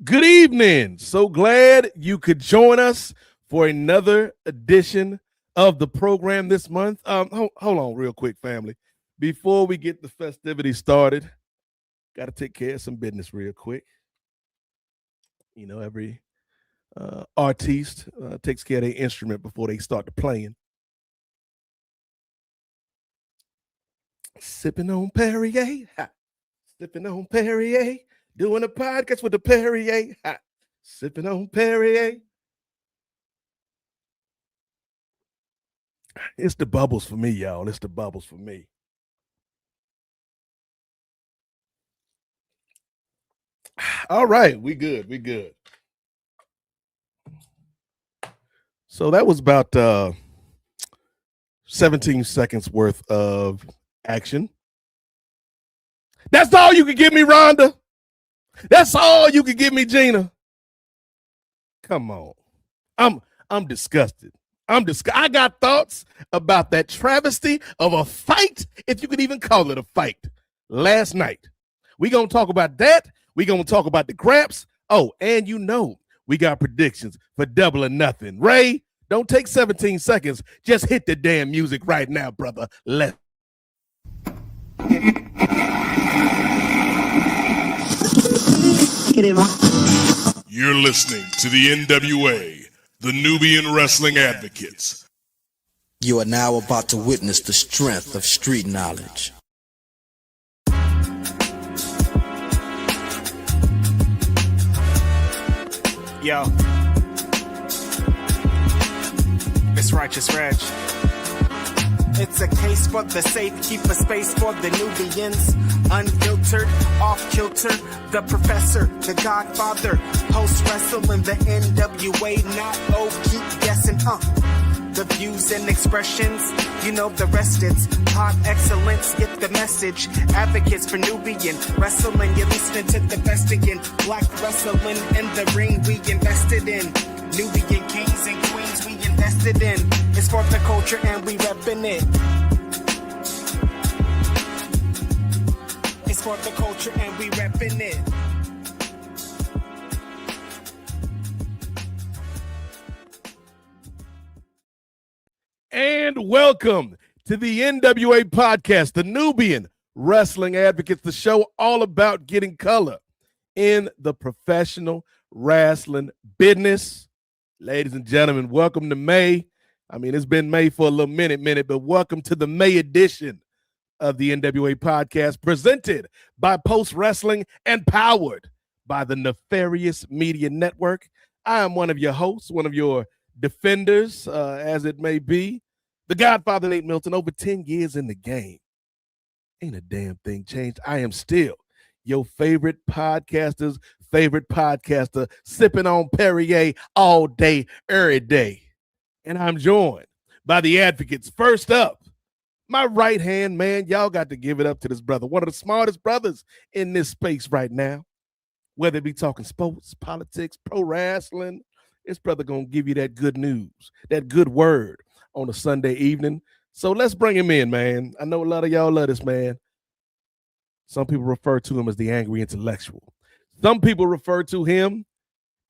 Good evening. So glad you could join us for another edition of the program this month. Hold on real quick, family. Before we get the festivities started, got to take care of some business real quick. You know, every artiste takes care of their instrument before they start to playing. Sipping on Perrier, sipping on Perrier, doing a podcast with the Perrier, sipping on Perrier. It's the bubbles for me, y'all. It's the bubbles for me. All right, we good. We good. So that was about 17 seconds worth of action. That's all you can give me, Rhonda. That's all you can give me, Gina. Come on. I'm disgusted. I got thoughts about that travesty of a fight, if you could even call it a fight, last night. We're going to talk about that. We're going to talk about the Gramps. Oh, and you know, we got predictions for Double or Nothing. Ray, don't take 17 seconds. Just hit the damn music right now, brother. Let's. You're listening to the NWA, the Nubian Wrestling Advocates. You are now about to witness the strength of street knowledge. Yo, it's Righteous Reg. It's a case for the safe, keep a space for the Nubians. Unfiltered, off-kilter, the professor, the godfather. Post-wrestling, the NWA, not keep guessing, The views and expressions, you know the rest, it's pop excellence, get the message. Advocates for Nubian wrestling, you're listening to the best again. Black wrestling in the ring we invested in. Nubian kings and queens we invested in. It's for the culture and we reppin' it. It's for the culture and we reppin' it. And welcome to the NWA Podcast, the Nubian Wrestling Advocates, the show all about getting color in the professional wrestling business. Ladies and gentlemen, welcome to May. I mean, it's been May for a little minute, but welcome to the May edition of the NWA Podcast, presented by Post Wrestling and powered by the Nefarious Media Network. I am one of your hosts, one of your defenders, as it may be, the Godfather Nate Milton. Over 10 years in the game, ain't a damn thing changed. I am still your favorite podcaster's favorite podcaster, sipping on Perrier all day, every day. And I'm joined by the advocates. First up, my right-hand man. Y'all got to give it up to this brother, one of the smartest brothers in this space right now, whether it be talking sports, politics, pro wrestling. This brother gonna give you that good news, that good word on a Sunday evening. So let's bring him in, man. I know a lot of y'all love this man. Some people refer to him as the angry intellectual. Some people refer to him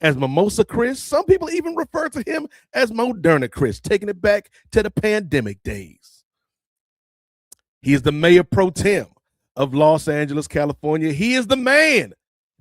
as Mimosa Chris. Some people even refer to him as Moderna Chris, taking it back to the pandemic days. He is the mayor pro tem of Los Angeles, California. He is the man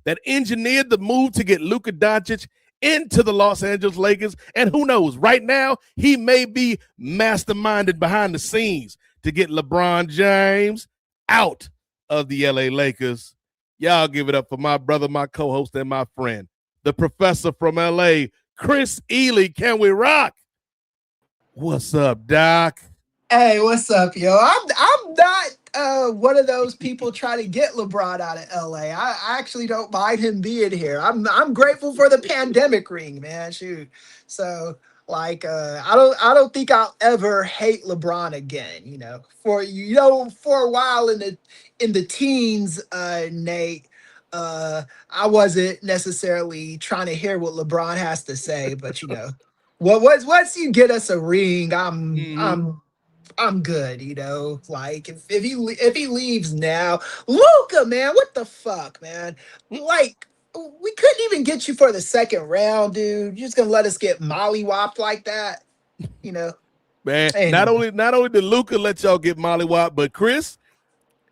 that engineered the move to get Luka Doncic into the Los Angeles Lakers. And who knows, right now, he may be masterminded behind the scenes to get LeBron James out of the LA Lakers. Y'all give it up for my brother, my co-host, and my friend, the professor from LA, Chris Ely. Can we rock? What's up, Doc? Hey, what's up, yo? I'm not one of those people trying to get LeBron out of LA. I actually don't mind him being here. I'm grateful for the pandemic ring, man. Shoot. So like I don't think I'll ever hate LeBron again, For a while in the teens, Nate, I wasn't necessarily trying to hear what LeBron has to say, but once you get us a ring, I'm good, Like if he leaves now, Luka, man, what the fuck, man? Like we couldn't even get you for the second round, dude. You're just gonna let us get mollywopped like that, you know? Man, Anyway. not only did Luca let y'all get mollywop, but Chris,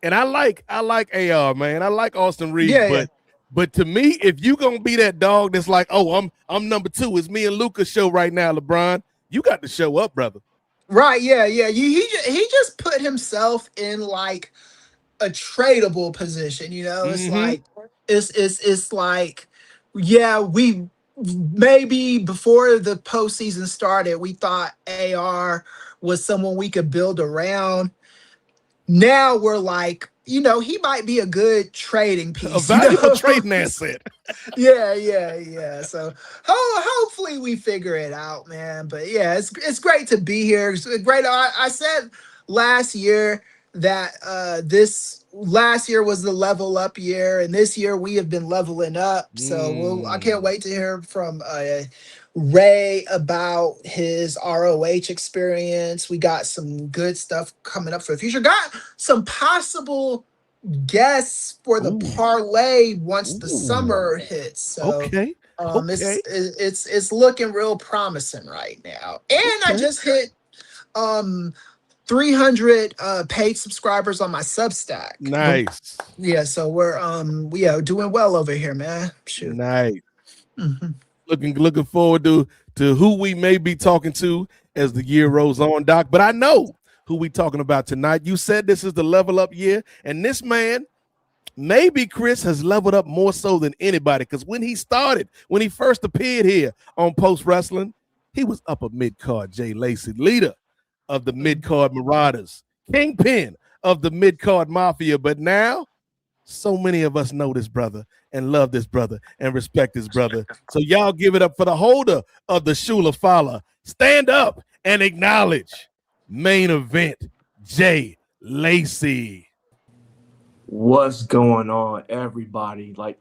and I like AR, man. I like Austin Reeves, Yeah. but to me, if you gonna be that dog that's like, oh, I'm number 2, it's me and Luca's show right now, LeBron, you got to show up, brother. Right, yeah. He just put himself in like a tradable position, you know. It's like it's like, yeah, we maybe before the postseason started, we thought AR was someone we could build around. Now we're like, you know, he might be a good trading piece, A valuable you know? trading asset. Yeah. So hopefully we figure it out, man. But yeah, it's great to be here. It's great. I said last year that this last year was the level up year, and this year we have been leveling up. So I can't wait to hear from Ray about his ROH experience. We got some good stuff coming up for the future. Got some possible guests for the parlay once the summer hits. So Okay. it's looking real promising right now. And I just hit 300 paid subscribers on my Substack. Nice. Yeah, so we're doing well over here, man. Shoot. Nice. Looking forward to who we may be talking to as the year rolls on, Doc. But I know who we talking about tonight. You said this is the level up year, and this man, maybe Chris, has leveled up more so than anybody, because when he first appeared here on Post Wrestling, he was upper mid-card Jay Lacey, leader of the mid-card Marauders, kingpin of the mid-card Mafia. But now, so many of us know this brother and love this brother and respect this brother. So y'all give it up for the holder of the Shula Fala. Stand up and acknowledge main event Jay Lacey. What's going on, everybody? Like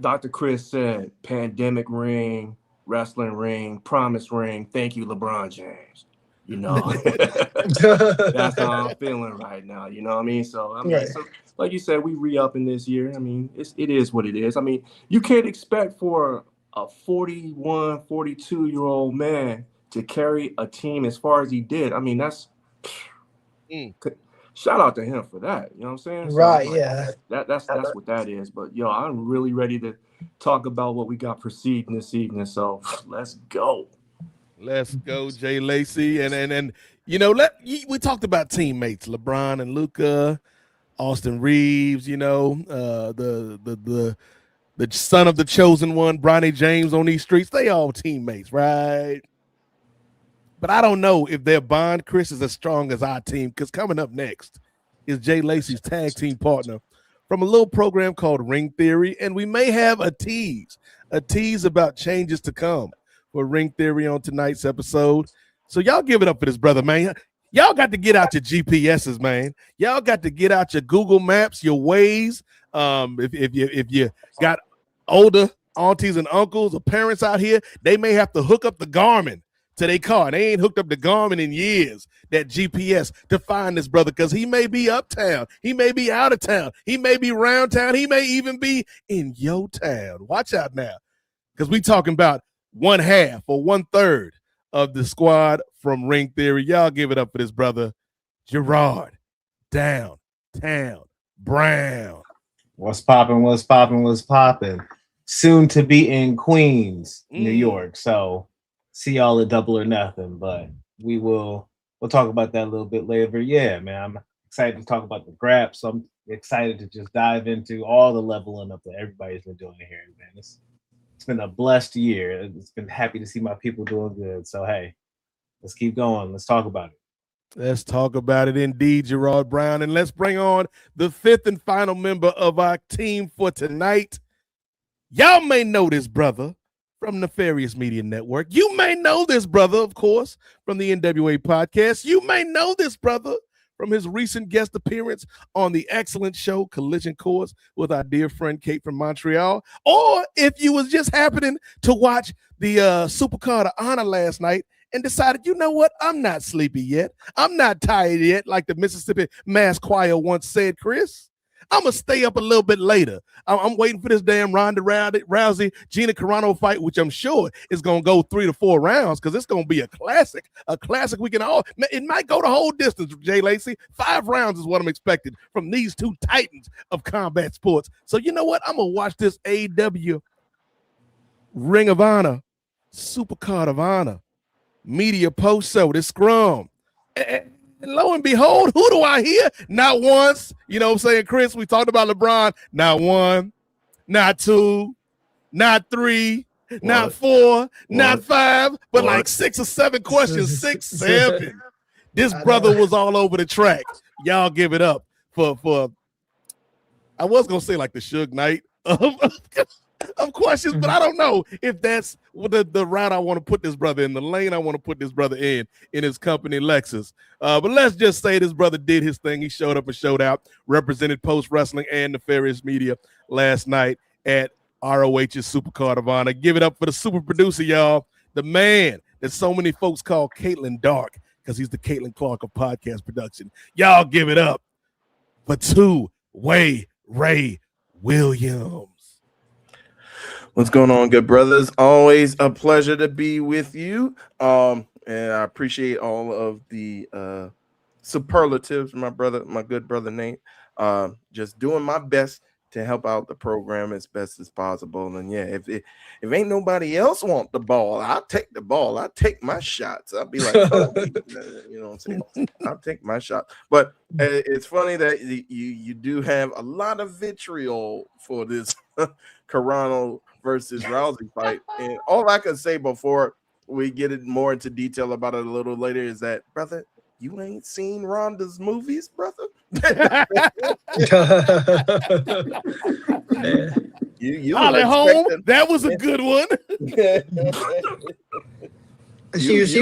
Dr. Chris said, pandemic ring, wrestling ring, promise ring. Thank you, LeBron James. You know, that's how I'm feeling right now. You know what I mean? So, like you said, we re-upping this year. I mean, it is what it is. I mean, you can't expect for a 41, 42-year-old man to carry a team as far as he did. I mean, that's shout out to him for that. You know what I'm saying? So, Right, like, yeah. That's what that is. But yo, I'm really ready to talk about what we got proceeding this evening. So let's go. Let's go, Jay Lacey. And you know, we talked about teammates, LeBron and Luca, Austin Reeves, you know, the son of the chosen one, Bronny James on these streets. They all teammates, right? But I don't know if their bond, Chris, is as strong as our team, because coming up next is Jay Lacey's tag team partner from a little program called Ring Theory, and we may have a tease about changes to come for Ring Theory on tonight's episode. So y'all give it up for this brother, man. Y'all got to get out your GPSs, man. Y'all got to get out your Google Maps, your Waze. If you got older aunties and uncles or parents out here, they may have to hook up the Garmin to their car. They ain't hooked up the Garmin in years, that GPS, to find this brother, because he may be uptown. He may be out of town. He may be around town. He may even be in your town. Watch out now, because we talking about 1/2 or 1/3 of the squad from Ring Theory. Y'all give it up for this brother, Gerard Downtown Brown. What's popping? Soon to be in Queens, New York. So see y'all at Double or Nothing, but we'll talk about that a little bit later. Yeah, man, I'm excited to talk about the Graps. So I'm excited to just dive into all the leveling up that everybody's been doing here, man. It's been a blessed year. It's been happy to see my people doing good. So hey, let's keep going. Let's talk about it. Let's talk about it indeed, Gerard Brown. And let's bring on the 5th and final member of our team for tonight. Y'all may know this brother from Nefarious Media Network. You may know this brother, of course, from the NWA Podcast. You may know this brother from his recent guest appearance on the excellent show Collision Course with our dear friend Kate from Montreal. Or if you was just happening to watch the Supercard of Honor last night and decided, you know what, I'm not sleepy yet. I'm not tired yet, like the Mississippi Mass Choir once said, Chris. I'm gonna stay up a little bit later. I'm waiting for this damn Ronda Rousey Gina Carano fight, which I'm sure is gonna go 3 to 4 rounds because it's gonna be a classic we can all. It might go the whole distance, Jay Lacey. 5 rounds is what I'm expecting from these two titans of combat sports. So you know what? I'm gonna watch this AEW Ring of Honor Supercard of Honor media post show, this scrum. And lo and behold, who do I hear? Not once. You know what I'm saying, Chris? We talked about LeBron. Not 1, not 2, not 3, not 4, not 5, but like 6 or 7 questions. 6, 7. This brother was all over the track. Y'all give it up for I was gonna say like the Suge Knight of questions, but I don't know if that's the route I want to put this brother in, the lane I want to put this brother in his company Lexus. But let's just say this brother did his thing. He showed up and showed out, represented Post Wrestling and Nefarious Media last night at ROH's Supercard of Honor. Give it up for the super producer, y'all, the man that so many folks call Caitlin Dark because he's the Caitlin Clark of podcast production. Y'all give it up for Two-Way Ray Williams. What's going on, good brothers? Always a pleasure to be with you. And I appreciate all of the superlatives, my good brother Nate. Just doing my best to help out the program as best as possible. And yeah, if ain't nobody else want the ball, I'll take the ball. I'll take my shots. I'll be like, oh, you know what I'm saying? I'll take my shot. But it's funny that you do have a lot of vitriol for this Carano versus Rousey fight. And all I can say before we get it more into detail about it a little later is that, brother, you ain't seen Ronda's movies, brother. you Holly Holm, that was a good one. She was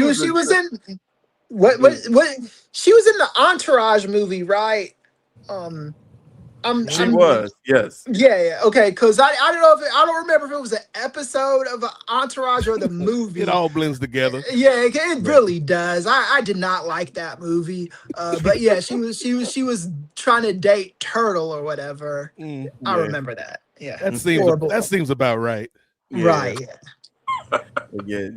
in what she was in the Entourage movie, right? She was, yes. Yeah, okay, because I don't remember if it was an episode of an Entourage or the movie. It all blends together. Yeah, it really does. I did not like that movie, but yeah, she was trying to date Turtle or whatever. I remember that. Yeah, that seems about right. Yeah. Right. Yeah,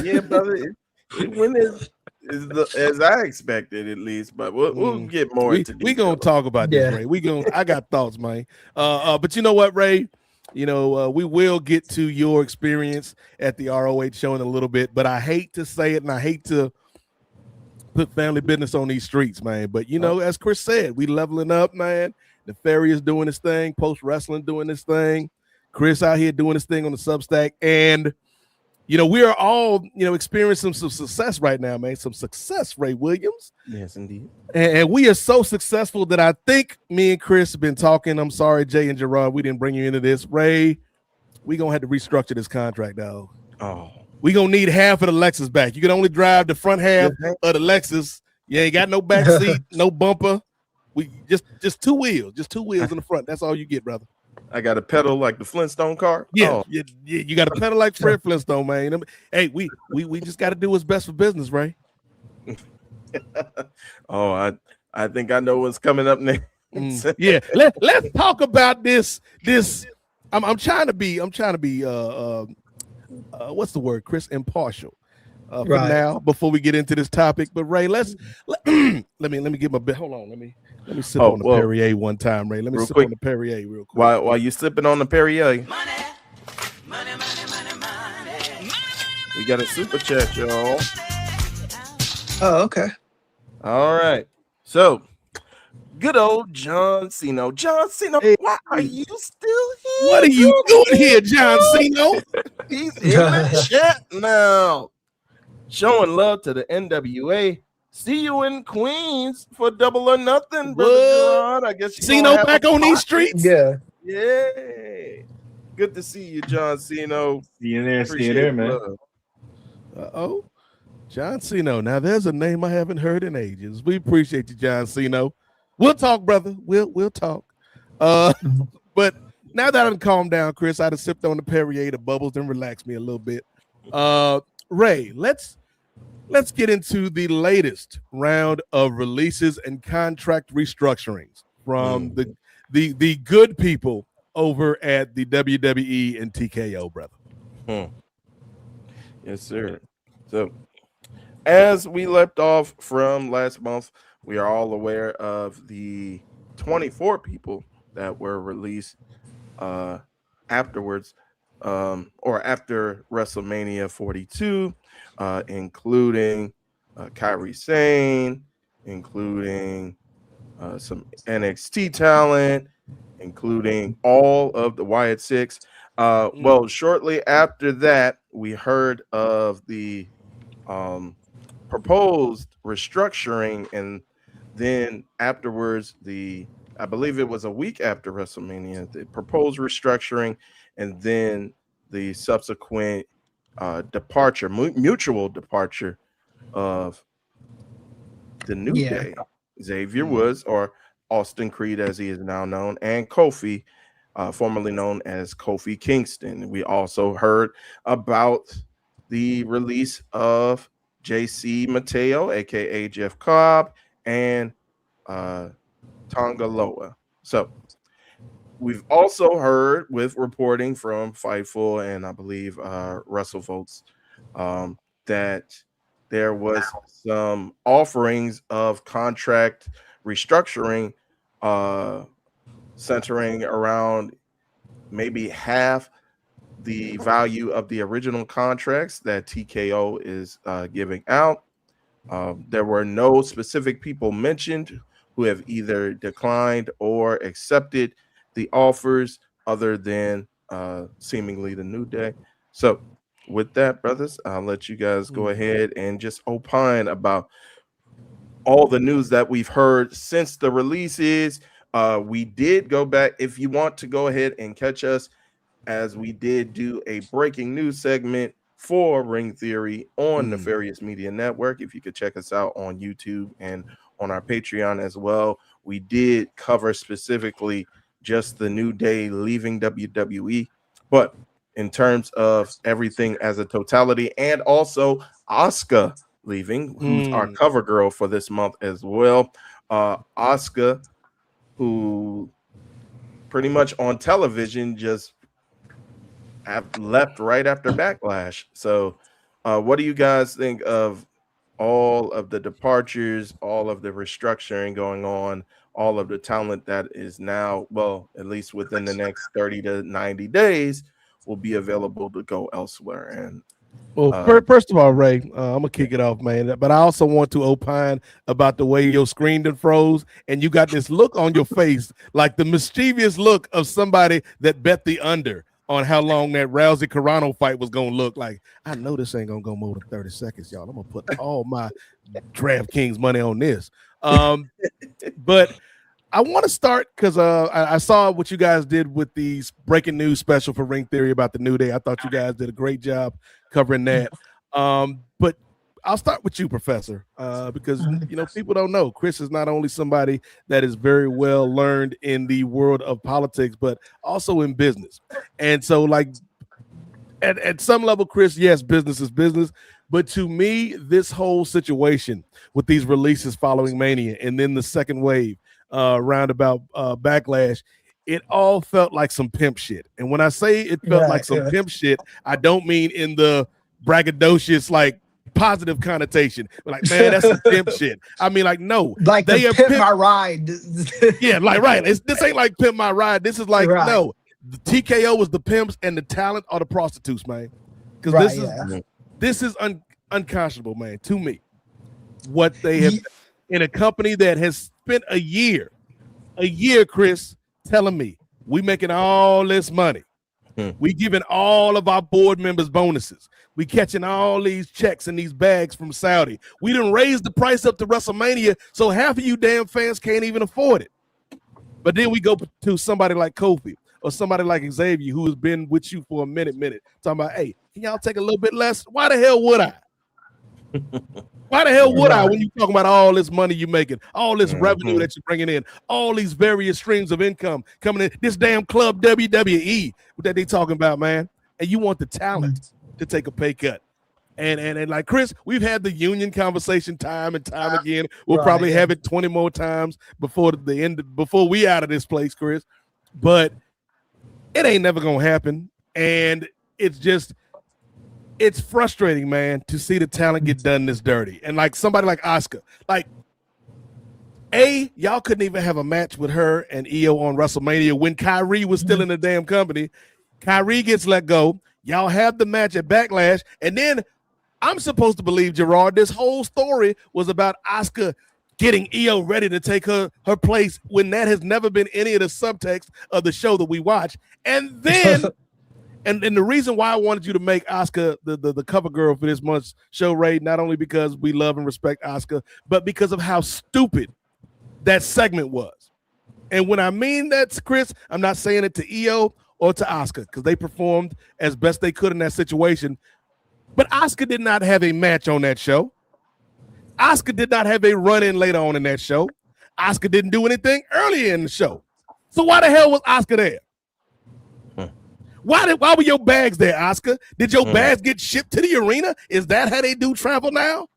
yeah, brother. It went as I expected, at least, but we'll get more into we gonna talk about this, Ray. I got thoughts, man. But you know what, Ray? You know, we will get to your experience at the ROH show in a little bit, but I hate to say it and I hate to put family business on these streets, man. But you know, as Chris said, we leveling up, man. Nefarious doing his thing, Post Wrestling doing his thing, Chris out here doing his thing on the Substack, and you know, we are all, you know, experiencing some success right now, man. Some success, Ray Williams. Yes, indeed. And we are so successful that I think me and Chris have been talking. I'm sorry, Jay and Gerard, we didn't bring you into this. Ray, we going to have to restructure this contract, dog. Oh. We going to need half of the Lexus back. You can only drive the front half of the Lexus. You ain't got no back seat, no bumper. We just 2 wheels, in the front. That's all you get, brother. I got a pedal like the Flintstone car. Yeah, you got a pedal like Fred Flintstone, man. Hey, we just got to do what's best for business, Ray. Oh, I think I know what's coming up next. Yeah, let's talk about this. I'm trying to be what's the word, Chris? Impartial. For now, before we get into this topic, but Ray, let me get my bit. Hold on, let me sip on the Perrier one time, Ray. Let me sip on the Perrier real quick. While you sipping on the Perrier, we got a super chat, y'all. Oh, okay. All right. So, good old John Cena. John Cena, why are you still here? What are you doing here, John Cena? He's in the chat now. Showing love to the NWA. See you in Queens for Double or Nothing, brother John. I guess Cena back on these streets. Yeah. Good to see you, John Cena. See you there, man. Uh-oh. John Cena. Now there's a name I haven't heard in ages. We appreciate you, John Cena. We'll talk, brother. We'll talk. But now that I'm calmed down, Chris, I'd have sipped on the Perrier, the bubbles, and relaxed me a little bit. Ray, let's get into the latest round of releases and contract restructurings from the good people over at the WWE and TKO, brother. Yes, sir. So, as we left off from last month, we are all aware of the 24 people that were released afterwards, or after WrestleMania 42, including Kairi Sane, including some NXT talent, including all of the Wyatt Six. Well, shortly after that, we heard of the proposed restructuring, and then afterwards, I believe it was a week after WrestleMania, the proposed restructuring, and then the subsequent departure, mutual departure of the New Day, Xavier Woods, or Austin Creed as he is now known, and Kofi, formerly known as Kofi Kingston. We also heard about the release of JC Mateo, aka Jeff Cobb, and Tonga Loa. So we've also heard, with reporting from Fightful and I believe WrestleVotes, that there was some offerings of contract restructuring centering around maybe half the value of the original contracts that TKO is giving out. There were no specific people mentioned who have either declined or accepted the offers other than seemingly the New Day. So with that, brothers, I'll let you guys go ahead and just opine about all the news that we've heard since the releases. We did go back. If you want to go ahead and catch us, as we did do a breaking news segment for Ring Theory on Nefarious Media Network. If you could check us out on YouTube and on our Patreon as well. We did cover specifically just the New Day leaving WWE, but in terms of everything as a totality, and also Asuka leaving, who's our cover girl for this month as well. Asuka, who pretty much on television just left right after Backlash. So what do you guys think of all of the departures, all of the restructuring going on, all of the talent that is now, well, at least within the next 30 to 90 days, will be available to go elsewhere? And well, first of all, Ray, I'm gonna kick it off, man. But I also want to opine about the way your screen done froze, and you got this look on your face, like the mischievous look of somebody that bet the under on how long that Rousey Carano fight was gonna look. Like, I know this ain't gonna go more than 30 seconds, y'all. I'm gonna put all my DraftKings money on this. But I want to start because I saw what you guys did with these breaking news special for Ring Theory about the New Day. I thought you guys did a great job covering that. But I'll start with you, Professor, because people don't know Chris is not only somebody that is very well learned in the world of politics, but also in business. And so, like, at some level, Chris, yes, business is business. But to me, this whole situation with these releases following Mania and then the second wave, roundabout Backlash, it all felt like some pimp shit. And when I say it felt like some pimp shit, I don't mean in the braggadocious, like, positive connotation. Like, man, that's some pimp shit. I mean, like, no. Like they pimp my ride. Yeah, like, right. This ain't like Pimp My Ride. This is like, no. The TKO was the pimps and the talent are the prostitutes, man. Because this is unconscionable, man, to me. What they have in a company that has spent a year, Chris, telling me we making all this money. We giving all of our board members bonuses. We catching all these checks in these bags from Saudi. We done raised the price up to WrestleMania, so half of you damn fans can't even afford it. But then we go to somebody like Kofi or somebody like Xavier, who has been with you for a minute, talking about, hey, can y'all take a little bit less? Why the hell would I? Why the hell would I when you talking about all this money you're making, all this revenue that you're bringing in, all these various streams of income coming in, this damn club WWE that they talking about, man, and you want the talent to take a pay cut. And like Chris, we've had the union conversation time and time again. We'll probably have it 20 more times before the end, before we out of this place, Chris. But it ain't never gonna happen. And it's frustrating, man, to see the talent get done this dirty. And like somebody like Asuka, like y'all couldn't even have a match with her and Io on WrestleMania when Kyrie was still in the damn company. Kyrie gets let go. Y'all have the match at Backlash, and then I'm supposed to believe, Gerard, this whole story was about Asuka getting Io ready to take her place when that has never been any of the subtext of the show that we watch. And then, and the reason why I wanted you to make Asuka the cover girl for this month's show, Ray, not only because we love and respect Asuka, but because of how stupid that segment was. And when I mean that, Chris, I'm not saying it to Io or to Asuka because they performed as best they could in that situation. But Asuka did not have a match on that show. Asuka did not have a run-in later on in that show. Asuka didn't do anything earlier in the show. So why the hell was Asuka there? Why were your bags there, Asuka? Did your bags get shipped to the arena? Is that how they do travel now?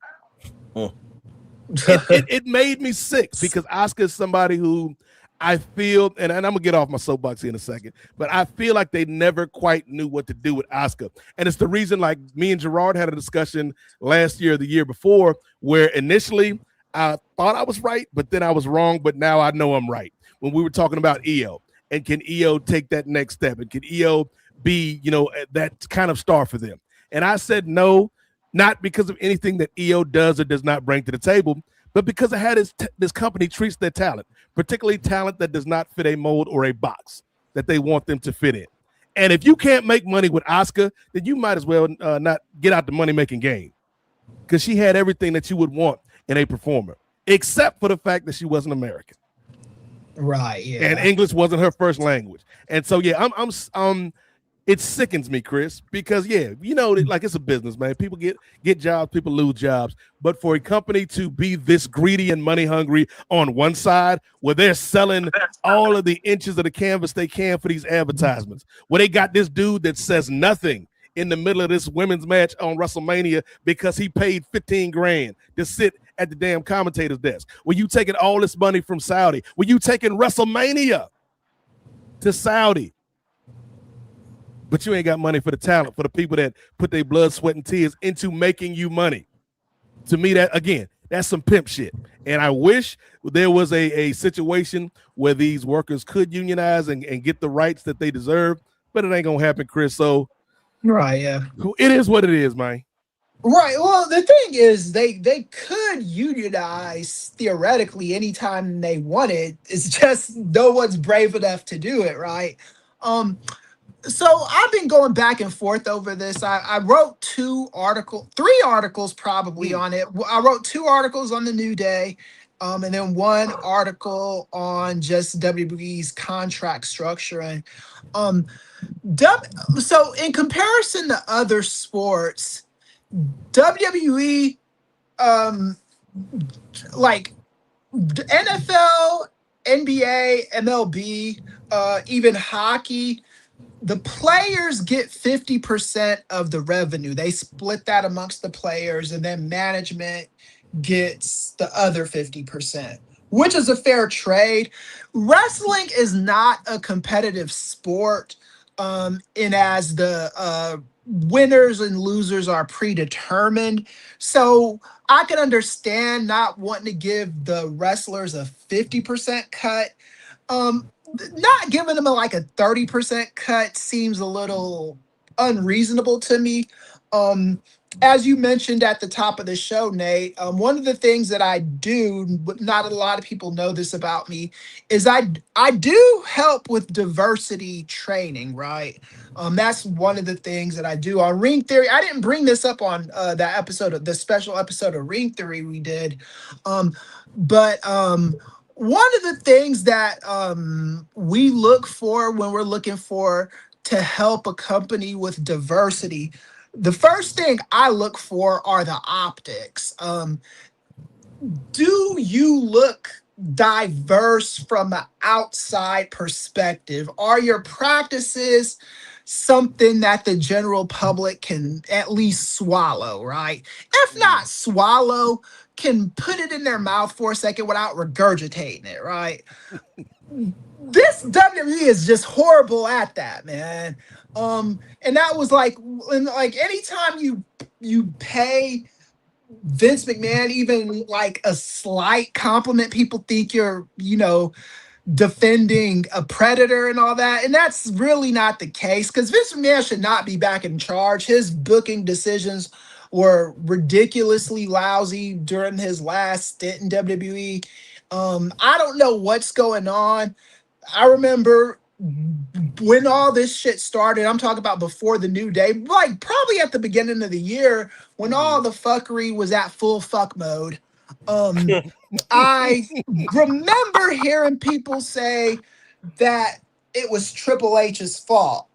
It made me sick because Asuka is somebody who I feel, and I'm gonna get off my soapbox here in a second, but I feel like they never quite knew what to do with Asuka. And it's the reason, like me and Gerard had a discussion last year or the year before, where initially I thought I was right, but then I was wrong, but now I know I'm right. When we were talking about Io, and can Io take that next step? And can Io be, that kind of star for them? And I said no, not because of anything that Io does or does not bring to the table, but because of how this company treats their talent, particularly talent that does not fit a mold or a box that they want them to fit in. And if you can't make money with Asuka, then you might as well not get out the money-making game, because she had everything that you would want in a performer, except for the fact that she wasn't American. Right, yeah. And English wasn't her first language. And so, yeah, it sickens me, Chris, because like it's a business, man. People get jobs, people lose jobs. But for a company to be this greedy and money hungry on one side, where they're selling all of the inches of the canvas they can for these advertisements, where they got this dude that says nothing in the middle of this women's match on WrestleMania because he paid $15,000 to sit at the damn commentator's desk. Were you taking all this money from Saudi? Were you taking WrestleMania to Saudi? But you ain't got money for the talent, for the people that put their blood, sweat, and tears into making you money. To me, that's some pimp shit. And I wish there was a situation where these workers could unionize and get the rights that they deserve, but it ain't gonna happen, Chris. So, right, yeah, it is what it is, man. Right. Well, the thing is, they could unionize theoretically anytime they wanted. It's just no one's brave enough to do it, right? So I've been going back and forth over this. I wrote 3 articles probably on it. I wrote 2 articles on the New Day, and then 1 article on just WWE's contract structure. And so in comparison to other sports, WWE, like NFL, NBA, MLB, even hockey, the players get 50% of the revenue. They split that amongst the players, and then management gets the other 50%, which is a fair trade. Wrestling is not a competitive sport, in as the winners and losers are predetermined. So I can understand not wanting to give the wrestlers a 50% cut. Not giving them a 30% cut seems a little unreasonable to me. As you mentioned at the top of the show, Nate, one of the things that I do, but not a lot of people know this about me, is I do help with diversity training, right? That's one of the things that I do on Ring Theory. I didn't bring this up on the special episode of Ring Theory we did, but one of the things that we look for when we're looking to help a company with diversity, the first thing I look for are the optics. Do you look diverse from an outside perspective? Are your practices something that the general public can at least swallow, right? If not swallow, can put it in their mouth for a second without regurgitating it, right? This WWE is just horrible at that, man. And that was like anytime you pay Vince McMahon even like a slight compliment, people think you're, defending a predator and all that. And that's really not the case, because Vince McMahon should not be back in charge. His booking decisions were ridiculously lousy during his last stint in WWE. I don't know what's going on. I remember when all this shit started, I'm talking about before the New Day, like probably at the beginning of the year when all the fuckery was at full fuck mode. I remember hearing people say that it was Triple H's fault.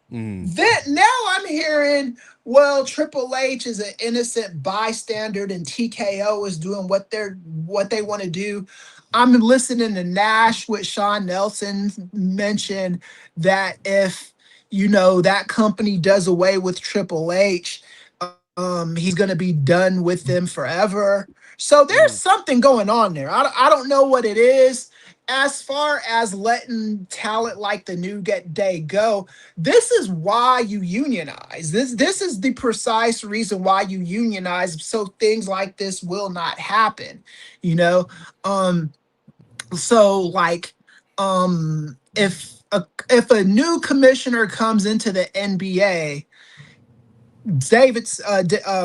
Then now I'm hearing, well, Triple H is an innocent bystander and TKO is doing what they want to do. I'm listening to Nash with Shawn Nelson mention that if that company does away with Triple H, he's going to be done with them forever. So there's something going on there. I don't know what it is. As far as letting talent like the New Day go, this is why you unionize. This is the precise reason why you unionize, so things like this will not happen. So like, if a new commissioner comes into the NBA, David's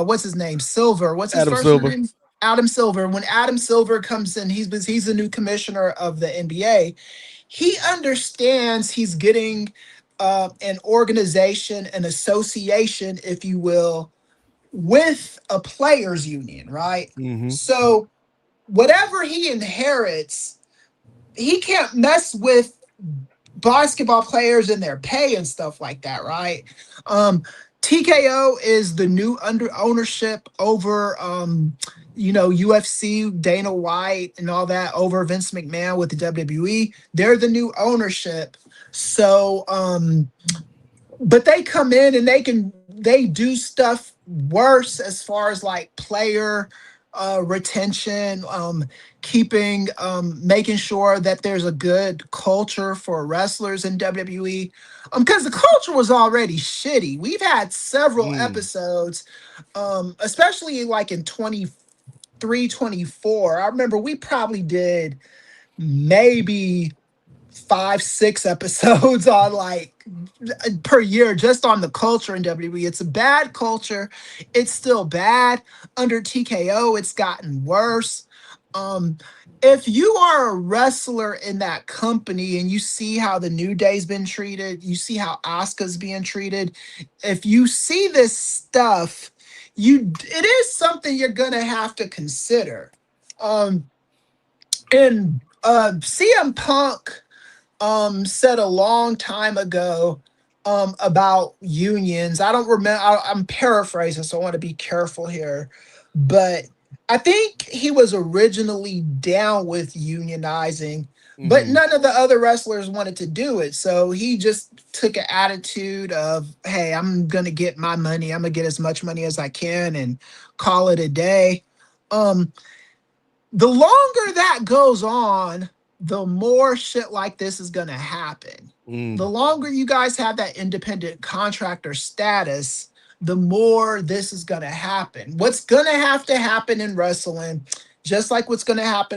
what's his name? Silver. What's his first name? Adam Silver. When Adam Silver comes in, he's the new commissioner of the NBA. He understands he's getting an organization, an association, if you will, with a players union, right? So whatever he inherits, he can't mess with basketball players and their pay and stuff like that, right? TKO is the new ownership over UFC, Dana White and all that, over Vince McMahon with the WWE. They're the new ownership. So but they come in and they do stuff worse as far as like player retention, making sure that there's a good culture for wrestlers in WWE, because the culture was already shitty. We've had several episodes, especially like in 23, 24. I remember we probably did maybe 5-6 episodes on like per year just on the culture in WWE. It's a bad culture. It's still bad. Under TKO, it's gotten worse. If you are a wrestler in that company and you see how the New Day's been treated, you see how Asuka's being treated, if you see this stuff, it is something you're gonna have to consider. And CM Punk said a long time ago about unions. I don't remember. I'm paraphrasing, so I want to be careful here. But I think he was originally down with unionizing, but none of the other wrestlers wanted to do it. So he just took an attitude of, hey, I'm going to get my money. I'm going to get as much money as I can and call it a day. The longer that goes on, the more shit like this is going to happen. The longer you guys have that independent contractor status, the more this is going to happen. What's going to happen in wrestling, just like what's going to have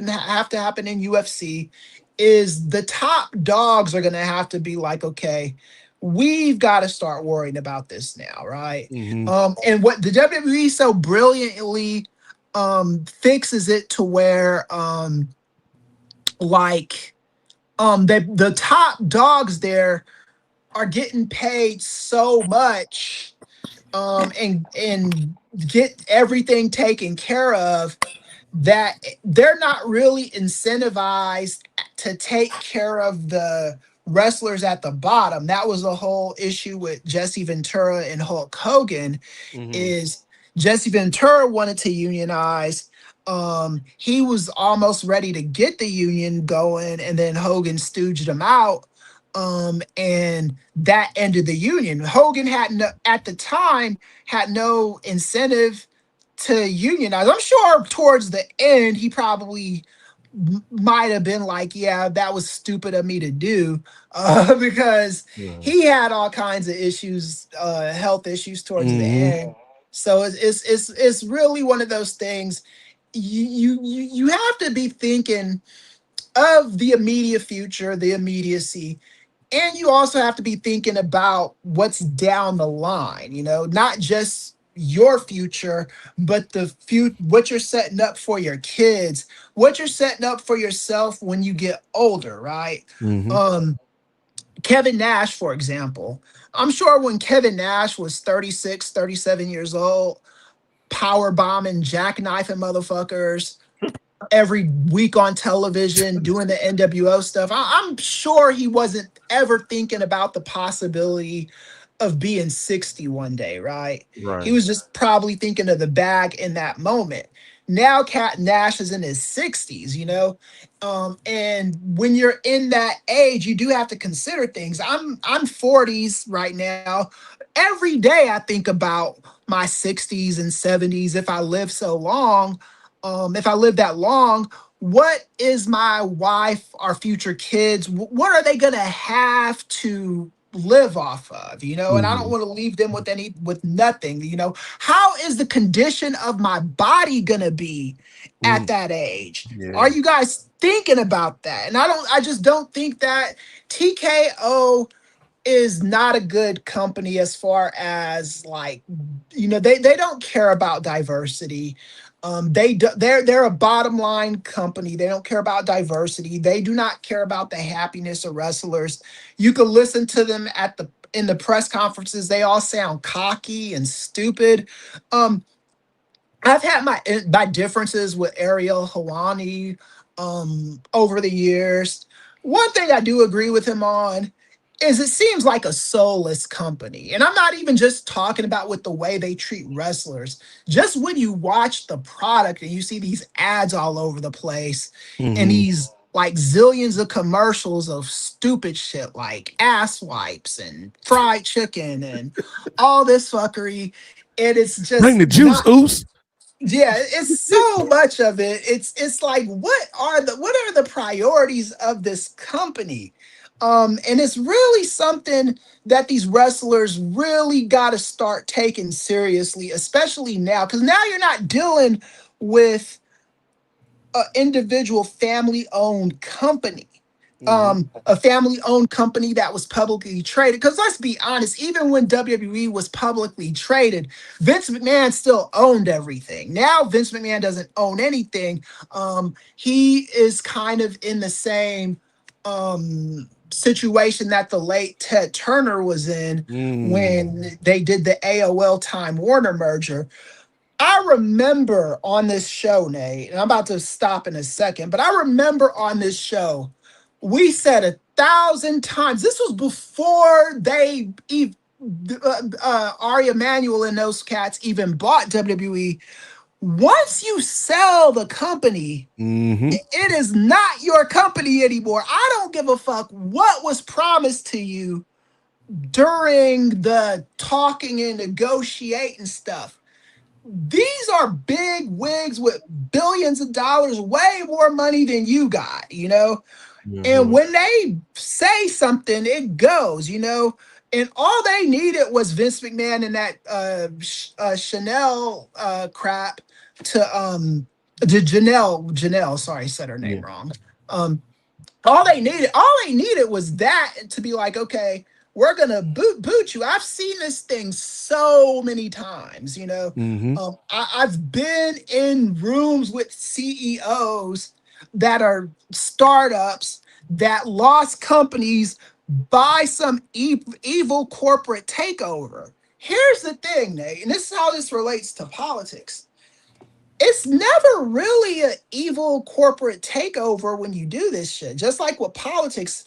to happen in UFC, is the top dogs are going to have to be like, okay, we've got to start worrying about this now, right? And what the WWE so brilliantly fixes it to where the top dogs there are getting paid so much and get everything taken care of that they're not really incentivized to take care of the wrestlers at the bottom. That was the whole issue with Jesse Ventura and Hulk Hogan. Is Jesse Ventura wanted to unionize, He was almost ready to get the union going, and then Hogan stooged him out. And that ended the union. Hogan at the time had no incentive to unionize. I'm sure towards the end he probably might have been like, yeah, that was stupid of me to do, because he had all kinds of issues, health issues towards the end. So it's really one of those things. You have to be thinking of the immediate future, the immediacy, and you also have to be thinking about what's down the line, not just your future, but what you're setting up for your kids, what you're setting up for yourself when you get older, right? Kevin Nash, for example, I'm sure when Kevin Nash was 36, 37 years old, power bombing, jackknifing motherfuckers every week on television, doing the NWO stuff, I'm sure he wasn't ever thinking about the possibility of being 60 one day, right? He was just probably thinking of the bag in that moment. Now Cat Nash is in his 60s, and when you're in that age, you do have to consider things. I'm 40s right now. Every day I think about my 60s and 70s. If I live so long, if I live that long, what is my wife, our future kids, what are they gonna have to live off of, and I don't want to leave them with nothing. How is the condition of my body gonna be at that age? Are you guys thinking about that? And I just don't think that TKO is not a good company as far as they don't care about diversity. They're a bottom line company. They don't care about diversity. They do not care about the happiness of wrestlers. You can listen to them in the press conferences. They all sound cocky and stupid. I've had my differences with Ariel Helwani over the years. One thing I do agree with him on is it seems like a soulless company. And I'm not even just talking about with the way they treat wrestlers. Just when you watch the product and you see these ads all over the place and these like zillions of commercials of stupid shit like ass wipes and fried chicken and all this fuckery. And it's just bring the juice, Oos. Yeah, it's so much of it. It's like, what are the priorities of this company? And it's really something that these wrestlers really got to start taking seriously, especially now, because now you're not dealing with an individual family-owned company, a family-owned company that was publicly traded. Because let's be honest, even when WWE was publicly traded, Vince McMahon still owned everything. Now Vince McMahon doesn't own anything. He is kind of in the same situation that the late Ted Turner was in when they did the AOL Time Warner merger. I remember on this show, Nate, and I'm about to stop in a second, but I remember on this show, we said 1,000 times, this was before they Ari Emanuel and those cats even bought WWE. Once you sell the company, it is not your company anymore. I don't give a fuck what was promised to you during the talking and negotiating stuff. These are big wigs with billions of dollars, way more money than you got, And when they say something, it goes, And all they needed was Vince McMahon and that Chanel crap to Janelle, sorry, said her name wrong. All they needed was that to be like, okay, we're gonna boot you. I've seen this thing so many times, I've been in rooms with CEOs that are startups that lost companies by some evil corporate takeover. Here's the thing, Nate, and this is how this relates to politics. It's never really an evil corporate takeover when you do this shit. Just like with politics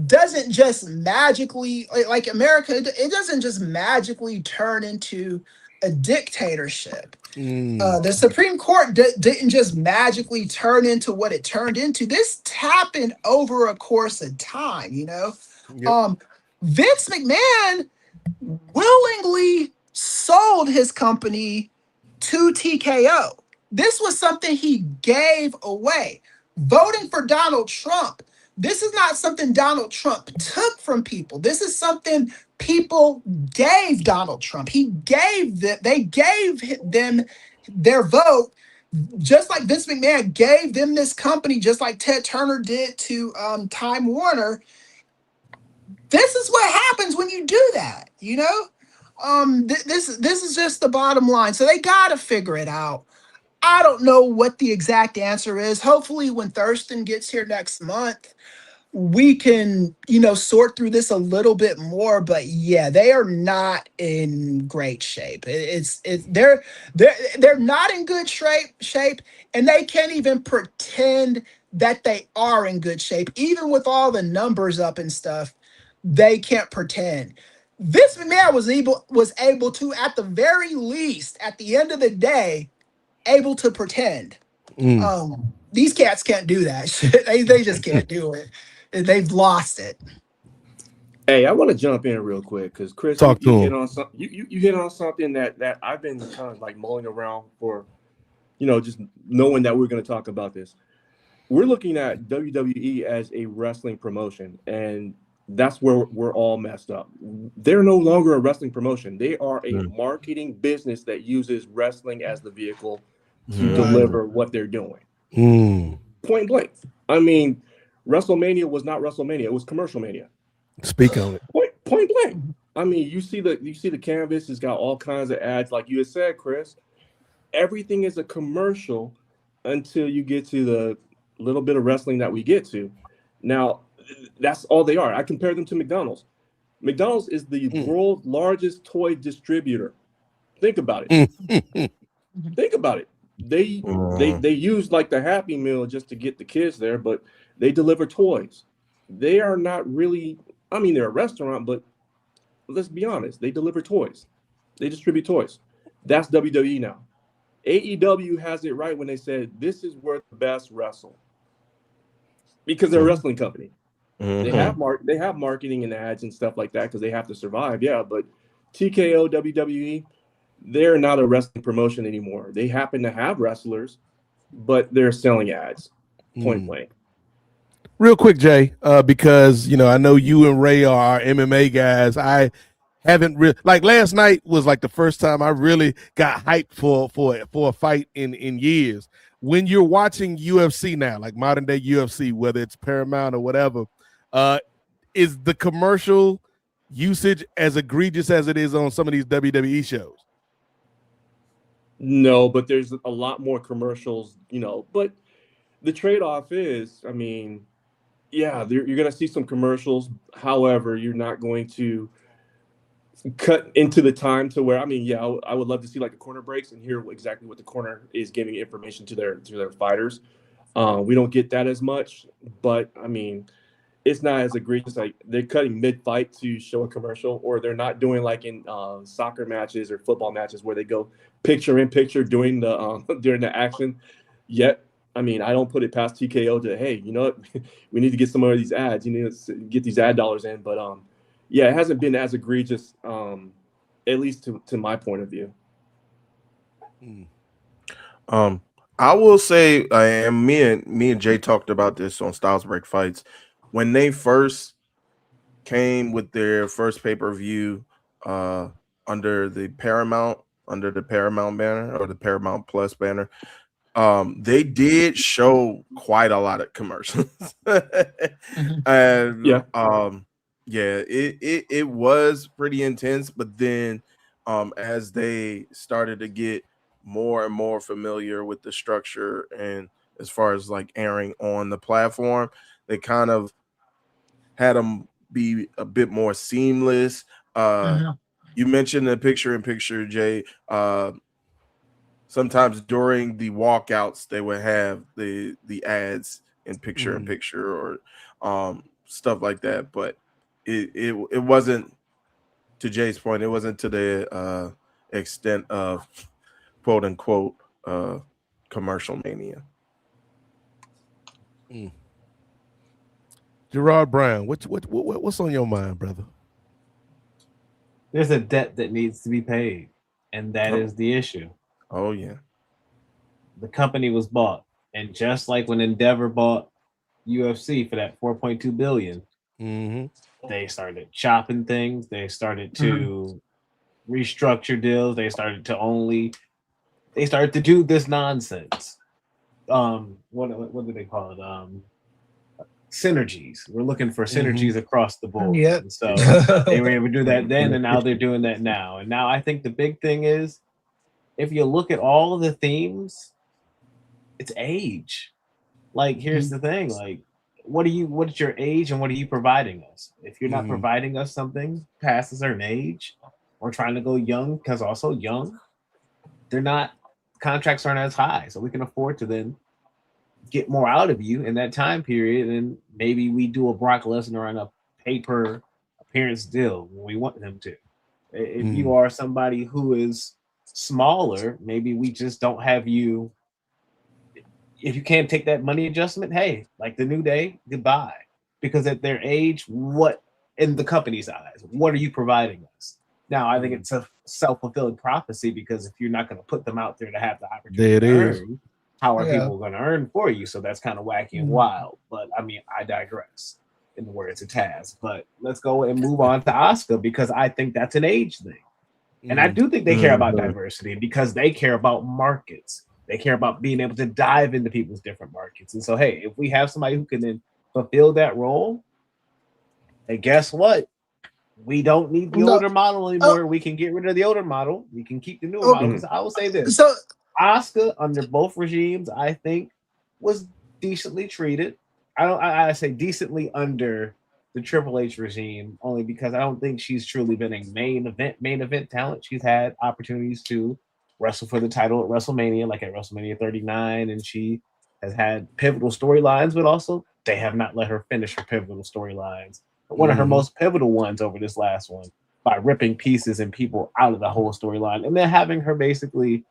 doesn't just magically, like America, it doesn't just magically turn into a dictatorship. The Supreme Court didn't just magically turn into what it turned into. This happened over a course of time, you know. Yep. Vince McMahon willingly sold his company to TKO. This was something he gave away. Voting for Donald Trump, this is not something Donald Trump took from people. This is something people gave Donald Trump. They gave them their vote, just like Vince McMahon gave them this company, just like Ted Turner did to Time Warner. This is what happens when you do that, you know? This is just the bottom line. So they got to figure it out. I don't know what the exact answer is. Hopefully when Thurston gets here next month, we can, you know, sort through this a little bit more. But yeah, they are not in great shape. They're not in good shape, and they can't even pretend that they are in good shape. Even with all the numbers up and stuff, they can't pretend. Vince McMahon was able to, at the very least, at the end of the day, able to pretend. These cats can't do that shit. They just can't do it. They've lost it. Hey, I want to jump in real quick because Chris, you hit on something. You hit on something that I've been kind of like mulling around for, you know, just knowing that we're going to talk about this. We're looking at WWE as a wrestling promotion, and that's where we're all messed up. They're no longer a wrestling promotion. They are a marketing business that uses wrestling as the vehicle to deliver what they're doing. Point blank. I mean, WrestleMania was not WrestleMania. It was Commercial Mania. Speak on it. Point blank. I mean, you see the canvas. It's got all kinds of ads, like you had said, Chris. Everything is a commercial until you get to the little bit of wrestling that we get to. Now, that's all they are. I compare them to McDonald's. McDonald's is the world's largest toy distributor. Think about it. Think about it. They use like the Happy Meal just to get the kids there, but they deliver toys. They are not really, I mean, they're a restaurant, but let's be honest, they deliver toys. They distribute toys. That's WWE now. AEW has it right when they said this is where the best wrestle. Because they're a wrestling company. They have marketing and ads and stuff like that because they have to survive. Yeah, but TKO, WWE, they're not a wrestling promotion anymore. They happen to have wrestlers, but they're selling ads. Point blank. Real quick, Jay, because you know I know you and Ray are MMA guys. I haven't really, like, last night was like the first time I really got hyped for a fight in years. When you're watching UFC now, like modern day UFC, whether it's Paramount or whatever, is the commercial usage as egregious as it is on some of these WWE shows? No, but there's a lot more commercials, you know, but the trade-off is, I mean, yeah, you're going to see some commercials. However, you're not going to cut into the time to where, I mean, yeah, I would love to see like the corner breaks and hear exactly what the corner is giving information to their fighters. We don't get that as much, but I mean, it's not as egregious. Like they're cutting mid-fight to show a commercial, or they're not doing like in soccer matches or football matches where they go picture in picture during the action. Yet, I mean, I don't put it past TKO to, hey, you know what, we need to get some of these ads. You need to get these ad dollars in. But yeah, it hasn't been as egregious, at least to my point of view. I will say, and me and Jay talked about this on Styles Break Fights. When they first came with their first pay-per-view under the Paramount banner or the Paramount Plus banner, they did show quite a lot of commercials. And it was pretty intense. But then as they started to get more and more familiar with the structure and as far as like airing on the platform, they kind of had them be a bit more seamless. You mentioned the picture-in-picture, Jay. Sometimes during the walkouts, they would have the ads in picture-in-picture or stuff like that. But it wasn't, to Jay's point, it wasn't to the extent of quote unquote commercial mania. Gerard Brown, what's on your mind, brother? There's a debt that needs to be paid, and that is the issue. Oh yeah. The company was bought, and just like when Endeavor bought UFC for that $4.2 billion, they started chopping things. They started to restructure deals. They started to do this nonsense. What do they call it? Synergies. We're looking for synergies across the board. Yep. And so they were able to do that then, and now they're doing that now. And now I think the big thing is, if you look at all of the themes, it's age. Like, here's the thing. Like, what's your age and what are you providing us? If you're not providing us something past a certain age, or trying to go young, because also young, contracts aren't as high. So we can afford to then get more out of you in that time period. And maybe we do a Brock Lesnar on a paper appearance deal when we want them to. If you are somebody who is smaller, maybe we just don't have you. If you can't take that money adjustment, hey, like the New Day, goodbye. Because at their age, what in the company's eyes, what are you providing us? Now, I think it's a self-fulfilling prophecy, because if you're not going to put them out there to have the opportunity to earn, how are people going to earn for you? So that's kind of wacky and wild. But I mean, I digress, in the words of Taz. But let's go and move on to Asuka, because I think that's an age thing. And I do think they care about diversity, because they care about markets. They care about being able to dive into people's different markets. And so, hey, if we have somebody who can then fulfill that role, hey, guess what? We don't need the older model anymore. We can get rid of the older model. We can keep the newer model. Because I will say this. So Asuka, under both regimes, I think, was decently treated. I say decently under the Triple H regime, only because I don't think she's truly been a main event talent. She's had opportunities to wrestle for the title at WrestleMania, like at WrestleMania 39, and she has had pivotal storylines, but also they have not let her finish her pivotal storylines. One of her most pivotal ones over this last one, by ripping pieces and people out of the whole storyline, and then having her basically.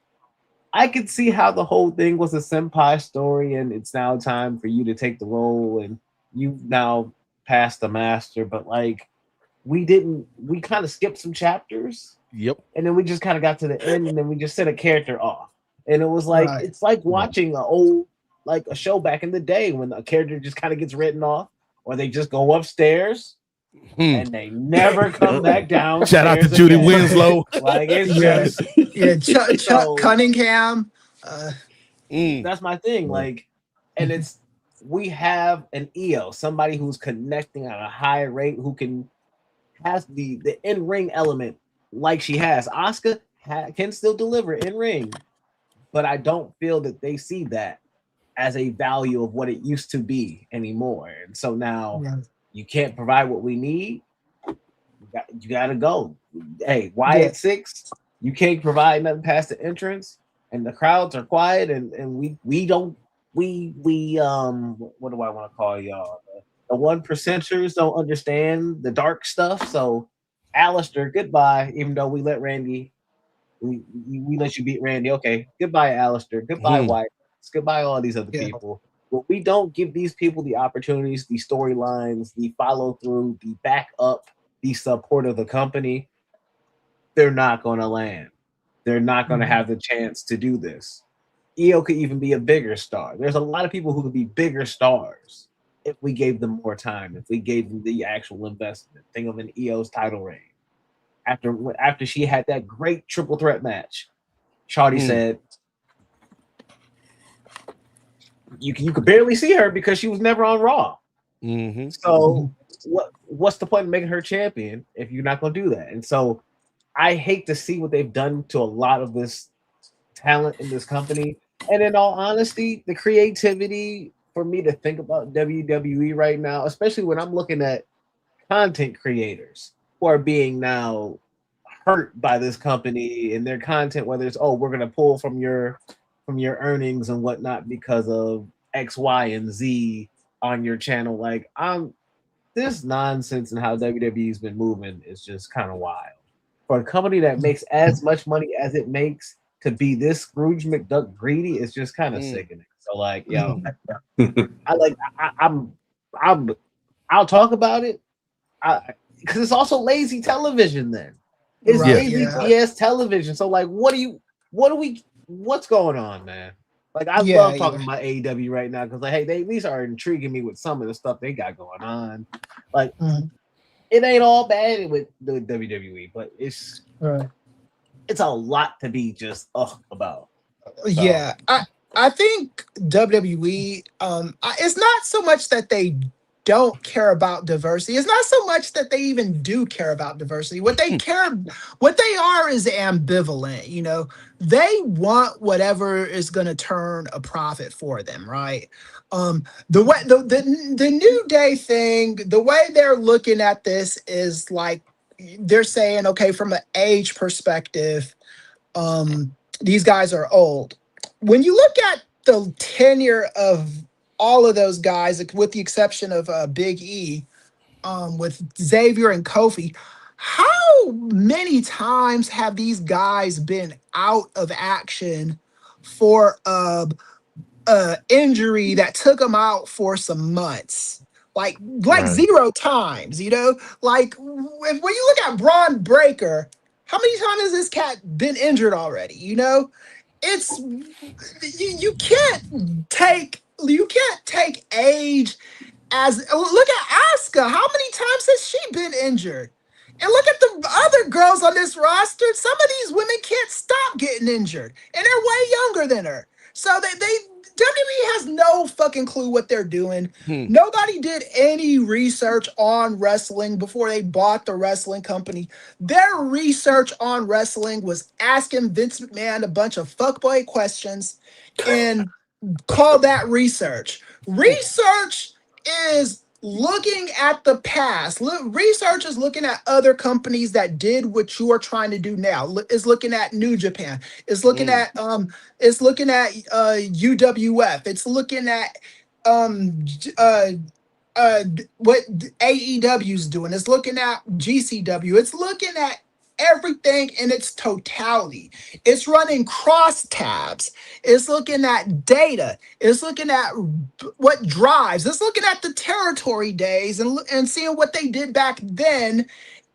I could see how the whole thing was a senpai story, and it's now time for you to take the role, and you've now passed the master. But like, we kind of skipped some chapters. Yep. And then we just kind of got to the end, and then we just sent a character off. And it was like, it's like watching a show back in the day when a character just kind of gets written off, or they just go upstairs and they never come back down. Shout out to Judy Winslow. Like, it's just Chuck Cunningham. That's my thing. Like, and we have an EO, somebody who's connecting at a high rate, who has the in-ring element like she has. Asuka can still deliver in-ring, but I don't feel that they see that as a value of what it used to be anymore. And so now you can't provide what we need. You got to go. Hey, why at 6? You can't provide nothing past the entrance, and the crowds are quiet, and we don't. What do I want to call y'all? The 1%ers don't understand the dark stuff. So, Alistair, goodbye. Even though we let Randy, we let you beat Randy. Okay, goodbye, Alistair. Goodbye, White. Goodbye, all these other people. But we don't give these people the opportunities, the storylines, the follow through, the backup, the support of the company. They're not going to land. They're not going to have the chance to do this. EO could even be a bigger star. There's a lot of people who could be bigger stars if we gave them more time, if we gave them the actual investment. Think of an EO's title reign. After she had that great triple threat match, Shawty said, you could barely see her because she was never on Raw. So what's the point of making her champion if you're not going to do that? And so I hate to see what they've done to a lot of this talent in this company. And in all honesty, the creativity for me to think about WWE right now, especially when I'm looking at content creators who are being now hurt by this company and their content, whether it's, we're going to pull from your earnings and whatnot because of X, Y, and Z on your channel. Like, this nonsense and how WWE's been moving is just kind of wild for a company that makes as much money as it makes to be this Scrooge McDuck greedy is just kind of sickening. So like, yo, I'll talk about it. Because it's also lazy television. Then it's lazy BS television. So like, what's going on, man? Like, I love talking about AEW right now because like, hey, they at least are intriguing me with some of the stuff they got going on. Like, it ain't all bad with the WWE, but it's a lot to be just about. So. Yeah, I think WWE. It's not so much that they don't care about diversity. It's not so much that they even do care about diversity. What they are is ambivalent. You know, they want whatever is going to turn a profit for them, right? The New Day thing, the way they're looking at this is like they're saying, okay, from an age perspective, these guys are old. When you look at the tenure of all of those guys, with the exception of Big E, with Xavier and Kofi, how many times have these guys been out of action for injury that took them out for some months? Like 0 times, you know? Like when you look at Braun Breaker, how many times has this cat been injured already? You know, it's you can't take age as look at Asuka. How many times has she been injured? And look at the other girls on this roster. Some of these women can't stop getting injured, and they're way younger than her. So WWE has no fucking clue what they're doing. Nobody did any research on wrestling before they bought the wrestling company. Their research on wrestling was asking Vince McMahon a bunch of fuckboy questions and call that research. Research is looking at the past. Research is looking at other companies that did what you are trying to do now. Is looking at New Japan. It's looking at UWF. It's looking at what AEW's doing. It's looking at GCW. It's looking at everything in its totality. It's running cross tabs. It's looking at data. It's looking at what drives. It's looking at the territory days and seeing what they did back then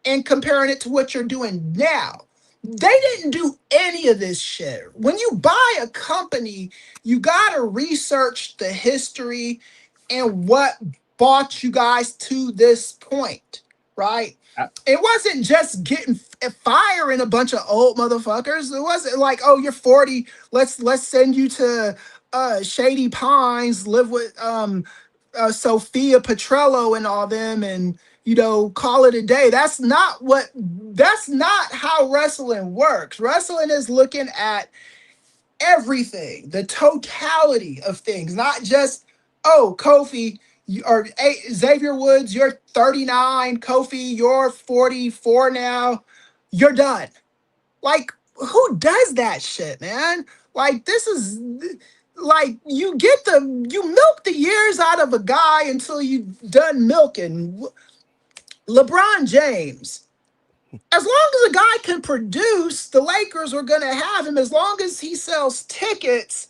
and comparing it to what you're doing now. They didn't do any of this shit. When you buy a company, you got to research the history and what brought you guys to this point, right? It wasn't just firing a bunch of old motherfuckers. It wasn't like, oh, you're 40. Let's send you to Shady Pines, live with Sophia Petrello and all them, and call it a day. That's not how wrestling works. Wrestling is looking at everything, the totality of things, not just, oh, Kofi. Or Xavier Woods, you're 39. Kofi, you're 44 now. You're done. Like, who does that shit, man? Like, this is like you milk the years out of a guy until you done milking. LeBron James, as long as a guy can produce, the Lakers are gonna have him. As long as he sells tickets,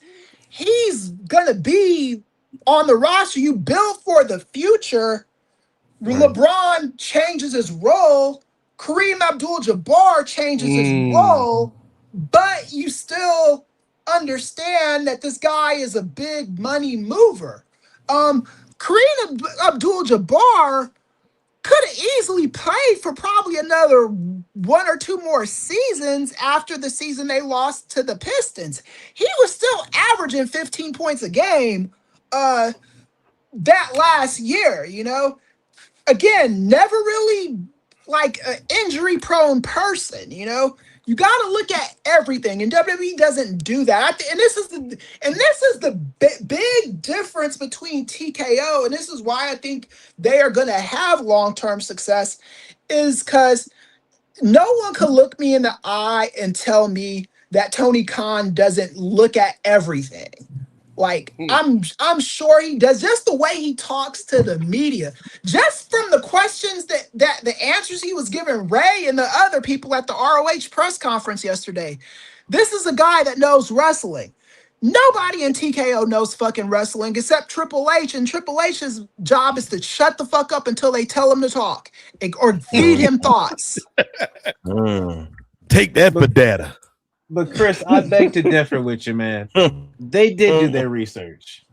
he's gonna be on the roster. You build for the future. LeBron changes his role. Kareem Abdul-Jabbar changes his role, but you still understand that this guy is a big money mover. Kareem Abdul-Jabbar could have easily played for probably another 1 or 2 more seasons after the season they lost to the Pistons. He was still averaging 15 points a game that last year, again, never really like an injury prone person, you got to look at everything, and WWE doesn't do that. And this is the big difference between TKO, and this is why I think they are going to have long-term success, is because no one can look me in the eye and tell me that Tony Khan doesn't look at everything. Like I'm sure he does. Just the way he talks to the media, just from the questions that the answers he was giving Ray and the other people at the ROH press conference yesterday. This is a guy that knows wrestling. Nobody in TKO knows fucking wrestling except Triple H, and Triple H's job is to shut the fuck up until they tell him to talk or feed him thoughts. Take that for data. But Chris, I beg to differ with you, man. They did do their research.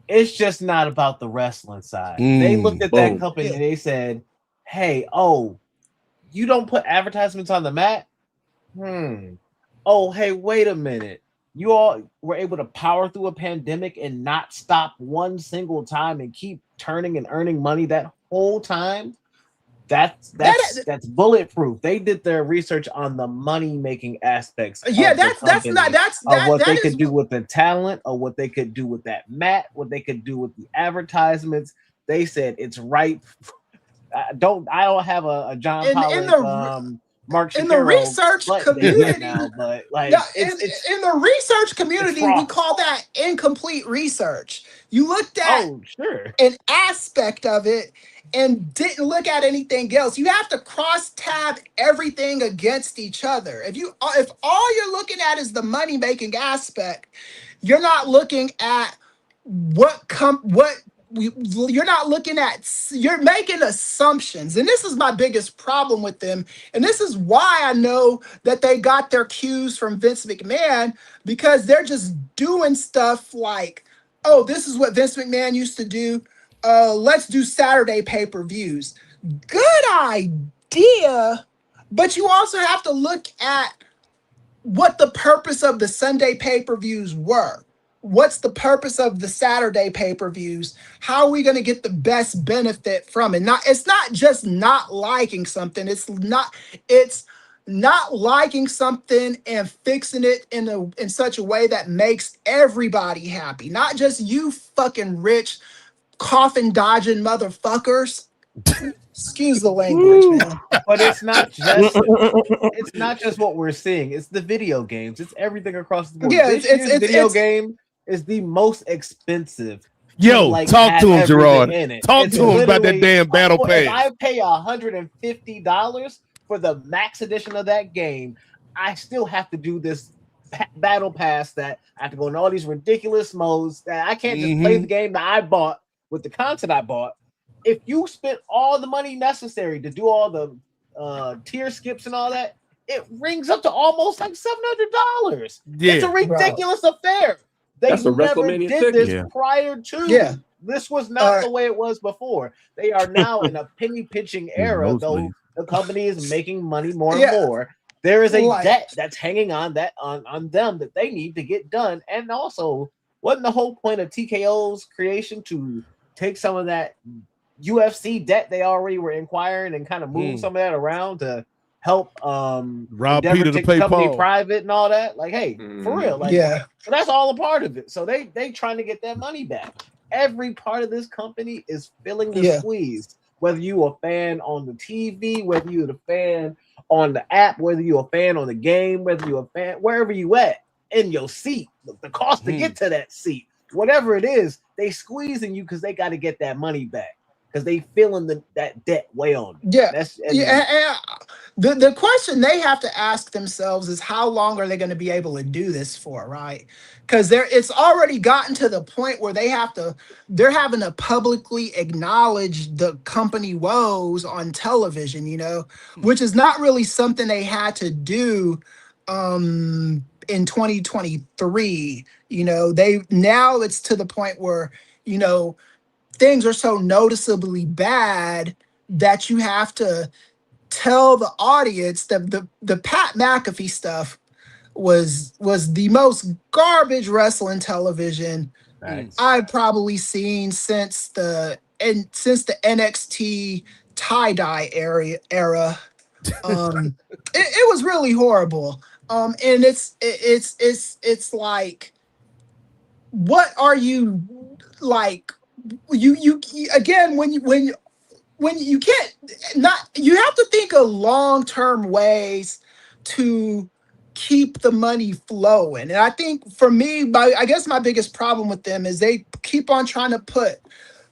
It's just not about the wrestling side. They looked at that company and they said, hey, you don't put advertisements on the mat? Oh, hey, wait a minute. You all were able to power through a pandemic and not stop one single time and keep turning and earning money that whole time? That's bulletproof. They did their research on the money making aspects. Yeah, that's what they could do with the talent, or what they could do with that mat, what they could do with the advertisements. They said it's right. I don't have a John Pollock, Mark Shapiro in the research community now, but like it's in the research community, we call that incomplete research. You looked at an aspect of it and didn't look at anything else. You have to cross tab everything against each other. If all you're looking at is the money making aspect, you're not looking at you're not looking at, you're making assumptions. And this is my biggest problem with them. And this is why I know that they got their cues from Vince McMahon, because they're just doing stuff like, oh, this is what Vince McMahon used to do. Let's do Saturday pay-per-views. Good idea. But you also have to look at what the purpose of the Sunday pay-per-views were. What's the purpose of the Saturday pay-per-views? How are we going to get the best benefit from it? It's not just not liking something. It's not liking something and fixing it in such a way that makes everybody happy. Not just you fucking rich, coffin dodging motherfuckers. Excuse the language, man. But it's not just what we're seeing. It's the video games. It's everything across the board. Yeah, this video game is the most expensive. Yo, talk to him, Gerard. Talk to him about that damn battle pass. If I pay $150 for the max edition of that game, I still have to do this battle pass that I have to go in all these ridiculous modes that I can't just play the game that I bought with the content I bought. If you spent all the money necessary to do all the tier skips and all that, it rings up to almost like $700. Yeah, it's a ridiculous affair. They That's a never WrestleMania did this prior to. Yeah. This was not the way it was before. They are now in a penny pitching era, though the company is making money more and more. There is a debt that's hanging on them that they need to get done. And also, wasn't the whole point of TKO's creation to take some of that UFC debt they already were inquiring and kind of move some of that around to help Rob Peter to pay company Paul private and all that? Like, hey, for real, like, so that's all a part of it. So they trying to get that money back. Every part of this company is feeling the squeeze. Whether you a fan on the TV, whether you're a fan on the app, whether you're a fan on the game, whether you're a fan wherever you at in your seat, the cost to get to that seat, whatever it is, they squeezing you because they got to get that money back. Because they feeling that debt way on. Yeah. The question they have to ask themselves is, how long are they going to be able to do this for, right? Because it's already gotten to the point where they're having to publicly acknowledge the company woes on television, which is not really something they had to do in 2023. Now it's to the point where, things are so noticeably bad that you have to tell the audience that the Pat McAfee stuff was the most garbage wrestling television I've probably seen since the NXT tie-dye era. It was really horrible. And it's like, what are you like? You again, when you can't, not, you have to think of long-term ways to keep the money flowing. And I think for me, I guess my biggest problem with them is they keep on trying to put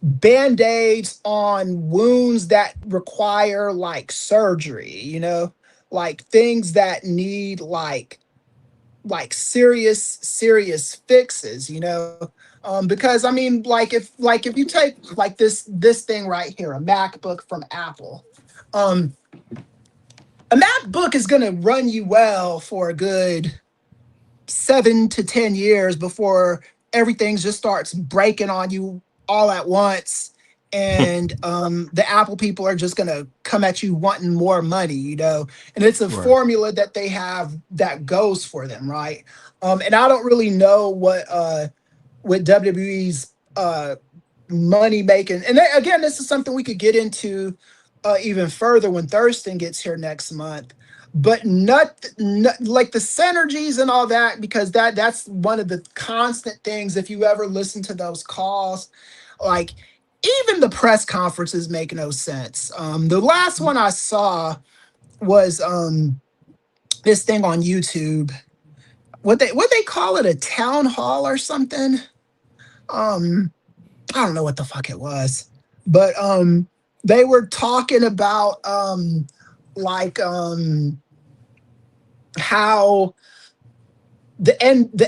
band-aids on wounds that require like surgery, you know, like things that need like serious fixes, you know. Because I mean, like if you take like this thing right here, a MacBook from Apple, a MacBook is gonna run you well for a good 7 to 10 years before everything just starts breaking on you all at once, and the Apple people are just gonna come at you wanting more money, you know. And it's a formula that they have that goes for them, right? And I don't really know what WWE's money making. And again, this is something we could get into even further when Thurston gets here next month. But not like the synergies and all that, because that's one of the constant things. If you ever listen to those calls, like even the press conferences make no sense. The last one I saw was this thing on YouTube. What they call it, a town hall or something. I don't know what the fuck it was, but they were talking about how the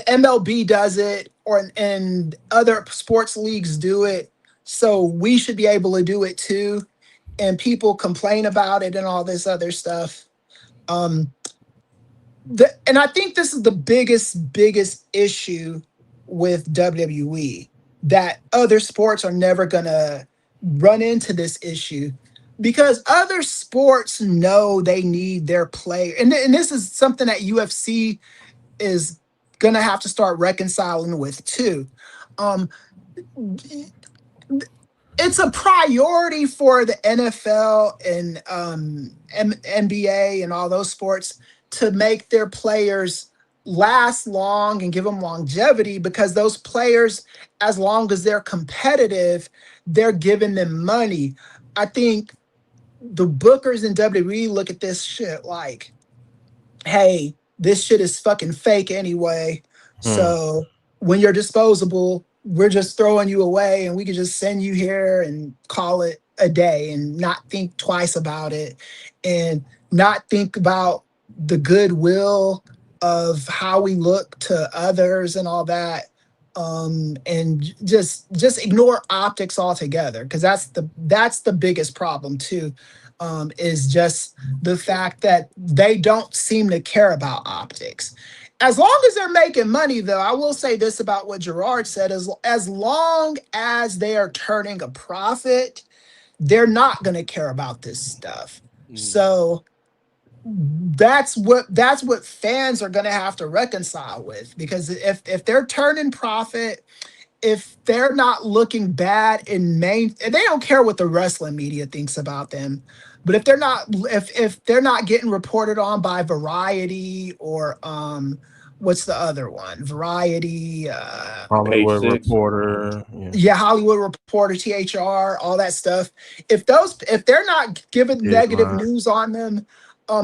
MLB does it, and other sports leagues do it, so we should be able to do it too, and people complain about it and all this other stuff. And I think this is the biggest issue with WWE, that other sports are never gonna run into this issue, because other sports know they need their player. And this is something that UFC is gonna have to start reconciling with too. It's a priority for the NFL and NBA and all those sports to make their players last long and give them longevity, because those players, as long as they're competitive, they're giving them money. I think the bookers in WWE look at this shit like, hey, this shit is fucking fake anyway. So when you're disposable, we're just throwing you away, and we can just send you here and call it a day and not think twice about it, and not think about the goodwill of how we look to others and all that. And just ignore optics altogether, because that's the biggest problem too, is just the fact that they don't seem to care about optics. As long as they're making money, though, I will say this about what Gerard said: as long as they are turning a profit, they're not going to care about this stuff. So that's what fans are going to have to reconcile with, because if they're turning profit, if they're not looking bad in main, and they don't care what the wrestling media thinks about them, but if they're not getting reported on by Variety or what's the other one? Variety, Hollywood Reporter. Yeah, Hollywood Reporter, THR, all that stuff. If they're not giving negative news on them,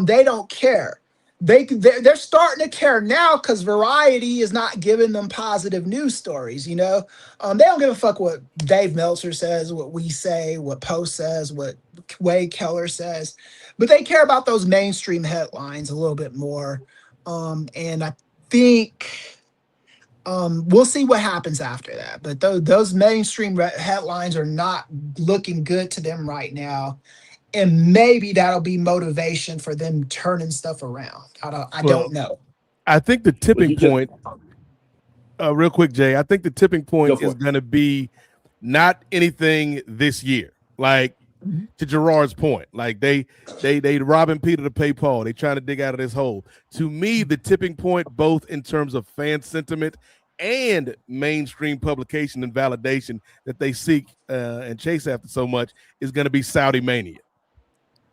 they don't care. They're starting to care now, because Variety is not giving them positive news stories. You know, they don't give a fuck what Dave Meltzer says, what we say, what Post says, what Wade Keller says, but they care about those mainstream headlines a little bit more. And I think we'll see what happens after that. But those mainstream headlines are not looking good to them right now. And maybe that'll be motivation for them turning stuff around. I don't know. I think the tipping point, real quick, Jay, I think the tipping point is going to be not anything this year. Like, to Gerard's point, like they robbing Peter to pay Paul. They trying to dig out of this hole. To me, the tipping point, both in terms of fan sentiment and mainstream publication and validation that they seek and chase after so much, is going to be Saudi Mania.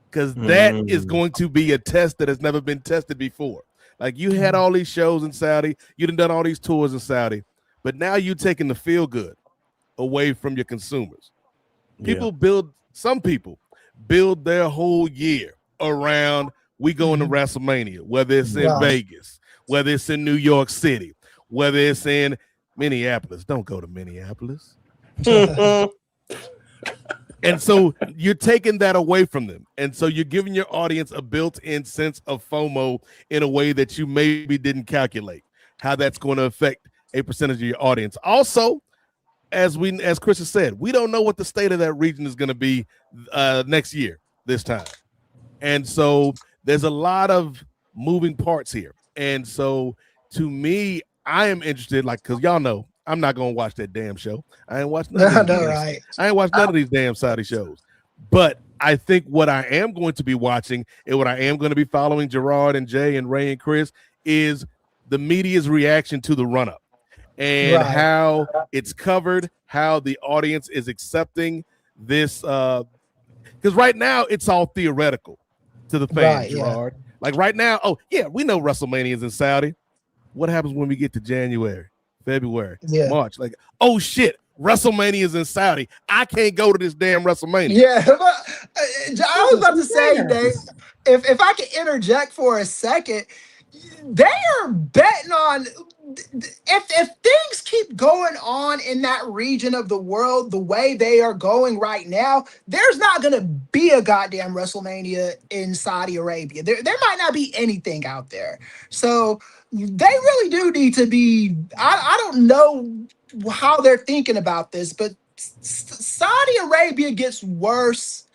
Because that is going to be a test that has never been tested before. Like, you had all these shows in Saudi, you done all these tours in Saudi, but now you're taking the feel good away from your consumers. Some people build their whole year around we going to WrestleMania, whether it's in Vegas, whether it's in New York City, whether it's in Minneapolis. Don't go to Minneapolis. And so you're taking that away from them. And so you're giving your audience a built-in sense of FOMO in a way that you maybe didn't calculate how that's going to affect a percentage of your audience. Also, as Chris has said, we don't know what the state of that region is going to be next year, this time. And so there's a lot of moving parts here. And so to me, I am interested, like, because y'all know, I'm not going to watch that damn show. I ain't watched none of these right. I ain't watched none of these damn Saudi shows. But I think what I am going to be watching and what I am going to be following Gerard and Jay and Ray and Chris is the media's reaction to the run-up and how it's covered, how the audience is accepting this. Because right now it's all theoretical to the fans, Gerard. Like right now, we know WrestleMania is in Saudi. What happens when we get to January? February, March, like, oh shit, WrestleMania is in Saudi. I can't go to this damn WrestleMania. Yeah, I was about to say, Dave, if I could interject for a second, they are betting on if things keep going on in that region of the world the way they are going right now, there's not going to be a goddamn WrestleMania in Saudi Arabia. There might not be anything out there. So they really do need to be, I don't know how they're thinking about this, but Saudi Arabia gets worse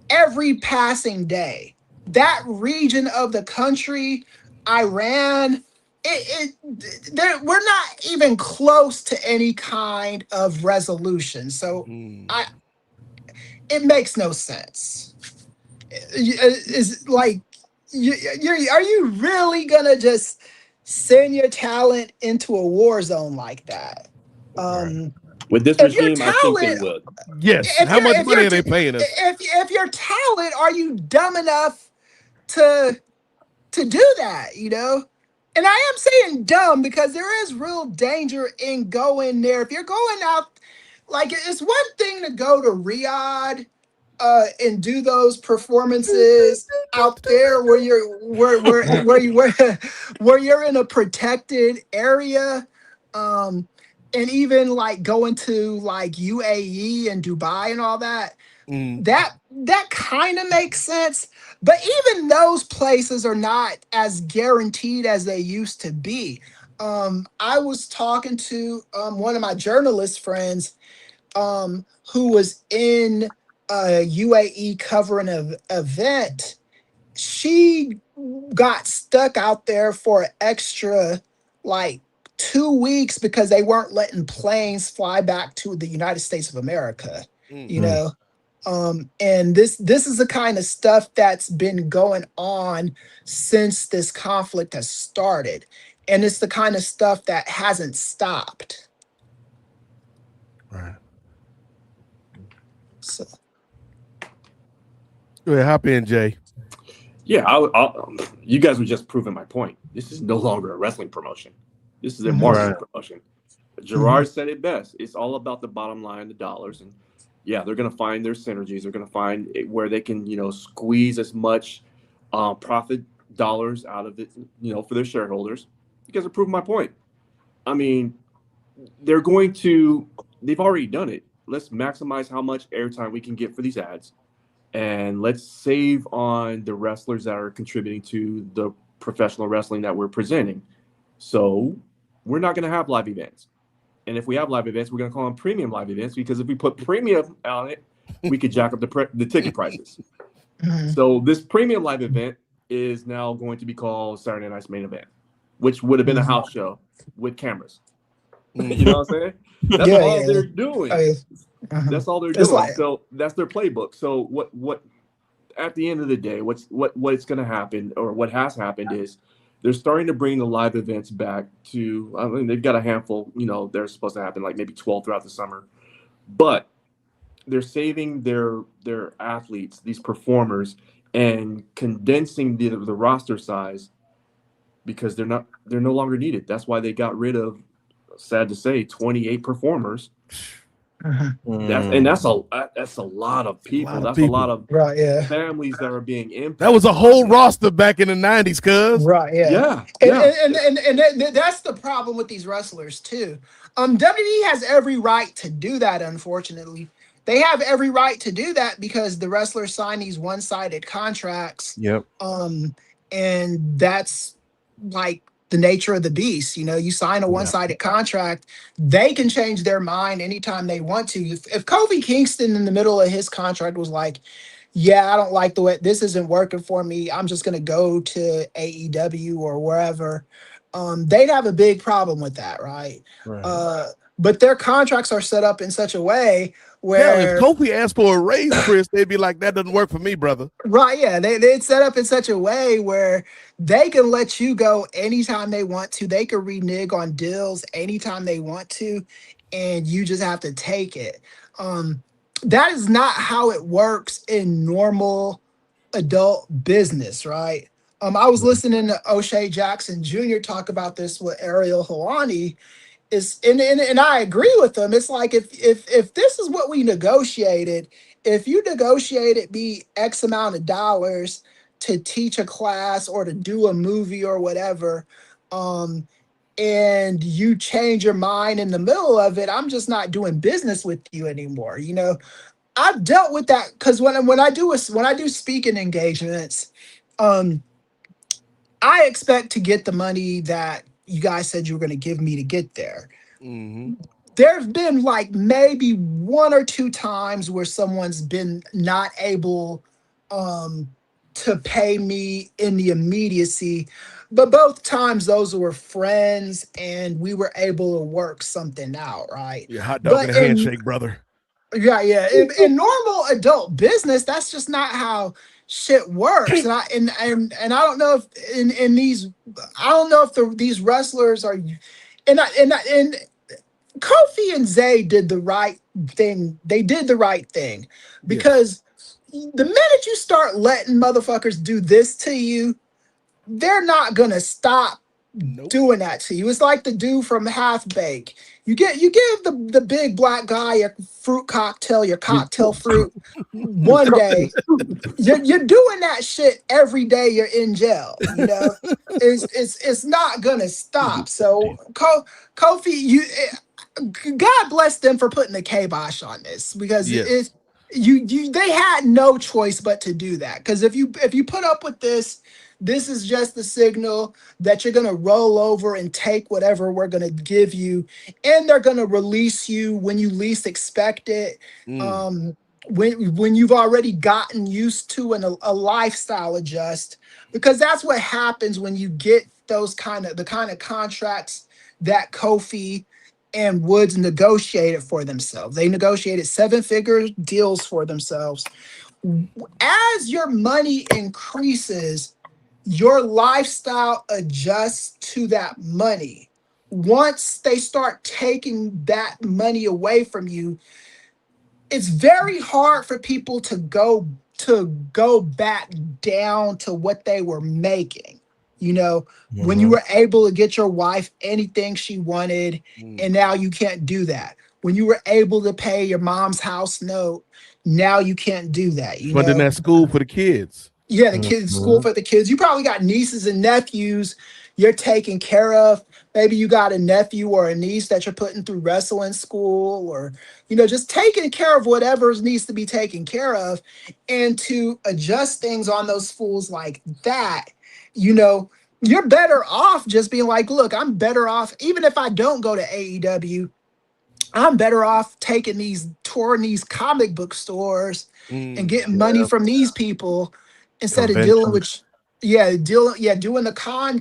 every passing day. That region of the country, Iran, we're not even close to any kind of resolution. So it makes no sense. It's like, are you really gonna just send your talent into a war zone like that? With this regime, I think they would. Yes. How much money are they paying us? If your talent, are you dumb enough to do that? You know, and I am saying dumb because there is real danger in going there. If you're going out, like, it's one thing to go to Riyadh and do those performances out there where you're in a protected area, and even like going to like UAE and Dubai and all that. That kind of makes sense, but even those places are not as guaranteed as they used to be. I was talking to one of my journalist friends who was in UAE covering an event. She got stuck out there for an extra like 2 weeks because they weren't letting planes fly back to the United States of America, you know? And this is the kind of stuff that's been going on since this conflict has started. And it's the kind of stuff that hasn't stopped. Right. So. Go ahead, hop in, Jay. Yeah, you guys were just proving my point. This is no longer a wrestling promotion. This is a marketing promotion. Gerard said it best. It's all about the bottom line, the dollars. And yeah, they're going to find their synergies. They're going to find where they can, squeeze as much profit dollars out of it, for their shareholders. You guys are proving my point. I mean, they've already done it. Let's maximize how much airtime we can get for these ads. And let's save on the wrestlers that are contributing to the professional wrestling that we're presenting. So we're not going to have live events. And if we have live events, we're going to call them premium live events, because if we put premium on it, we could jack up the ticket prices. So this premium live event is now going to be called Saturday Night's Main Event, which would have been a house show with cameras. You know what I'm saying? That's all they're doing. That's all they're doing. So that's their playbook. So what at the end of the day, what's going to happen, or what has happened, is they're starting to bring the live events back to, I mean, they've got a handful, they're supposed to happen like maybe 12 throughout the summer, but they're saving their athletes, these performers, and condensing the roster size, because they're no longer needed. That's why they got rid of, sad to say, 28 performers That's a lot of people. That's a lot of right, yeah, families that are being impacted. That was a whole roster back in the 90s, cuz. right, yeah, Yeah. And that's the problem with these wrestlers too. WWE has every right to do that. Unfortunately, they have every right to do that because the wrestlers sign these one-sided contracts. Yep. And that's like the nature of the beast. You know, you sign a one-sided contract, they can change their mind anytime they want to. If Kofi Kingston in the middle of his contract was like, yeah, I don't like the way this isn't working for me, I'm just going to go to AEW or wherever, they'd have a big problem with that, right? But their contracts are set up in such a way where if Kofi asked for a raise, Chris, they'd be like, that doesn't work for me, brother. right, yeah, they'd set up in such a way where they can let you go anytime they want to. They can renege on deals anytime they want to, and you just have to take it. That is not how it works in normal adult business, right? I was listening to O'Shea Jackson Jr. talk about this with Ariel Helwani. And I agree with them. It's like if this is what we negotiated, if you negotiated me X amount of dollars to teach a class or to do a movie or whatever, and you change your mind in the middle of it, I'm just not doing business with you anymore. You know, I've dealt with that because when I do speaking engagements, I expect to get the money that you guys said you were going to give me to get there. There's been like maybe one or two times where someone's been not able to pay me in the immediacy, but both times those were friends and we were able to work something out, right? Yeah, hot dog and a handshake, brother. Yeah. In normal adult business, that's just not how shit works. And I don't know if in these, I don't know if these wrestlers are, and Kofi and Zay did the right thing. They did the right thing because the minute you start letting motherfuckers do this to you, they're not gonna stop doing that to you. It's like the dude from Half Bake. You give the big black guy your fruit cocktail, your cocktail fruit one day. You're doing that shit every day you're in jail. You know, it's not gonna stop. So Kofi, God bless them for putting the kibosh on this because they had no choice but to do that. Because if you put up with this is just the signal that you're going to roll over and take whatever we're going to give you, and they're going to release you when you least expect it. When you've already gotten used to a lifestyle adjust, because that's what happens when you get the kind of contracts that Kofi and Woods negotiated for themselves. They negotiated 7-figure deals for themselves. As your money increases, your lifestyle adjusts to that money. Once they start taking that money away from you, it's very hard for people to go back down to what they were making. You know, when you were able to get your wife anything she wanted, and now you can't do that. When you were able to pay your mom's house note, now you can't do that. You Funding that school for the kids. Yeah, the kids, school for the kids. You probably got nieces and nephews you're taking care of. Maybe you got a nephew or a niece that you're putting through wrestling school, or, you know, just taking care of whatever needs to be taken care of. And to adjust things on those fools like that, you know, you're better off just being like, look, I'm better off, even if I don't go to AEW, I'm better off touring these comic book stores and getting money from these people instead of dealing with, doing the con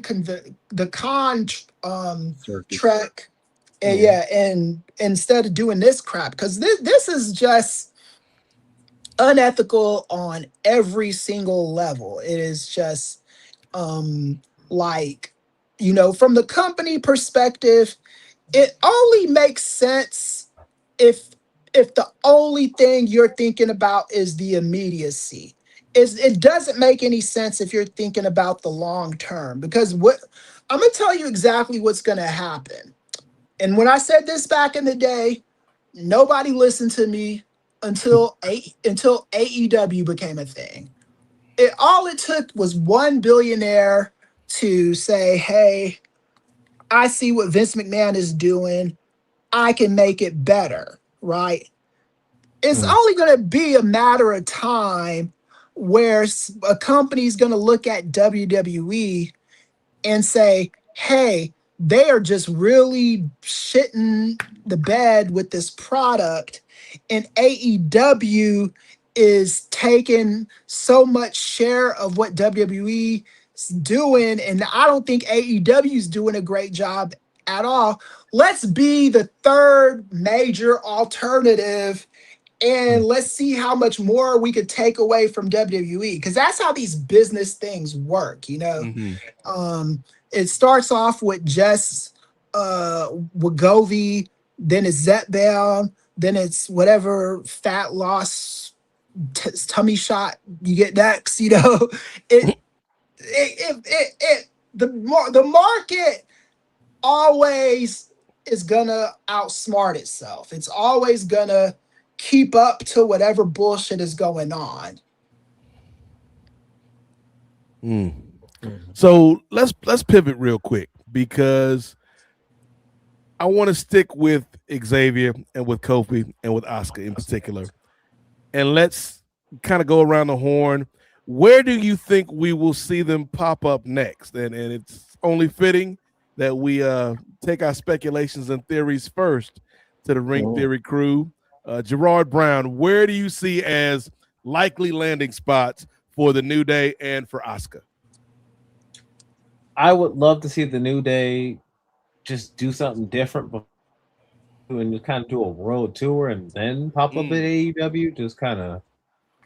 trek, and instead of doing this crap, because this is just unethical on every single level. It is just like, you know, from the company perspective, it only makes sense if the only thing you're thinking about is the immediacy. It doesn't make any sense if you're thinking about the long term, because I'm gonna tell you exactly what's gonna happen. And when I said this back in the day, Nobody listened to me until AEW became a thing. All it took was one billionaire to say, "Hey, I see what Vince McMahon is doing. I can make it better." Right? It's only going to be a matter of time where a company's going to look at WWE and say, "Hey, they are just really shitting the bed with this product, and AEW is taking so much share of what WWE is doing, and I don't think AEW is doing a great job at all. Let's be the third major alternative, and let's see how much more we could take away from WWE," because that's how these business things work, you know. It starts off with just Wegovy, then it's Zepbound, then it's whatever fat loss tummy shot you get next, you know. The market always is gonna outsmart itself. It's always gonna keep up to whatever bullshit is going on. So let's pivot real quick, because I want to stick with Xavier and with Kofi and with Asuka in particular, and let's kind of go around the horn. Where do you think we will see them pop up next? And it's only fitting that we take our speculations and theories first to the Ring Theory crew. Gerard Brown, where do you see as likely landing spots for the New Day and for Asuka? I would love to see the New Day just do something different and just kind of do a world tour and then pop up at AEW. Just kind of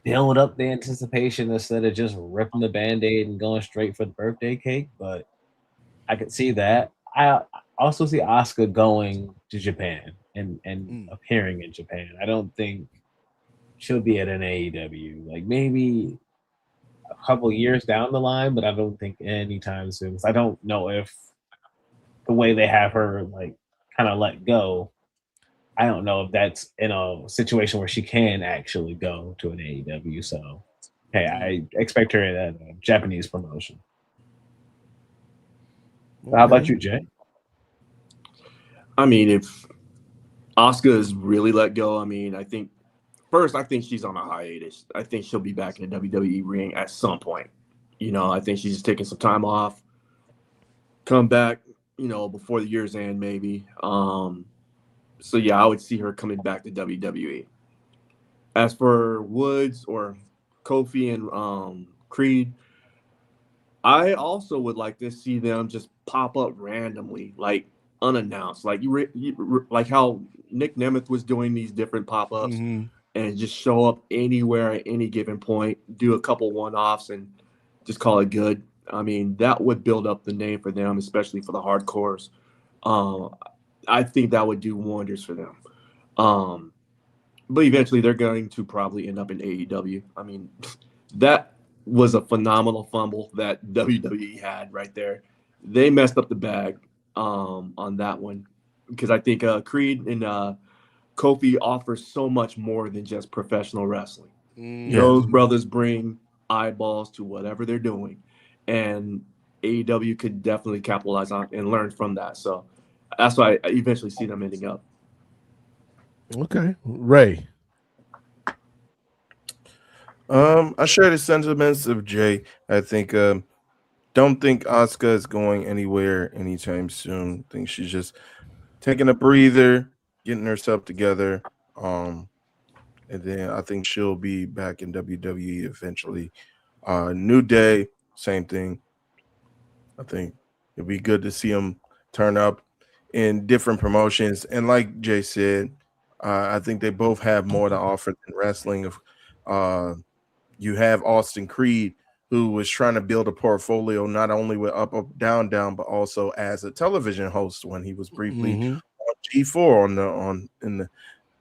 build up the anticipation instead of just ripping the Band-Aid and going straight for the birthday cake. But I could see that. I also see Asuka going to Japan and appearing in Japan. I don't think she'll be at an AEW. Like maybe a couple years down the line, but I don't think anytime soon. I don't know if the way they have her like kind of let go, I don't know if that's in a situation where she can actually go to an AEW. So, hey, I expect her at a Japanese promotion. Okay. How about you, Jay? I mean, if Asuka is really let go, I mean, I think she's on a hiatus. I think she'll be back in the WWE ring at some point. You know, I think she's just taking some time off, come back, you know, before the year's end, maybe. So, yeah, I would see her coming back to WWE. As for Woods or Kofi and Creed, I also would like to see them just pop up randomly, like unannounced, like like how Nick Nemeth was doing these different pop-ups and just show up anywhere at any given point, do a couple one-offs and just call it good. I mean, that would build up the name for them, especially for the hardcores. I think that would do wonders for them. But eventually they're going to probably end up in AEW. I mean, that was a phenomenal fumble that WWE had right there. They messed up the bag on that one, because I think Creed and Kofi offer so much more than just professional wrestling. Those brothers bring eyeballs to whatever they're doing, and AEW could definitely capitalize on and learn from that. So that's why I eventually see them ending up. Okay, Ray. I share the sentiments of Jay. I think don't think Asuka is going anywhere anytime soon. I think she's just taking a breather, getting herself together. And then I think she'll be back in WWE eventually. New Day, same thing. I think it'd be good to see them turn up in different promotions. And like Jay said, I think they both have more to offer than wrestling. You have Austin Creed, who was trying to build a portfolio not only with Up, Up, Down, Down, but also as a television host when he was briefly on G4 in the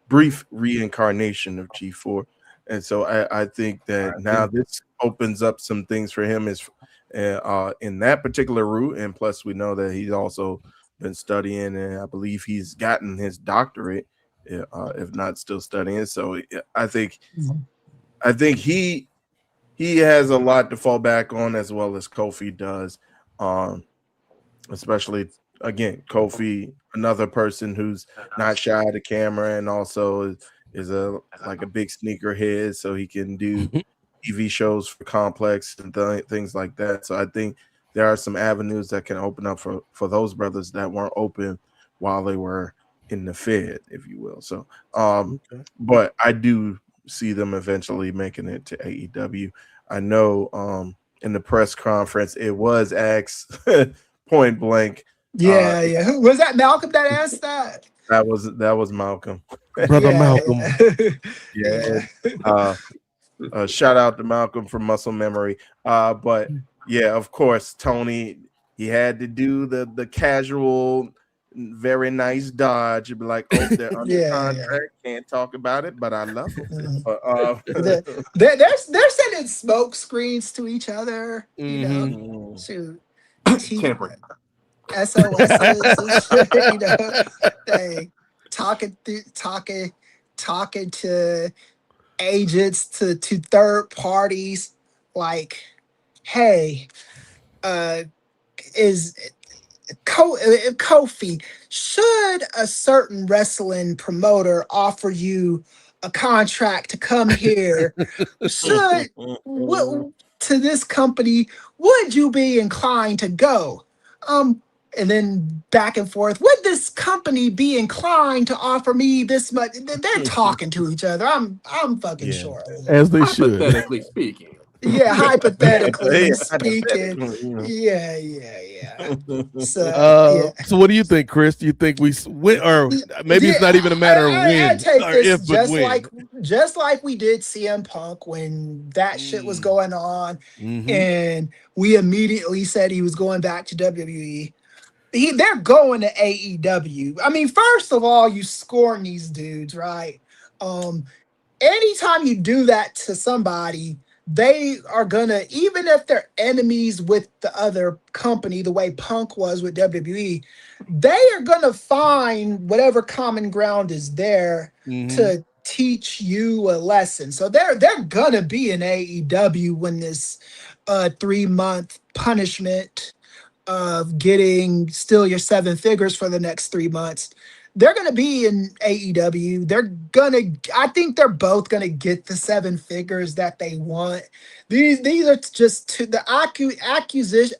brief reincarnation of G4. And so I think that now this opens up some things for him is in that particular route. And plus we know that he's also been studying, and I believe he's gotten his doctorate if not still studying. So I think he has a lot to fall back on, as well as Kofi does. Especially again, Kofi, another person who's not shy of the camera, and also is a big sneakerhead, so he can do TV shows for Complex and things like that. So I think there are some avenues that can open up for those brothers that weren't open while they were in the Fed, if you will. So, but I do see them eventually making it to AEW. I know in the press conference it was asked point blank. Yeah. Who was that? Malcolm that asked that? That was Malcolm. Brother Malcolm. Shout out to Malcolm from Muscle Memory. But yeah, of course, Tony, he had to do the casual, very nice dodge. You'd be like, oh, they're under contract, can't talk about it, but I love them. They're sending smoke screens to each other, you know, to Tampering. SOSs and shit, you know, they talking to agents, to third parties, like, hey, Kofi, should a certain wrestling promoter offer you a contract to come here, to this company, would you be inclined to go? And then back and forth, would this company be inclined to offer me this much? They're talking to each other. I'm fucking sure. As they should. Hypothetically speaking. Yeah, hypothetically speaking. Yeah. So what do you think, Chris? Do you think we win, or maybe it's not even a matter of when, I take or this if, but when? just like we did CM Punk when that shit was going on, and we immediately said he was going back to WWE. They're going to AEW. I mean, first of all, you scorn these dudes, right? Anytime you do that to somebody, they are gonna, even if they're enemies with the other company, the way Punk was with WWE, they are gonna find whatever common ground is there to teach you a lesson. So they're gonna be in AEW when this 3-month punishment of getting still your 7 figures for the next 3 months. They're going to be in AEW. I think they're both going to get the 7 figures that they want. These are just the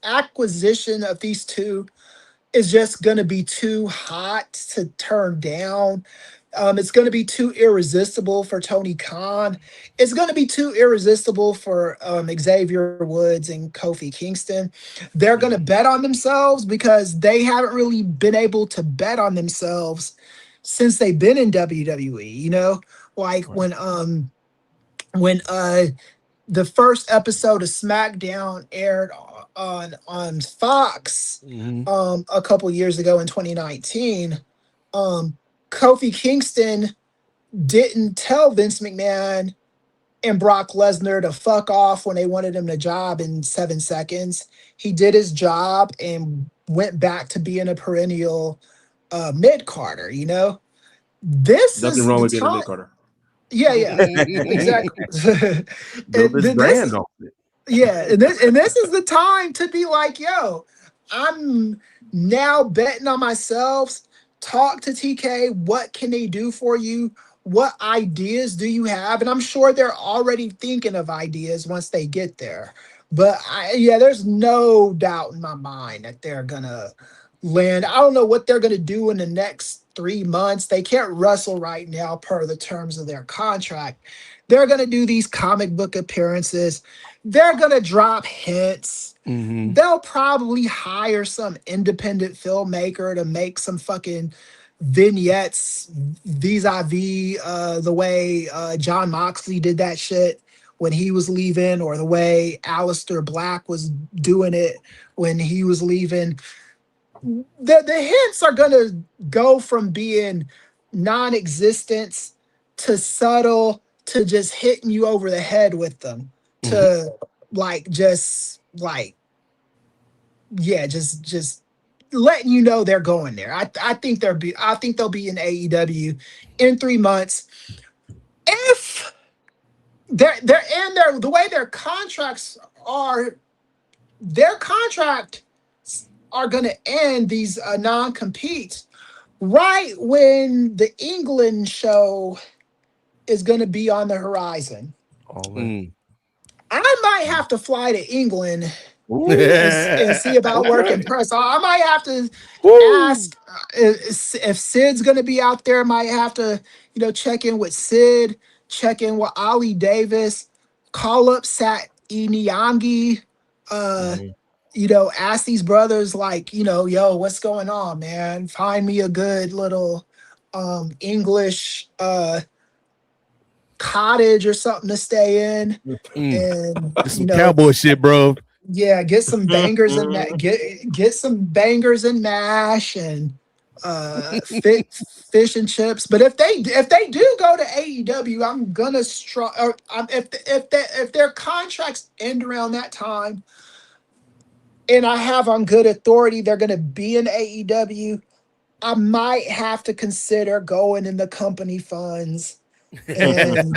acquisition of these two is just going to be too hot to turn down. It's going to be too irresistible for Tony Khan. It's going to be too irresistible for Xavier Woods and Kofi Kingston. They're going to bet on themselves because they haven't really been able to bet on themselves since they've been in WWE. You know, like when the first episode of SmackDown aired on Fox a couple years ago in 2019. Kofi Kingston didn't tell Vince McMahon and Brock Lesnar to fuck off when they wanted him to job in 7 seconds. He did his job and went back to being a perennial mid-carder, you know? Nothing wrong with being a mid-carder. Yeah, exactly. Build this brand off it. Yeah, and this is the time to be like, yo, I'm now betting on myself. Talk to TK. What can they do for you? What ideas do you have? And I'm sure they're already thinking of ideas once they get there. But there's no doubt in my mind that they're gonna land. I don't know what they're gonna do in the next 3 months. They can't wrestle right now per the terms of their contract. They're gonna do these comic book appearances. They're gonna drop hints. They'll probably hire some independent filmmaker to make some fucking vignettes vis-a-vis the way John Moxley did that shit when he was leaving, or the way Aleister Black was doing it when he was leaving. The hints are gonna go from being non-existent to subtle to just hitting you over the head with them to just letting you know they're going there. I think they'll be in AEW in 3 months. If they're in there, the way their contracts are, their contract are going to end these non-competes right when the England show is going to be on the horizon. I might have to fly to England and see about working press. I might have to ask if Sid's going to be out there. Might have to, check in with Sid, check in with Ali Davis, call up Sat Inyangi, ask these brothers yo, what's going on, man? Find me a good little English cottage or something to stay in, and some cowboy shit, bro. Yeah, get some bangers and get some bangers and mash and fish and chips. But if they do go to AEW, I'm gonna if their contracts end around that time, and I have on good authority they're gonna be in AEW, I might have to consider going in the company funds and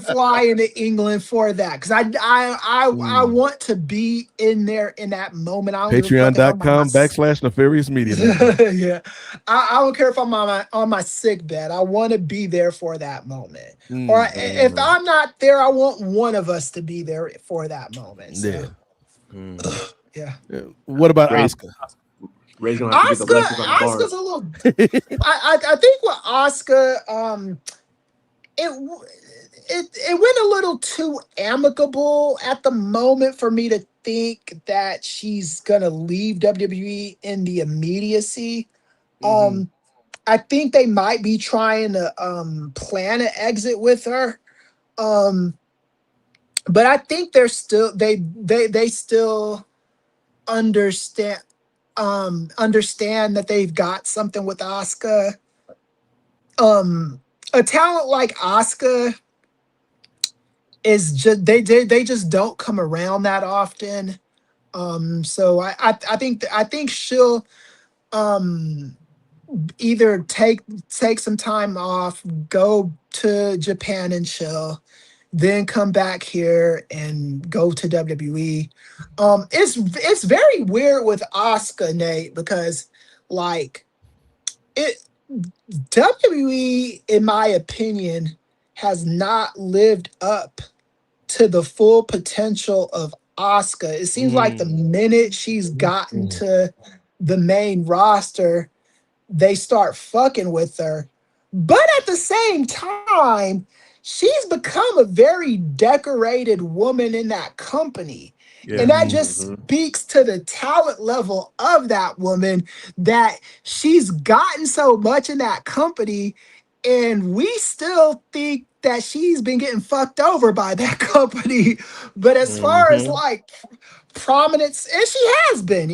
flying to England for that, because I want to be in there in that moment. Patreon.com/Nefarious Media. Yeah, I don't care if I'm on my sick bed. I want to be there for that moment. Or if I'm not there, I want one of us to be there for that moment. So. Yeah. What about Asuka? Asuka's a little. I think with Asuka, it went a little too amicable at the moment for me to think that she's gonna leave WWE in the immediacy. I think they might be trying to plan an exit with her. But I think they're still they still understand that they've got something with Asuka. A talent like Asuka is just they just don't come around that often. So I think she'll either take some time off, go to Japan and chill, then come back here and go to WWE. It's very weird with Asuka, Nate, because WWE, in my opinion, has not lived up to the full potential of Asuka. It seems like the minute she's gotten to the main roster, they start fucking with her. But at the same time, she's become a very decorated woman in that company. Yeah. And that just speaks to the talent level of that woman, that she's gotten so much in that company, and we still think that she's been getting fucked over by that company. But as far as prominence, and she has been,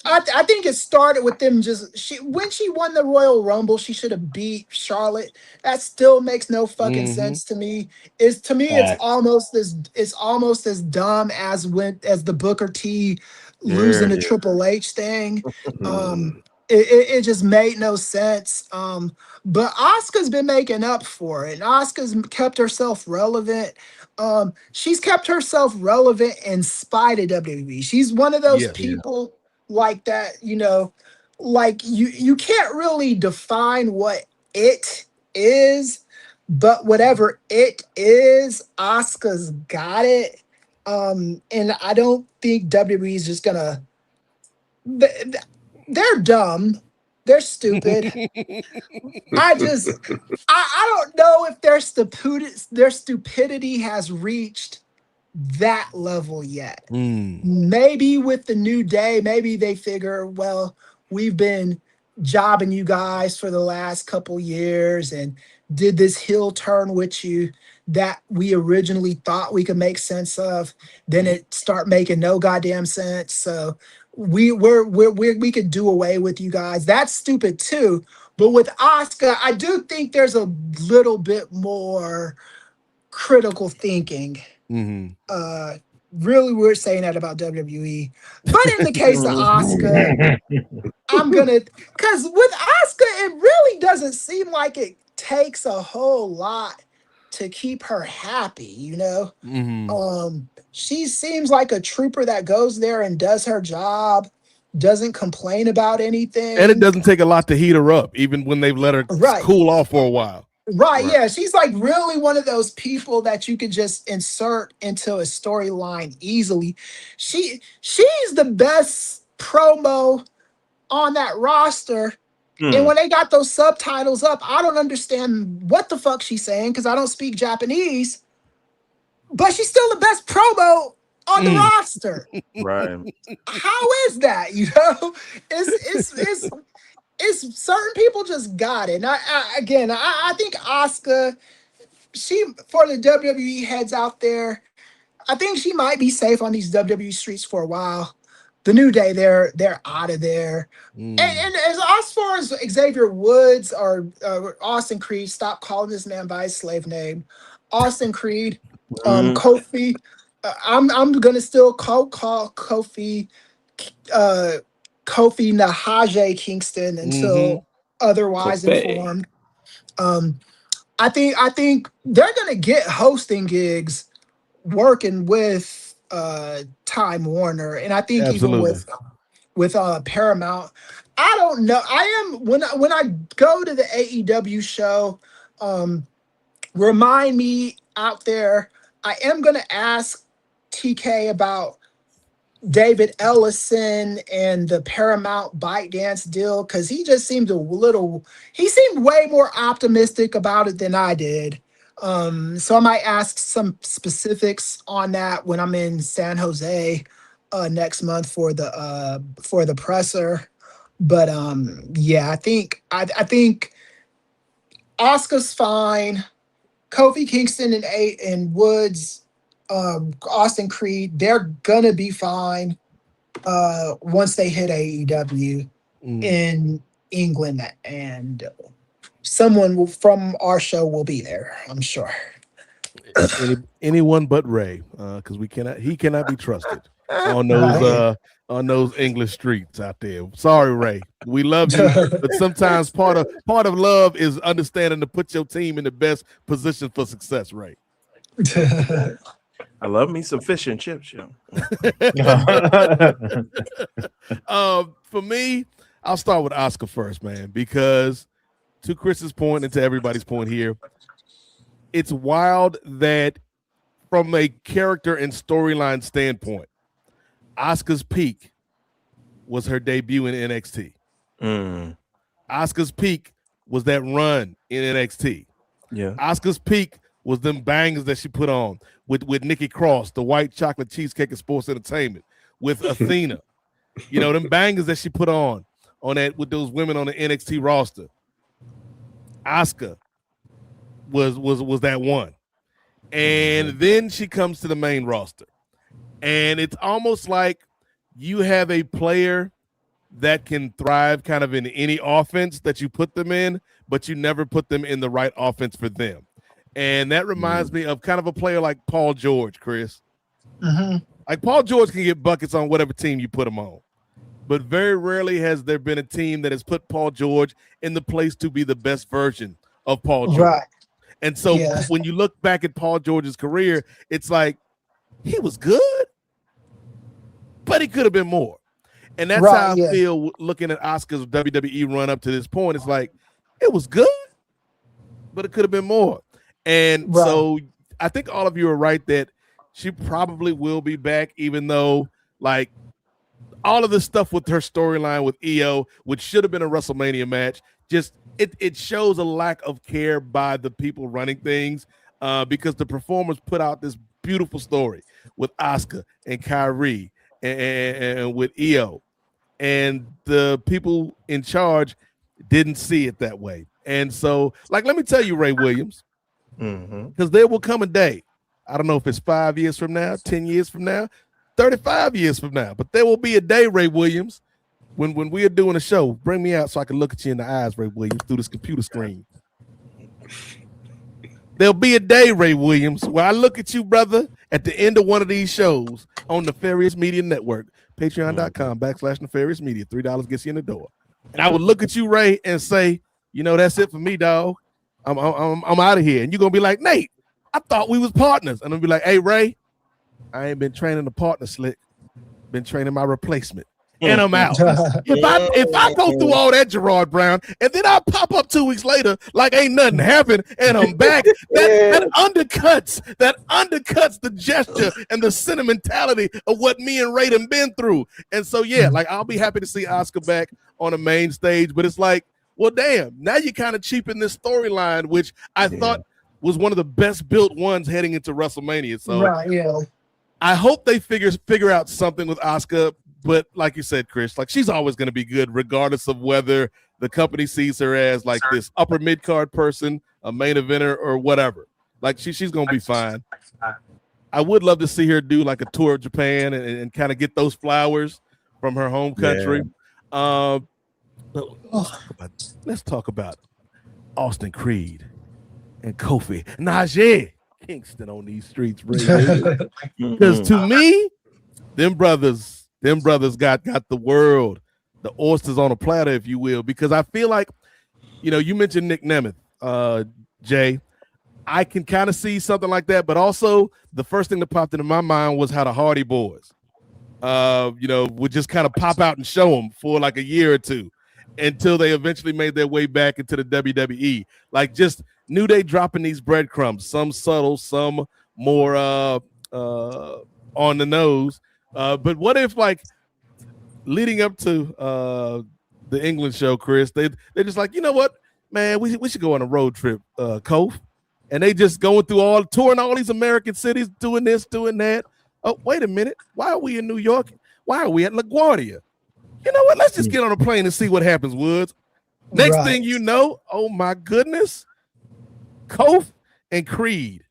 I think it started with them when she won the Royal Rumble, she should have beat Charlotte. That still makes no fucking sense to me. It's almost as dumb as the Booker T losing the Triple H thing. It just made no sense. But Asuka's been making up for it. And Asuka's kept herself relevant. She's kept herself relevant in spite of WWE. She's one of those people like that, you can't really define what it is, but whatever it is, Asuka's got it. And I don't think WWE is just gonna. They're dumb. They're stupid. I don't know if their stupidity has reached that level yet. Maybe with the New Day, maybe they figure, well, we've been jobbing you guys for the last couple years and did this heel turn with you that we originally thought we could make sense of. Then it start making no goddamn sense. So we could do away with you guys. That's stupid too. But with Asuka, I do think there's a little bit more critical thinking really weird saying that about WWE. But in the case of Asuka, I'm gonna, because with Asuka, it really doesn't seem like it takes a whole lot to keep her happy, you know. She seems like a trooper that goes there and does her job, doesn't complain about anything, and it doesn't take a lot to heat her up, even when they've let her cool off for a while. Right, yeah, she's like really one of those people that you could just insert into a storyline easily. She's the best promo on that roster. And when they got those subtitles up, I don't understand what the fuck she's saying because I don't speak Japanese. But she's still the best promo on the roster. Right. How is that? You know, it's certain people just got it. And I think Asuka, she, for the WWE heads out there, I think she might be safe on these WWE streets for a while. The New Day, they're out of there. And as far as Xavier Woods or Austin Creed, stop calling this man by his slave name. Austin Creed, Kofi. I'm gonna still call Kofi Kofi Nahaje Kingston until otherwise informed. I think they're gonna get hosting gigs working with Time Warner, and I think even with Paramount. I don't know. I am when I go to the AEW show, remind me out there. I am gonna ask TK about David Ellison and the Paramount ByteDance deal because he just seemed he seemed way more optimistic about it than I did. So I might ask some specifics on that when I'm in San Jose next month for the presser. But yeah, I think Asuka's fine. Kofi Kingston and Woods, Austin Creed, they're gonna be fine once they hit AEW in England, and someone from our show will be there, I'm sure. Anyone but Ray, because he cannot be trusted on those English streets out there. Sorry, Ray. We love you, but sometimes part of love is understanding to put your team in the best position for success, Ray. I love me some fish and chips, yo. For me, I'll start with Asuka first, man, because to Chris's point and to everybody's point here, it's wild that from a character and storyline standpoint, Asuka's peak was her debut in NXT. Asuka's peak was that run in NXT. Yeah. Asuka's peak was them bangers that she put on with Nikki Cross, the white chocolate cheesecake and sports entertainment, with Athena. You know, them bangers that she put on that with those women on the NXT roster. Asuka was that one. And then she comes to the main roster. And it's almost like you have a player that can thrive kind of in any offense that you put them in, but you never put them in the right offense for them. And that reminds me of kind of a player like Paul George, Chris. Like Paul George can get buckets on whatever team you put him on. But very rarely has there been a team that has put Paul George in the place to be the best version of Paul George. Right. And so when you look back at Paul George's career, it's like he was good, but he could have been more. And that's how I feel looking at Asuka's WWE run up to this point. It's like, it was good, but it could have been more. And so I think all of you are right that she probably will be back, even though like all of this stuff with her storyline with EO, which should have been a WrestleMania match, just it shows a lack of care by the people running things because the performers put out this beautiful story with Asuka and Kyrie and with EO, and the people in charge didn't see it that way. And so, like, let me tell you, Ray Williams, because there will come a day, I don't know if it's 5 years from now, 10 years from now, 35 years from now, but there will be a day, Ray Williams, when we are doing a show, bring me out so I can look at you in the eyes, Ray Williams, through this computer screen. There'll be a day, Ray Williams, where I look at you, brother, at the end of one of these shows on Nefarious Media Network, patreon.com/Nefarious Media. $3 gets you in the door. And I would look at you, Ray, and say, you know, that's it for me, dog. I'm out of here. And you're going to be like, Nate, I thought we was partners. And I'll be like, hey, Ray, I ain't been training the partner slick. Been training my replacement. And I'm out. If I go through all that, Gerard Brown, and then I pop up 2 weeks later like ain't nothing happened, and I'm back, that undercuts the gesture and the sentimentality of what me and Ray done been through. And so yeah, like I'll be happy to see Asuka back on the main stage, but it's like, well, damn, now you kind of cheapen this storyline, which I thought was one of the best built ones heading into WrestleMania. So I hope they figure out something with Asuka. But like you said, Chris, like she's always going to be good, regardless of whether the company sees her as like this upper mid card person, a main eventer, or whatever. Like she's going to be fine. I would love to see her do like a tour of Japan and kind of get those flowers from her home country. Yeah. Let's talk about Austin Creed and Kofi Najee Kingston on these streets, because to me, them brothers got the world, the oysters on a platter, if you will, because I feel like, you know, you mentioned Nick Nemeth, Jay. I can kind of see something like that, but also the first thing that popped into my mind was how the Hardy Boys, you know, would just kind of pop out and show them for like a year or two until they eventually made their way back into the WWE. Like just New Day dropping these breadcrumbs, some subtle, some more on the nose. But what if, like, leading up to the England show, Chris, they're just like, you know what, man, we should go on a road trip, Kof. And they just going through touring all these American cities, doing this, doing that. Oh, wait a minute. Why are we in New York? Why are we at LaGuardia? You know what? Let's just get on a plane and see what happens, Woods. Next thing you know, oh my goodness, Kof and Creed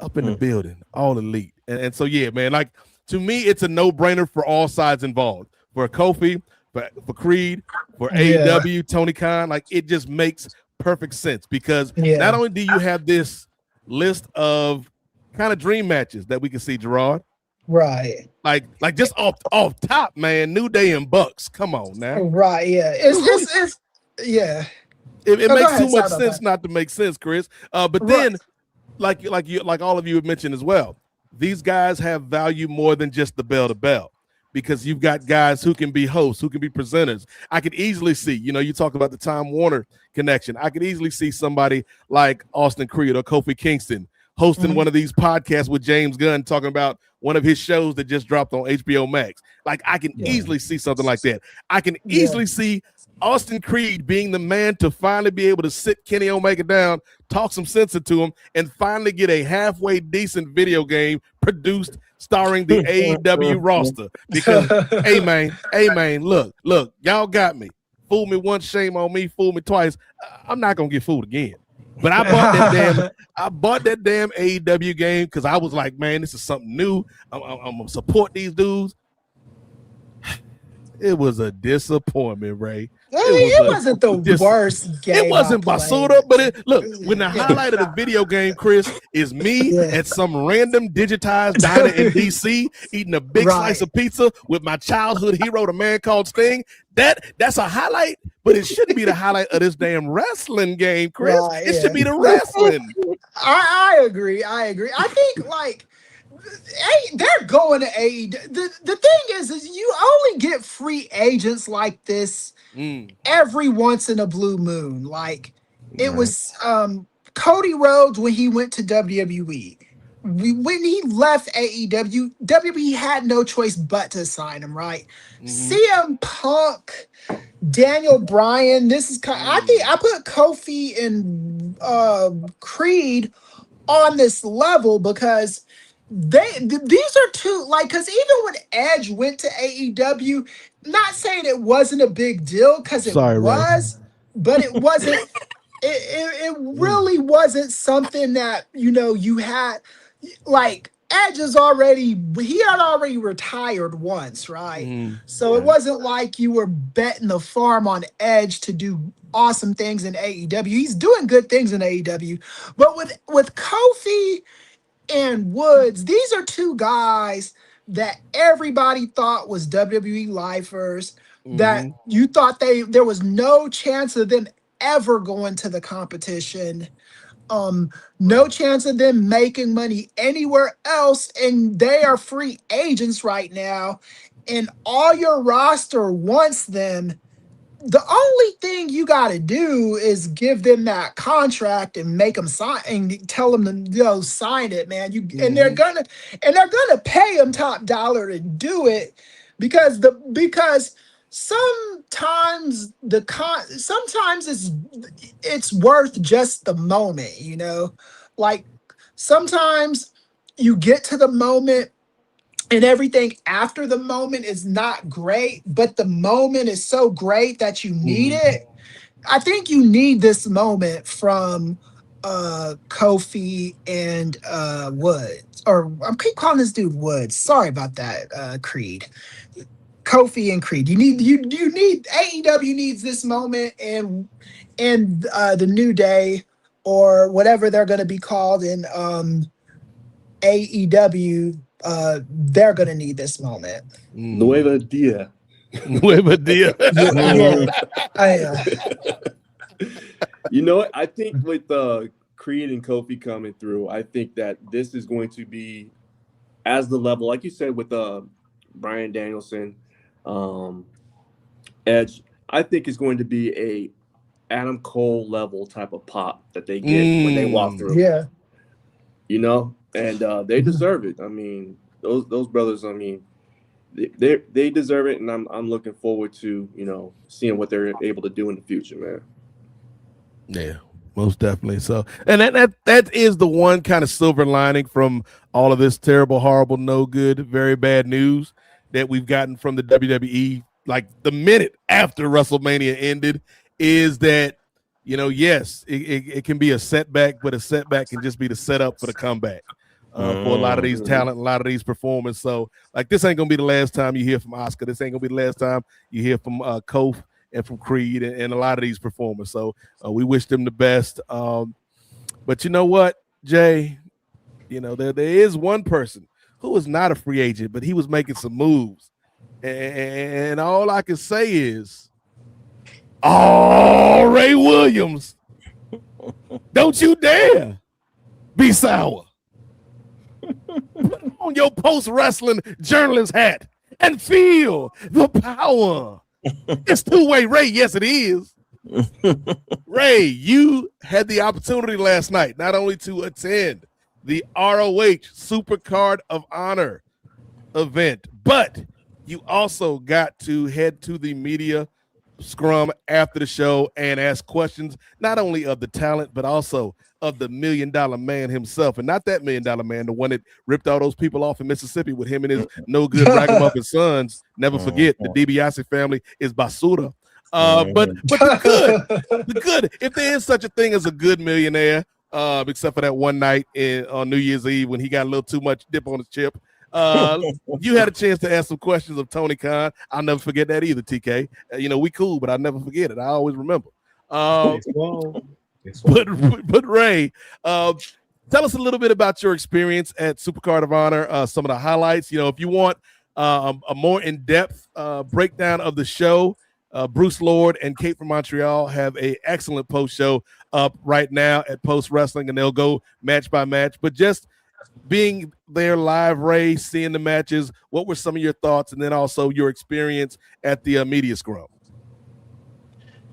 up in the building, all elite. And so, yeah, man, like, to me, it's a no-brainer for all sides involved. For Kofi, for Creed, for AEW, Tony Khan, like, it just makes perfect sense because not only do you have this list of kind of dream matches that we can see, Gerard, right? Like just off top, man, New Day and Bucks. Come on now, right? Yeah, it's yeah. It makes too much sense not to make sense, Chris. But then, like all of you have mentioned as well, these guys have value more than just the bell to bell. Because you've got guys who can be hosts, who can be presenters. I could easily see, you talk about the Time Warner connection. I could easily see somebody like Austin Creed or Kofi Kingston hosting one of these podcasts with James Gunn, talking about one of his shows that just dropped on HBO Max. Like, I can easily see something like that. I can easily see Austin Creed being the man to finally be able to sit Kenny Omega down, talk some sense into him, and finally get a halfway decent video game produced starring the AEW roster. Because, hey man, look, y'all got me. Fool me once, shame on me. Fool me twice. I'm not gonna get fooled again. But I bought that damn AEW game because I was like, man, this is something new. I'm gonna support these dudes. It was a disappointment, Ray. It wasn't the worst game. It wasn't Basura, but look, when the highlight of the video game, Chris, is me at some random digitized diner in DC eating a big slice of pizza with my childhood hero, the man called Sting. That's a highlight, but it shouldn't be the highlight of this damn wrestling game, Chris. It should be the wrestling. I agree. I think they're going to AEW. The thing is you only get free agents like this every once in a blue moon. Like it was Cody Rhodes when he went to WWE. When he left AEW, WWE had no choice but to sign him, right? CM Punk, Daniel Bryan. This is I think I put Kofi and Creed on this level because these are two, like, because even when Edge went to AEW, not saying it wasn't a big deal because it was, but it wasn't. It really wasn't something that you had. Like Edge he had already retired once, right? So it wasn't like you were betting the farm on Edge to do awesome things in AEW. He's doing good things in AEW, but with Kofi and Woods, these are two guys that everybody thought was WWE lifers, that you thought there was no chance of them ever going to the competition. No chance of them making money anywhere else, and they are free agents right now, and all your roster wants them. The only thing you got to do is give them that contract and make them sign and tell them to sign it, man. And they're gonna pay them top dollar to do it, because sometimes sometimes it's worth just the moment, like sometimes you get to the moment and everything after the moment is not great, but the moment is so great that you need it. I think you need this moment from Kofi and Woods, or I keep calling this dude Woods. Sorry about that, Creed. Kofi and Creed. You need AEW needs this moment, and the New Day, or whatever they're going to be called in AEW. They're gonna need this moment. Nueva Dia. Nueva Dia. You know what? I think with Creed and Kofi coming through, I think that this is going to be as the level, like you said, with Bryan Danielson, Edge. I think it's going to be a Adam Cole level type of pop that they get when they walk through. Yeah. And they deserve it. I mean, those brothers. I mean, they deserve it, and I'm looking forward to seeing what they're able to do in the future, man. Yeah, most definitely. So, and that is the one kind of silver lining from all of this terrible, horrible, no good, very bad news that we've gotten from the WWE. Like the minute after WrestleMania ended, is that yes, it can be a setback, but a setback can just be the setup for the comeback. For a lot of these talent, a lot of these performers. So, like, this ain't going to be the last time you hear from Asuka. This ain't going to be the last time you hear from Kofi and from Creed and a lot of these performers. So, we wish them the best. But you know what, Jay? There is one person who was not a free agent, but he was making some moves. And all I can say is, Ray Williams, don't you dare be sour. Put on your post-wrestling journalist hat and feel the power. It's two-way, Ray. Yes, it is. Ray, you had the opportunity last night not only to attend the ROH Supercard of Honor event, but you also got to head to the media scrum after the show and ask questions not only of the talent, but also of the $1 million man himself. And not that $1 million man, the one that ripped all those people off in Mississippi with him and his no good ragamuffin sons. Never forget, the DiBiase family is basura. But the good, if there is such a thing as a good millionaire, except for that one night on New Year's Eve when he got a little too much dip on his chip, you had a chance to ask some questions of Tony Khan. I'll never forget that either, TK. We cool, but I'll never forget it. I always remember. But Ray, tell us a little bit about your experience at Supercard of Honor, some of the highlights. If you want a more in-depth breakdown of the show, Bruce Lord and Kate from Montreal have an excellent post-show up right now at Post Wrestling, and they'll go match by match. But just being there live, Ray, seeing the matches, what were some of your thoughts, and then also your experience at the media scrum?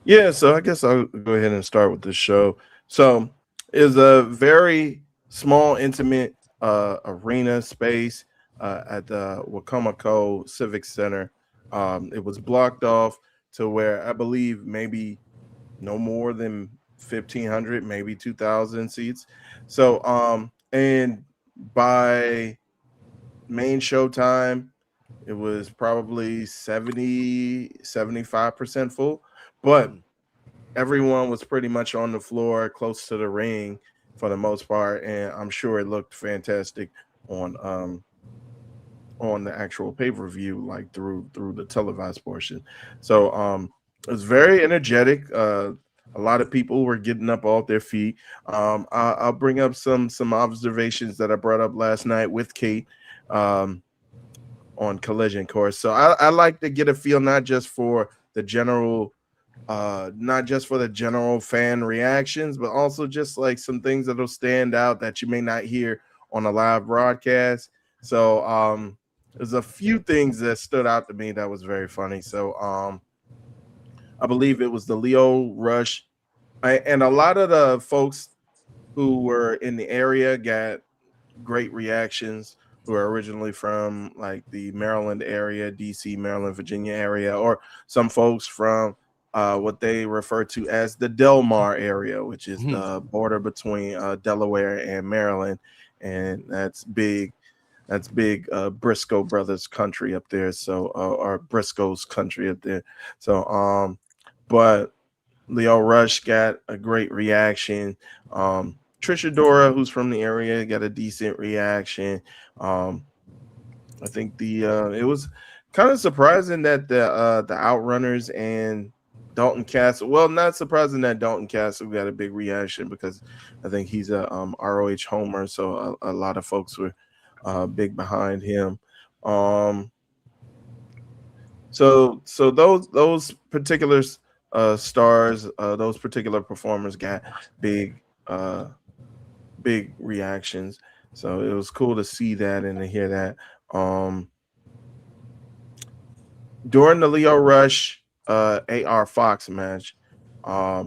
Yeah, so I guess I'll go ahead and start with the show. So it's a very small, intimate arena space at the Wacomico Civic Center. It was blocked off to where I believe maybe no more than 1,500, maybe 2,000 seats. So, and by main show time, it was probably 75% full. But everyone was pretty much on the floor, close to the ring for the most part, and I'm sure it looked fantastic on the actual pay-per-view, like through the televised portion. So it was very energetic. A lot of people were getting up off their feet. I'll bring up some observations that I brought up last night with Kate on Collision Course. So I like to get a feel not just for the general fan reactions, but also just like some things that'll stand out that you may not hear on a live broadcast. So there's a few things that stood out to me that was very funny. So I believe it was the Lio Rush, and a lot of the folks who were in the area got great reactions, who are originally from like the Maryland area, DC, Maryland, Virginia area, or some folks from what they refer to as the Delmar area, which is the border between Delaware and Maryland, and that's big. That's big Briscoe brothers country up there. So or Briscoe's country up there. So but Lio Rush got a great reaction. Trisha Dora, who's from the area, got a decent reaction. I think it was kind of surprising that the Outrunners and Dalton Castle. Well, not surprising that Dalton Castle got a big reaction because I think he's a ROH homer, so a lot of folks were big behind him. So those particular stars, those particular performers got big reactions. So it was cool to see that and to hear that. During the Lio Rush AR Fox match, I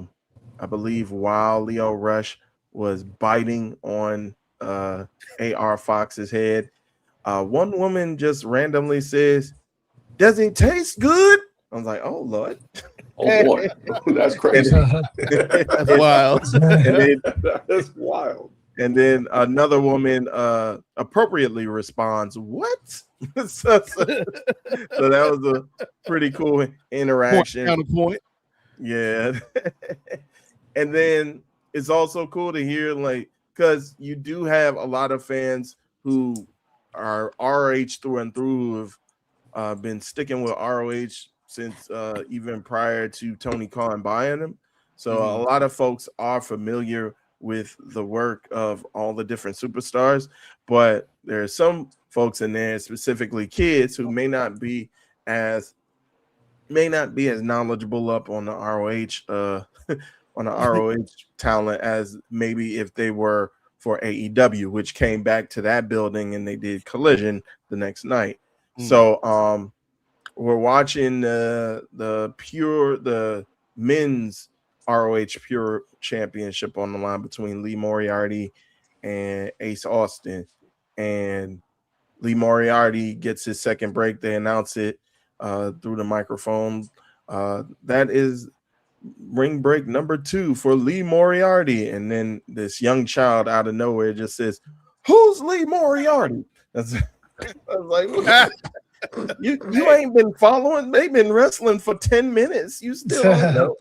believe while Lio Rush was biting on AR Fox's head, one woman just randomly says, "Does it taste good?" I was like, "Oh Lord." Oh boy, that's crazy. That's wild. That's wild. And then another woman appropriately responds, "What?" so that was a pretty cool interaction. Counterpoint. Yeah. And then it's also cool to hear, like, because you do have a lot of fans who are ROH through and through, who have been sticking with ROH since even prior to Tony Khan buying them. So a lot of folks are familiar with the work of all the different superstars, but there are some folks in there, specifically kids, who may not be as knowledgeable up on the ROH on the ROH talent as maybe if they were for AEW, which came back to that building and they did Collision the next night. So we're watching the men's ROH Pure Championship on the line between Lee Moriarty and Ace Austin, and Lee Moriarty gets his second break. They announce it through the microphone. That is ring break number 2 for Lee Moriarty, and then this young child out of nowhere just says, "Who's Lee Moriarty?" I was like, you ain't been following. They've been wrestling for 10 minutes. You still don't know.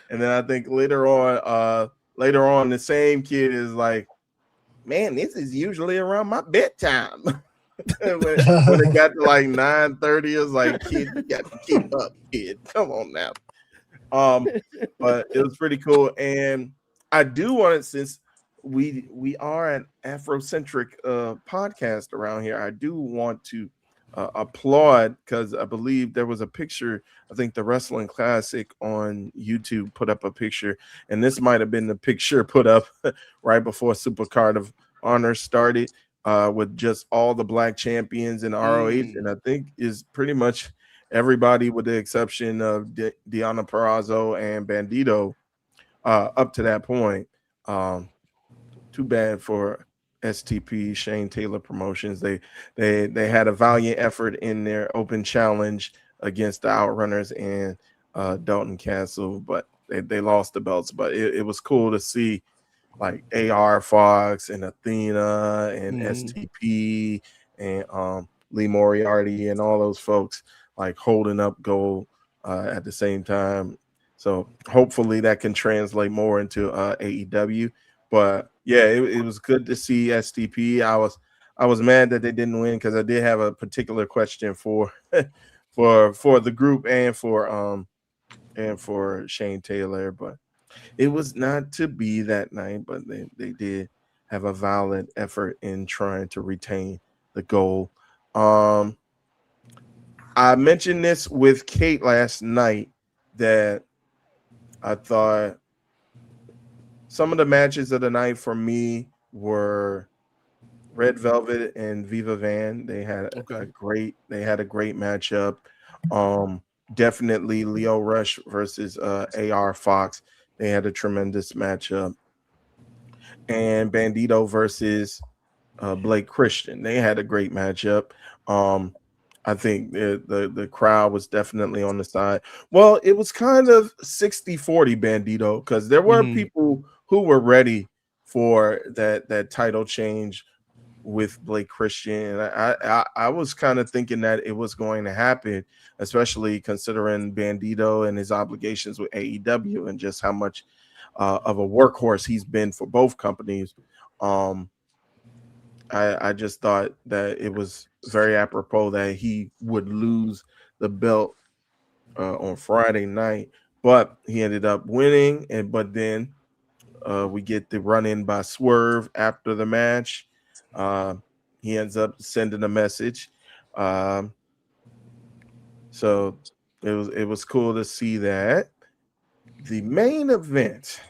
And then I think later on, the same kid is like, "Man, this is usually around my bedtime." when it got to like 9:30, it was like, "Kid, you got to keep up, kid. Come on now." But it was pretty cool, and I do want to, since we are an Afrocentric podcast around here, I do want to applaud, because I believe there was a picture. I think the Wrestling Classic on YouTube put up a picture, and this might have been the picture put up right before Supercard of Honor started, with just all the black champions in ROH, and I think is pretty much everybody with the exception of Deonna Purrazzo and Bandito up to that point. Too bad for STP, Shane Taylor Promotions. They had a valiant effort in their open challenge against the Outrunners and Dalton Castle, but they lost the belts. But it was cool to see like AR Fox and Athena and STP and Lee Moriarty and all those folks like holding up gold at the same time. So hopefully that can translate more into AEW. But yeah, it was good to see STP. I was mad that they didn't win, because I did have a particular question for the group and for and for Shane Taylor, but it was not to be that night. But they did have a valid effort in trying to retain the goal. I mentioned this with Kate last night that I thought some of the matches of the night for me were Red Velvet and Viva Van. They had a great matchup. Definitely Leo Rush versus AR Fox. They had a tremendous matchup. And Bandito versus Blake Christian. They had a great matchup. I think the crowd was definitely on the side. Well, it was kind of 60-40 Bandito, because there were people who were ready for that title change with Blake Christian. I was kind of thinking that it was going to happen, especially considering Bandito and his obligations with AEW and just how much of a workhorse he's been for both companies. I just thought that it was very apropos that he would lose the belt on Friday night, but he ended up winning. But then we get the run-in by Swerve after the match. He ends up sending a message. So it was cool to see that. The main event,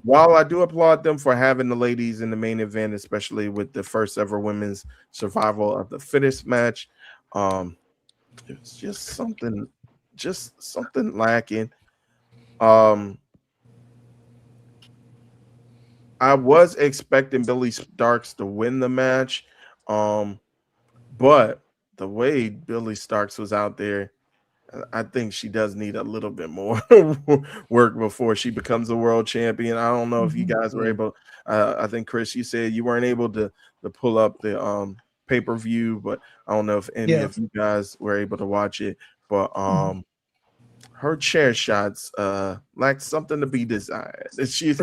while I do applaud them for having the ladies in the main event, especially with the first ever women's survival of the fittest match, it was just something lacking. I was expecting Billy Starks to win the match, but the way Billy Starks was out there, I think she does need a little bit more work before she becomes a world champion. I don't know if you guys were able. I think Chris, you said you weren't able to pull up the pay-per-view, but I don't know if any of you guys were able to watch it. But her chair shots lacked something to be desired. She was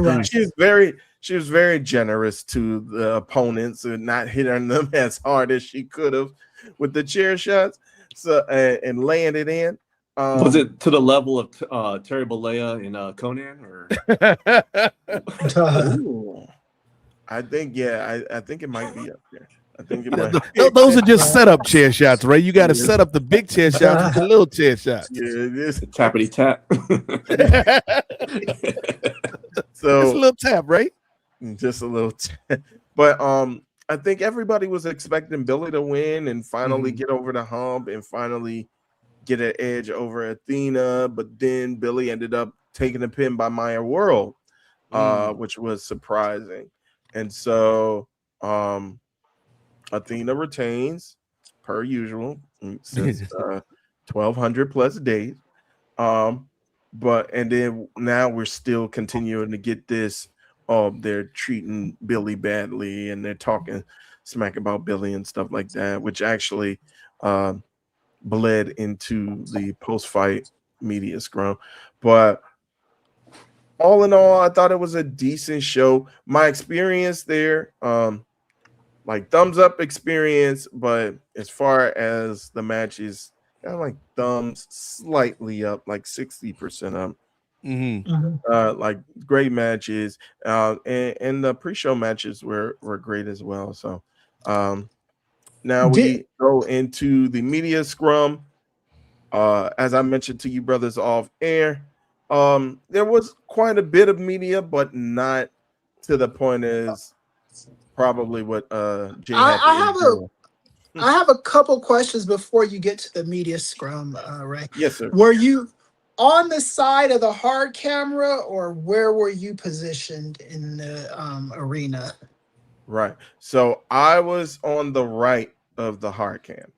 very generous to the opponents and not hitting them as hard as she could have with the chair shots. So and laying it in. Was it to the level of Terry Bollea in Conan? Or I think I think it might be up there. I think it might. Those are just setup chair shots, right? You got to set up the big chair shots with the little chair shots. Yeah, it is tappity tap. So it's a little tap, right? Just a little tap. But I think everybody was expecting Billy to win and finally get over the hump and finally get an edge over Athena. But then Billy ended up taking a pin by Maya World, which was surprising. And so Athena retains per usual since 1,200 plus days. But then now we're still continuing to get this. They're treating Billy badly and they're talking smack about Billy and stuff like that, which actually bled into the post-fight media scrum. But all in all, I thought it was a decent show. My experience there, like thumbs up experience, but as far as the matches, kind of like thumbs slightly up, like 60% up. Like great matches, and the pre-show matches were great as well. So now we go into the media scrum. As I mentioned to you brothers off air, there was quite a bit of media, but not to the point as probably what Jay I have a couple questions before you get to the media scrum, Ray. Yes, sir. Were you on the side of the hard camera, or where were you positioned in the arena? Right. So I was on the right of the hard cam.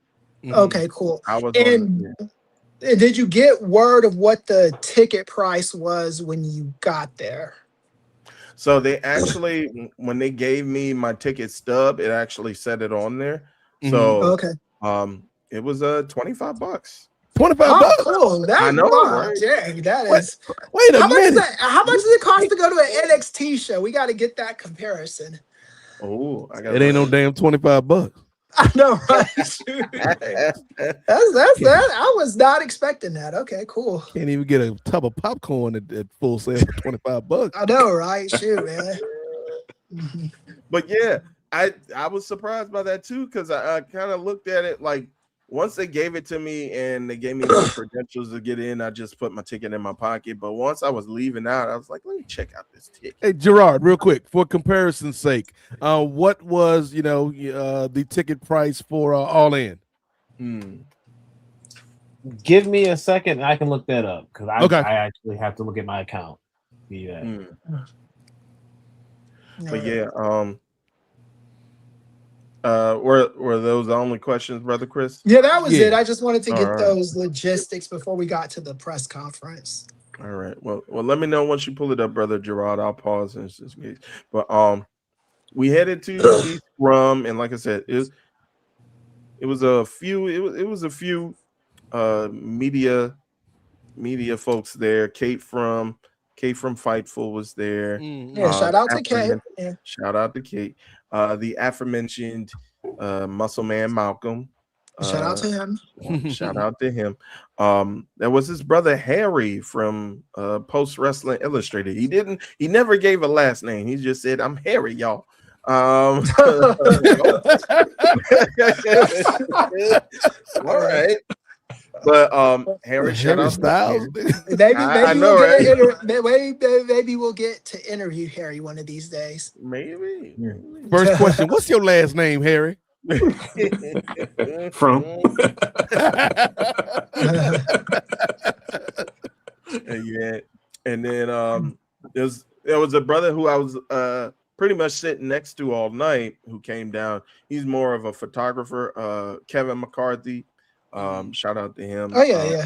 Okay, cool. I was did you get word of what the ticket price was when you got there? So they actually, when they gave me my ticket stub, it actually said it on there. So it was $25. $25 bucks. Cool. I know, right? Dang, that is. Wait a minute. How much does it cost to go to an NXT show? We got to get that comparison. Oh, it ain't no damn $25. I know, right? Shoot. That's that. I was not expecting that. Okay, cool. Can't even get a tub of popcorn at Full Sail for $25. I know, right? Shoot, man. But yeah, I was surprised by that too, because I kind of looked at it like once they gave it to me and they gave me the credentials to get in, I just put my ticket in my pocket. But once I was leaving out, I was like, let me check out this ticket. Hey, Gerard, real quick, for comparison's sake, what was the ticket price for All In? Give me a second, and I can look that up because I Okay. I actually have to look at my account. Yeah. But yeah, were those the only questions, Brother Chris? Yeah, that was Yeah. it. I just wanted to get All right. those logistics before we got to the press conference. All right. Well, let me know once you pull it up, Brother Gerard. I'll pause and just wait. But we headed to East Rum, and like I said, it was a few media folks there. Kate from Fightful was there. Yeah, shout out to Kate. Yeah. Shout out to Kate. The aforementioned Muscle Man Malcolm. Shout out to him. Shout out to him. There was his brother Harry from Post Wrestling Illustrated. He never gave a last name. He just said, "I'm Harry, y'all." All right. But Harry Styles. Maybe we'll get to interview Harry one of these days. Maybe. First question: what's your last name, Harry? From yeah, and then there was a brother who I was pretty much sitting next to all night who came down. He's more of a photographer, Kevin McCarthy. Shout out to him. Oh yeah.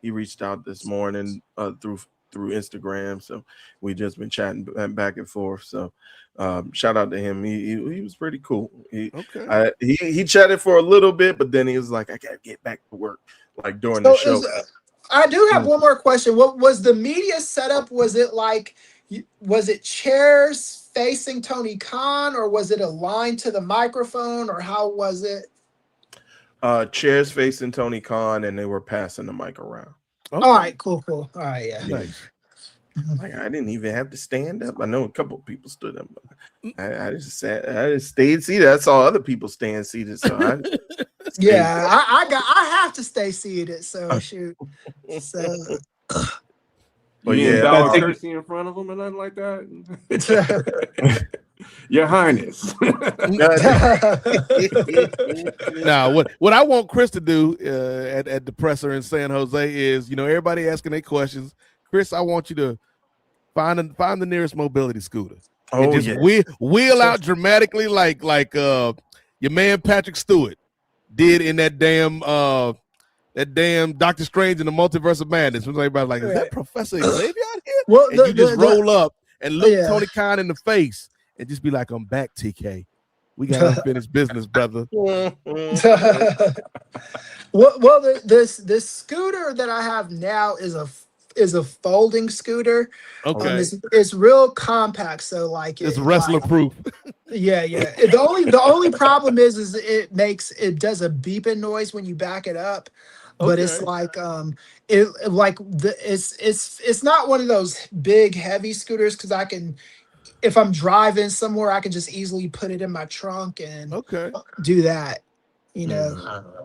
He reached out this morning through Instagram, so we just been chatting back and forth. So shout out to him. He was pretty cool. He chatted for a little bit, but then he was like, I gotta get back to work, like during the show. I do have one more question. What was the media setup? Was it chairs facing Tony Khan, or was it a line to the microphone, or how was it? Chairs facing Tony Khan, and they were passing the mic around. Okay. All right, cool. All right, yeah. Nice. Like, I didn't even have to stand up. I know a couple of people stood up. But I just stayed seated. I saw other people staying seated. So I have to stay seated. So shoot. So. But you yeah, I courtesy in front of them and nothing like that. Your Highness. Now, what I want Chris to do at the presser in San Jose is, everybody asking their questions. Chris, I want you to find the nearest mobility scooter. And just wheel out dramatically like your man Patrick Stewart did in that damn Doctor Strange in the Multiverse of Madness. Everybody's like, is that Professor Xavier out here? Well, and you just roll up and look Tony Khan in the face and just be like, I'm back, TK. We got unfinished business, brother. Well, this scooter that I have now is a folding scooter. Okay. It's real compact, so like it's wrestler proof. Yeah. The only problem is it does a beeping noise when you back it up. But it's like it's not one of those big heavy scooters, because I can, if I'm driving somewhere, I can just easily put it in my trunk and do that.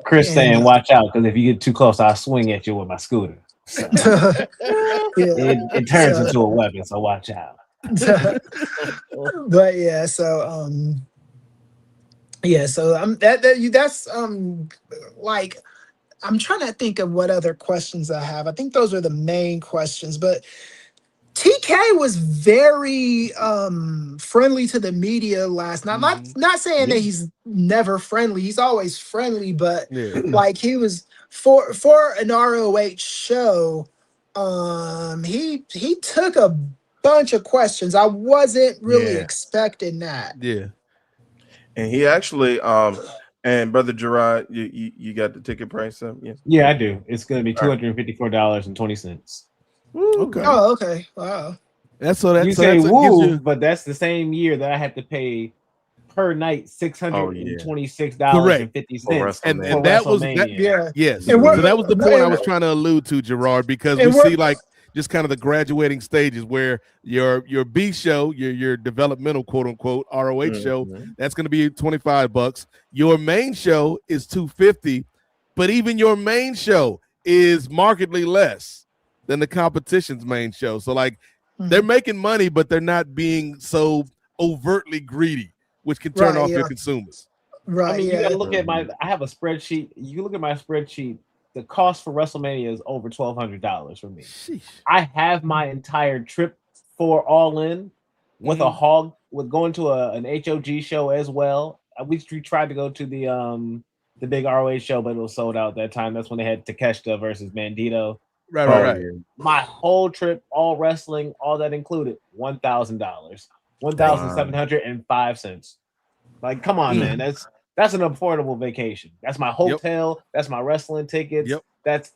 Chris saying, watch out, because if you get too close, I'll swing at you with my scooter. So, it turns into a weapon, so watch out. But yeah, so that's like, I'm trying to think of what other questions I have. I think those are the main questions, but TK was very friendly to the media last night. Not saying that he's never friendly. He's always friendly, but like he was for an ROH show. He took a bunch of questions. I wasn't really expecting that. Yeah. And he actually and Brother Gerard, you got the ticket price up? Yeah, I do. It's going to be $254.20. Okay. Oh, okay. Wow. But that's the same year that I had to pay per night $626.50. And that was that, Yeah. yes. And So that was the point I was trying to allude to, Gerard, because we see like just kind of the graduating stages where your B show, your developmental quote unquote ROH show, that's going to be $25. Your main show is $250, but even your main show is markedly less than the competition's main show. So like they're making money, but they're not being so overtly greedy, which can turn off your consumers. Right. I mean, you got to look at I have a spreadsheet. You look at my spreadsheet. The cost for WrestleMania is over $1,200 for me. Sheesh. I have my entire trip for All In with a hog, with going to an HOG show as well. We tried to go to the big ROH show, but it was sold out that time. That's when they had Takeshita versus Bandito. Right. My whole trip, all wrestling, all that included, $1,000, $1,705. Like, come on, man. That's an affordable vacation. That's my hotel. That's my wrestling tickets. That's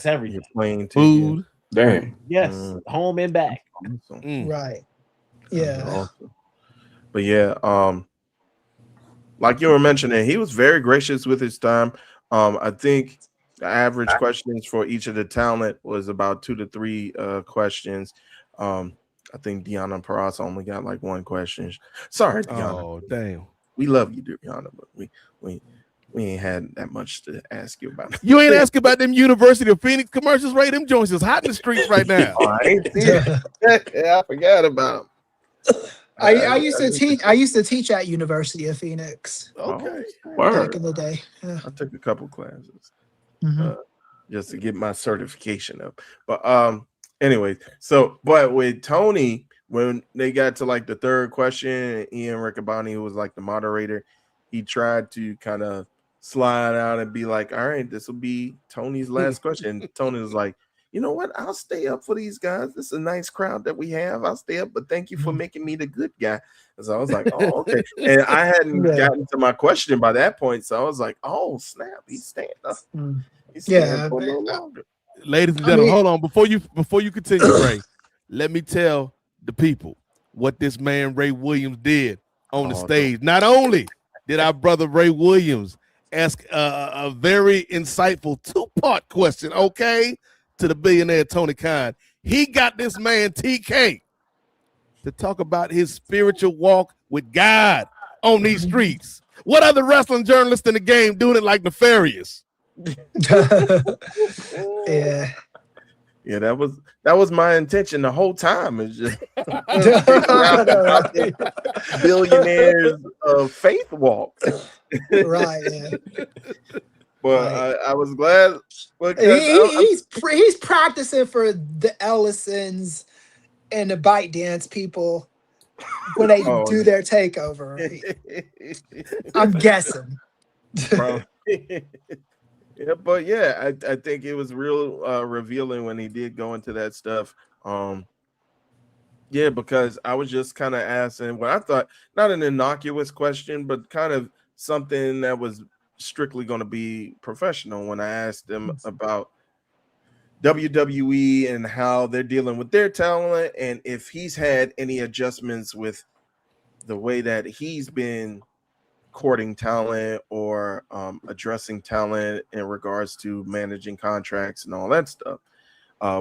everything. Plane food. Dang. Yes, home and back. Right. Yeah. Awesome. But yeah, like you were mentioning, he was very gracious with his time. I think the average questions for each of the talent was about 2 to 3 questions. I think Deanna Peraza only got like 1 question. Sorry, Deanna. Oh, damn. We love you, Deanna, but we ain't had that much to ask you about. You ain't asking about them University of Phoenix commercials, right? Them joints is hot in the streets right now. I forgot about them. I used to teach at University of Phoenix. Okay. Back in the day. Yeah. I took a couple classes just to get my certification up. But anyway, but with Tony, when they got to like the 3rd question, Ian Riccaboni, who was like the moderator, he tried to kind of slide out and be like, all right, this will be Tony's last question. And Tony was like, you know what? I'll stay up for these guys. This is a nice crowd that we have. I'll stay up, but thank you for making me the good guy. And so I was like, oh, okay. And I hadn't gotten to my question by that point. So I was like, oh, snap. He's staying up. He's staying up for a little longer. Ladies and gentlemen, hold on. Before you continue, Ray, let me tell the people what this man Ray Williams did on the stage. Not only did our brother Ray Williams ask a very insightful 2-part question, to the billionaire Tony Khan, he got this man TK to talk about his spiritual walk with God on these streets. What other wrestling journalist in the game doing it like Nefarious? Yeah, that was my intention the whole time. Is just billionaires of faith walk. Right. Yeah. But I was glad. He's practicing for the Ellisons and the Bite Dance people when they do their takeover. I'm guessing. Bro. Yeah, but yeah, I think it was real revealing when he did go into that stuff. Yeah, because I was just kind of asking what I thought, not an innocuous question, but kind of something that was strictly going to be professional when I asked him about WWE and how they're dealing with their talent and if he's had any adjustments with the way that he's been courting talent or addressing talent in regards to managing contracts and all that stuff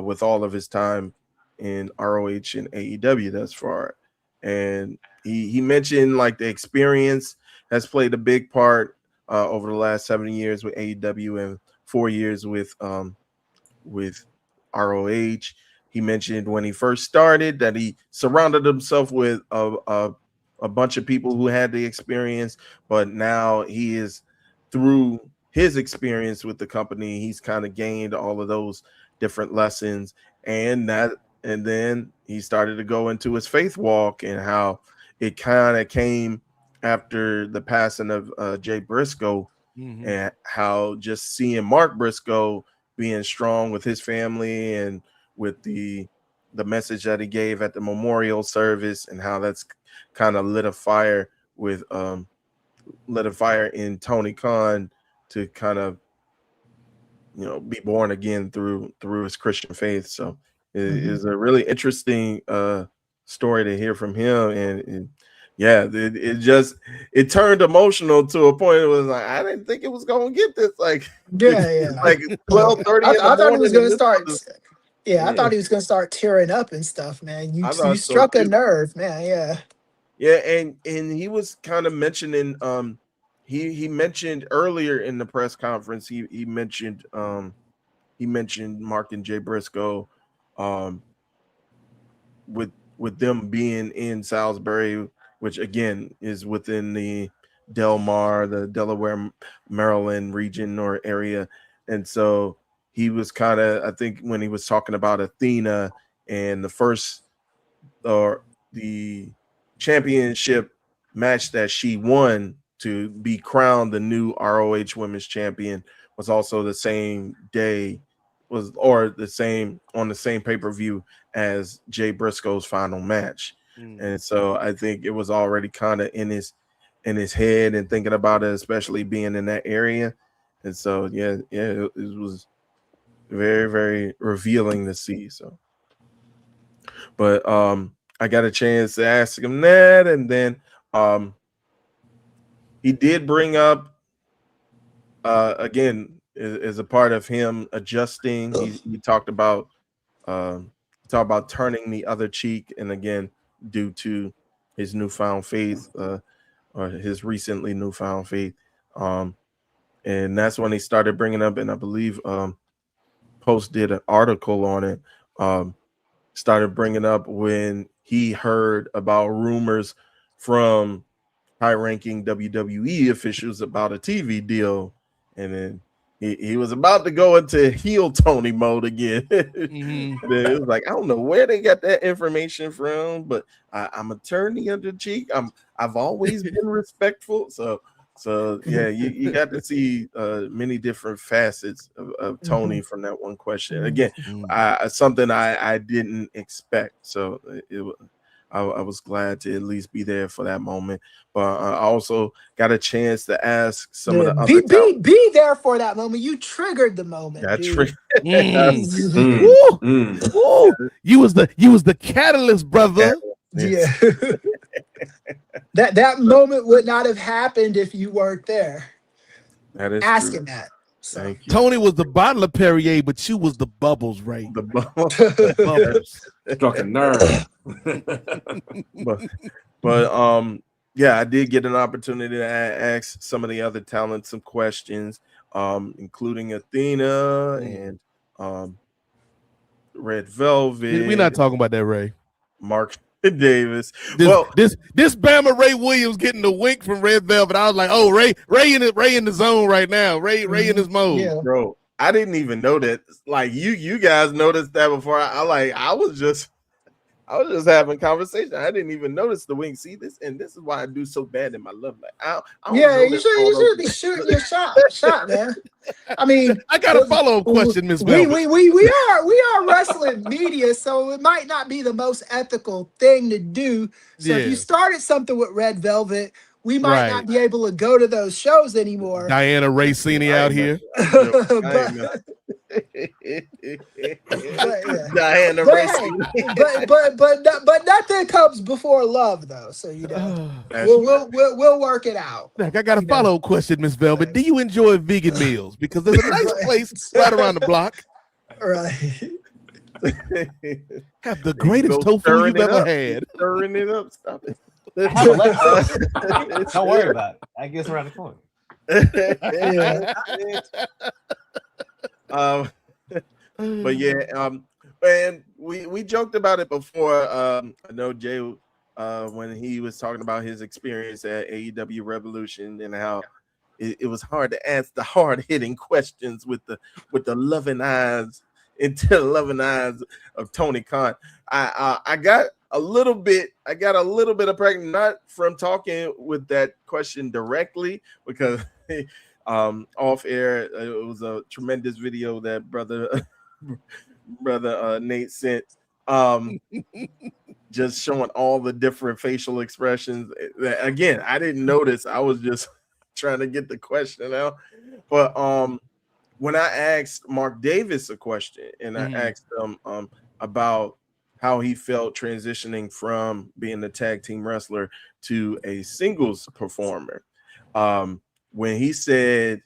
with all of his time in ROH and AEW thus far. And he mentioned like the experience has played a big part over the last 7 years with AEW and 4 years with ROH. He mentioned when he first started that he surrounded himself with a bunch of people who had the experience, but now he is, through his experience with the company, he's kind of gained all of those different lessons, and then he started to go into his faith walk and how it kind of came after the passing of Jay Briscoe, and how just seeing Mark Briscoe being strong with his family and with the message that he gave at the memorial service, and how that's kind of lit a fire in Tony Khan to kind of, be born again through his Christian faith. So it is a really interesting story to hear from him, and yeah, it turned emotional to a point. It was like I didn't think it was gonna get this. Like Yeah. like 12:30 in the I thought he was morning. gonna start. Yeah. I thought he was gonna start tearing up and stuff, man. You I thought so, struck a too. nerve, man. Yeah. Yeah, and he was kind of mentioning he mentioned earlier in the press conference he mentioned Mark and Jay Briscoe with them being in Salisbury, which again is within the Del Mar, the Delaware, Maryland region or area. And so he was kind of, I think when he was talking about Athena and the first or the championship match that she won to be crowned the new ROH Women's Champion was also the same day on the same pay-per-view as Jay Briscoe's final match. And so I think it was already kind of in his head and thinking about it, especially being in that area. And so it was very, very revealing to see. So but I got a chance to ask him that, and then he did bring up again as a part of him adjusting. He talked about turning the other cheek, and again due to his newfound faith or his recently newfound faith, and that's when he started bringing up, and I believe Post did an article on it. Started bringing up when he heard about rumors from high-ranking WWE officials about a TV deal, and then he was about to go into heel Tony mode again. It was like, I don't know where they got that information from, but I'm a turn the other cheek. I've always been respectful, so yeah, you got to see many different facets of Tony from that one question. Again, something I didn't expect. So I was glad to at least be there for that moment. But I also got a chance to ask some of the other be there for that moment. You triggered the moment. That You was the catalyst, brother. Yeah. that moment would not have happened if you weren't there. That is asking true. that. So. Thank you. Tony was the bottle of Perrier, but you was the bubbles, Ray. The bubbles. Struck a nerve. but yeah, I did get an opportunity to ask some of the other talents some questions, including Athena and Red Velvet. We're not talking about that, Ray. Mark Davis. This Bama Ray Williams getting the wink from Red Velvet. I was like, oh, Ray in the zone right now. Ray in his mode. Yeah. Bro, I didn't even know that. Like you guys noticed that before. I was just having conversation. I didn't even notice the wing. See this, and this is why I do so bad in my love life. I don't know you should be shooting your shot, man. I mean, I got a follow-up question, Miss we Velvet. are wrestling media, so it might not be the most ethical thing to do. So if you started something with Red Velvet, we might not be able to go to those shows anymore. Diana Racini out here. Diana but nothing comes before love, though. So we'll work it out. I got a follow-up question, Miss Velvet. Do you enjoy vegan meals? Because there's a nice place right around the block. Right. Have the greatest tofu you've ever had. Stirring it up. Stop it. Don't worry about it. I guess around the corner. But yeah, and we joked about it before. I know Jay when he was talking about his experience at AEW Revolution and how it was hard to ask the hard-hitting questions with the loving eyes into the loving eyes of Tony Khan. I got a little bit of pregnant, not from talking with that question directly, because off air it was a tremendous video that brother Nate sent, just showing all the different facial expressions. Again, I didn't notice. I was just trying to get the question out. But when I asked Mark Davis a question, and I asked him about how he felt transitioning from being a tag team wrestler to a singles performer. When he said,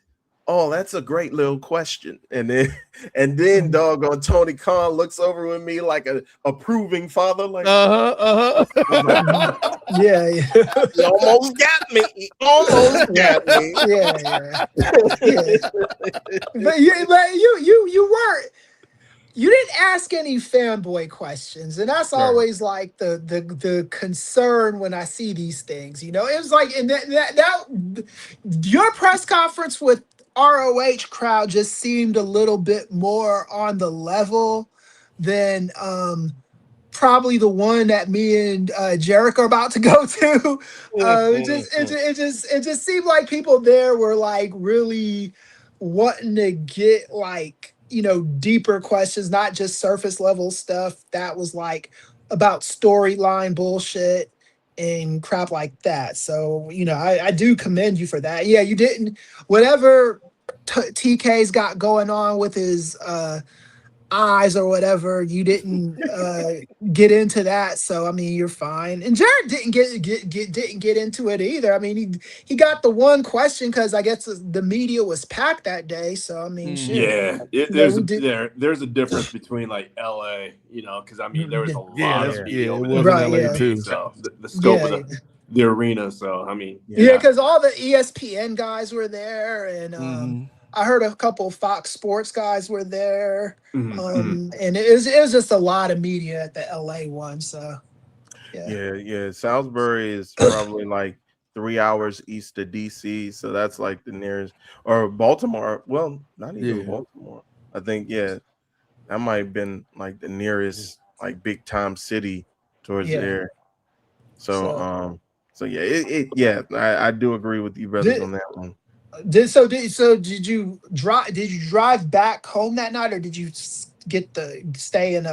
"Oh, that's a great little question," and then doggone Tony Khan looks over with me like a approving father, like, Yeah, yeah. "He almost got me. He almost got me." Yeah. But you weren't. You didn't ask any fanboy questions, and that's always like the concern when I see these things. You know, it was like, and that your press conference with ROH crowd just seemed a little bit more on the level than probably the one that me and Jericho are about to go to. It just seemed like people there were like really wanting to get like, you know, deeper questions, not just surface level stuff that was like about storyline bullshit and crap like that. So, you know, I do commend you for that. Yeah, you didn't, whatever TK's got going on with his eyes or whatever, you didn't get into that. So I mean, you're fine. And Jared didn't get into it either. I mean, he got the one question because I guess the media was packed that day. So I mean, shit. Yeah, there's a difference between like LA, you know, because I mean there was a lot of media over there. Right, LA too. So the scope of the arena. So I mean, because all the ESPN guys were there, and I heard a couple of Fox Sports guys were there, and it was just a lot of media at the LA one. So, yeah. Salisbury is probably like 3 hours east of DC, so that's like the nearest. Or Baltimore, well, not even Baltimore. I think that might have been like the nearest like big time city towards there. So I do agree with you brothers on that one. Did you drive back home that night, or did you get to stay in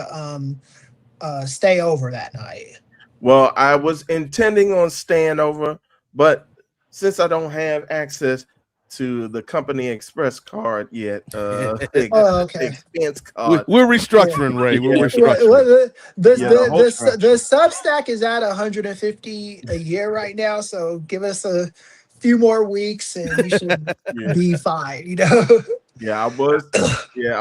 stay over that night? Well, I was intending on staying over, but since I don't have access to the company express card yet, expense card, we're restructuring, Ray. We're restructuring. The Substack is at $150 a year right now, so give us a few more weeks and you should be fine, you know. I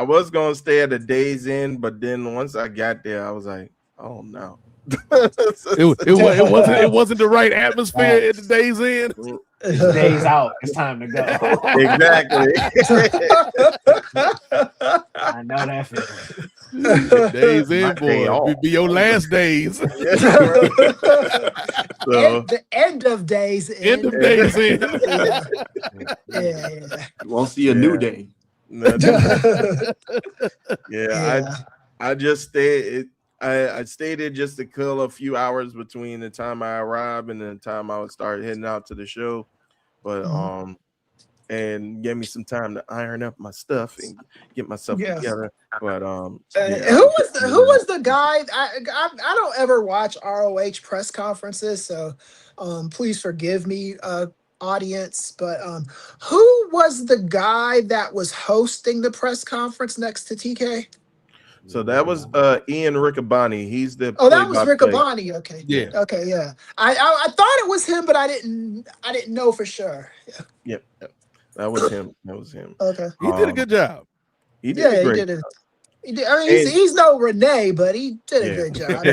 was gonna stay at the Days Inn, but then once I got there, I was like, oh no. It wasn't the right atmosphere at the Days Inn. It's days out. It's time to go. Exactly. I know that feeling. Days in, boy. Be your last days. The end of days in. End of days in. You won't see a new day. I just stayed. I stayed there just to kill a few hours between the time I arrived and the time I would start heading out to the show, but and gave me some time to iron up my stuff and get myself together. But who was the guy? I don't ever watch ROH press conferences, so please forgive me, audience. But who was the guy that was hosting the press conference next to TK? So that was Ian Riccaboni. He's the that was Riccaboni. Okay. Yeah. Okay. Yeah. I thought it was him, but I didn't know for sure. Yep. That was him. Okay. He did a good job. He did a great job. He did. I mean, he's no Renee, but he did a good job.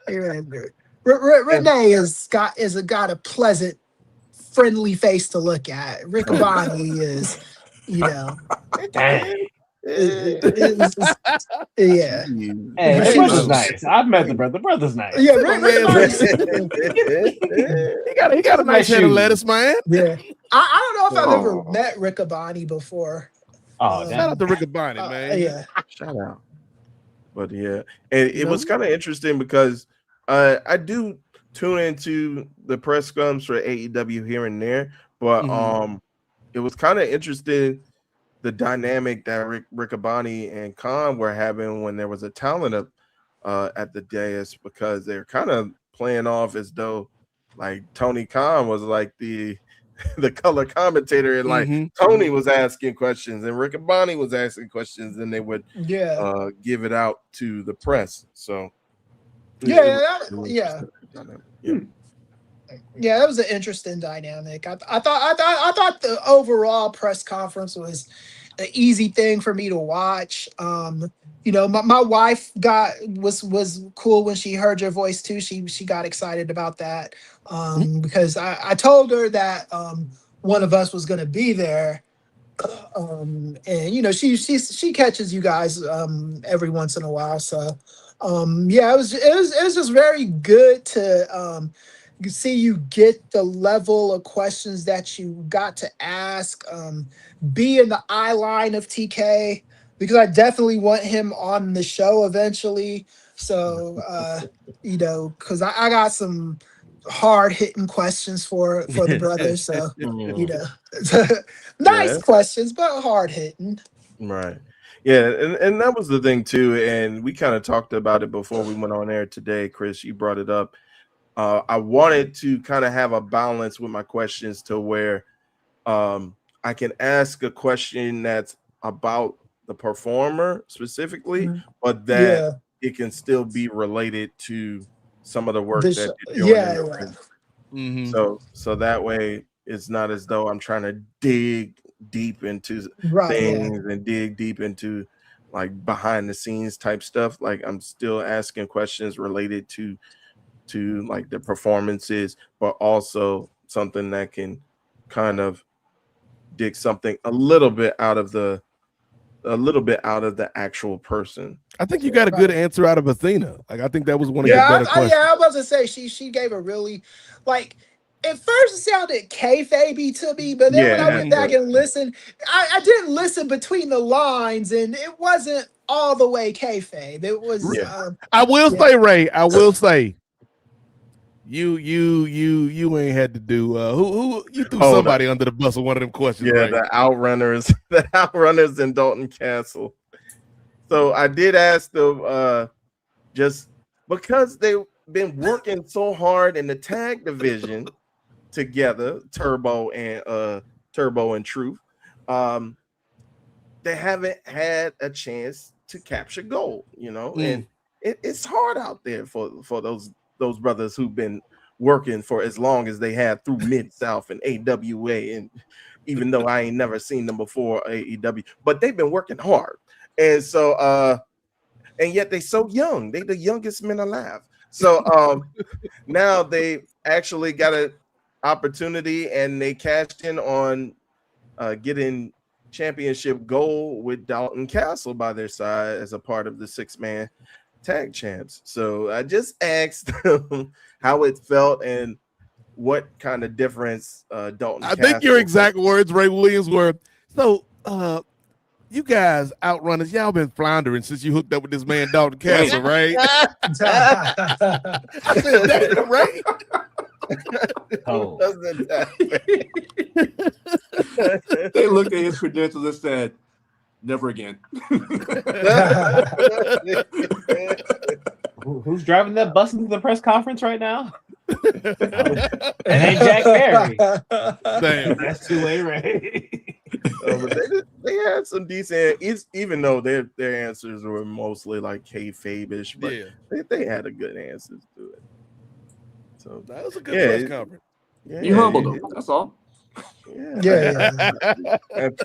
He ran good. Renee has got a pleasant, friendly face to look at. Riccaboni is, you know. Dang. Yeah. Hey, the brother's nice. I've met the brother. The brother's nice. Yeah, he got a nice head of lettuce, man. Yeah. I don't know if I've ever met Riccaboni before. Shout out to Riccaboni, man. Yeah. Shout out. But and it was kind of interesting because I do tune into the press scrums for AEW here and there, but it was kind of interesting the dynamic that Riccaboni and Khan were having when there was a talent up at the dais, because they're kind of playing off as though like Tony Khan was like the the color commentator, and like Tony was asking questions and Rick and Bonnie was asking questions, and they would give it out to the press. So that was an interesting dynamic. I thought the overall press conference was an easy thing for me to watch. My wife was cool when she heard your voice too. She got excited about that because I told her that one of us was going to be there, and she catches you guys every once in a while. So it was just very good to see you get the level of questions that you got to ask, be in the eye line of TK, because I definitely want him on the show eventually. So, because I got some hard hitting questions for the brothers. So, nice questions, but hard hitting. Right. Yeah. And that was the thing too. And we kind of talked about it before we went on air today. Chris, you brought it up. I wanted to kind of have a balance with my questions to where I can ask a question that's about the performer specifically, but that it can still be related to some of the work that you're doing. So that way it's not as though I'm trying to dig deep into things and dig deep into like behind the scenes type stuff. Like I'm still asking questions related to like the performances, but also something that can kind of dig something a little bit out of the actual person. I think you got a good answer out of Athena. Like I think that was one of your better questions. I was gonna say she gave a really, like, at first it sounded kayfabe to me, but then when I went back and listened, I didn't listen between the lines, and it wasn't all the way kayfabe. It was. I will say, Ray. I will say. You ain't had to do who you threw somebody under the bus with one of them questions. Yeah, right? the outrunners in Dalton Castle. So I did ask them just because they've been working so hard in the tag division together, Turbo and Truth. They haven't had a chance to capture gold, and it's hard out there for those brothers who've been working for as long as they have through Mid-South and AWA, and even though I ain't never seen them before AEW, but they've been working hard. And so and yet they so young. They the youngest men alive. So now they actually got an opportunity, and they cashed in on getting championship gold with Dalton Castle by their side as a part of the 6-man tag champs. So I just asked them how it felt and what kind of difference Dalton. I think your exact words, Ray Williams, were, so you guys outrunners, y'all been floundering since you hooked up with this man Dalton Castle, right? I said that, right? They looked at his credentials and said, never again. Who's driving that bus into the press conference right now? It ain't Jack Perry. Damn. That's two-way Ray. But they had some decent, even though their answers were mostly like kayfabe-ish, but they had a good answers to it. So that was a good press conference. Yeah, you humbled them. That's all. Yeah. That's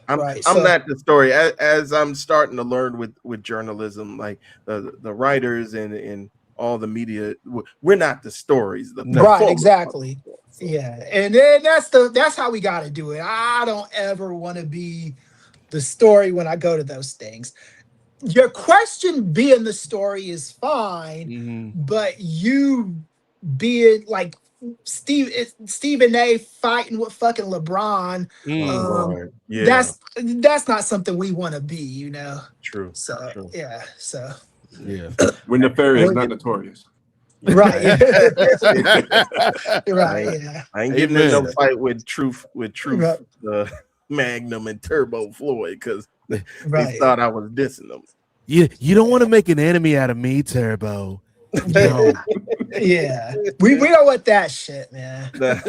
right. I'm not the story. As I'm starting to learn with journalism, like the writers and all the media, we're not the stories. Right, exactly. Yeah, and then that's how we got to do it. I don't ever want to be the story when I go to those things. Your question being the story is fine, but you being like Stephen A fighting with fucking LeBron, that's not something we want to be, True. So true. yeah, so yeah, we're nefarious, not notorious. Right. Right. Yeah. I ain't getting in no fight with Truth, the Magnum and Turbo Floyd, because they thought I was dissing them. You don't want to make an enemy out of me, Turbo. Yeah. We don't want that shit, man. or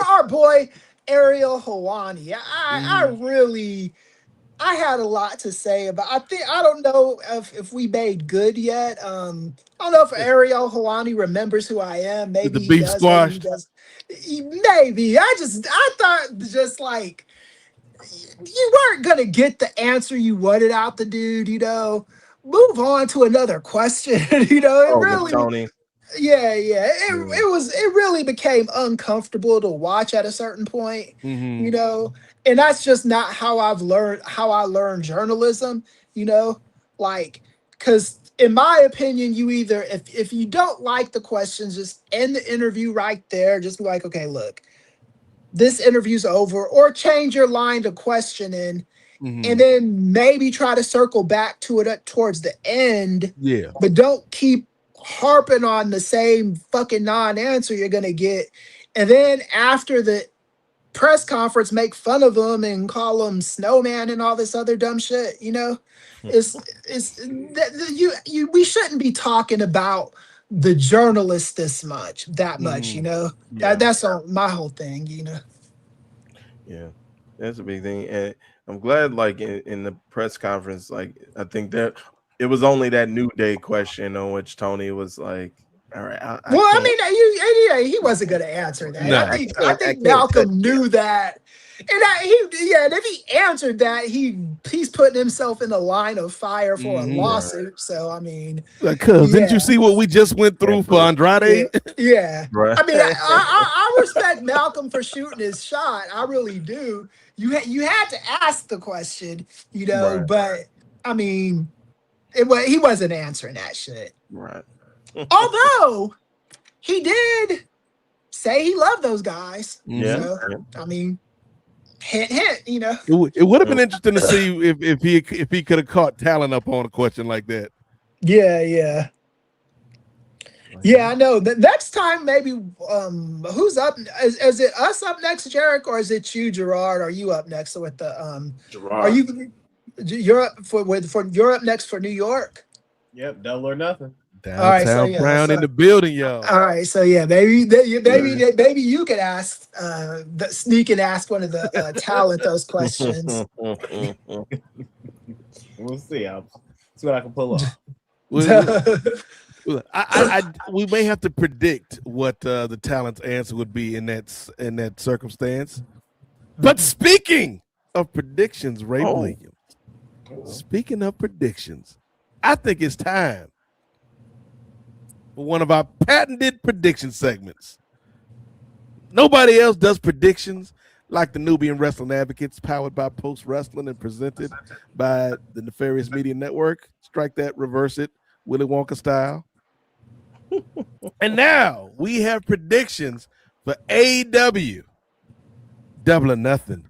our boy Ariel Hawani. I had a lot to say about. I don't know if we made good yet. I don't know if Ariel Hawani remembers who I am. Maybe the beef squash. Maybe. I thought just like you weren't gonna get the answer you wanted out the dude. Move on to another question. Tony. Yeah. It really became uncomfortable to watch at a certain point. And that's just not how I learned journalism, because in my opinion, you either, if you don't like the questions, just end the interview right there. Just be like, okay, look, this interview's over, or change your line to questioning, and then maybe try to circle back to it towards the end. Yeah. But don't keep harping on the same fucking non-answer you're going to get. And then after the press conference, make fun of him and call him snowman and all this other dumb shit. We shouldn't be talking about the journalists that much. That's my whole thing. Yeah, that's a big thing. And I'm glad, like in the press conference, like I think that it was only that New Day question on which Tony was like, all right. He wasn't going to answer that. No, I think Malcolm knew that. And if he answered that, he's putting himself in the line of fire for a lawsuit. So, didn't you see what we just went through for Andrade? Yeah. Right. I respect Malcolm for shooting his shot. I really do. You had to ask the question, Right. but he wasn't answering that shit. Right. Although he did say he loved those guys. Yeah. So, hint, It would have been interesting to see if he could have caught talent up on a question like that. Yeah. Yeah, I know. The next time, maybe who's up? Is it us up next, Jarek, or is it you, Gerard? Are you up next with the Gerard? You're up next for New York? Yep, double or nothing. Downtown Brown in the building, y'all. All right, so maybe you could ask, sneak and ask one of the talent those questions. We'll see. I'll see what I can pull off. We may have to predict what the talent's answer would be in that circumstance. But speaking of predictions, Ray Williams. Speaking of predictions, I think it's time for one of our patented prediction segments. Nobody else does predictions like the Nubian Wrestling Advocates, powered by Post Wrestling and presented by the Nefarious Media Network. Strike that, reverse it, Willy Wonka style. And now we have predictions for AEW Double or Nothing.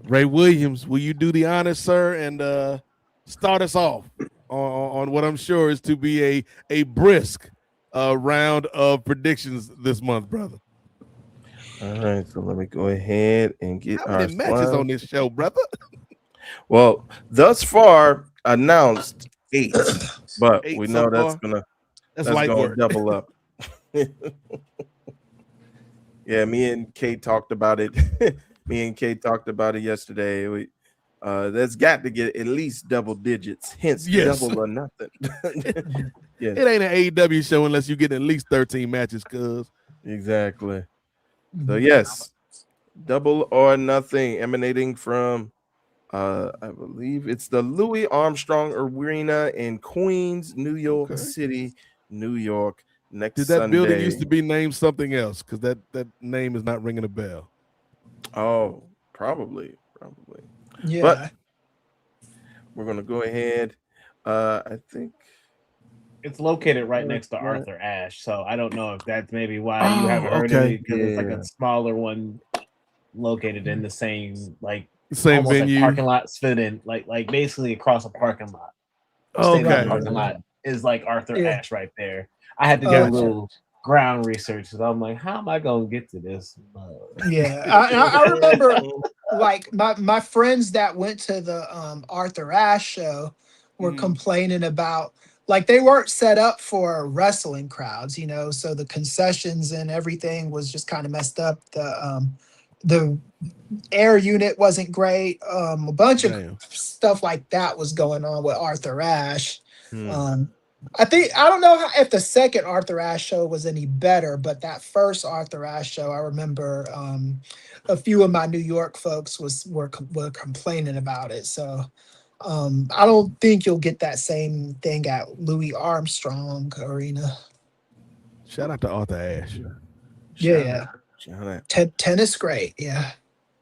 Ray Williams, will you do the honors, sir, and start us off on what I'm sure is to be a brisk round of predictions this month, brother? All right, so let me go ahead and get How many matches on this show, brother? Well, thus far announced 8, but we know that's gonna double up. Yeah, me and Kate talked about it. Yesterday. That's got to get at least double digits, hence double or nothing. It ain't an AEW show unless you get at least 13 matches, cuz. Exactly. So yes, double or nothing emanating from I believe it's the Louis Armstrong Arena in Queens, New York City, New York. Next Did that Sunday. building used to be named something else? Because that name is not ringing a bell. Oh, probably. Yeah. But we're gonna go ahead. I think it's located right next to Arthur Ashe, so I don't know if that's maybe why you haven't heard of it, because it's like a smaller one located in the same venue, parking lot fit in like basically across a parking lot. Parking lot is like Arthur Ashe right there. I had to do a little ground research because I'm like, how am I gonna get to this? I remember like my friends that went to the Arthur Ashe show were complaining about like they weren't set up for wrestling crowds, you know, so the concessions and everything was just kind of messed up. The air unit wasn't great. A bunch of stuff like that was going on with Arthur Ashe. I don't know if the second Arthur Ashe show was any better, but that first Arthur Ashe show, I remember a few of my New York folks were complaining about it. So I don't think you'll get that same thing at Louis Armstrong Arena. Shout out to Arthur Ashe. Yeah. Shout out. Tennis great. Yeah.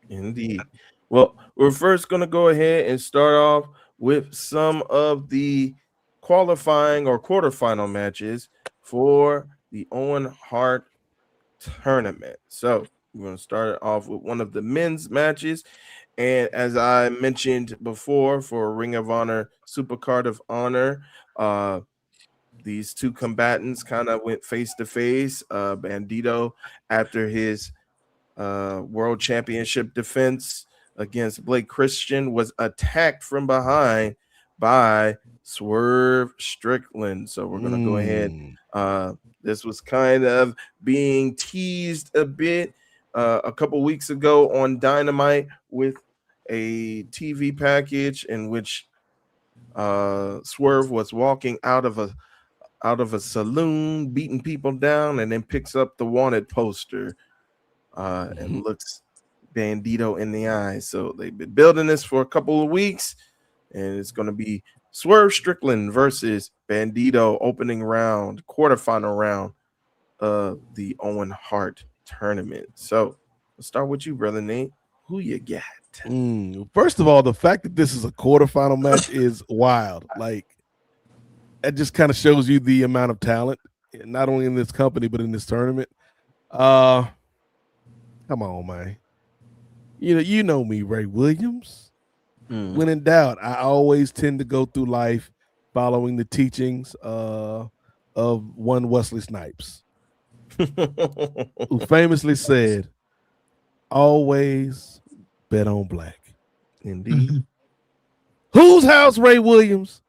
Indeed. Well, we're first going to go ahead and start off with some of the qualifying or quarterfinal matches for the Owen Hart tournament. So we're going to start it off with one of the men's matches. And as I mentioned before, for Ring of Honor Supercard of Honor, these two combatants kind of went face to face. Bandito, after his world championship defense against Blake Christian, was attacked from behind by Swerve Strickland. So we're going to go ahead. This was kind of being teased a bit a couple weeks ago on Dynamite with a TV package in which Swerve was walking out of a saloon, beating people down, and then picks up the wanted poster and looks Bandito in the eye. So they've been building this for a couple of weeks, and it's going to be Swerve Strickland versus Bandito, opening round, quarterfinal round of the Owen Hart tournament. So let's start with you, brother Nate. Who you got? First of all, the fact that this is a quarterfinal match is wild. Like, it just kind of shows you the amount of talent, not only in this company but in this tournament. Come on, man. You know me, Ray Williams. When in doubt, I always tend to go through life following the teachings of one Wesley Snipes, who famously said, "Always bet on black." Indeed. Whose house, Ray Williams?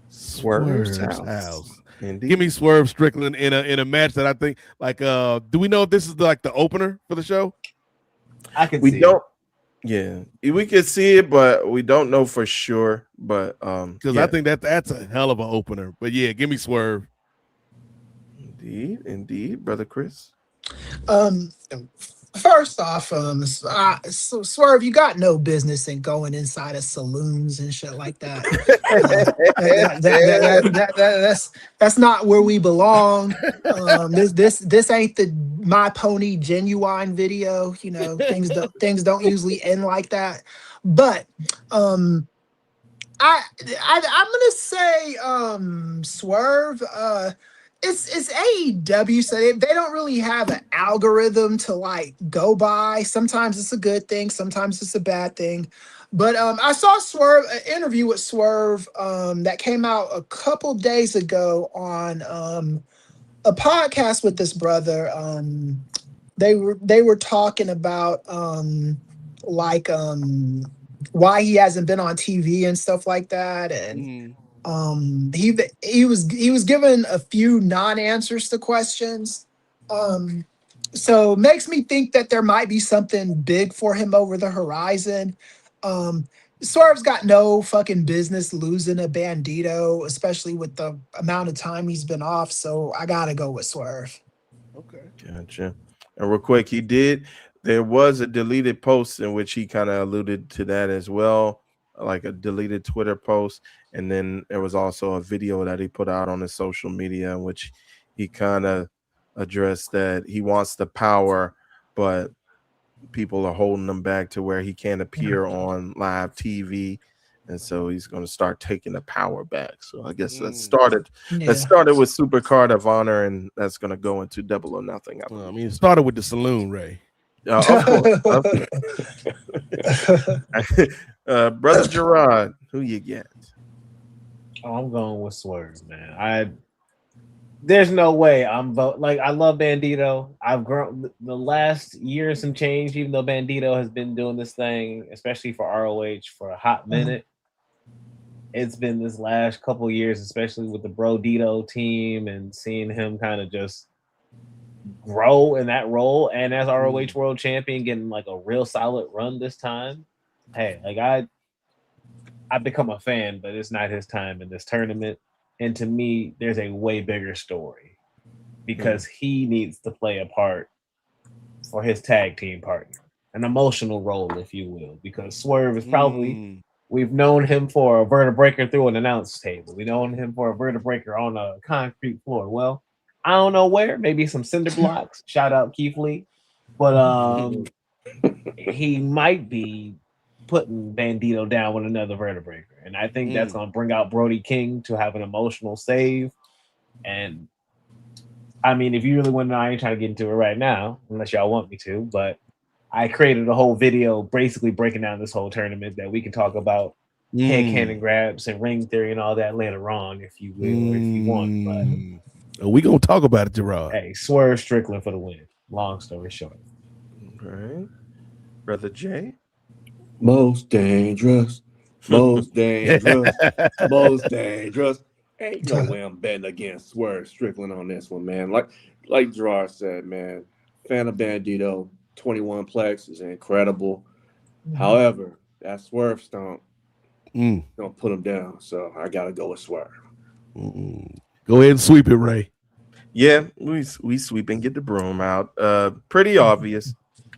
Swerve's house. Indeed. Give me Swerve Strickland in a match that I think, like, do we know if this is like the opener for the show? We don't. Yeah, we could see it, but we don't know for sure. But because I think that's a hell of an opener. But yeah, give me Swerve. Indeed, brother Chris. First off, so Swerve, you got no business in going inside of saloons and shit like that. That's not where we belong. This ain't the My Pony Genuine video. You know, things don't usually end like that. But I'm gonna say Swerve. It's AEW, so they don't really have an algorithm to like go by. Sometimes it's a good thing, sometimes it's a bad thing. But I saw an interview with Swerve that came out a couple days ago on a podcast with this brother. They were talking about why he hasn't been on TV and stuff like that, and he was given a few non-answers to questions, so makes me think that there might be something big for him over the horizon. Swerve's got no fucking business losing a Bandito, especially with the amount of time he's been off, so I gotta go with Swerve. Okay, gotcha. And real quick, there was a deleted post in which he kind of alluded to that as well, like a deleted Twitter post. And then there was also a video that he put out on his social media in which he kind of addressed that he wants the power, but people are holding him back to where he can't appear on live TV. And so he's going to start taking the power back. So I guess that started with Supercard of Honor, and that's going to go into Double or Nothing. I mean, it started with the saloon, Ray. Of course. Brother Gerard, who you get? Oh, I'm going with Swerve, man. There's no way I'm vote. Like, I love Bandito. I've grown the last year and some change, even though Bandito has been doing this thing, especially for ROH, for a hot minute. it's been this last couple of years, especially with the Brodito team and seeing him kind of just grow in that role, and as ROH World Champion, getting like a real solid run this time. Hey, like I've become a fan, but it's not his time in this tournament. And to me, there's a way bigger story because he needs to play a part for his tag team partner, an emotional role, if you will, because Swerve is probably, we've known him for a vertebreaker through an announce table. We've known him for a vertebreaker on a concrete floor. Well, I don't know where, maybe some cinder blocks. Shout out Keith Lee. But he might be putting Bandito down with another vertebreaker. And I think that's going to bring out Brody King to have an emotional save. And I mean, if you really want to know, I ain't trying to get into it right now, unless y'all want me to, but I created a whole video basically breaking down this whole tournament that we can talk about head cannon grabs and ring theory and all that later on, if you will, or if you want. But we gonna talk about it, Gerard. Hey, Swerve Strickland for the win. Long story short. All right. Brother Jay. Most dangerous. Most dangerous. Most dangerous. Ain't no way I'm betting against Swerve Strickland on this one, man. Like Gerard said, man, fan of Bandito, 21 plex is incredible. However, that Swerve stomp gonna put him down. So I gotta go with Swerve. Go ahead and sweep it, Ray. Yeah, we sweep and get the broom out. Pretty obvious.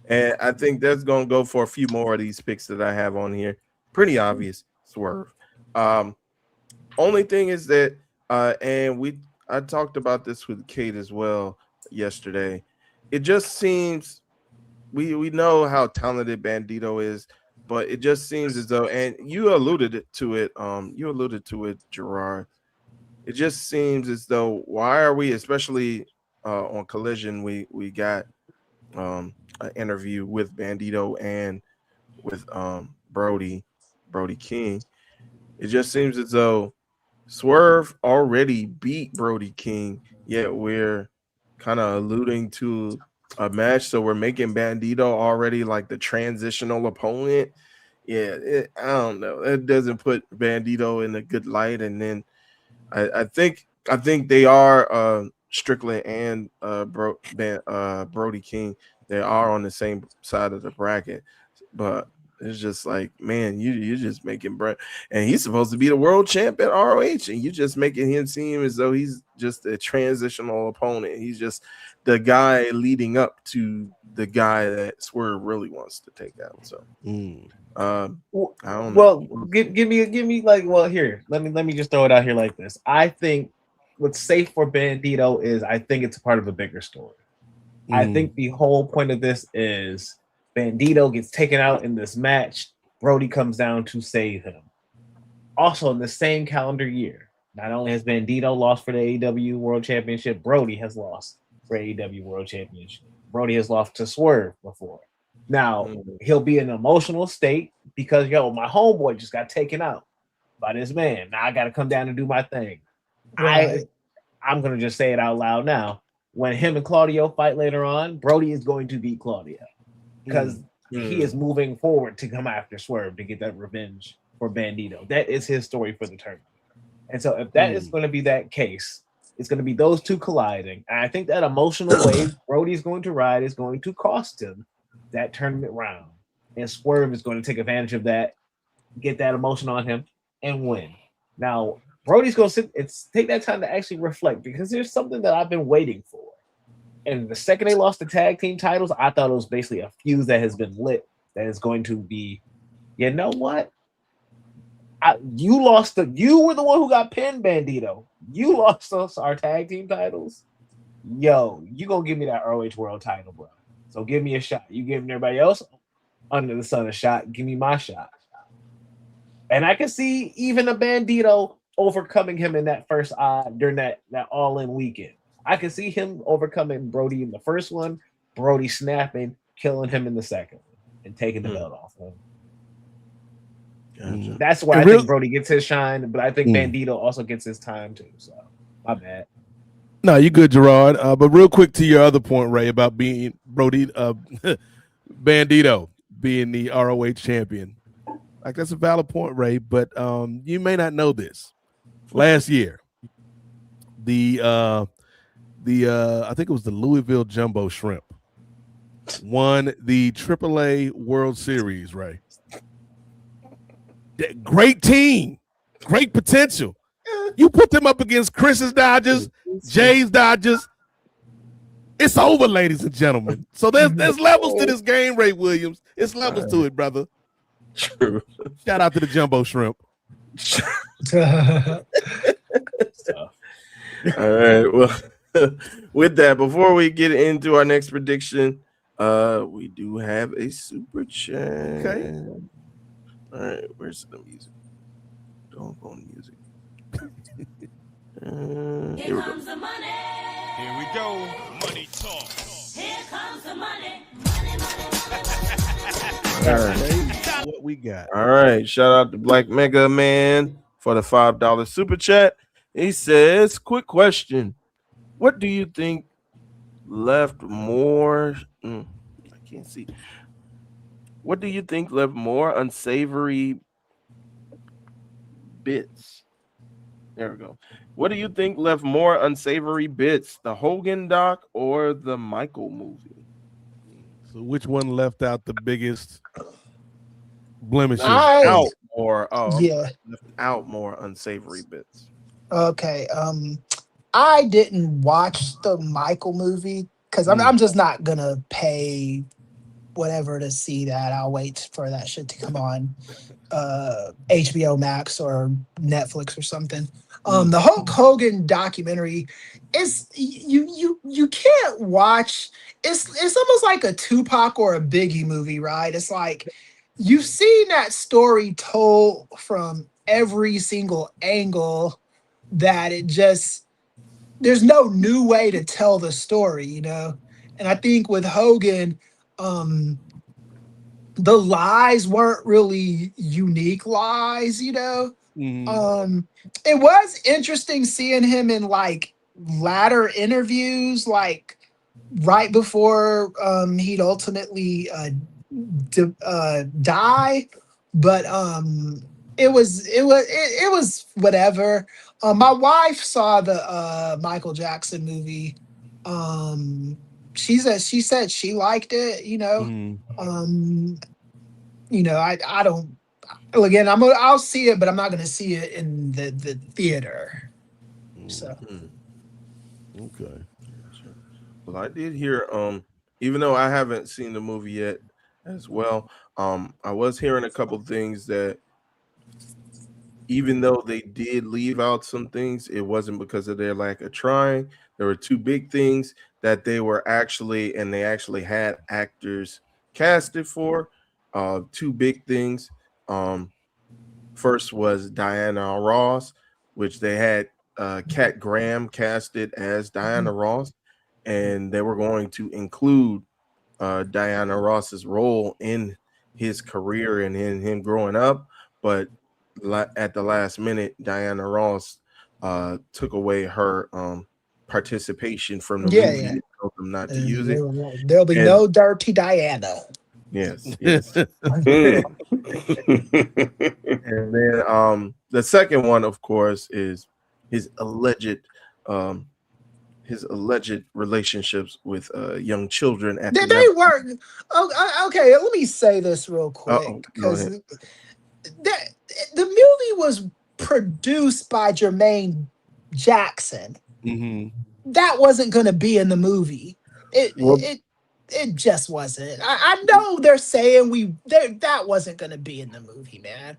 And I think that's gonna go for a few more of these picks that I have on here. Pretty obvious, Swerve. Only thing is that I talked about this with Kate as well yesterday. It just seems we know how talented Bandito is, but it just seems as though, and you alluded to it, Gerard. It just seems as though, why are we, especially on Collision, we got an interview with Bandito and with Brody King. It just seems as though Swerve already beat Brody King, yet we're kind of alluding to a match, so we're making Bandito already like the transitional opponent. Yeah, I don't know. It doesn't put Bandito in a good light. And then I think they are Strickland and Brody King. They are on the same side of the bracket, but it's just like, man, you're just making Brett, and he's supposed to be the world champ at ROH, and you're just making him seem as though he's just a transitional opponent. He's just the guy leading up to the guy that Swerve really wants to take out. So, I don't know. Give me like, well, here, let me just throw it out here like this. I think what's safe for Bandito is, I think it's a part of a bigger story. I think the whole point of this is Bandito gets taken out in this match. Brody comes down to save him. Also, in the same calendar year, not only has Bandito lost for the AEW World Championship, Brody has lost for AEW World Championship. Brody has lost to Swerve before. Now, he'll be in an emotional state because, my homeboy just got taken out by this man. Now I got to come down and do my thing. Right. I'm going to just say it out loud now. When him and Claudio fight later on, Brody is going to beat Claudio because he is moving forward to come after Swerve to get that revenge for Bandito. That is his story for the tournament. And so if that is going to be that case, it's going to be those two colliding. And I think that emotional wave Brody's going to ride is going to cost him that tournament round. And Swerve is going to take advantage of that, get that emotion on him, and win. Now, Brody's going to take that time to actually reflect, because there's something that I've been waiting for. And the second they lost the tag team titles, I thought it was basically a fuse that has been lit that is going to be, you know what? You were the one who got pinned, Bandito. You lost us our tag team titles. Yo, you gonna give me that ROH World title, bro. So give me a shot. You giving everybody else under the sun a shot. Give me my shot. And I can see even a Bandito overcoming him in that first during that all-in weekend. I can see him overcoming Brody in the first one, Brody snapping, killing him in the second, and taking the belt off him. Gotcha. That's why I think Brody gets his shine, but I think Bandito also gets his time too. So my bad. No, you good, Gerard. But real quick to your other point, Ray, about being Bandito being the ROH champion. Like that's a valid point, Ray. But you may not know this. Last year, the I think it was the Louisville Jumbo Shrimp won the AAA World Series, Ray. Great team, great potential. You put them up against Chris's Dodgers, Jay's Dodgers. It's over, ladies and gentlemen. So there's levels to this game, Ray Williams. It's levels to it, brother. True. Shout out to the Jumbo Shrimp. All right. Well, with that, before we get into our next prediction, we do have a super chat. Okay. All right. Where's the music? Don't go on music. Here we go. The money. Here we go. Money talk. Here comes the money. All right. What we got? All right. Shout out to Black Mega Man for the $5 super chat. He says, quick question. What do you think left more? I can't see. What do you think left more unsavory bits? There we go. What do you think left more unsavory bits? The Hogan doc or the Michael movie? So which one left out the biggest blemishes? Out more. Yeah. Left out more unsavory bits. Okay. I didn't watch the Michael movie because I'm just not gonna pay whatever to see that. I'll wait for that shit to come on HBO Max or Netflix or something. The Hulk Hogan documentary is you can't watch. It's almost like a Tupac or a Biggie movie, right? It's like you've seen that story told from every single angle that it just there's no new way to tell the story, you know? And I think with Hogan, the lies weren't really unique lies, you know? It was interesting seeing him in like latter interviews, like right before he'd ultimately die. But it was whatever. My wife saw the Michael Jackson movie. She said she liked it, you know. You know, I don't. Again, I'll see it, but I'm not going to see it in the theater. So. Okay. Well, I did hear, even though I haven't seen the movie yet as well, I was hearing a couple things that even though they did leave out some things, it wasn't because of their lack of trying. There were two big things that they actually had actors casted for. Two big things. First was Diana Ross, which they had Kat Graham casted as Diana Ross, and they were going to include Diana Ross's role in his career and in him growing up, but at the last minute, Diana Ross took away her participation from the movie. Yeah. Told them not to use it. There'll be no dirty Diana. Yes. And then the second one, of course, is his alleged relationships with young children. They weren't. Okay, let me say this real quick because the movie was produced by Jermaine Jackson. That wasn't going to be in the movie. It just wasn't. I know they're saying that wasn't going to be in the movie, man.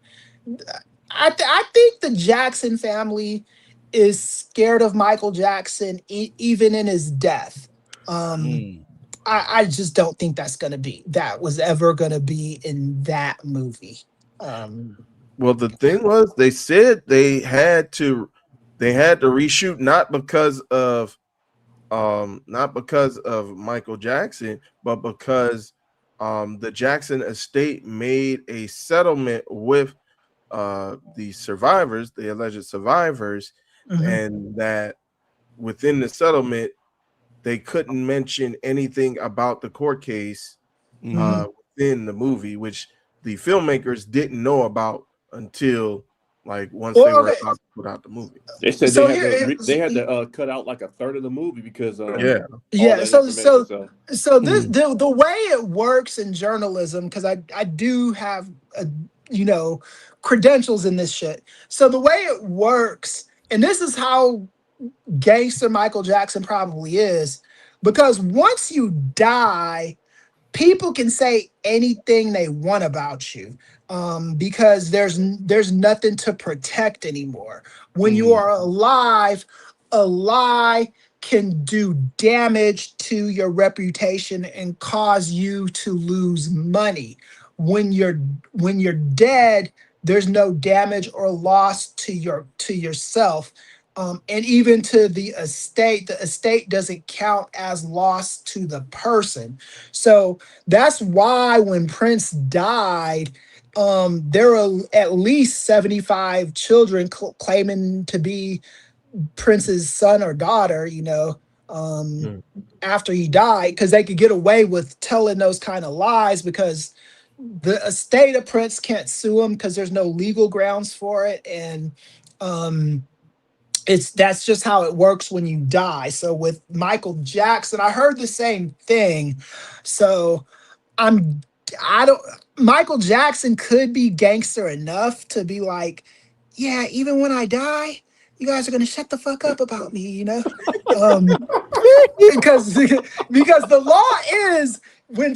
I think the Jackson family is scared of Michael Jackson even in his death. I just don't think that was ever going to be in that movie. Well, the thing was, they said they had to reshoot not because of Michael Jackson, but because the Jackson estate made a settlement with the survivors, the alleged survivors, and that within the settlement they couldn't mention anything about the court case within the movie, which the filmmakers didn't know about until like once they were about to put out the movie. They said So they had to cut out like a third of the movie because So Hmm. this the way it works in journalism, because I do have credentials in this shit. So the way it works, and this is how gangster Michael Jackson probably is, because once you die, people can say anything they want about you, because there's nothing to protect anymore. When you are alive, a lie can do damage to your reputation and cause you to lose money. When you're dead, there's no damage or loss to yourself. And even to the estate doesn't count as loss to the person. So that's why when Prince died, there were at least 75 children claiming to be Prince's son or daughter, after he died, because they could get away with telling those kind of lies, because the estate of Prince can't sue him because there's no legal grounds for it. And that's just how it works when you die. So with Michael Jackson, I heard the same thing. So Michael Jackson could be gangster enough to be like, yeah, even when I die, you guys are gonna shut the fuck up about me, because the law is when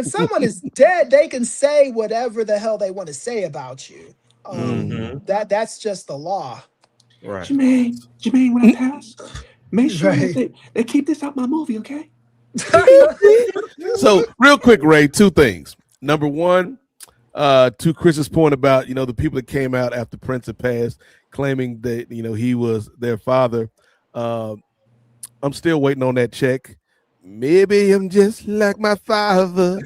someone is dead, they can say whatever the hell they want to say about you. That's just the law. Right. Jermaine, when I pass, make sure they keep this out my movie, okay? So real quick, Ray, two things. Number one, to Chris's point about the people that came out after Prince had passed, claiming that he was their father. I'm still waiting on that check. Maybe I'm just like my father.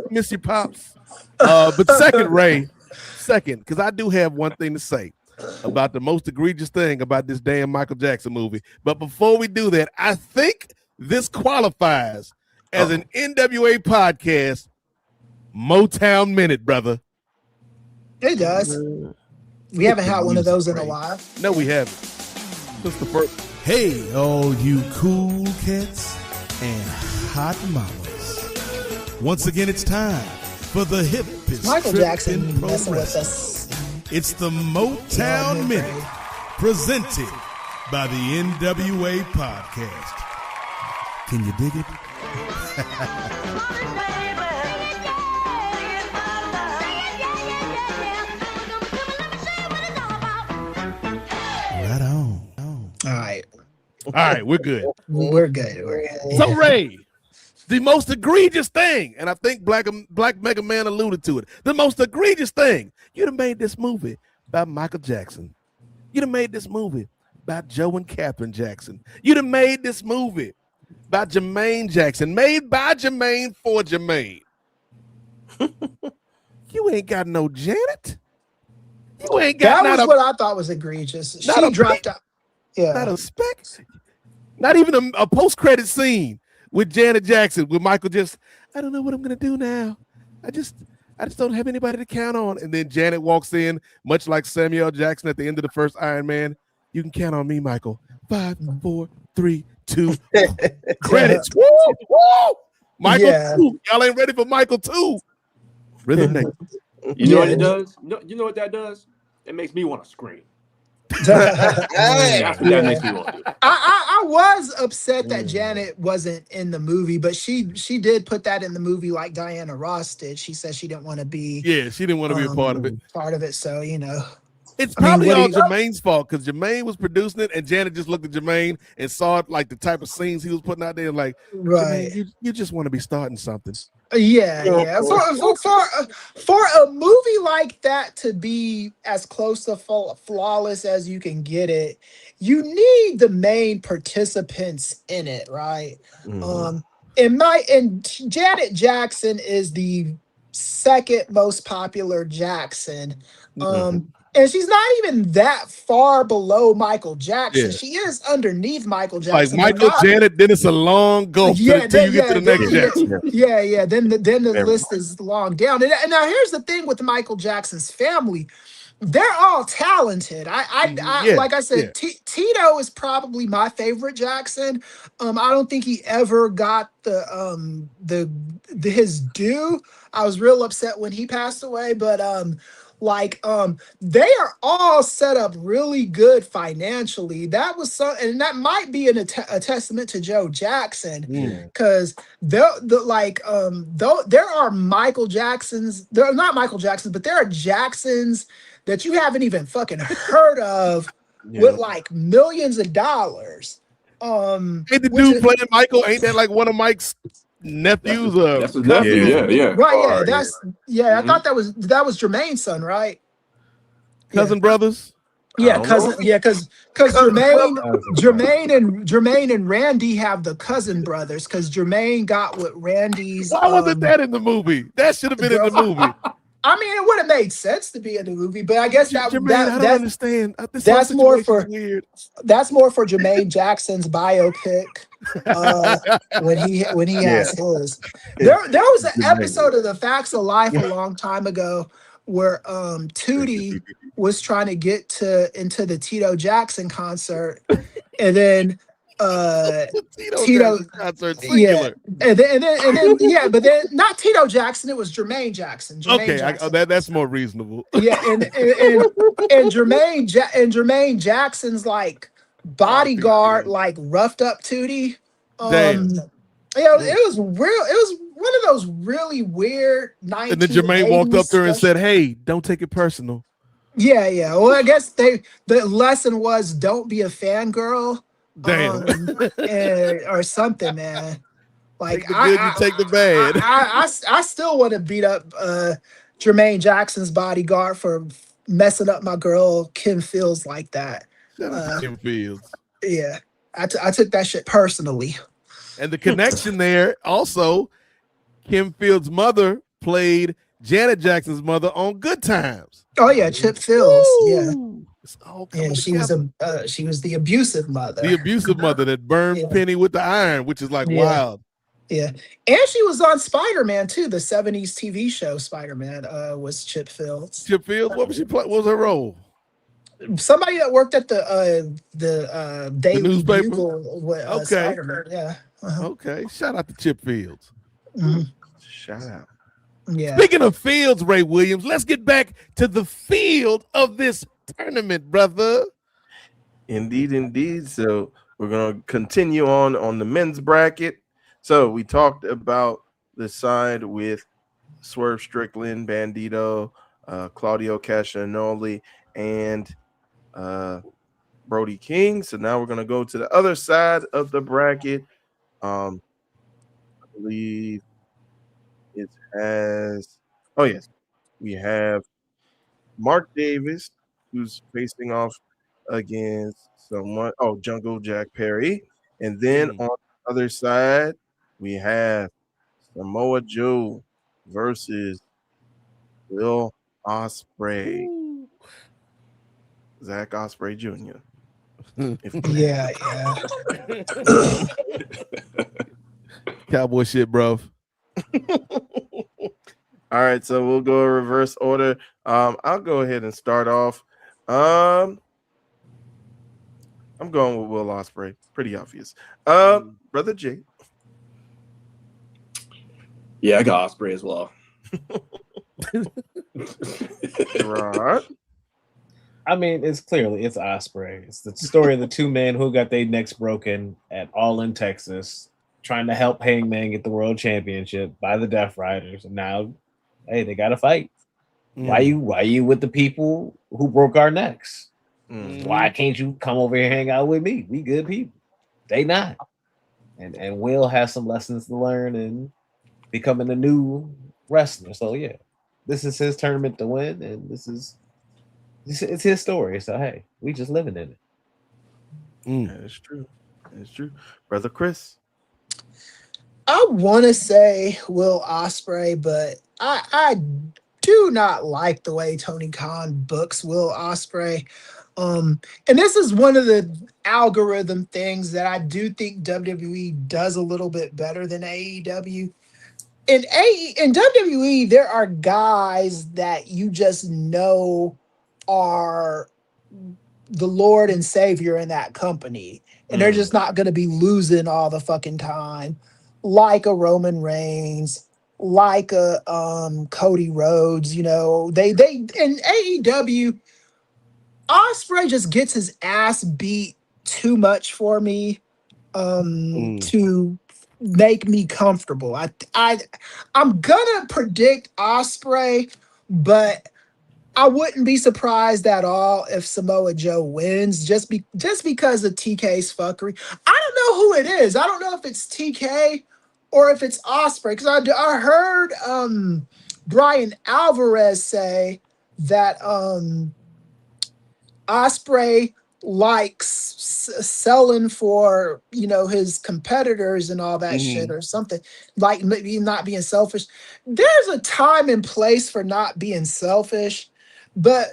Miss you, pops. But second, Ray, because I do have one thing to say about the most egregious thing about this damn Michael Jackson movie. But before we do that, I think this qualifies as an NWA podcast Motown Minute, brother. It does. We haven't had one of those in a while. No, we haven't. Since the first. Hey, all you cool cats and hot mamas. Once again, it's time for the hippest Michael Jackson pro messing with wrestling. us. It's the Motown Minute, presented by the NWA Podcast. Can you dig it? Right on. All right, We're good. We're good. So Ray, the most egregious thing, and I think Black Mega Man alluded to it. The most egregious thing, you'd have made this movie by Michael Jackson. You'd have made this movie by Joe and Catherine Jackson. You'd have made this movie by Jermaine Jackson, made by Jermaine for Jermaine. You ain't got no Janet. You ain't got that was what I thought was egregious. She dropped out. Yeah. Not a speck. Not even a post-credit scene with Janet Jackson, with Michael just, I don't know what I'm gonna do now. I just don't have anybody to count on. And then Janet walks in, much like Samuel Jackson at the end of the first Iron Man. You can count on me, Michael. 5, 4, 3, 2. Credits. Woo! Woo! Michael 2. Y'all ain't ready for Michael 2. Rhythm Nation. You know what it does? You know what that does? It makes me want to scream. That makes me want to. I was upset that Janet wasn't in the movie, but she did put that in the movie like Diana Ross did. She said she didn't want to be. Yeah, she didn't want to be a part of it. So it's probably all Jermaine's fault, because Jermaine was producing it, and Janet just looked at Jermaine and saw it like the type of scenes he was putting out there, like, right? You just want to be starting something. Yeah. For a movie like that to be as close to flawless as you can get it, you need the main participants in it, right? And Janet Jackson is the second most popular Jackson. And she's not even that far below Michael Jackson. Yeah. She is underneath Michael Like Jackson. Michael, Janet, then it's a long gulf till you get to the next Jackson. Yeah. Then the list is long down. And now here's the thing with Michael Jackson's family. They're all talented. Like I said, Tito is probably my favorite Jackson. I don't think he ever got his due. I was real upset when he passed away, but they are all set up really good financially. That was and that might be a testament to Joe Jackson, because there are Michael Jacksons. They're not Michael Jacksons, but there are Jacksons that you haven't even fucking heard of with like millions of dollars. Ain't the dude playing Michael? Ain't that like one of Mike's nephews? That's his nephew. Right. I thought that was Jermaine's son, right? Cousin brothers. Yeah, because Jermaine and Randy have the cousin brothers, because Jermaine got with Randy's. Why wasn't that in the movie? That should have been in the movie. I mean, it would have made sense to be in the movie, but I guess I don't understand. That's more for Jermaine Jackson's biopic when he has his. There was an episode of The Facts of Life a long time ago where Tootie was trying to get into the Tito Jackson concert, and then Tito concert singular. and then but then not Tito Jackson, it was Jermaine Jackson. That's more reasonable. Yeah, and Jermaine Jackson's like bodyguard like roughed up Tootie. It was real. It was one of those really weird 1980s. And then Jermaine walked up there and said, "Hey, don't take it personal." Yeah. Well, I guess the lesson was don't be a fangirl. Or something, man. Like take the good, you take the bad. I still want to beat up Jermaine Jackson's bodyguard for messing up my girl Kim Fields like that. Kim Fields. Yeah, I took that shit personally. And the connection there also, Kim Fields' mother played Janet Jackson's mother on Good Times. Oh yeah, Chip Fields. Yeah. She was the abusive mother. The abusive mother that burned Penny with the iron, which is like wild. Yeah. And she was on Spider-Man too. The 70s TV show Spider-Man was Chip Fields. Chip Fields? What was she play? What was her role? Somebody that worked at the Daily newspaper? Bugle with Spider-Man. Yeah. Okay. Shout out to Chip Fields. Mm-hmm. Shout out. Yeah. Speaking of fields, Ray Williams, let's get back to the field of this tournament, brother. Indeed. So we're going to continue on the men's bracket. So we talked about the side with Swerve Strickland, Bandito, Claudio Castagnoli, and Brody King. So now we're going to go to the other side of the bracket. I believe it has, we have Mark Davis, who's facing off against Jungle Jack Perry. And then on the other side, we have Samoa Joe versus Will Ospreay. Zach Ospreay Jr. Yeah. Cowboy shit, bro. All right, so we'll go in reverse order. I'll go ahead and start off. I'm going with Will Ospreay. Pretty obvious. Brother Jay. Yeah, I got Ospreay as well. Right. I mean, it's Ospreay. It's the story of the two men who got their necks broken at All in Texas, trying to help Hangman get the world championship by the Death Riders. And now, hey, they got to fight. Why you with the people who broke our necks? Why can't you come over here and hang out with me? We good people. They not. And Will has some lessons to learn and becoming a new wrestler. So yeah, this is his tournament to win, and it's his story. So hey, we just living in it. That's true. Brother Chris. I want to say Will Ospreay, but I do not like the way Tony Khan books Will Ospreay. And this is one of the algorithm things that I do think WWE does a little bit better than AEW. In WWE, there are guys that you just know are the Lord and Savior in that company, and they're just not going to be losing all the fucking time, like a Roman Reigns, like a Cody Rhodes. You know, they in AEW, Ospreay just gets his ass beat too much for me to make me comfortable. I'm gonna predict Ospreay, but I wouldn't be surprised at all if Samoa Joe wins just because of TK's fuckery. I don't know who it is. I don't know if it's TK or if it's Ospreay, because I heard Brian Alvarez say that Ospreay likes selling for, you know, his competitors and all that shit or something, like maybe not being selfish. There's a time and place for not being selfish, but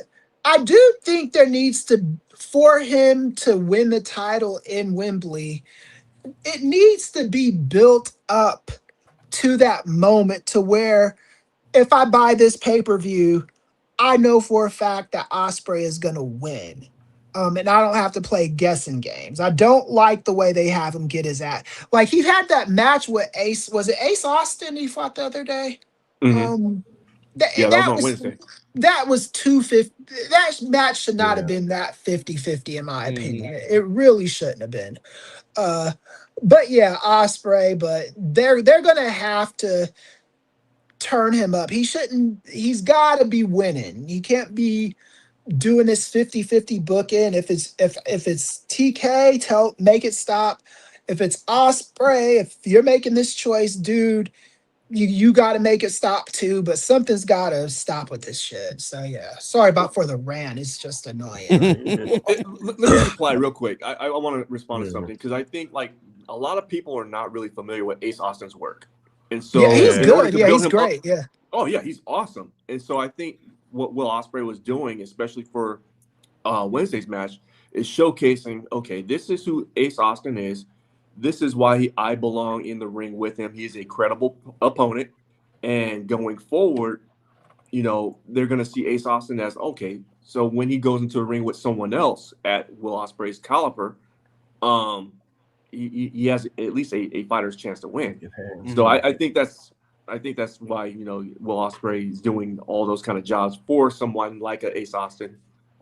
I do think there needs to, for him to win the title in Wembley, it needs to be built up to that moment to where if I buy this pay-per-view, I know for a fact that Ospreay is going to win. And I don't have to play guessing games. I don't like the way they have him get his ass. Like, he had that match with Ace. Was it Ace Austin he fought the other day? That was on Wednesday. That was 250. That match should not have been that 50-50 in my opinion. It really shouldn't have been. But yeah, Ospreay, but they're gonna have to turn him up. He's gotta be winning. He can't be doing this 50-50 booking. If it's TK, make it stop. If it's Ospreay, if you're making this choice, dude, you got to make it stop too. But something's got to stop with this shit. So yeah, sorry about for the rant. It's just annoying. Let me reply real quick. I want to respond to something because I think like a lot of people are not really familiar with Ace Austin's work, and so he's good. Yeah, he's great. Yeah. Oh yeah, he's awesome. And so I think what Will Ospreay was doing, especially for Wednesday's match, is showcasing, okay, this is who Ace Austin is. This is why I belong in the ring with him. He's a credible opponent. And going forward, you know, they're going to see Ace Austin as, okay, so when he goes into a ring with someone else at Will Ospreay's caliber, he has at least a fighter's chance to win. So I think that's why, you know, Will Ospreay is doing all those kind of jobs for someone like a Ace Austin,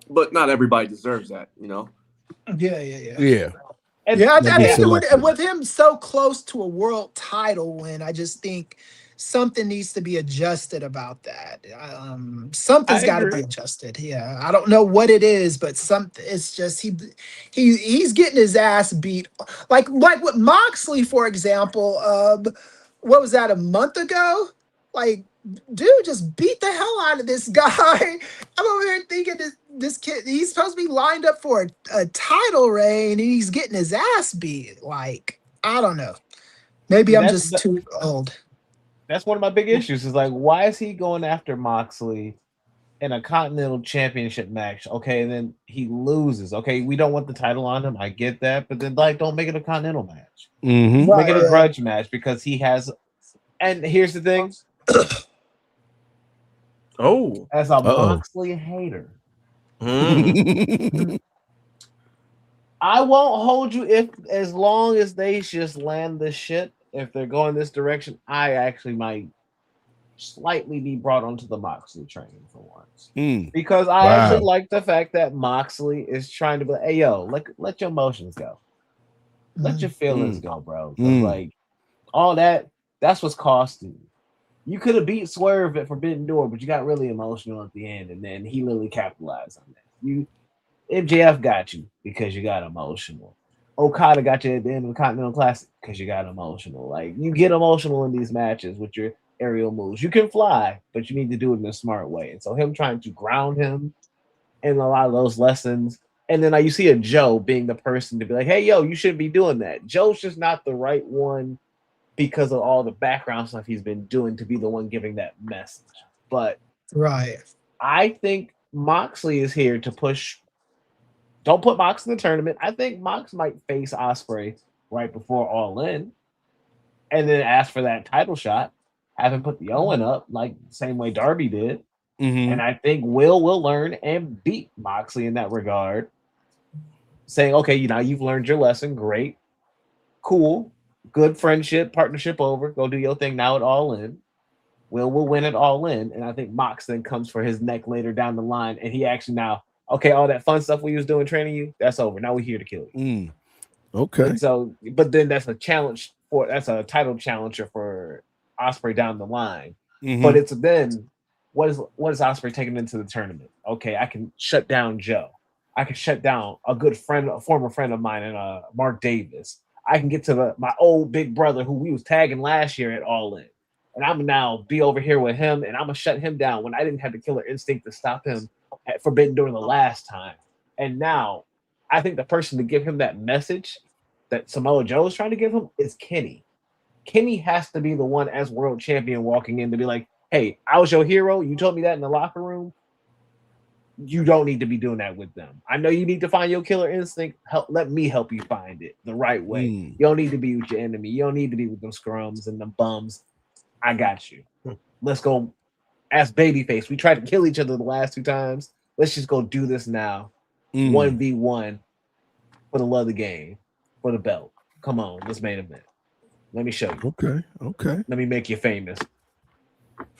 but not everybody deserves that, you know? Yeah. I think with him so close to a world title win, I just think something needs to be adjusted about that. Something's got to be adjusted. Yeah, I don't know what it is, but it's just he's getting his ass beat. Like with Moxley, for example. What was that, a month ago? Like, dude, just beat the hell out of this guy. I'm over here thinking this kid, he's supposed to be lined up for a title reign, and he's getting his ass beat. Like, I don't know. Maybe I'm just too old. That's one of my big issues. Is like, why is he going after Moxley in a Continental Championship match? Okay, and then he loses. Okay, we don't want the title on him. I get that, but then like, don't make it a Continental match. Make it a grudge match because he has. And here's the thing. As a Moxley hater, I won't hold you as long as they just land this shit. If they're going this direction, I actually might slightly be brought onto the Moxley train for once. Because I actually like the fact that Moxley is trying to be like, hey, yo, let your emotions go. Let your feelings go, bro. Like, all that's what's costing you. You could have beat Swerve at Forbidden Door, but you got really emotional at the end, and then he literally capitalized on that. MJF got you because you got emotional. Okada got you at the end of the Continental Classic because you got emotional. Like, you get emotional in these matches with your aerial moves. You can fly, but you need to do it in a smart way. And so him trying to ground him in a lot of those lessons. And then you see a Joe being the person to be like, hey, yo, you shouldn't be doing that. Joe's just not the right one because of all the background stuff he's been doing to be the one giving that message. But Right. I think Moxley is here to push. Don't put Mox in the tournament. I think Mox might face Ospreay right before All In, and then ask for that title shot. Have him put the Owen up like the same way Darby did. Mm-hmm. And I think Will learn and beat Moxley in that regard, saying, "Okay, you've learned your lesson. Great, cool, good friendship, partnership over. Go do your thing now at All In." Will win it All In, and I think Mox then comes for his neck later down the line, and he actually now, okay, all that fun stuff we was doing training you, that's over. Now we're here to kill you. Okay. And so, but then that's a title challenger for Ospreay down the line. Mm-hmm. But it's then what is Ospreay taking into the tournament? Okay, I can shut down Joe. I can shut down a good friend, a former friend of mine, and Mark Davis. I can get to my old big brother who we was tagging last year at All In. And I'm now be over here with him, and I'm gonna shut him down when I didn't have the killer instinct to stop him at Forbidden Door the last time. And now, I think the person to give him that message that Samoa Joe is trying to give him is Kenny. Kenny has to be the one as world champion walking in to be like, "Hey, I was your hero. You told me that in the locker room. You don't need to be doing that with them. I know you need to find your killer instinct. Let me help you find it the right way. You don't need to be with your enemy. You don't need to be with them scrums and them bums. I got you. Let's go as babyface. We tried to kill each other the last 2 times. Let's just go do this now. 1v1 for the love of the game, for the belt. Come on, let's main event. Let me show you. Okay. Let me make you famous."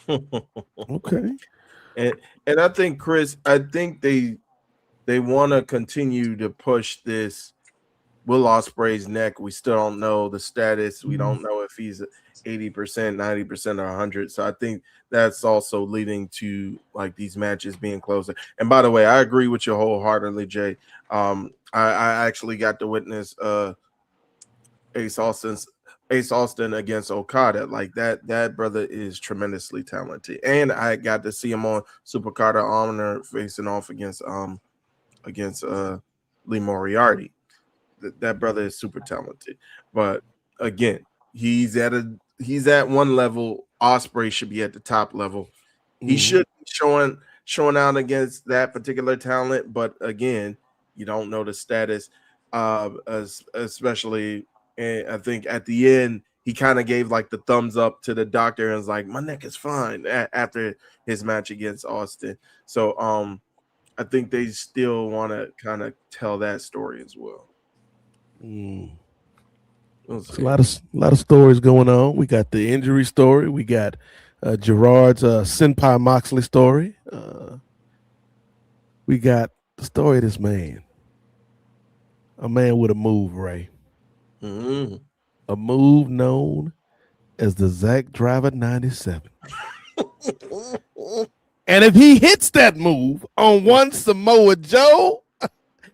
Okay. And I think, Chris, they want to continue to push this Will Ospreay's neck. We still don't know the status. We don't know if he's 80%, 90%, or 100. So I think that's also leading to like these matches being closer. And by the way, I agree with you wholeheartedly, Jay. I actually got to witness Ace Austin against Okada. Like that brother is tremendously talented. And I got to see him on Supercard of Honor facing off against Lee Moriarty. That brother is super talented. But again, he's at one level. Ospreay should be at the top level. He should be showing out against that particular talent, but again, you don't know the status. Especially, and I think at the end he kind of gave like the thumbs up to the doctor and was like, "My neck is fine," after his match against Austin. So I think they still want to kind of tell that story as well. There's a lot of stories going on. We got the injury story. We got Gerard's Senpai Moxley story. We got the story of this man. A man with a move, Ray. A move known as the Zack Driver 97. And if he hits that move on one Samoa Joe,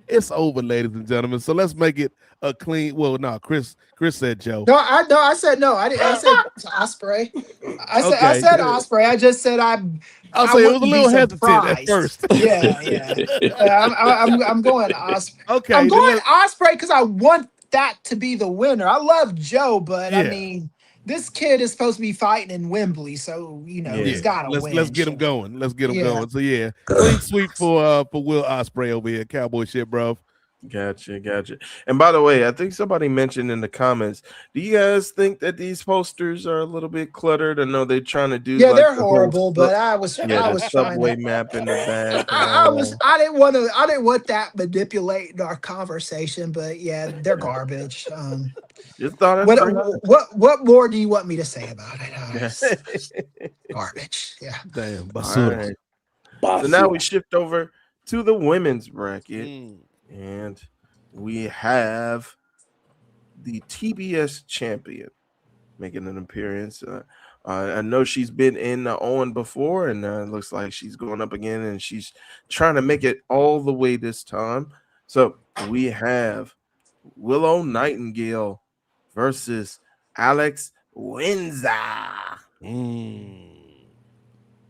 it's over, ladies and gentlemen. So let's make it a clean. Well, no, Chris said Joe. No, I said no. I said Ospreay. I said Ospreay. I just said I it was a little hesitant at first. I'm going Ospreay. Okay, I'm going Ospreay because I want that to be the winner. I love Joe, but I mean, this kid is supposed to be fighting in Wembley, so he's got to win. Let's get him going. Let's get him going. So clean sweep for Will Ospreay over here. Cowboy shit, bro. Gotcha. And by the way, I think somebody mentioned in the comments, do you guys think that these posters are a little bit cluttered? I know they're trying to do they're horrible, but I was subway map in the back. I didn't want that manipulating our conversation, but they're garbage. Just thought what more do you want me to say about it? Garbage. Yeah. Damn. Right. So now we shift over to the women's bracket. And we have the TBS champion making an appearance. I know she's been in the Owen before, and it looks like she's going up again, and she's trying to make it all the way this time. So we have Willow Nightingale versus Alex Windsor.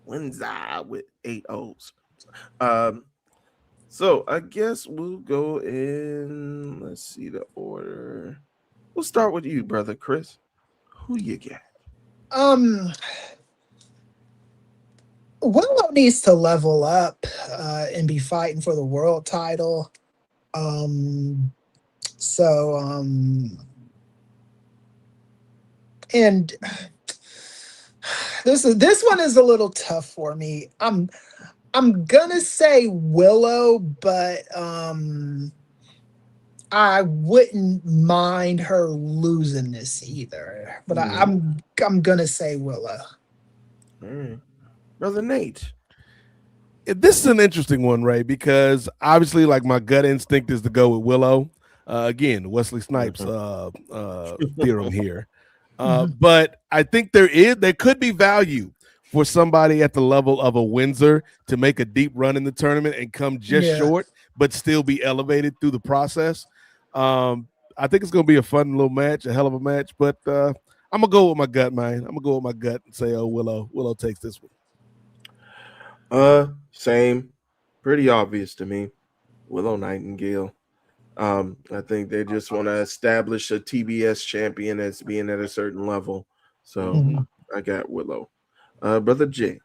Windsor with 8 O's. So I guess we'll go in. Let's see the order. We'll start with you, brother Chris. Who you got? Willow needs to level up and be fighting for the world title. And this one is a little tough for me. I'm gonna say Willow, but I wouldn't mind her losing this either. But I'm gonna say Willow. All right. Brother Nate. This is an interesting one, Ray, because obviously, like, my gut instinct is to go with Willow. Again, Wesley Snipes theorem here. But I think there could be value for somebody at the level of a Windsor to make a deep run in the tournament and come just short, but still be elevated through the process. I think it's going to be a fun little match, a hell of a match. But I'm going to go with my gut, man. I'm going to go with my gut and say, oh, Willow. Willow takes this one. Same. Pretty obvious to me. Willow Nightingale. I think they just want to establish a TBS champion as being at a certain level. So I got Willow. Brother Jay.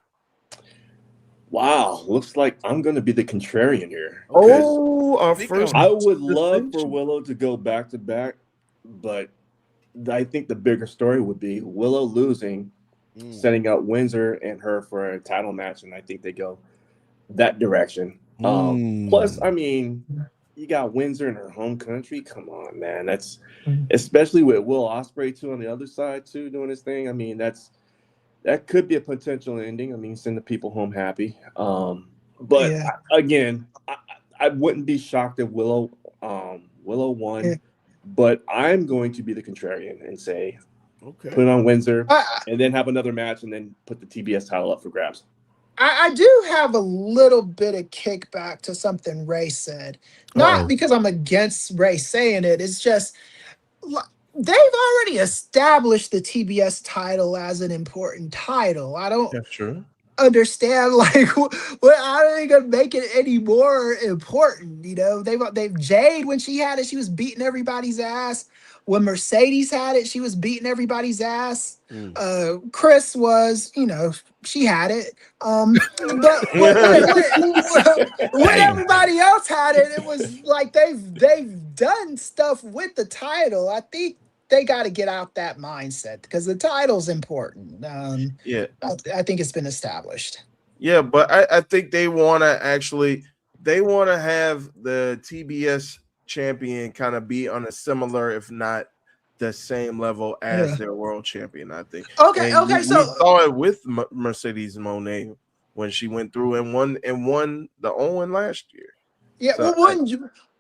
Wow, looks like I'm going to be the contrarian here. Oh, our first. I would love for Willow to go back to back, but I think the bigger story would be Willow losing, setting up Windsor and her for a title match, and I think they go that direction. Plus, I mean, you got Windsor in her home country. Come on, man. That's especially with Will Ospreay too on the other side too doing his thing. I mean, that could be a potential ending. I mean, send the people home happy. But again, I wouldn't be shocked if Willow won. But I'm going to be the contrarian and say, put it on Windsor, and then have another match, and then put the TBS title up for grabs. I do have a little bit of kickback to something Ray said. Not because I'm against Ray saying it. It's just they've already established the TBS title as an important title. I don't understand how are they gonna make it any more important? You know, they've Jade, when she had it, she was beating everybody's ass. When Mercedes had it, she was beating everybody's ass. Chris was, she had it. But when everybody else had it, it was like they've done stuff with the title. I think they got to get out that mindset because the title's important. I think it's been established. Yeah, but I think they want to have the TBS champion kind of be on a similar, if not the same level as their world champion, I think. Okay, so we saw it with Mercedes Moné when she went through and won the Owen last year. Yeah, so,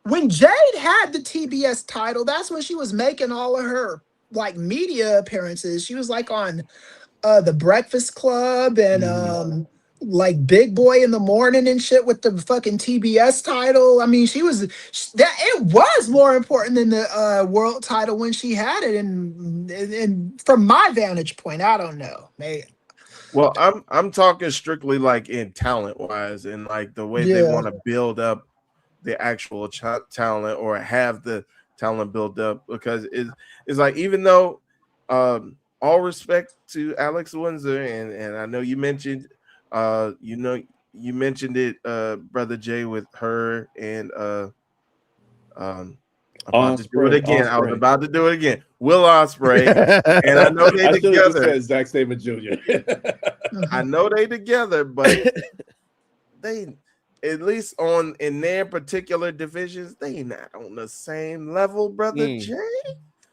when Jade had the TBS title, that's when she was making all of her media appearances. She was on the Breakfast Club and Big Boy in the Morning and shit with the fucking TBS title. I mean, it was more important than the world title when she had it. And from my vantage point, I don't know, mate. Well, I'm talking strictly in talent wise and the way they want to build up the actual talent or have the talent build up, because it's even though all respect to Alex Windsor and I know you mentioned you mentioned it, Brother Jay, with her and about to do it again. I was about to do it again. Will Ospreay, and I know they together. Zack Sabre Jr. I know they together, but they, at least in their particular divisions, they not on the same level, Brother Jay.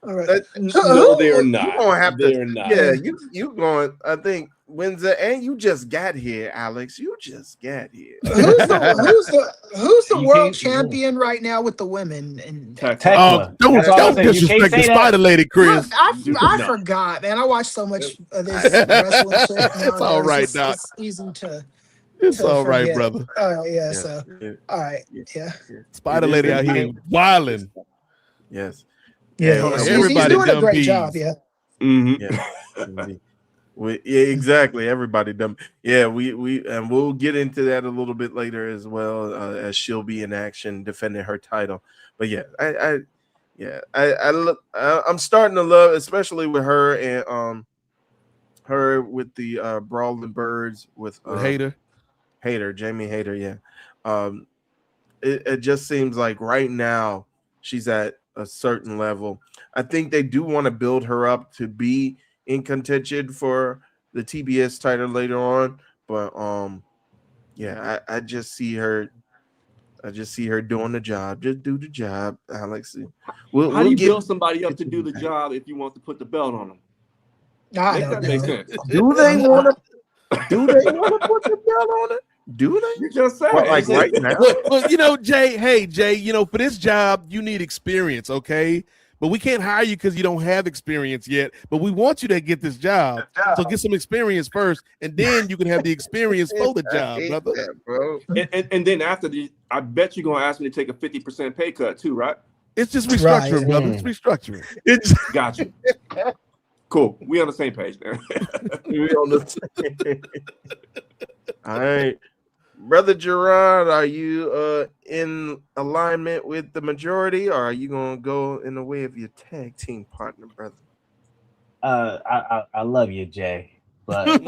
All right. No, they are not. You're gonna have They're not. Yeah, you going. I think Windsor, and you just got here, Alex. You just got here. Who's the world champion right now with the women? And don't disrespect the Spider Lady, Chris. Look, I forgot, man. I watched so much of this wrestling shit. It's all right, Doc. It's easy to. It's all right, brother. Oh yeah. So all right, yeah. Spider Lady out here wilding. Yes. Yeah, he's doing a great job. Yeah. Mm-hmm. Yeah, exactly. Everybody done. Yeah, we and we'll get into that a little bit later as well, as she'll be in action defending her title. But yeah, I'm starting to love, especially with her and her with the Brawling Birds with Hater. Jamie Hater, yeah. It just seems like right now she's at a certain level. I think they do want to build her up to be in contention for the TBS title later on, but yeah, I just see her. I just see her doing the job. Just do the job, Alex. How do you build somebody up to do the job if you want to put the belt on them? Make that make sense. Do they want to? Do they want to put the belt on it? Do they? You just said like right now. Well, Jay, for this job you need experience, okay? But we can't hire you because you don't have experience yet. But we want you to get this job. So get some experience first, and then you can have the experience for the job, brother. That, bro. And then after I bet you're gonna ask me to take a 50% pay cut too, right? It's just restructuring, brother. It's restructuring. Got you. Cool. We on the same page there. We on the same. All right. Brother Gerard, are you in alignment with the majority, or are you gonna go in the way of your tag team partner, brother? I love you, Jay. But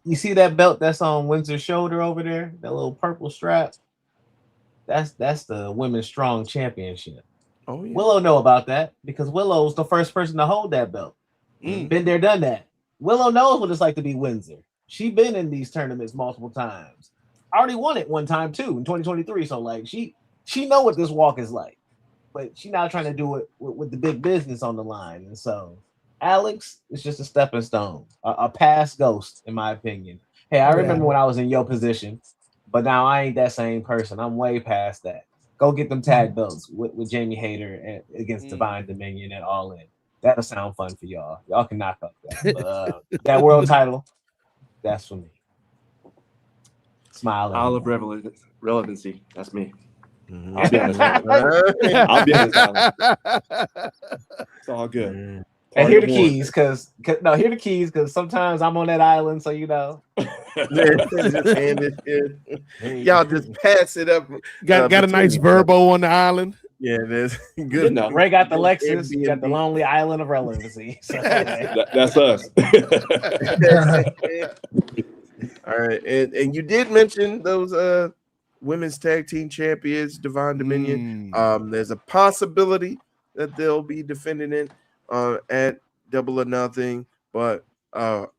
you see that belt that's on Windsor's shoulder over there, that little purple strap? That's the Women's Strong Championship. Oh, yeah. Willow know about that because Willow was the first person to hold that belt. Been there, done that. Willow knows what it's like to be Windsor. She been in these tournaments multiple times. I already won it one time too in 2023. So like she know what this walk is like, but she now trying to do it with the big business on the line. And so Alex is just a stepping stone, a past ghost, in my opinion. Hey, I remember when I was in your position, but now I ain't that same person. I'm way past that. Go get them tag belts with Jamie Hayter against Divine Dominion and All In. That'll sound fun for y'all. Y'all can knock up that. But, that world title, that's for me. Smile. Olive relevancy. That's me. Mm-hmm. I'll be honest. I'll be honest. It's all good. And here the keys, because sometimes I'm on that island, so you know. Y'all just pass it up. Got a nice verbo on the island. Yeah, there's good enough. Ray got the Lexus, you got the lonely island of relevancy. So. That's us. All right, and you did mention those women's tag team champions, Divine Dominion. There's a possibility that they'll be defending it at Double or Nothing, but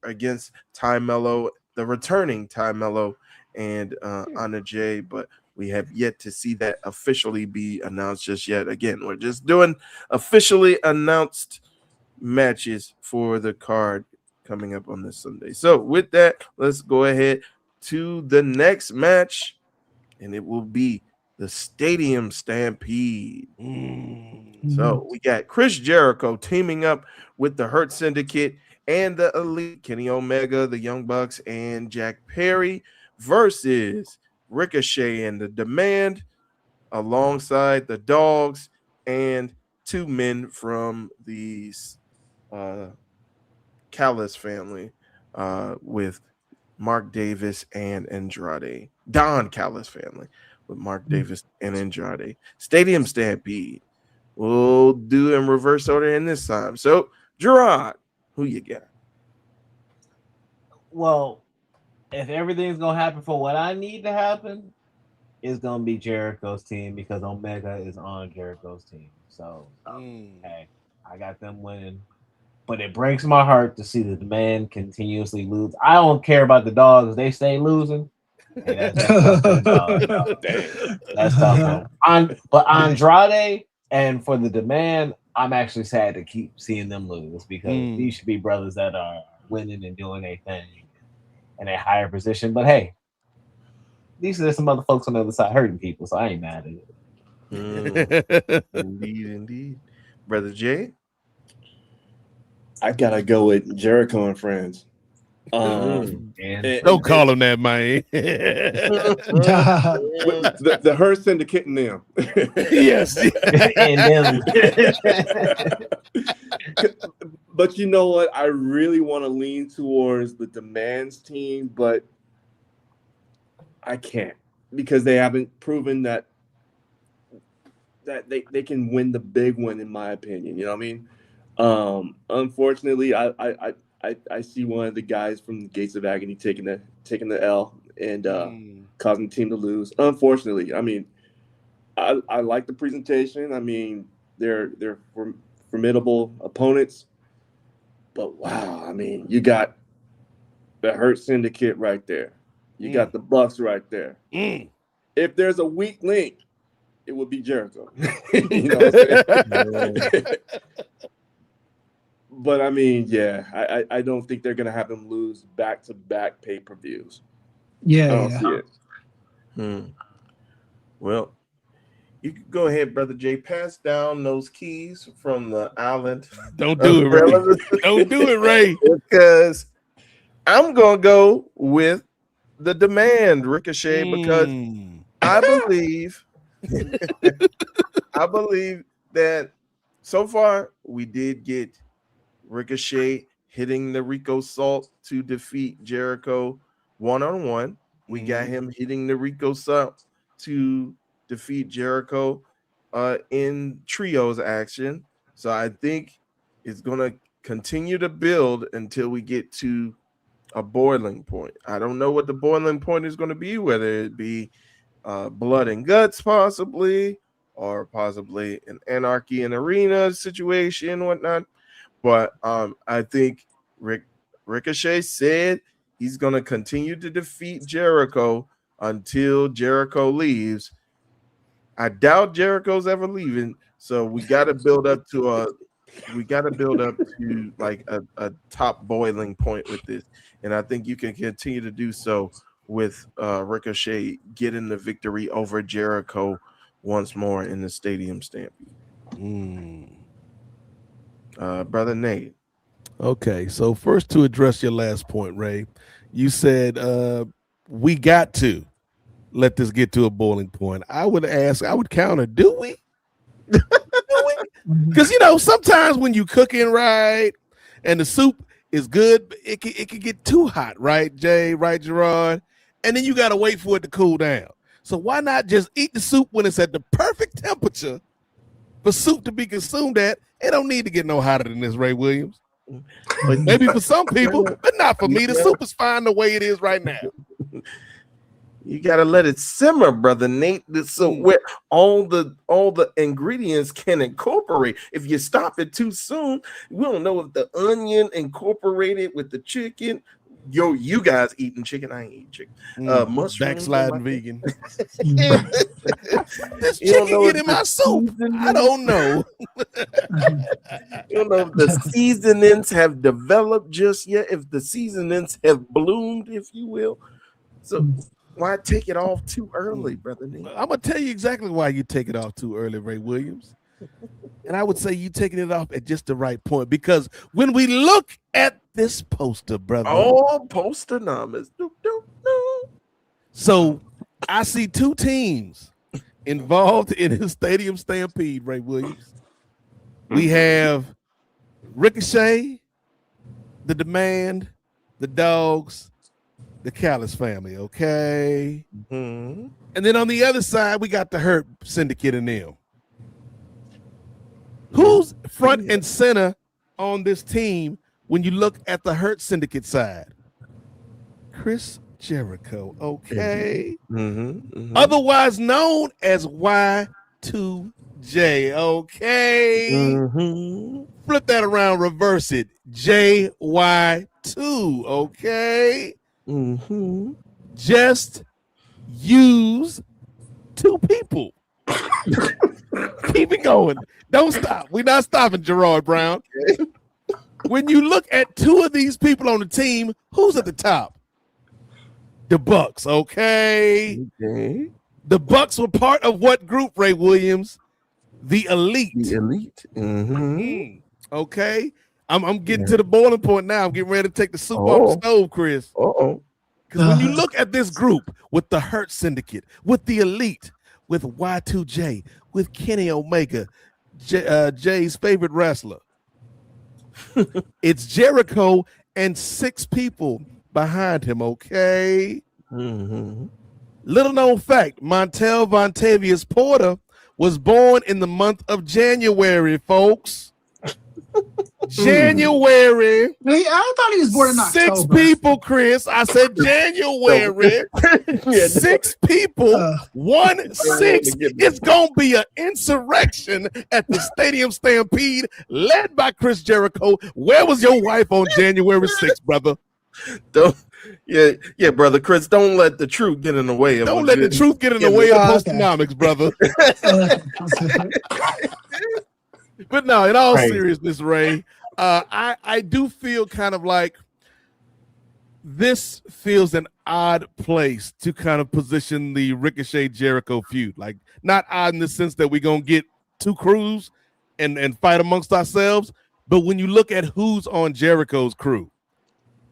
against Ty Mello, the returning Ty Mello and Anna Jay, but we have yet to see that officially be announced just yet. Again, we're just doing officially announced matches for the card coming up on this Sunday. So with that, let's go ahead to the next match, and it will be the Stadium Stampede. So we got Chris Jericho teaming up with the Hurt Syndicate and the Elite, Kenny Omega, the Young Bucks, and Jack Perry versus Ricochet and the Demand alongside the Dogs and two men from the Callis family with Mark Davis and Andrade. Don Callis family with Mark Davis and Andrade. Stadium Stampede. We'll do in reverse order in this time. So, Gerard, who you got? Well, if everything's gonna happen for what I need to happen, it's gonna be Jericho's team because Omega is on Jericho's team. So, hey, I got them winning. But it breaks my heart to see the man continuously lose. I don't care about the Dogs; they stay losing. Hey, that's tough. But Andrade and for the Demand, I'm actually sad to keep seeing them lose because these should be brothers that are winning and doing their thing in a higher position. But hey, these are some other folks on the other side hurting people, so I ain't mad at it. Indeed. Brother Jay? I gotta go with Jericho and Friends. Don't call him that, man. the Hurt Syndicate and them. Yes. And them. But you know what? I really want to lean towards the Demands team, but I can't because they haven't proven that they can win the big one, in my opinion. You know what I mean? Unfortunately, I I see one of the guys from the Gates of Agony taking the L and causing the team to lose. Unfortunately, I mean, I like the presentation. I mean, they're formidable opponents, but wow, I mean, you got the Hurt Syndicate right there. You got the Bucks right there. If there's a weak link, it would be Jericho. You know what I'm saying? But I mean, yeah, I don't think they're gonna have them lose back-to-back pay-per-views. Yeah, I don't see it. Well, you can go ahead, Brother Jay. Pass down those keys from the island. Don't do it, Ray. Don't do it, Ray. Because I'm gonna go with the Demand, Ricochet, because I believe that so far we did get Ricochet hitting the Rico Salt to defeat Jericho one-on-one. We got him hitting the Rico Salt to defeat Jericho in trios action. So I think it's going to continue to build until we get to a boiling point. I don't know what the boiling point is going to be, whether it be blood and guts possibly, or possibly an Anarchy in Arena situation, whatnot. But I think Ricochet said he's going to continue to defeat Jericho until Jericho leaves. I doubt Jericho's ever leaving, so we got to build up to like a top boiling point with this, and I think you can continue to do so with Ricochet getting the victory over Jericho once more in the Stadium Stampede. Brother Nate. Okay, so first to address your last point, Ray, you said we got to let this get to a boiling point. I would counter, do we? Because sometimes when you cooking right and the soup is good, it can get too hot, right, Jay? Right, Gerard? And then you got to wait for it to cool down. So why not just eat the soup when it's at the perfect temperature for soup to be consumed at? It don't need to get no hotter than this, Ray Williams. But maybe for some people, but not for me. The soup is fine the way it is right now. You gotta let it simmer, Brother Nate. So where all the ingredients can incorporate. If you stop it too soon, we don't know if the onion incorporated with the chicken. You guys eating chicken? I ain't eating chicken. Mushrooms, backsliding vegan. This chicken get in my soup. I don't know. You don't know if the seasonings have developed just yet. If the seasonings have bloomed, if you will. So why take it off too early, Brother Nate? I'm gonna tell you exactly why you take it off too early, Ray Williams. And I would say you taking it off at just the right point, because when we look at this poster, brother, poster numbers. So I see two teams involved in the Stadium Stampede, Ray Williams. We have Ricochet, the Demand, the Dogs, the Callis family, okay? And then on the other side, we got the Hurt Syndicate and them. Who's front and center on this team when you look at the Hurt Syndicate side? Chris Jericho, okay? Otherwise known as Y2J, okay? Flip that around, reverse it. JY2, okay? Just use two people. Keep it going. Don't stop. We're not stopping, Gerard Brown. When you look at two of these people on the team, who's at the top? The Bucks, okay? The Bucks were part of what group, Ray Williams? The Elite. The Elite. Okay? I'm getting to the boiling point now. I'm getting ready to take the soup off the stove, Chris. Because when you look at this group with the Hurt Syndicate, with the Elite, with Y2J, with Kenny Omega, Jay's favorite wrestler, it's Jericho and 6 people behind him, okay? Little known fact, Montel Vontavious Porter was born in the month of January, folks. January. I thought he was born in October. 6 people, Chris. I said January. 6 people. 1 6. It's gonna be an insurrection at the Stadium Stampede, led by Chris Jericho. Where was your wife on January 6th, brother? Yeah, brother Chris. Don't let the truth get in the way of. Don't let the truth get in the way of Post-Mortem, brother. But no, in all seriousness, Ray, I do feel kind of like this feels an odd place to kind of position the Ricochet Jericho feud. Like, not odd in the sense that we're gonna get 2 crews and fight amongst ourselves, but when you look at who's on Jericho's crew,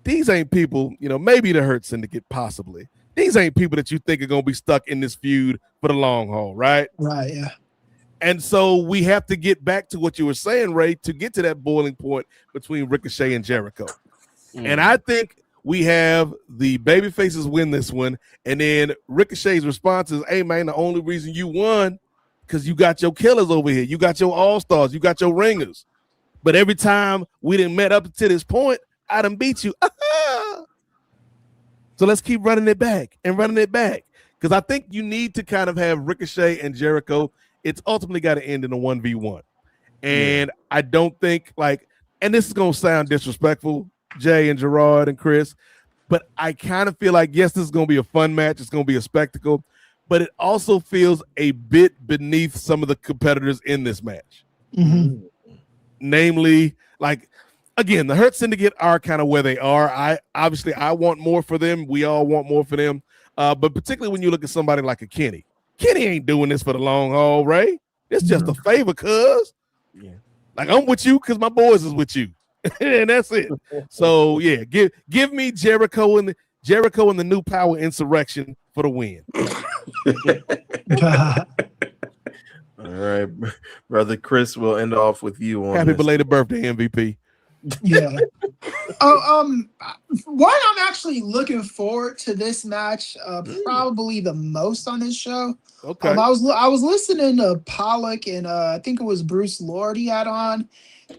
these ain't people, maybe the Hurt Syndicate, possibly. These ain't people that you think are gonna be stuck in this feud for the long haul, right? Right, yeah. And so we have to get back to what you were saying, Ray, to get to that boiling point between Ricochet and Jericho. And I think we have the baby faces win this one, and then Ricochet's response is, hey, man, the only reason you won because you got your killers over here. You got your all-stars. You got your ringers. But every time we didn't met up to this point, I done beat you. So let's keep running it back and running it back, because I think you need to kind of have Ricochet and Jericho. It's ultimately got to end in a 1v1. And I don't think and this is going to sound disrespectful, Jay and Gerard and Chris, but I kind of feel like, yes, this is going to be a fun match. It's going to be a spectacle, but it also feels a bit beneath some of the competitors in this match. Mm-hmm. Namely, again, the Hurt Syndicate are kind of where they are. I want more for them. We all want more for them. But particularly when you look at somebody like a Kenny. Kenny ain't doing this for the long haul, Ray. It's just a favor, cuz. Yeah. I'm with you because my boys is with you. And that's it. So yeah, give me Jericho and the New Power Insurrection for the win. All right, brother Chris, we'll end off with you on happy belated birthday, MVP. Yeah. One, I'm actually looking forward to this match probably the most on this show. Okay. I was listening to Pollock and I think it was Bruce Lord he had on,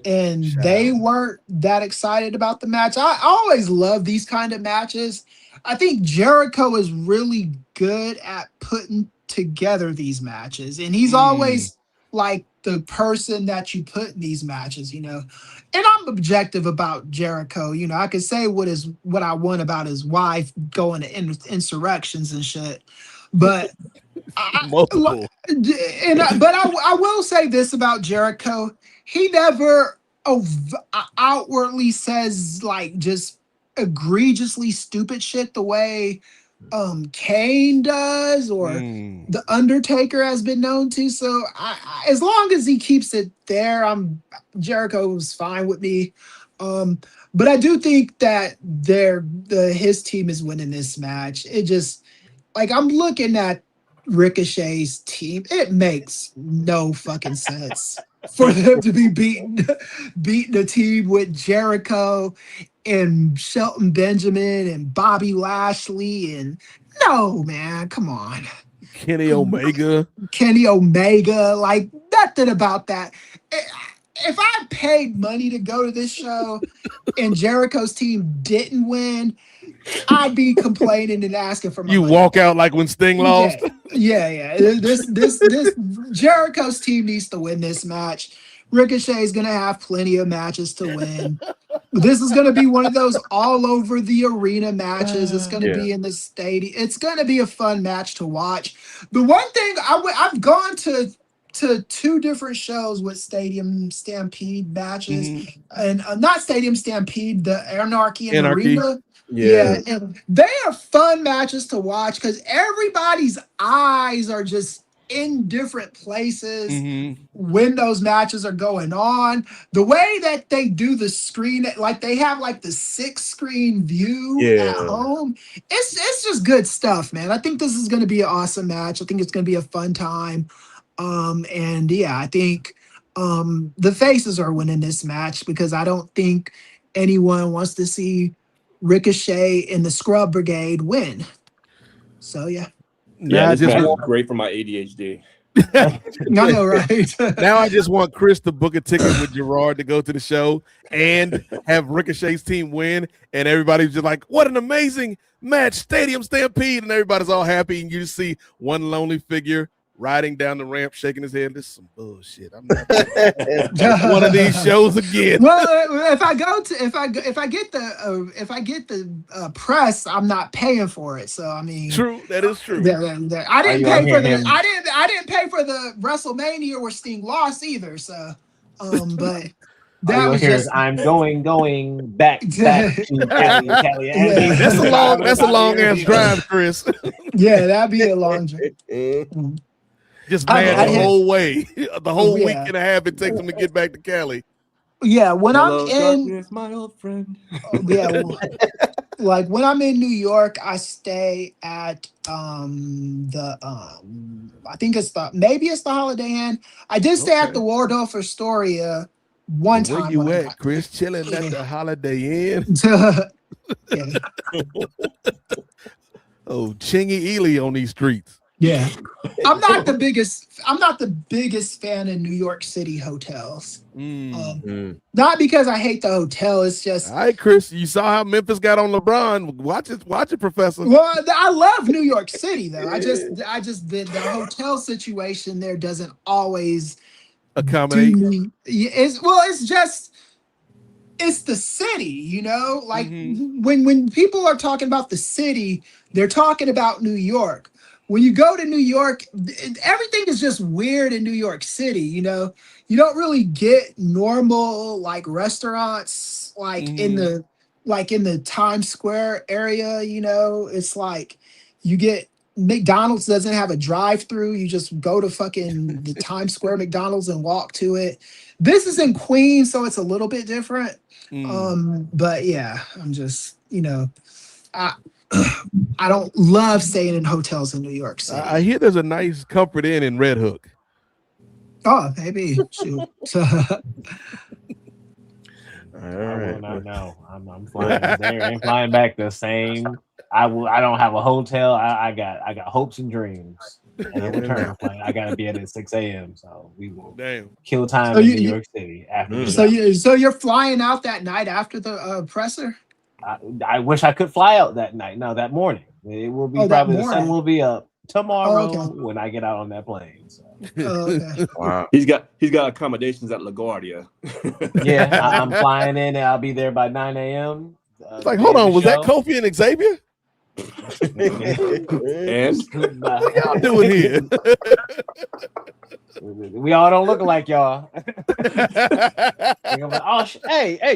and they weren't that excited about the match. I always love these kind of matches. I think Jericho is really good at putting together these matches, and he's always like the person that you put in these matches, and I'm objective about Jericho. I could say what I want about his wife going to insurrections and shit, but I will say this about Jericho: he never outwardly says just egregiously stupid shit the way Kane does or the Undertaker has been known to. So as long as he keeps it there, Jericho's fine with me. But I do think that his team is winning this match. It just I'm looking at Ricochet's team. It makes no fucking sense for them to be beating a team with Jericho and Shelton Benjamin and Bobby Lashley, and no, man, come on. Kenny Omega, nothing about that. If I paid money to go to this show and Jericho's team didn't win, I'd be complaining and asking for my money. Walk out like when Sting lost. Yeah. This Jericho's team needs to win this match. Ricochet is going to have plenty of matches to win. This is going to be one of those all over the arena matches. It's going to be in the stadium. It's going to be a fun match to watch. The one thing I've gone to 2 different shows with Stadium Stampede matches, and not Stadium Stampede, the Anarchy and Arena. Yeah, and they are fun matches to watch because everybody's eyes are just in different places when those matches are going on. The way that they do the screen, they have the 6-screen view at home. It's just good stuff, man. I think this is going to be an awesome match. I think it's going to be a fun time. And yeah, I think the faces are winning this match because I don't think anyone wants to see Ricochet and the Scrub Brigade win. So yeah. Yeah, this match is great for my ADHD. I know, right? Now I just want Chris to book a ticket with Gerard to go to the show and have Ricochet's team win, and everybody's just like, "What an amazing match, Stadium Stampede!" And everybody's all happy, and you just see one lonely figure riding down the ramp, shaking his head. This is some bullshit. I'm not one of these shows again. Well, if I get the press, I'm not paying for it. So I mean, True, that is true. I didn't pay for the I didn't pay for the WrestleMania where Sting lost either. So, but that was just I'm going back to Cali. Yeah. That's a long ass drive, Chris. Yeah, that'd be a long drive. Just mad the whole way, the whole Yeah. week and a half it takes them to get back to Cali. Yeah, when Hello, I'm in, darkness, my old friend. yeah, like when I'm in New York, I stay at I think maybe it's the Holiday Inn. I did stay at the Waldorf Astoria one Where time. you when I at, Chris? Chilling at the Holiday Inn? Yeah. Oh, Chingy Ely on these streets. Yeah. I'm not the biggest fan of New York City hotels. Not because I hate the hotel. It's just All right, Chris. You saw how Memphis got on LeBron. Watch it, Professor. well, I love New York City though. I just the hotel situation there doesn't always Accommodate. It's the city, you know? Like when people are talking about the city, they're talking about New York. When you go to New York, everything is just weird in New York City, you know? You don't really get normal like restaurants like in the Times Square area, you know? It's like you get McDonald's doesn't have a drive-through. You just go to fucking the Times Square McDonald's and walk to it. This is in Queens, so it's a little bit different. But yeah, I'm just, you know, I don't love staying in hotels in New York City. I hear there's a nice Comfort Inn in Red Hook. Oh, maybe. Shoot. All right. No. I'm flying there and flying back the same. I don't have a hotel. I got hopes and dreams. And a return flight. I gotta be at 6 a.m. So we will kill time in New York City after. So you're flying out that night after the presser? I wish I could fly out that night. No, that morning. It will be probably the sun will be up tomorrow when I get out on that plane. So. Okay. Wow. He's got accommodations at LaGuardia. Yeah, I'm flying in and I'll be there by 9 a.m. It's like, hold on, was that Kofi and Xavier? And what y'all doing here? We all don't look like y'all. Hey,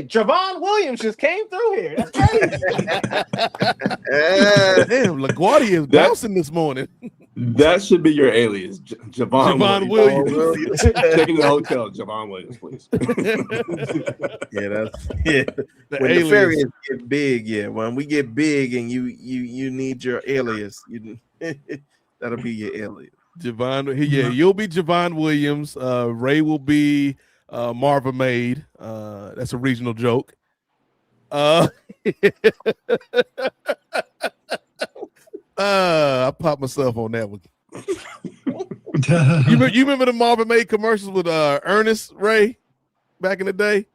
Javon Williams just came through here. That's crazy. Damn, LaGuardia is bouncing this morning. That should be your alias, Javon Williams. Check in the hotel, Javon Williams, please. When Nefarious get big, when we get big and you need your alias, that'll be your alias. You'll be Javon Williams. Ray will be Marva Maid. That's a regional joke. I popped myself on that one. you remember the Marvin Maid commercials with Ernest Ray back in the day?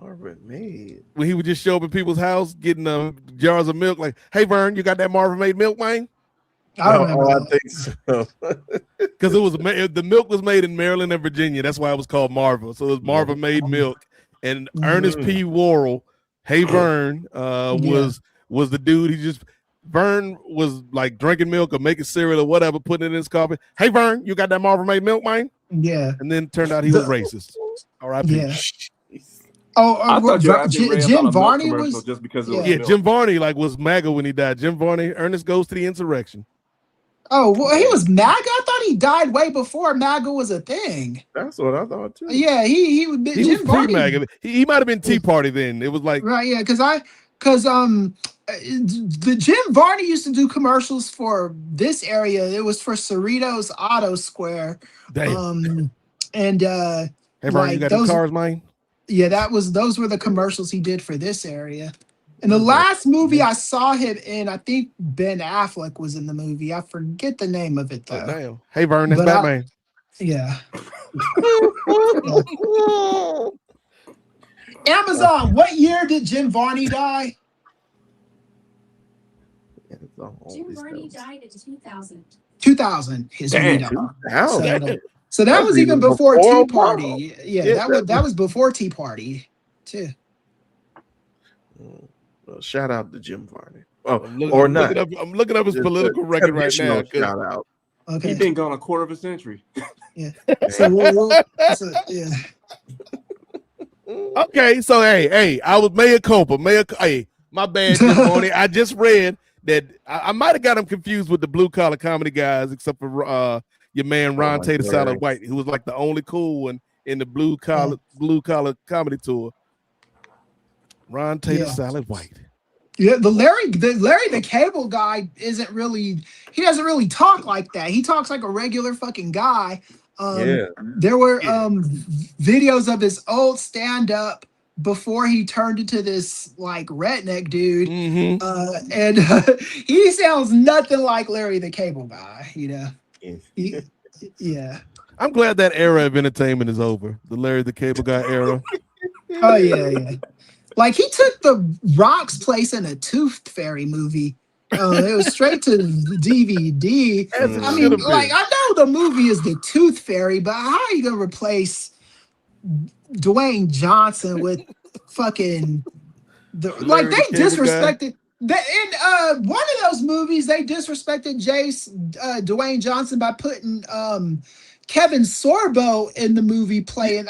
Marvin Maid. When he would just show up at people's house getting jars of milk, like, "Hey Vern, you got that Marvin Maid milk, man?" I don't know. I think so. Because the milk was made in Maryland and Virginia. That's why it was called Marva. So it was Marva Maid milk. And Ernest P. Worrell, Hey Vern, was the dude. Vern was like drinking milk or making cereal or whatever, putting it in his coffee. "Hey Vern, you got that Marva Maid milk, man?" Yeah. And then it turned out he was racist. All right. Yeah. Oh, Jim Varney was just because Jim Varney was MAGA when he died. Jim Varney, Ernest Goes to the Insurrection. Oh, well, he was MAGA. I thought he died way before MAGA was a thing. That's what I thought too. Yeah, he was Jim Varney. MAGA. He might have been Tea Party then. It was like right, yeah, because the Jim Varney used to do commercials for this area. It was for Cerritos Auto Square. Damn. And hey, Varney, you got the cars, man? Yeah, those were the commercials he did for this area. And the last movie I saw him in, I think Ben Affleck was in the movie. I forget the name of it though. Oh, damn. Hey Vern, that's Batman. Yeah. Amazon, what year did Jim Varney die? Jim Varney died in 2000. 2000 is when he died. So that was even before Tea Party. Yeah, that was before Tea Party too. Well, shout out to Jim Varney. I'm looking up his political record right now. Shout out. Okay. He's been gone a quarter of a century. Yeah. So yeah. Okay, so hey, I was mea culpa. Hey, my bad, Jim Varney. I just read that I might have got him confused with the blue collar comedy guys, except for your man Ron Tater Salad White, who was like the only cool one in the blue collar comedy tour. Ron Tater Salad White. Yeah, the Larry the Cable Guy doesn't really talk like that. He talks like a regular fucking guy. There were videos of his old stand-up before he turned into this like redneck dude. And he sounds nothing like Larry the Cable Guy, you know. Yeah. I'm glad that era of entertainment is over. The Larry the Cable Guy era. Oh yeah. Like he took the Rock's place in a Tooth Fairy movie. It was straight to DVD. I mean, like I know the movie is the Tooth Fairy, but how are you gonna replace Dwayne Johnson with fucking they disrespected in one of those movies? They disrespected Dwayne Johnson by putting Kevin Sorbo in the movie playing.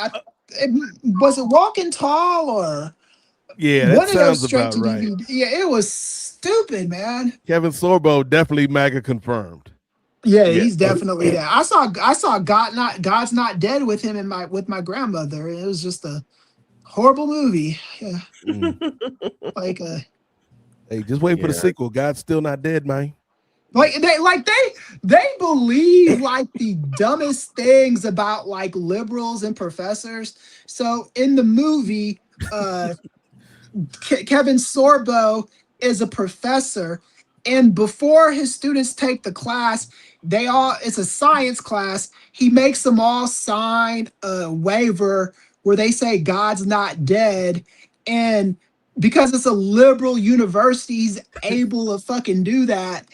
Was it Walking Tall or? Yeah, that sounds about right. DVD. Yeah, it was stupid, man. Kevin Sorbo definitely MAGA confirmed. Yeah, he's definitely that. I saw God's Not Dead with him and with my grandmother. It was just a horrible movie. Yeah. Hey, just wait for the sequel. God's Still Not Dead, man. They believe like the dumbest things about like liberals and professors. So in the movie, Kevin Sorbo is a professor, and before his students take the class, it's a science class. He makes them all sign a waiver where they say God's not dead, and because it's a liberal university, he's able to fucking do that.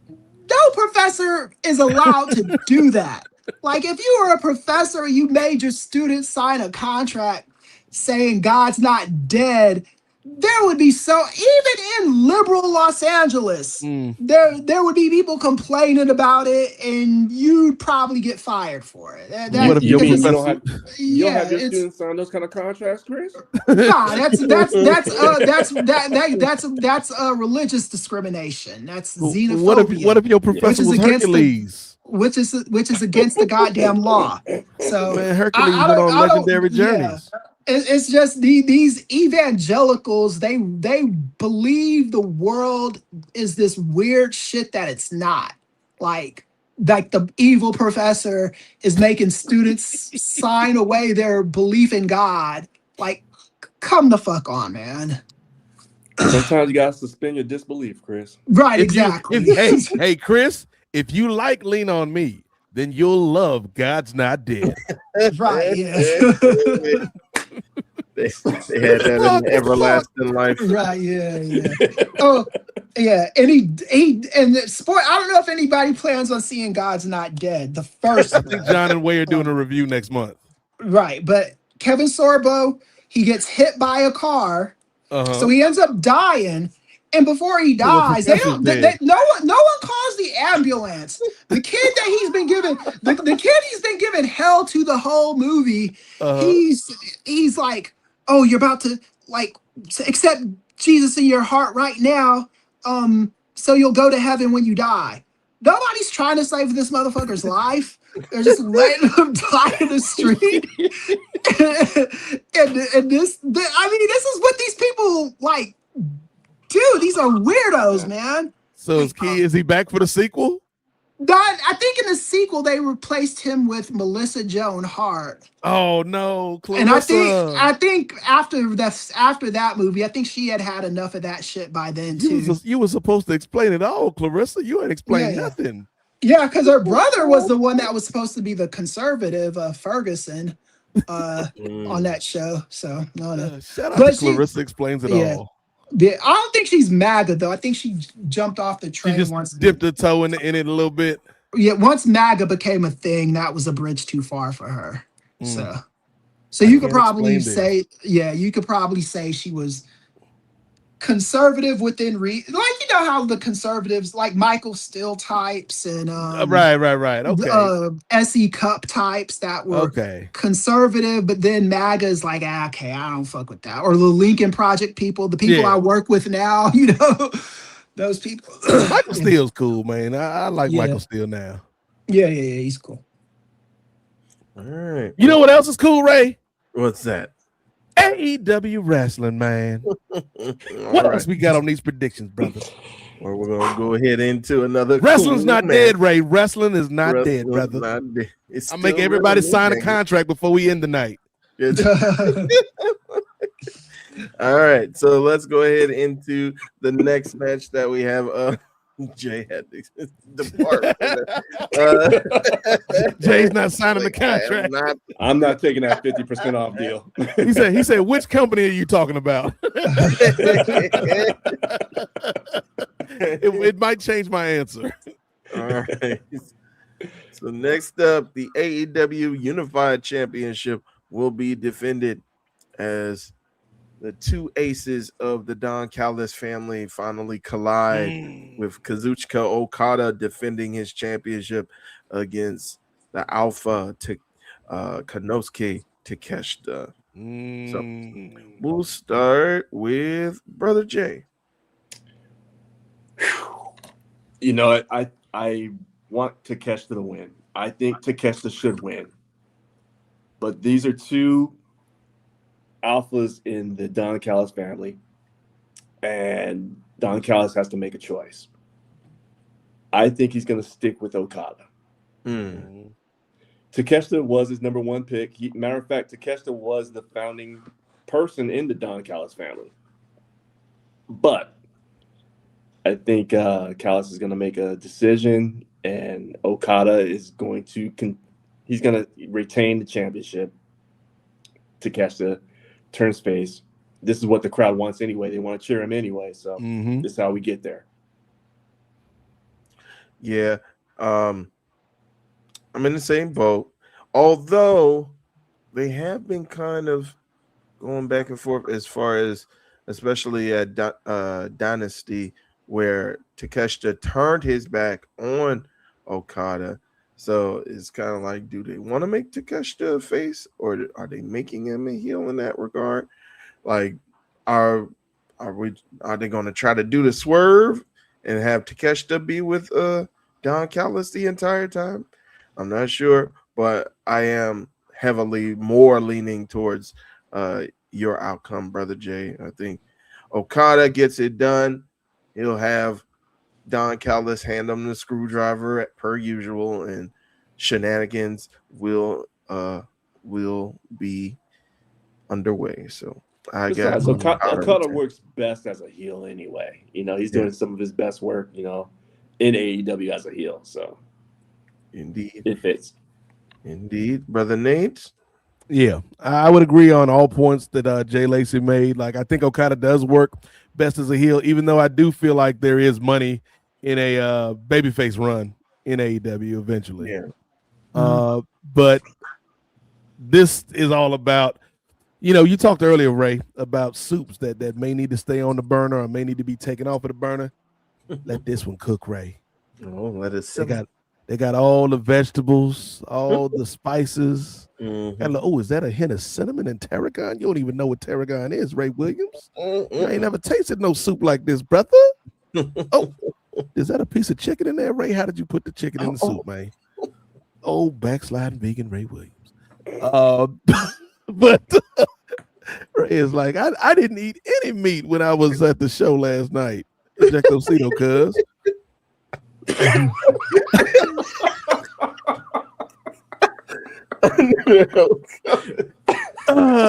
No professor is allowed to do that. Like if you were a professor, you made your students sign a contract saying God's not dead, there would be even in liberal Los Angeles, there would be people complaining about it, and you'd probably get fired for it. You don't have your students sign those kind of contracts, Chris? Nah, that's religious discrimination. That's xenophobia. What if your professor was Hercules? Which is against the goddamn law. So man, Hercules went on legendary journeys. It's just these evangelicals, they believe the world is this weird shit that it's not. Like the evil professor is making students sign away their belief in God. Like, come the fuck on, man. Sometimes you gotta suspend your disbelief, Chris. Right, exactly. Hey, Chris, if you like Lean on Me, then you'll love God's Not Dead. Right, yeah. They had that in Everlasting Life. Right, yeah. Oh, yeah. And the sport. I don't know if anybody plans on seeing God's Not Dead. The first. I think John and Way are doing a review next month. Right, but Kevin Sorbo, he gets hit by a car, so he ends up dying. And before he dies, no one calls the ambulance. The kid that he's been given, the kid he's been given hell to the whole movie. He's like, oh, you're about to like accept Jesus in your heart right now, so you'll go to heaven when you die. Nobody's trying to save this motherfucker's life. They're just letting him die in the street. and this is what these people like. Dude, these are weirdos, man. So is he back for the sequel? I think in the sequel they replaced him with Melissa Joan Hart. Oh no, Clarissa. And I think after that movie, I think she had enough of that shit by then too. You were supposed to explain it all, Clarissa. You ain't explained nothing. Yeah, because her brother was the one that was supposed to be the conservative, Ferguson, on that show. So no. Shout out But to Clarissa Explains It yeah. All. Yeah, I don't think she's MAGA though. I think she jumped off the train She just once. dipped her toe in it a little bit. Yeah, once MAGA became a thing, that was a bridge too far for her. So I you could can't probably explain say, you could probably say she was conservative within like how the conservatives like Michael Steele types and Right. Okay. SE Cup types that were conservative, but then MAGA is like, okay, I don't fuck with that. Or the Lincoln Project people, the people I work with now, those people. Michael Steele's cool, man. I like Michael Steele now. Yeah, he's cool. All right. You know what else is cool, Ray? What's that? AEW wrestling, man. What else we got on these predictions, brother? Well, we're gonna go ahead into another. Wrestling's not dead, Ray. Wrestling is not dead, brother. I'll make everybody sign a contract before we end the night. All right, so let's go ahead into the next match that we have. Jay had to depart. Jay's not signing the contract. I'm not taking that 50% off deal. He said, which company are you talking about? it might change my answer. All right. So next up, the AEW Unified Championship will be defended as the two aces of the Don Callis family finally collide with Kazuchika Okada defending his championship against the Alpha Konosuke Takeshita. So we'll start with Brother Jay. You know, I want Takeshita to win. I think Takeshita should win. But these are two alphas in the Don Callis family, and Don Callis has to make a choice. I think he's going to stick with Okada. Takeshita was his number one pick. Matter of fact, Takeshita was the founding person in the Don Callis family. But I think Callis is going to make a decision, and Okada is going to he's going to retain the championship. Takeshita turns face. This is what the crowd wants anyway. They want to cheer him anyway. So this is how we get there. Yeah. I'm in the same boat. Although they have been kind of going back and forth as far as, especially at Dynasty, where Takeshita turned his back on Okada. So it's kind of like, do they want to make Takeshita a face, or are they making him a heel in that regard? Like, are they going to try to do the swerve and have Takeshita be with Don Callis the entire time? I'm not sure, but I am heavily more leaning towards your outcome, Brother Jay. I think Okada gets it done. He'll have Don Callis hand him the screwdriver per usual, and shenanigans will be underway. So I guess Okada works best as a heel anyway. You know, he's doing some of his best work, you know, in AEW as a heel. So indeed, it fits. Indeed, Brother Nate. Yeah, I would agree on all points that Jay Lacey made. Like, I think Okada does work best as a heel, even though I do feel like there is money in a babyface run in AEW eventually. Yeah. But this is all about, you talked earlier, Ray, about soups that may need to stay on the burner or may need to be taken off of the burner. Let this one cook, Ray. Oh, let it sit. They got all the vegetables, all the spices. Is that a hint of cinnamon and tarragon? You don't even know what tarragon is, Ray Williams. I ain't never tasted no soup like this, brother. Oh, is that a piece of chicken in there, Ray? How did you put the chicken in the soup, man? Oh, backsliding vegan Ray Williams. But Ray is like, I didn't eat any meat when I was at the show last night. Ejectocito, cuz.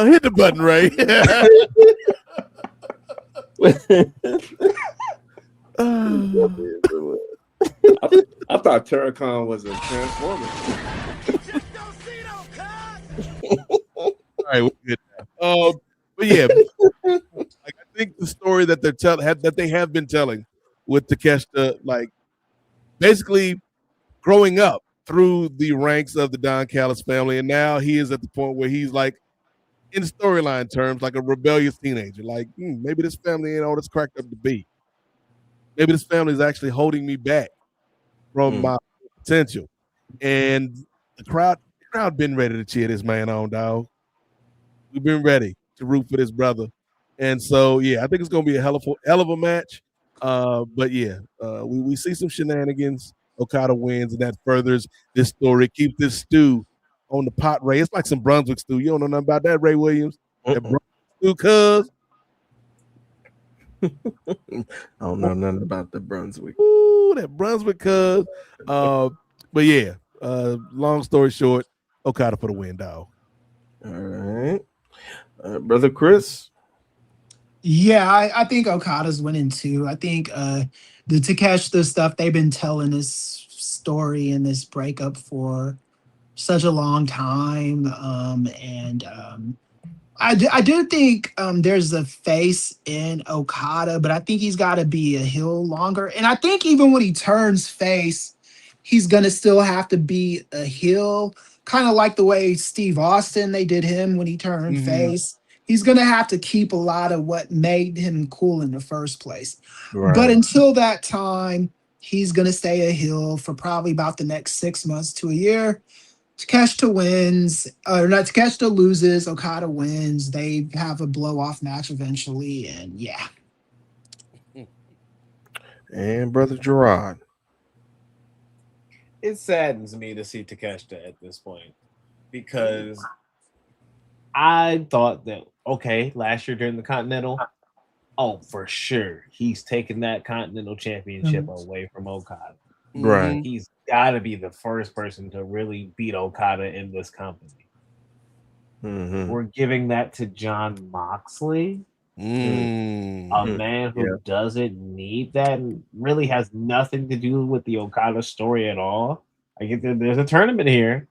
Hit the button, Ray. I thought Terracon was a transformer. All right, we're good now. But yeah, like, I think the story that they have been telling with Takeshita, like basically growing up through the ranks of the Don Callis family, and now he is at the point where he's like, in storyline terms, like a rebellious teenager. Like, maybe this family ain't all it's cracked up to be. Maybe this family is actually holding me back from my potential. And the crowd been ready to cheer this man on, dog. We've been ready to root for this brother. And so, yeah, I think it's going to be a hell of a match. But, yeah, we see some shenanigans. Okada wins, and that furthers this story. Keep this stew on the pot, Ray. It's like some Brunswick stew. You don't know nothing about that, Ray Williams? That Brunswick stew, cuz. I don't know nothing about the Brunswick. Ooh, that Brunswick, cuz. But, yeah, long story short, Okada for the win, dog. All right. Brother Chris? Yeah, I think Okada's winning too. I think the Takeshita stuff, they've been telling this story and this breakup for such a long time. I do think there's a face in Okada, but I think he's got to be a heel longer. And I think even when he turns face, he's going to still have to be a heel, kind of like the way Steve Austin, they did him when he turned face. He's going to have to keep a lot of what made him cool in the first place. Right. But until that time, he's going to stay a heel for probably about the next 6 months to a year. Takeshita wins, or not, Takeshita loses, Okada wins. They have a blow-off match eventually, and yeah. And Brother Gerard. It saddens me to see Takeshita at this point because I thought that, okay, last year during the Continental, for sure, he's taking that Continental Championship away from Okada. Right. He's got to be the first person to really beat Okada in this company. We're giving that to John Moxley, a man who doesn't need that and really has nothing to do with the Okada story at all. I get that there's a tournament here,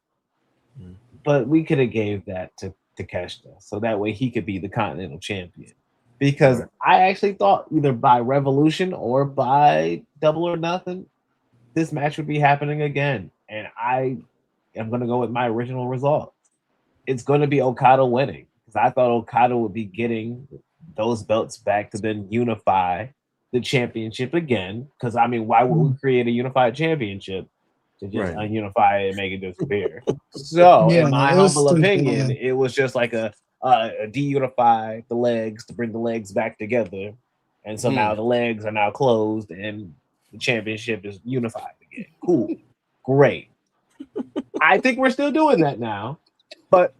but we could have gave that to Takeshita so that way he could be the Continental Champion. Because I actually thought either by Revolution or by Double or Nothing, this match would be happening again. And I am going to go with my original result. It's going to be Okada winning because I thought Okada would be getting those belts back to then unify the championship again. Because, I mean, why would we create a unified championship to just ununify it and make it disappear? So, in my humble opinion, it was just like a de-unify the legs to bring the legs back together. And so now the legs are now closed and the championship is unified again. Cool. Great. I think we're still doing that now, but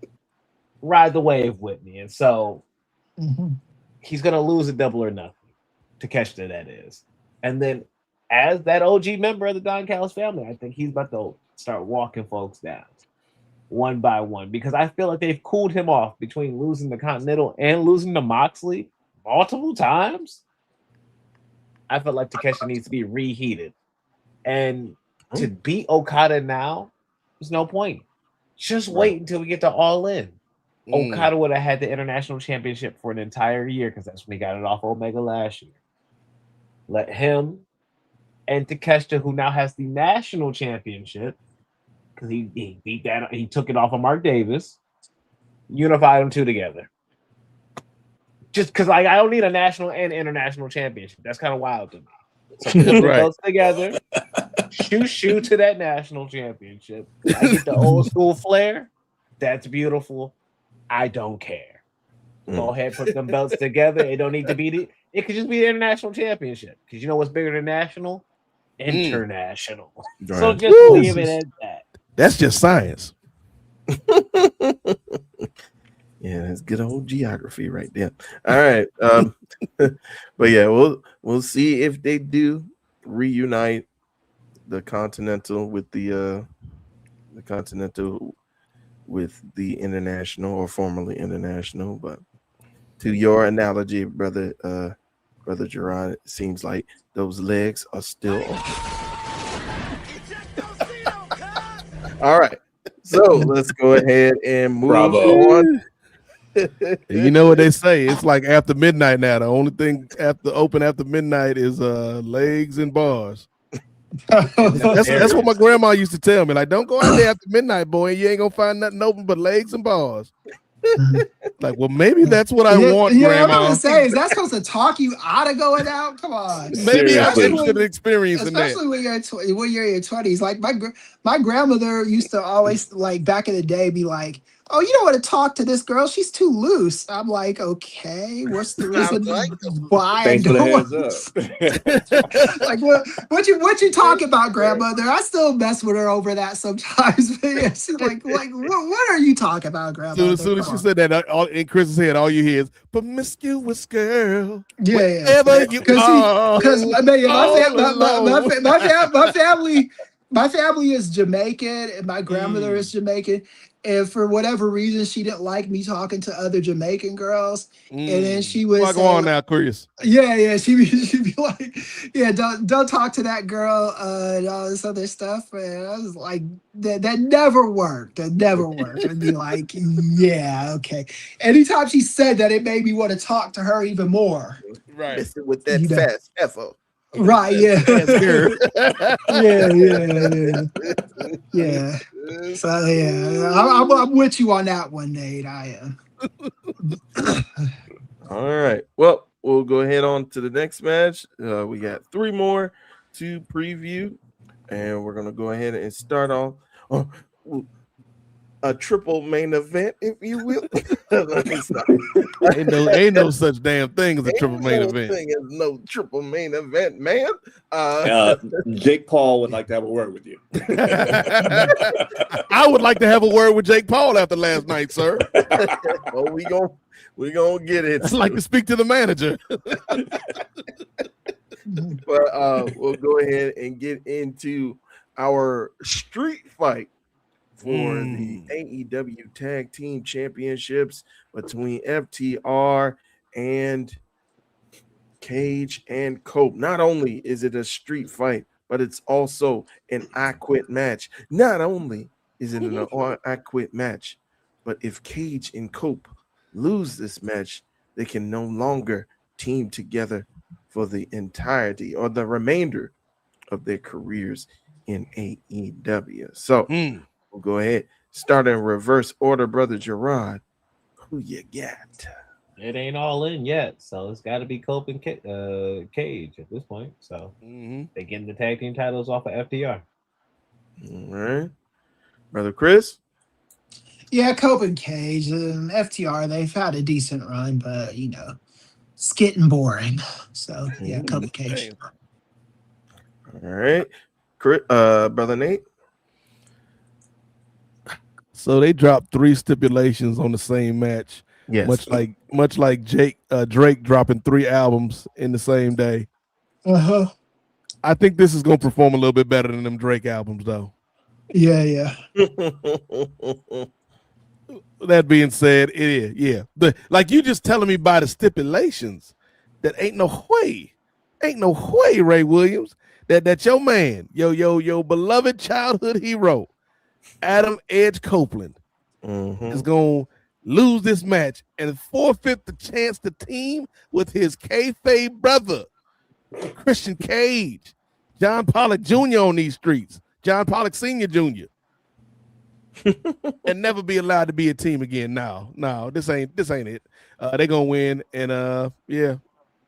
ride the wave with me. And so he's going to lose a Double or Nothing. Takeshita, that is. And then as that OG member of the Don Callis family, I think he's about to start walking folks down one by one because I feel like they've cooled him off between losing the Continental and losing to Moxley multiple times. I feel like Takeshita needs to be reheated. And to beat Okada now, there's no point. Just wait until we get to All In. Okada would have had the International Championship for an entire year because that's when he got it off Omega last year. Let him and Takeshita, who now has the National Championship, because he beat that, he took it off of Mark Davis, unified them two together. Just because I don't need a national and international championship. That's kind of wild to me. So put the belts together, shoot to that national championship. I get the old school flair. That's beautiful. I don't care. Go ahead, put them belts together. It don't need to be it could just be the international championship. Because you know what's bigger than national? International. So just leave it at that. That's just science. Yeah, that's good old geography right there. All right. But yeah, we'll see if they do reunite the Continental with the international or formerly international. But to your analogy, brother Gerard, it seems like those legs are still open. All right. So let's go ahead and move on. You know what they say? It's like after midnight now. The only thing after midnight is legs and bars. That's what my grandma used to tell me. Like, don't go out there after midnight, boy. You ain't gonna find nothing open but legs and bars. Like, well, maybe that's what I want, Yeah, I'm Grandma. gonna say, is that supposed to talk you out of going out? Come on. Maybe I'm Especially interested in experiencing especially when you're in your 20s. Like my grandmother used to always, like, back in the day, be like, "Oh, you don't want to talk to this girl. She's too loose." I'm like, okay, what's the reason why I don't want like what you talking about, grandmother? I still mess with her over that sometimes. But yeah, she's like what are you talking about, grandmother? As soon as she said that, in Chris's head, all you hear is "promiscuous girl." Yeah, because my family is Jamaican and my grandmother is Jamaican, and for whatever reason she didn't like me talking to other Jamaican girls, and then she would go on now, Chris. Yeah, she'd be like, yeah, don't talk to that girl and all this other stuff, and I was like, that never worked. That never worked. I'd be like, yeah, okay. Anytime she said that, it made me want to talk to her even more. Right. Listen with that fast effort. Right, yeah. Yeah. So yeah, I'm with you on that one, Nate. I am. All right. Well, we'll go ahead on to the next match. We got 3 more to preview, and we're gonna go ahead and start off a triple main event, if you will. ain't no such damn thing as a triple main event. Thing is no triple main event, man. Jake Paul would like to have a word with you. I would like to have a word with Jake Paul after last night, sir. Well, we gonna get it. I'd like to speak to the manager. But we'll go ahead and get into our street fight for the AEW Tag Team Championships between FTR and Cage and Cope. Not only is it a street fight, but it's also an I Quit match. Not only is it an I Quit match, but if Cage and Cope lose this match, they can no longer team together for the entirety or the remainder of their careers in AEW. So we'll go ahead, start in reverse order, Brother Gerard. Who you got? It ain't all in yet, so it's got to be Cope and Cage at this point. So they getting the tag team titles off of FTR. All right, Brother Chris. Yeah, Cope and Cage and FTR. They've had a decent run, but it's getting boring. So yeah, Cope and Cage. All right, Brother Nate. So they dropped 3 stipulations on the same match. Yes. Much like Drake dropping 3 albums in the same day. I think this is gonna perform a little bit better than them Drake albums, though. Yeah. That being said, it is, yeah. Like you just telling me by the stipulations that ain't no way, Ray Williams, that your man, your beloved childhood hero, Adam Edge Copeland, is gonna lose this match and forfeit the chance to team with his kayfabe brother, Christian Cage, John Pollock Jr. on these streets, John Pollock Sr. Jr. and never be allowed to be a team again. No, this ain't it. They're gonna win, and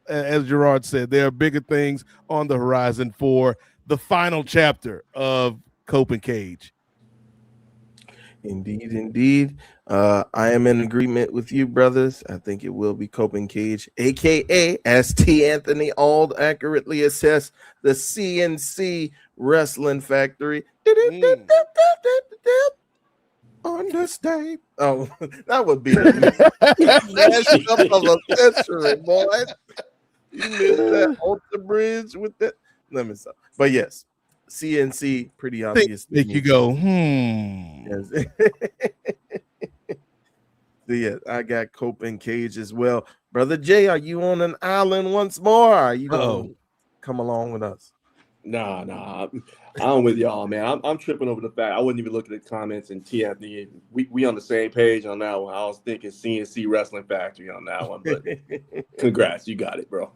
as Gerard said, there are bigger things on the horizon for the final chapter of Cope and Cage. Indeed. I am in agreement with you, brothers. I think it will be Cope and Cage, aka, as T. Anthony Ald accurately assessed, the CNC Wrestling Factory. Understand? Oh, that would be the last couple of a century, boy. You missed that Ultra Bridge with that. Let me stop. But yes, CNC, pretty obvious. Make you go, Yes. So yeah, I got Cope and Cage as well. Brother Jay, are you on an island once more? Or are you gonna come along with us? Nah. I'm with y'all, man. I'm tripping over the fact I wouldn't even look at the comments and TFD. We on the same page on that one. I was thinking CNC Wrestling Factory on that one, but congrats, you got it, bro.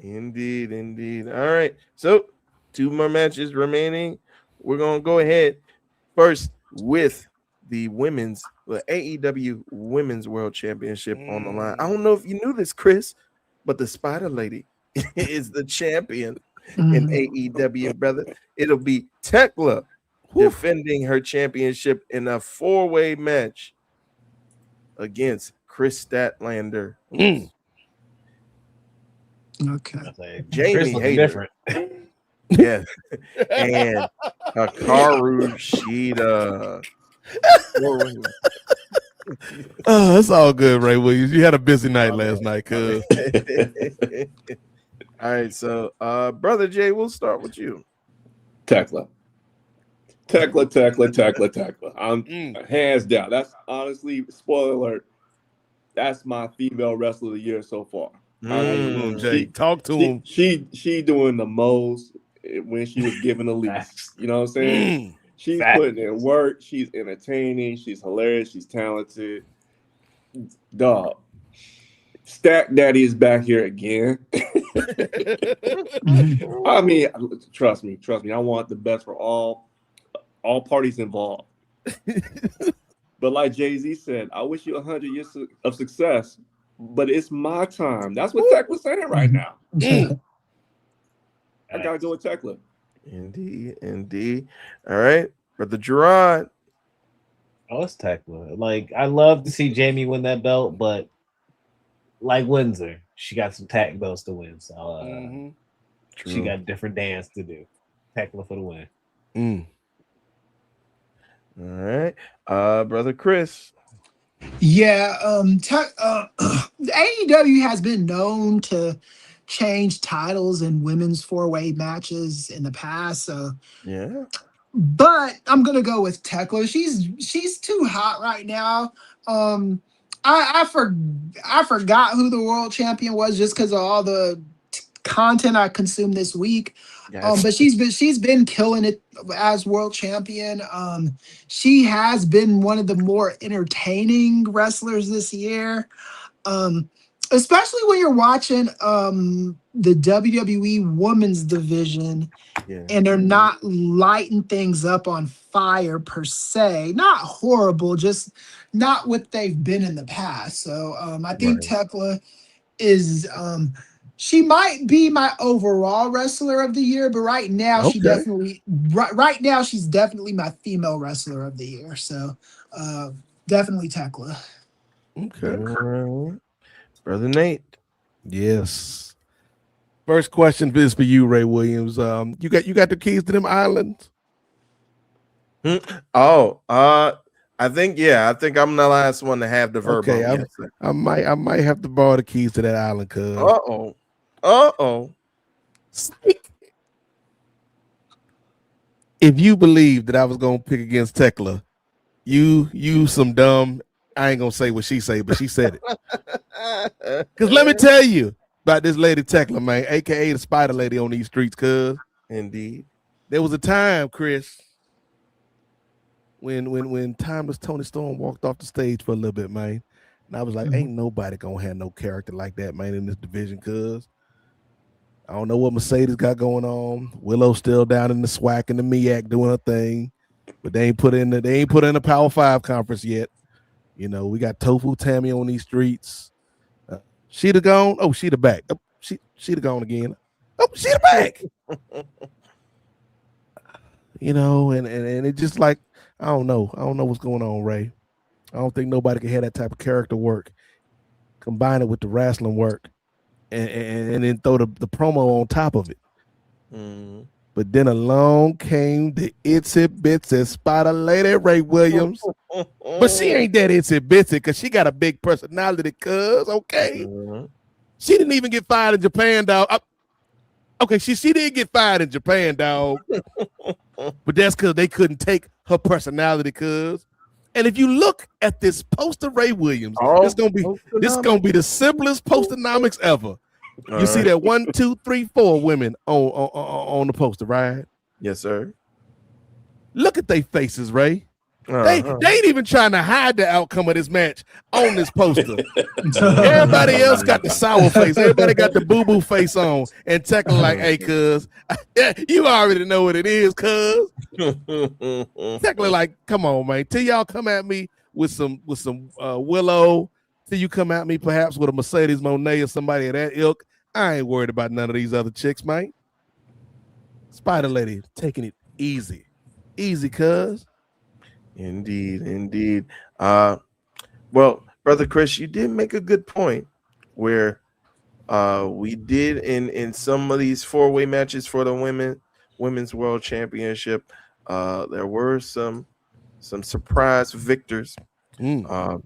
Indeed. All right, so 2 more matches remaining. We're gonna go ahead first with the AEW Women's World Championship on the line. I don't know if you knew this, Chris, but the Spider Lady is the champion in AEW, brother. It'll be Tekla defending her championship in a 4-way match against Chris Statlander. Okay. Jamie Hayter. Yeah. And Hikaru Shida. Oh, it's all good, Ray Williams. You had a busy night last night, cuz. All right, so Brother Jay, we'll start with you. Tekla. I'm hands down. That's honestly, spoiler alert, that's my female wrestler of the year so far. Jay, talk to him. She doing the most when she was given the least. You know what I'm saying? She's putting in work. She's entertaining. She's hilarious. She's talented. Dog. Stack Daddy is back here again. I mean, trust me. I want the best for all parties involved. But like Jay-Z said, I wish you 100 years of success, but it's my time. That's what Tech was saying right now. I gotta go with Tekla. Indeed. All right, Brother Gerard. Oh, it's Tekla. Like, I love to see Jamie win that belt, but like Windsor, she got some tag belts to win. So she got a different dance to do. Tekla for the win. All right. Brother Chris. Yeah, AEW has been known to change titles in women's 4-way matches in the past. So yeah. But I'm gonna go with Tekla. She's too hot right now. I forgot who the world champion was just because of all the content I consumed this week. Yes. But she's been killing it as world champion. She has been one of the more entertaining wrestlers this year. Especially when you're watching the WWE Women's Division, and they're not lighting things up on fire per se. Not horrible, just not what they've been in the past. So I think Tekla is she might be my overall wrestler of the year, but right now she's definitely my female wrestler of the year. So definitely Tekla. Okay. Brother Nate. Yes. First question is for you, Ray Williams. You got the keys to them islands? I think I'm the last one to have the verb. Okay, I might have to borrow the keys to that island, cuz. If you believe that I was gonna pick against Tekla, you some dumb. I ain't gonna say what she say, but she said it. Cause let me tell you about this lady Tekla, man, aka the Spider Lady on these streets. Cuz indeed, there was a time, Chris, when Timeless Tony Storm walked off the stage for a little bit, man, and I was like, ain't nobody gonna have no character like that, man, in this division. Cuz I don't know what Mercedes got going on. Willow's still down in the SWAC and the MEAC doing her thing, but they ain't put in the Power 5 conference yet. You know, we got Tofu Tammy on these streets. She'da gone. Oh, She'da back. Oh, She'da gone again. Oh, She'da back. You know, and it just like, I don't know what's going on, Ray. I don't think nobody can have that type of character work, combine it with the wrestling work, and then throw the promo on top of it. But then along came the itsy bitsy Spider Lady Ray Williams. But she ain't that itsy bitsy because she got a big personality, cuz, okay? She didn't even get fired in Japan, dog. Okay, she did get fired in Japan, dog. But that's because they couldn't take her personality, cuz. And if you look at this poster Ray Williams, this gonna be the simplest posternomics ever. You see that 1, 2, 3, 4 women on the poster, right? Yes, sir. Look at their faces, Ray. They ain't even trying to hide the outcome of this match on this poster. Everybody else got the sour face. Everybody got the boo-boo face on and tackling like, hey, cuz, you already know what it is, cuz. Tackling like, come on, man. Till y'all come at me with some Willow, till you come at me perhaps with a Mercedes Monet or somebody of that ilk, I ain't worried about none of these other chicks, man. Spider Lady taking it easy. Easy, cuz. Indeed. Well, Brother Chris, you did make a good point where we did in some of these 4-way matches for the women's world championship. There were some surprise victors. I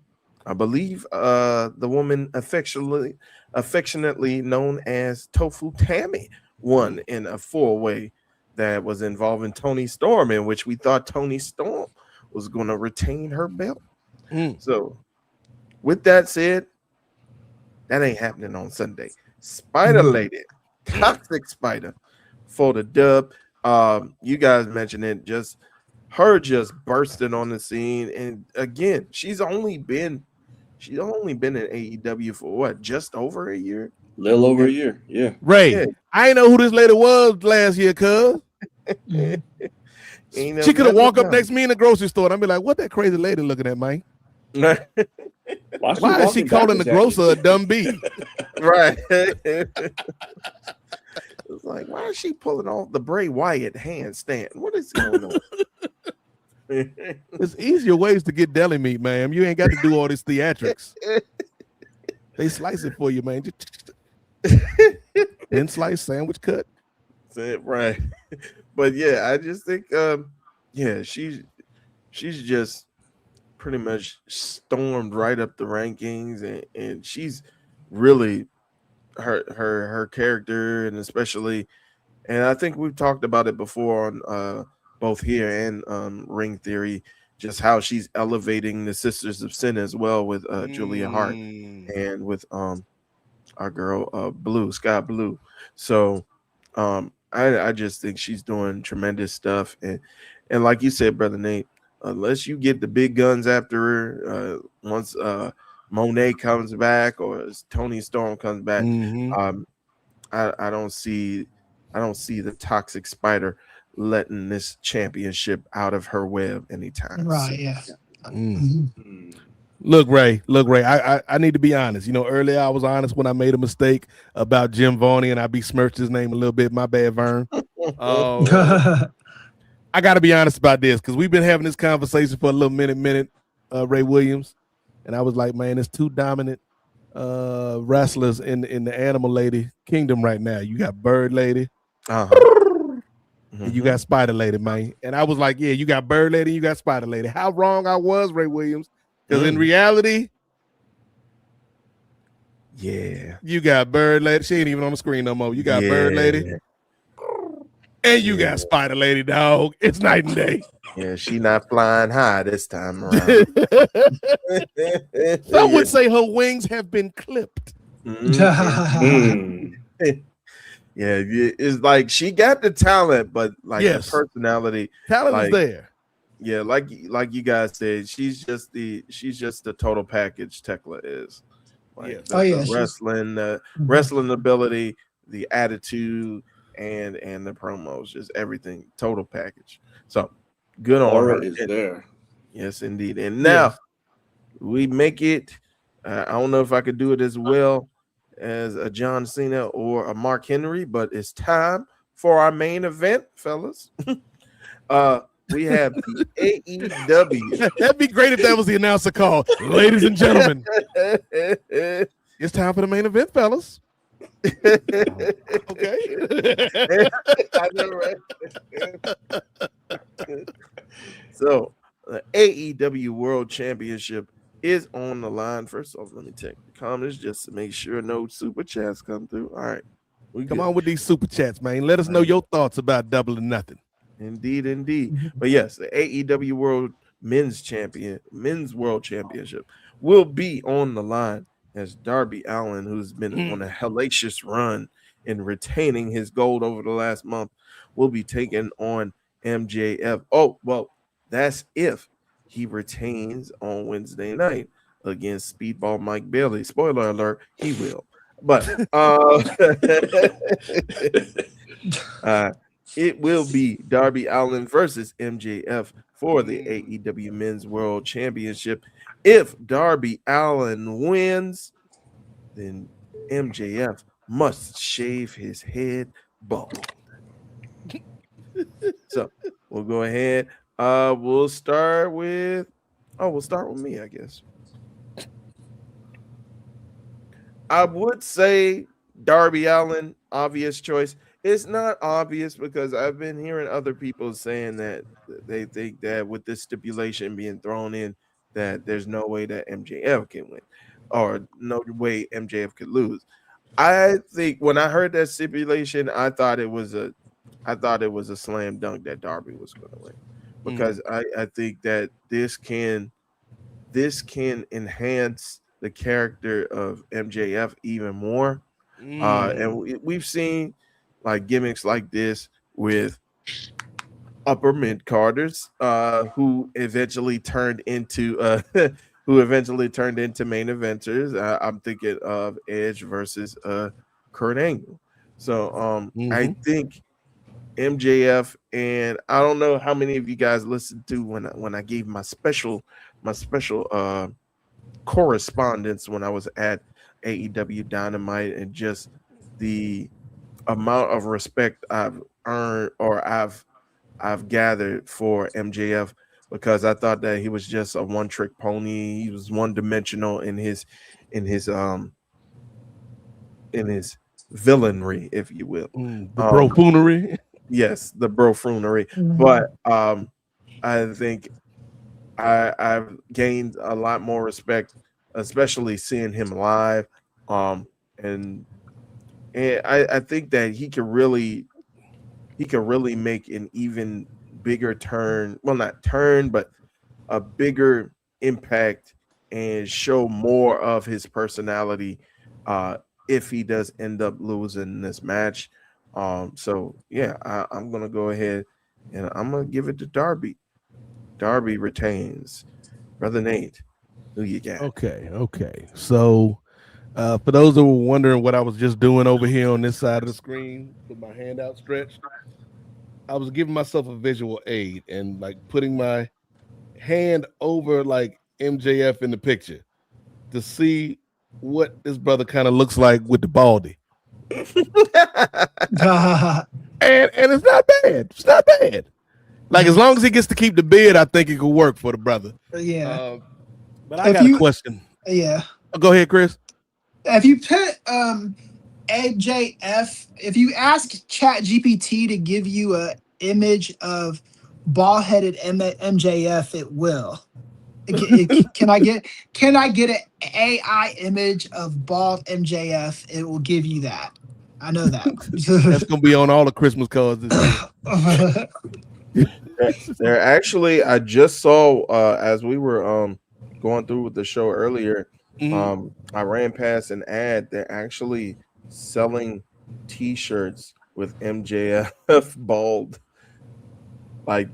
believe the woman affectionately known as Tofu Tammy won in a 4-way that was involving Toni Storm, in which we thought Toni Storm was going to retain her belt. So with that said, that ain't happening on Sunday. Spider Lady, Toxic Spider for the dub. You guys mentioned it, just bursting on the scene. And again, she's only been in AEW for what, just over a year? Little over a year, yeah. Ray, I ain't know who this lady was last year, cuz. She could have walked up next to me in the grocery store and I'd be like, what that crazy lady looking at, man? Why is she calling the grocer a dumb bee? Right. It's like, why is she pulling off the Bray Wyatt handstand? What is going on? There's easier ways to get deli meat, ma'am. You ain't got to do all this theatrics. They slice it for you, man. Thin slice, sandwich cut. That's it, right. But yeah, I just think she's just pretty much stormed right up the rankings, and she's really her character, and especially, and I think we've talked about it before on both here and Ring Theory, just how she's elevating the Sisters of Sin as well with Julia Hart and with our girl Blue, Sky Blue. So I just think she's doing tremendous stuff, and like you said, Brother Nate, unless you get the big guns after her, once Monet comes back or Toni Storm comes back, I don't see the Toxic Spider letting this championship out of her web anytime. Right, soon. yeah. Look, Ray, I need to be honest. You know, earlier I was honest when I made a mistake about Jim Varney and I besmirched his name a little bit. My bad, Vern. I got to be honest about this because we've been having this conversation for a little minute, Ray Williams. And I was like, man, it's two dominant wrestlers in the Animal Lady Kingdom right now. You got Bird Lady. And you got Spider Lady, man. And I was like, yeah, you got Bird Lady, you got Spider Lady. How wrong I was, Ray Williams. Because in reality, yeah, you got Bird Lady. She ain't even on the screen no more. You got Bird Lady. And you got Spider Lady, dog. It's night and day. Yeah, she not flying high this time around. Some would say her wings have been clipped. Yeah, it's like she got the talent, but like the personality, talent is there. Yeah, like you guys said, she's just the total package. Tekla is. Like the wrestling ability, the attitude, and the promos, just everything, total package. So good on her. Is there. Yes, indeed. And now we make it. I don't know if I could do it as well as a John Cena or a Mark Henry, but it's time for our main event, fellas. We have the AEW. That'd be great if that was the announcer call. Ladies and gentlemen, it's time for the main event, fellas. Okay. I know, right? So the AEW World Championship is on the line. First off, let me take the comments just to make sure no super chats come through. All right. Come on with these super chats, man. Let us know your thoughts about Double or Nothing. Indeed. But yes, the AEW World Men's World Championship will be on the line as Darby Allin, who's been on a hellacious run in retaining his gold over the last month, will be taking on MJF. Oh, well, that's if he retains on Wednesday night against Speedball Mike Bailey. Spoiler alert, he will. But it will be Darby Allin versus MJF for the AEW Men's World Championship. If Darby Allin wins, then MJF must shave his head bald. So we'll go ahead. We'll start with me, I guess. I would say Darby Allin, obvious choice. It's not obvious because I've been hearing other people saying that they think that with this stipulation being thrown in, that there's no way that MJF can win or no way MJF could lose. I think when I heard that stipulation, I thought it was a slam dunk that Darby was going to win, because I think that this can enhance the character of MJF even more. And we've seen like gimmicks like this with upper mid carders who eventually turned into main eventers. I'm thinking of Edge versus Kurt Angle. So I think MJF, and I don't know how many of you guys listened to when I gave my special correspondence when I was at AEW Dynamite, and just the amount of respect I've earned or I've gathered for MJF, because I thought that he was just a one-trick pony. He was one-dimensional in his villainry, if you will. The brofoonery. Yes, the brofoonery. But I think I've gained a lot more respect, especially seeing him live. And I think that he could really make an even bigger turn. Well, not turn, but a bigger impact and show more of his personality if he does end up losing this match. So yeah, I'm gonna go ahead and I'm gonna give it to Darby. Darby retains. Brother Nate, who you got? Okay. So for those who were wondering what I was just doing over here on this side of the screen with my hand outstretched, I was giving myself a visual aid and like putting my hand over like MJF in the picture to see what this brother kind of looks like with the baldy. and it's not bad. It's not bad. Like, as long as he gets to keep the beard, I think it could work for the brother. Yeah. But I got a question. Yeah. Go ahead, Chris. If you put MJF, if you ask ChatGPT to give you an image of bald-headed MJF, it will. Can I get an AI image of bald MJF? It will give you that. I know that. That's gonna be on all the Christmas cards this year. There actually, I just saw as we were going through with the show earlier, I ran past an ad. They're actually selling T-shirts with MJF bald, like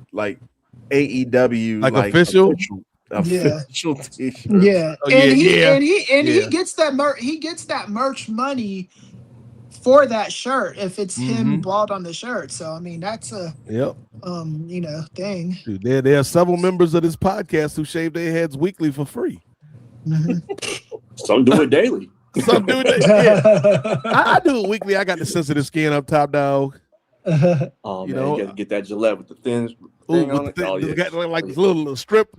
AEW, like official T-shirts. Yeah, he gets that he gets that merch money for that shirt if it's him bald on the shirt. So I mean, that's a thing. Dude, there are several members of this podcast who shave their heads weekly for free. Some do it daily. Some do it. Yeah. I do it weekly. I got the sensitive skin up top, dog. Oh man, you gotta get that Gillette with the thin thing on it. Got like this little strip.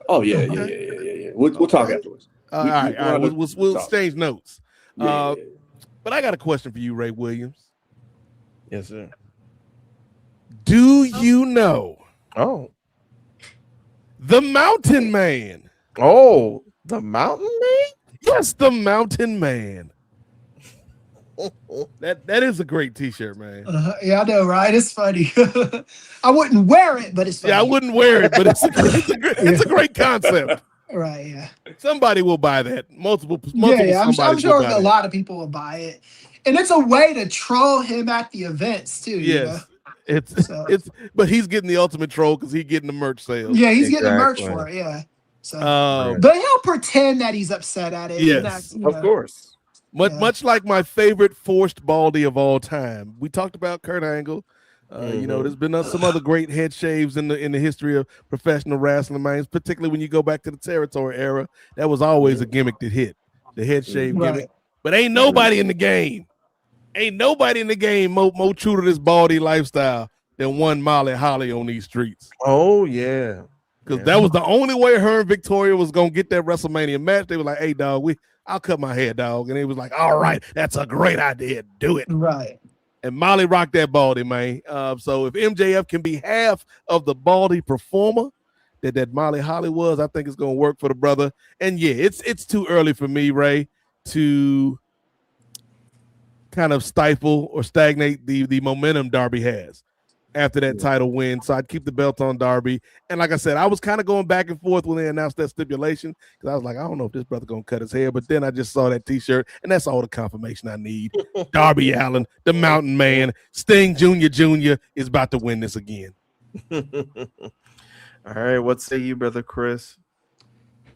Oh yeah. We'll talk afterwards. All right. We'll exchange notes. Yeah. But I got a question for you, Ray Williams. Yes, sir. Do you know? The Mountain Man. Oh, the Mountain Man? Yes, the Mountain Man. That is a great T-shirt, man. Yeah, I know, right? It's funny. I wouldn't wear it, but it's funny. Yeah, I wouldn't wear it, but it's a great concept. Right, yeah. Somebody will buy that. Multiple Yeah, I'm somebodies sure will buy a that. lot of people will buy it. And it's a way to troll him at the events too. Yes. You know? It's but he's getting the ultimate troll because he's getting the merch sales. Yeah, he's getting the merch for it, yeah. So but he'll pretend that he's upset at it. Yes, and of course. Much like my favorite forced baldy of all time. We talked about Kurt Angle. You know, there's been some other great head shaves in the history of professional wrestling, man. Particularly when you go back to the territory era, that was always a gimmick that hit the head shave gimmick. But ain't nobody in the game, more true to this baldy lifestyle than one Molly Holly on these streets. Oh yeah, because that was the only way her and Victoria was gonna get that WrestleMania match. They were like, "Hey, dog, I'll cut my hair, dog," and he was like, "All right, that's a great idea. Do it." Right. And Molly rocked that baldy, man. So if MJF can be half of the baldy performer that Molly Holly was, I think it's gonna work for the brother. And yeah, it's too early for me, Ray, to kind of stifle or stagnate the momentum Darby has after that title win. So I'd keep the belt on Darby. And like I said, I was kind of going back and forth when they announced that stipulation because I was like, I don't know if this brother gonna cut his hair. But then I just saw that t-shirt, and that's all the confirmation I need. Darby Allin, the Mountain Man, Sting Jr. is about to win this again. All right, what say you, brother Chris?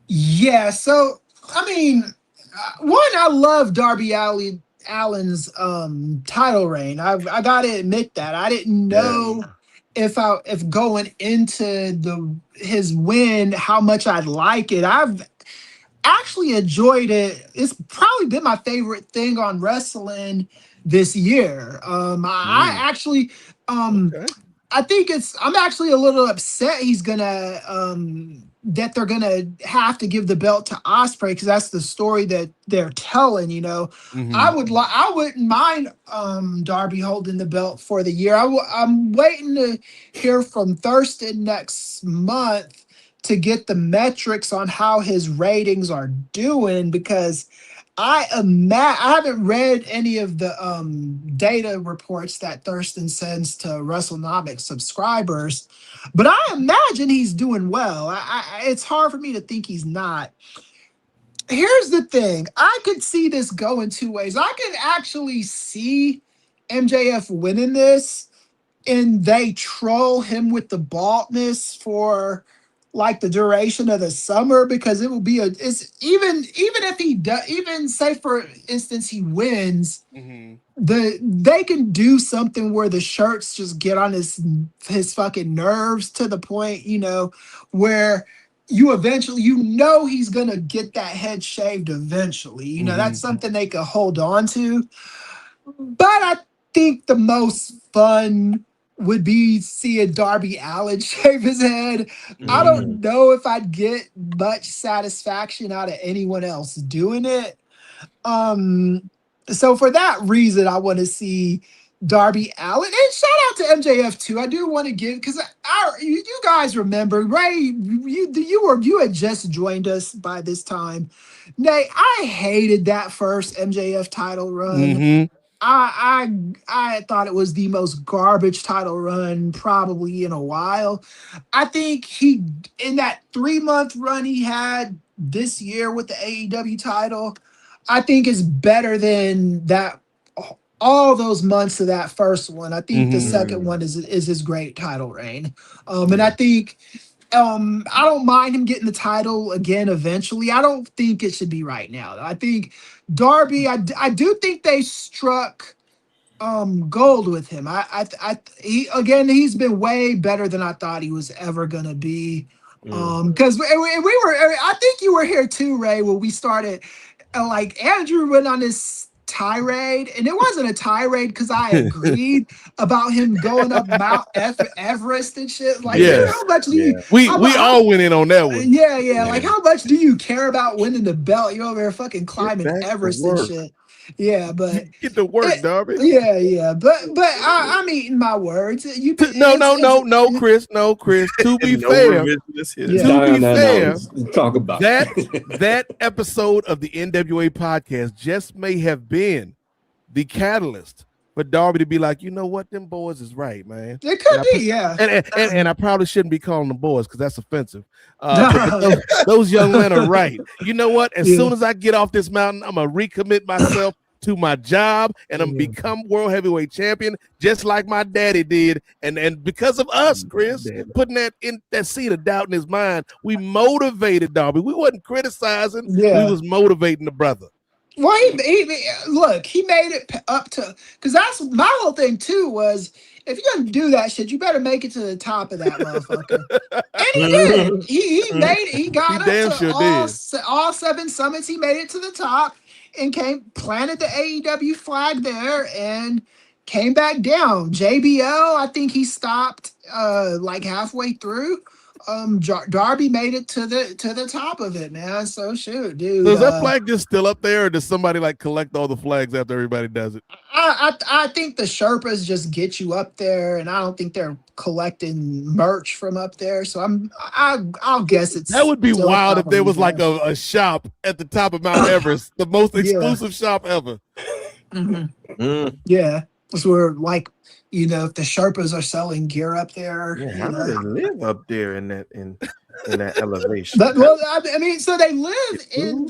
Yeah, so I mean, I love Darby Allin's title reign. I gotta admit that I didn't know if going into his win how much I'd like it. I've actually enjoyed it. It's probably been my favorite thing on wrestling this year. I actually I think I'm actually a little upset he's gonna that they're gonna have to give the belt to Ospreay because that's the story that they're telling. You know, I wouldn't mind Darby holding the belt for the year. I'm waiting to hear from Thurston next month to get the metrics on how his ratings are doing because I haven't read any of the data reports that Thurston sends to WrestleNomics subscribers, but I imagine he's doing well. It's hard for me to think he's not. Here's the thing. I could see this going two ways. I could actually see MJF winning this and they troll him with the baldness for like the duration of the summer because it will be even if he does, even say for instance he wins, they can do something where the shirts just get on his fucking nerves to the point, you know, where you eventually, you know, he's gonna get that head shaved eventually. You know, that's something they could hold on to. But I think the most fun would be seeing Darby Allin shave his head. I don't know if I'd get much satisfaction out of anyone else doing it. So for that reason, I want to see Darby Allin. And shout out to MJF too. I do want to give, because you guys remember, Ray, you had just joined us by this time. Nay, I hated that first MJF title run. I thought it was the most garbage title run probably in a while. I think in that 3-month run he had this year with the AEW title, I think is better than that. All those months of that first one. I think the second one is his great title reign. And I think I don't mind him getting the title again eventually. I don't think it should be right now. I think Darby, I do think they struck gold with him. He's been way better than I thought he was ever gonna be. Because I think you were here too, Ray, when we started. Like Andrew went on this tirade, and it wasn't a tirade because I agreed about him going up Mount Everest and shit. Like, how much do you? We all went in on that one. Yeah. Like, how much do you care about winning the belt? You're over there fucking climbing Everest and shit. Yeah, but get to work, Darby. Yeah. But I'm eating my words. No, Chris. To be fair, talk about that episode of the NWA podcast just may have been the catalyst for Darby to be like, you know what, them boys is right, man. It could be, yeah. And I probably shouldn't be calling them boys because that's offensive. But those young men are right. You know what? As soon as I get off this mountain, I'm gonna recommit myself to my job, and I'm become world heavyweight champion, just like my daddy did. And because of us, Chris, putting that seed of doubt in his mind, we motivated Darby. We wasn't criticizing. We was motivating the brother. Well, he made it up to, because that's my whole thing too, was if you're gonna do that shit, you better make it to the top of that motherfucker. And he did. He made it. He got up to all 7 summits. He made it to the top and planted the AEW flag there and came back down. JBL, I think he stopped like halfway through. Darby made it to the top of it, man. So shoot, dude. So is that flag just still up there, or does somebody like collect all the flags after everybody does it? I think the Sherpas just get you up there, and I don't think they're collecting merch from up there. So I'll guess it's that would be wild if there was like a shop at the top of Mount Everest, the most exclusive shop ever. Yeah, it's where like, you know, if the Sherpas are selling gear up there. Yeah, how do they live up there in that elevation? But, well, I mean, so they live in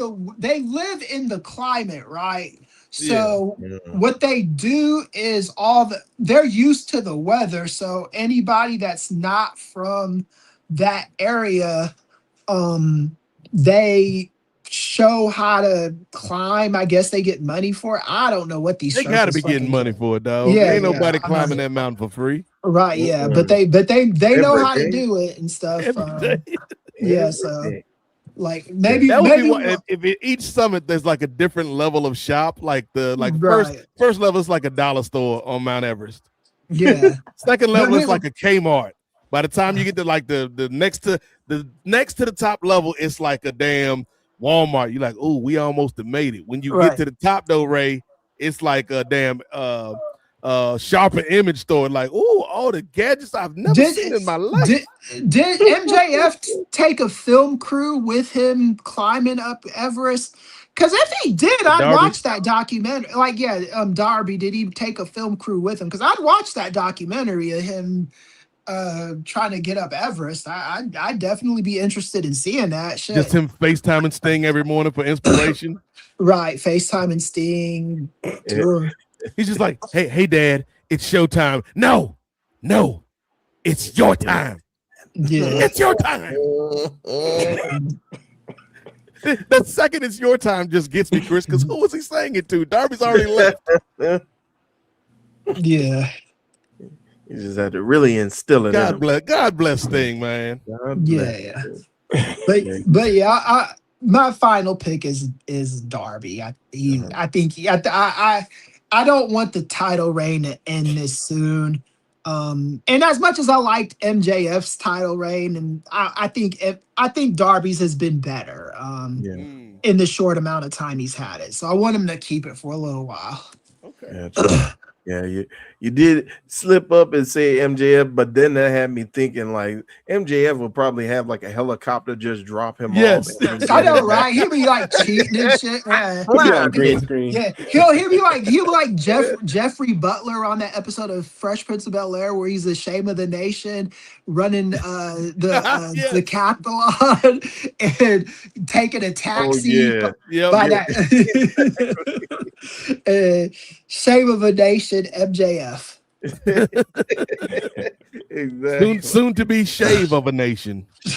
the climate, right? So what they do is they're used to the weather. So anybody that's not from that area, they show how to climb. I guess they get money for it. I don't know what these. They got to be getting money for it, dog. Ain't nobody climbing that mountain for free. Right? Yeah, but they know how to do it and stuff. Yeah, so like maybe if each summit there's like a different level of shop. Like first level is like a dollar store on Mount Everest. Yeah. Second level is like a Kmart. By the time you get to like the next to the top level, it's like a damn Walmart. You're like, oh, we almost have made it. When you get to the top though, Ray, it's like a damn Sharper Image store. Like, oh, all the gadgets I've never seen in my life. Did MJF take a film crew with him climbing up Everest? Because if he did, I'd watch that documentary. Like, Darby, did he take a film crew with him? Because I'd watch that documentary of him trying to get up Everest. I'd definitely be interested in seeing that shit. Just him FaceTiming Sting every morning for inspiration. Right, FaceTime and Sting. He's just like, hey, Dad, it's showtime. No, it's your time. Yeah, it's your time. The second it's your time just gets me, Chris, because who was he saying it to? Darby's already left. Yeah. You just had to really instill it. God bless Sting, man. Yeah. But yeah, my final pick is Darby. I don't want the title reign to end this soon. And as much as I liked MJF's title reign, and I think Darby's has been better in the short amount of time he's had it. So I want him to keep it for a little while. Okay. Yeah, you did slip up and say MJF, but then that had me thinking like MJF will probably have like a helicopter just drop him off. I know, right? He'll be like cheating and shit. Man. Green screen. Yeah, he'll be like Jeffrey Butler on that episode of Fresh Prince of Bel-Air where he's the shame of the nation, running the Capitol and taking a taxi by that shame of a nation, MJF. Exactly. Soon to be shave of a nation. He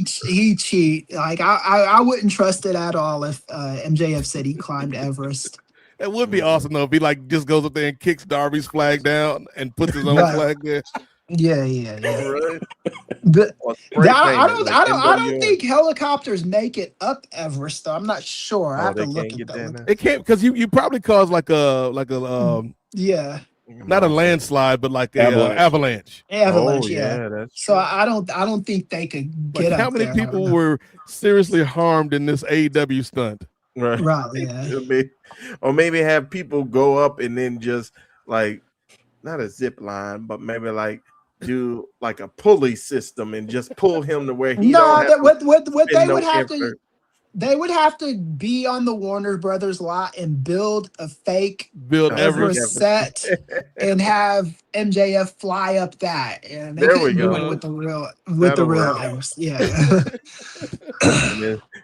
cheat. Like I wouldn't trust it at all if MJF said he climbed Everest. It would be awesome though if he like just goes up there and kicks Darby's flag down and puts his own flag there. Yeah. Right. But I don't think helicopters make it up Everest though. I'm not sure. I have to look at that. It can't, because you probably cause like a not a landslide, but like a avalanche. Avalanche, yeah. So I don't think they could get up. How many people were seriously harmed in this AEW stunt? Right, yeah. Or maybe have people go up and then just like not a zip line, but maybe like do like a pulley system and just pull him to where he what they would have to They would have to be on the Warner Brothers lot and build a fake Everest set and have MJF fly up that. And they There we couldn't do go. it with the real That'll work. Everest. Yeah.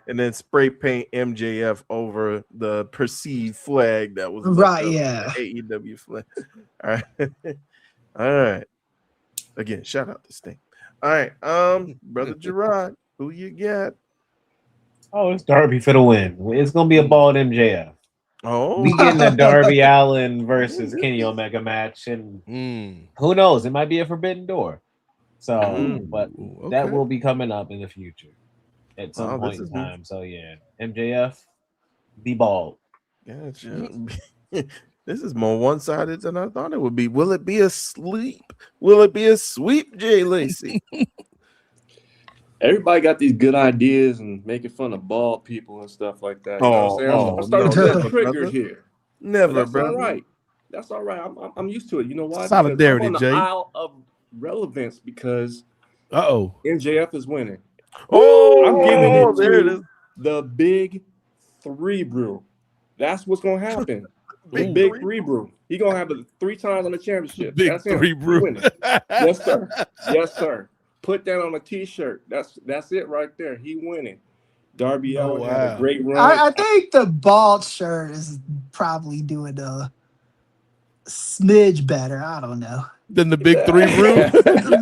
and then spray paint MJF over the perceived flag that was Right, up, yeah. the AEW flag. All right. All right. Again, shout out to Sting. All right. Brother Gerard, who you got? Oh, it's Darby for the win. It's gonna be a bald MJF. Oh, we getting a Darby Allin versus Kenny Omega match, and who knows? It might be a forbidden door. So, but that will be coming up in the future at some point in time. So yeah, MJF, be bald. Gotcha. This is more one-sided than I thought it would be. Will it be a sleep? Will it be a sweep, Jay Lacey? Everybody got these good ideas and making fun of bald people and stuff like that. You know what I'm saying? I'm starting to get triggered here. Never, that's bro. All right. That's all right. I'm used to it. You know why? Solidarity, I'm on Jay. the aisle of relevance because MJF is winning. Oh, I'm giving it there it to is. the big three brew. That's what's gonna happen. The big three brew. He gonna have it 3 times on the championship. Big That's him. three brew. He winning. Yes, sir. Yes, sir. Put that on a t-shirt. That's it right there. He winning. Darby Allin had a great run. I think the bald shirt is probably doing a smidge better. I don't know. Than the big three brew?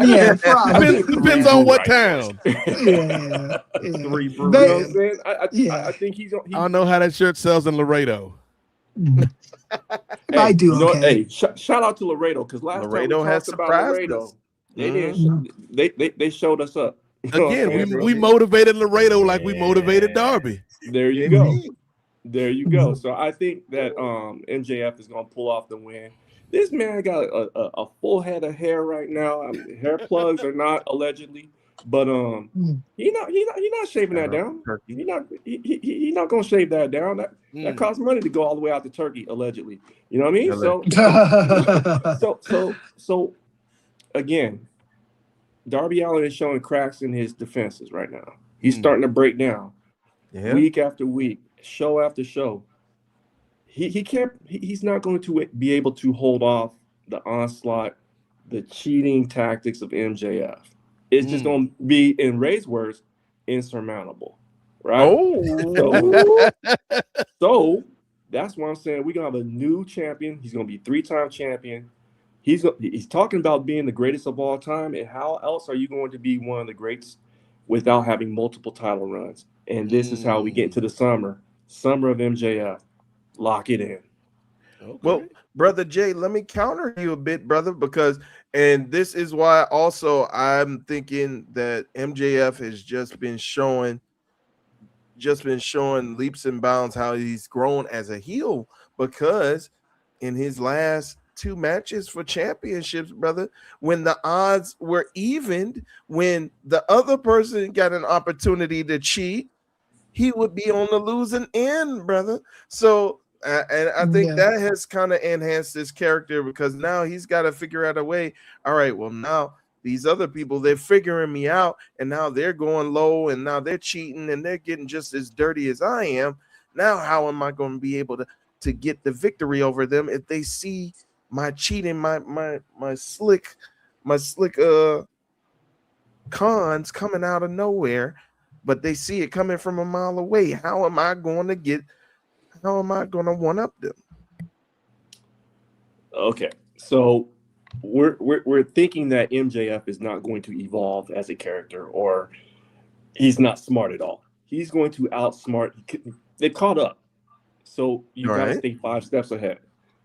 Yeah, probably. Depends on what town. Yeah. Three brew. You know what I'm saying? I think he's I don't know how that shirt sells in Laredo. I do. You know, Okay. hey, shout out to Laredo because last Laredo time we has talked about surprised Laredo, us. they didn't. They showed us up. You know what I'm Again, saying? we motivated Laredo like we motivated Darby. There you go. There you go. So I think that MJF is gonna pull off the win. This man got a full head of hair right now. Hair plugs are not allegedly, but he not shaving that down. He not gonna shave that down. That costs money to go all the way out to Turkey allegedly. You know what I mean? So again, Darby Allin is showing cracks in his defenses right now. He's starting to break down week after week, show after show. He's not going to be able to hold off the onslaught, the cheating tactics of MJF. It's just going to be, in Ray's words, insurmountable, right? So that's why I'm saying we're going to have a new champion. He's going to be 3-time champion. He's talking about being the greatest of all time, and how else are you going to be one of the greats without having multiple title runs? And this is how we get into the summer of MJF. Lock it in. Okay. Well, Brother Jay, let me counter you a bit, brother, and this is why also I'm thinking that MJF has just been showing leaps and bounds how he's grown as a heel, because in his last 2 matches for championships, brother, when the odds were evened, when the other person got an opportunity to cheat, he would be on the losing end, brother. So and I think that has kind of enhanced his character, because now he's got to figure out a way. All right, well, now these other people, they're figuring me out, and now they're going low, and now they're cheating, and they're getting just as dirty as I am. Now, how am I going to be able to get the victory over them if they see my cheating, my slick cons coming out of nowhere, but they see it coming from a mile away? How am I going to one up them? Okay, so we're thinking that MJF is not going to evolve as a character, or he's not smart at all. He's going to outsmart. They caught up, so you got to stay 5 steps ahead.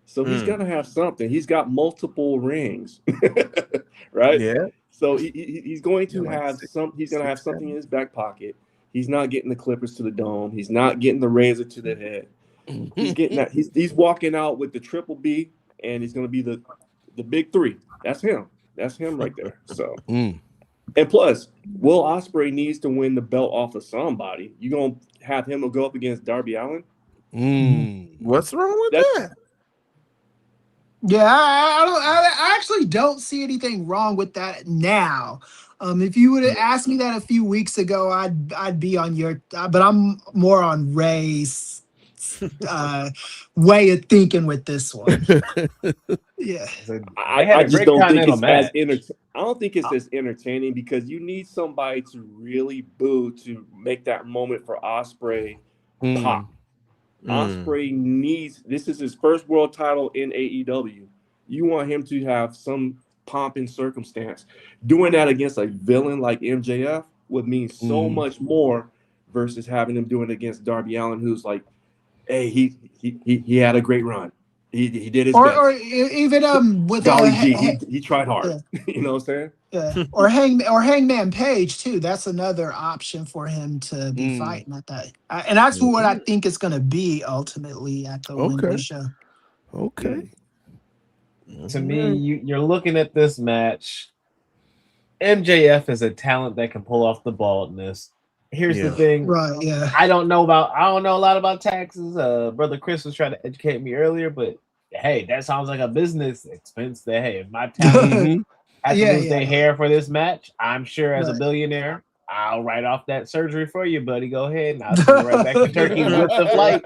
So he's gonna have something. He's got multiple rings, right? Yeah. So he's going to have some. He's gonna have something in his back pocket. He's not getting the clippers to the dome. He's not getting the razor to the head. He's getting that. He's walking out with the triple B, and he's gonna be the big 3. That's him. That's him right there. So, and plus, Will Ospreay needs to win the belt off of somebody. You gonna have him go up against Darby Allin? What's wrong with that? Yeah, I actually don't see anything wrong with that now. If you would have asked me that a few weeks ago, I'd be on your, but I'm more on Ray's way of thinking with this one. Yeah, I just don't think it's as I don't think it's as entertaining because you need somebody to really boo to make that moment for Ospreay pop. Ospreay needs, this is his first world title in AEW. You want him to have some pomp and circumstance. Doing that against a villain like MJF would mean so much more versus having him doing it against Darby Allin, who's like, hey, he had a great run. He did his best. Or even with Golly G, he tried hard. Yeah. You know what I'm saying? Yeah. Or Hangman Page too. That's another option for him to be fighting at that. And that's what I think it's going to be ultimately at the Wembley show. Okay. To me, you're looking at this match. MJF is a talent that can pull off the baldness. Here's the thing. Right, yeah. I don't know a lot about taxes. Brother Chris was trying to educate me earlier, but hey, that sounds like a business expense that, hey, if my talent has to lose their hair for this match, I'm sure as a billionaire, I'll write off that surgery for you, buddy. Go ahead and I'll send you right back to Turkey with the flight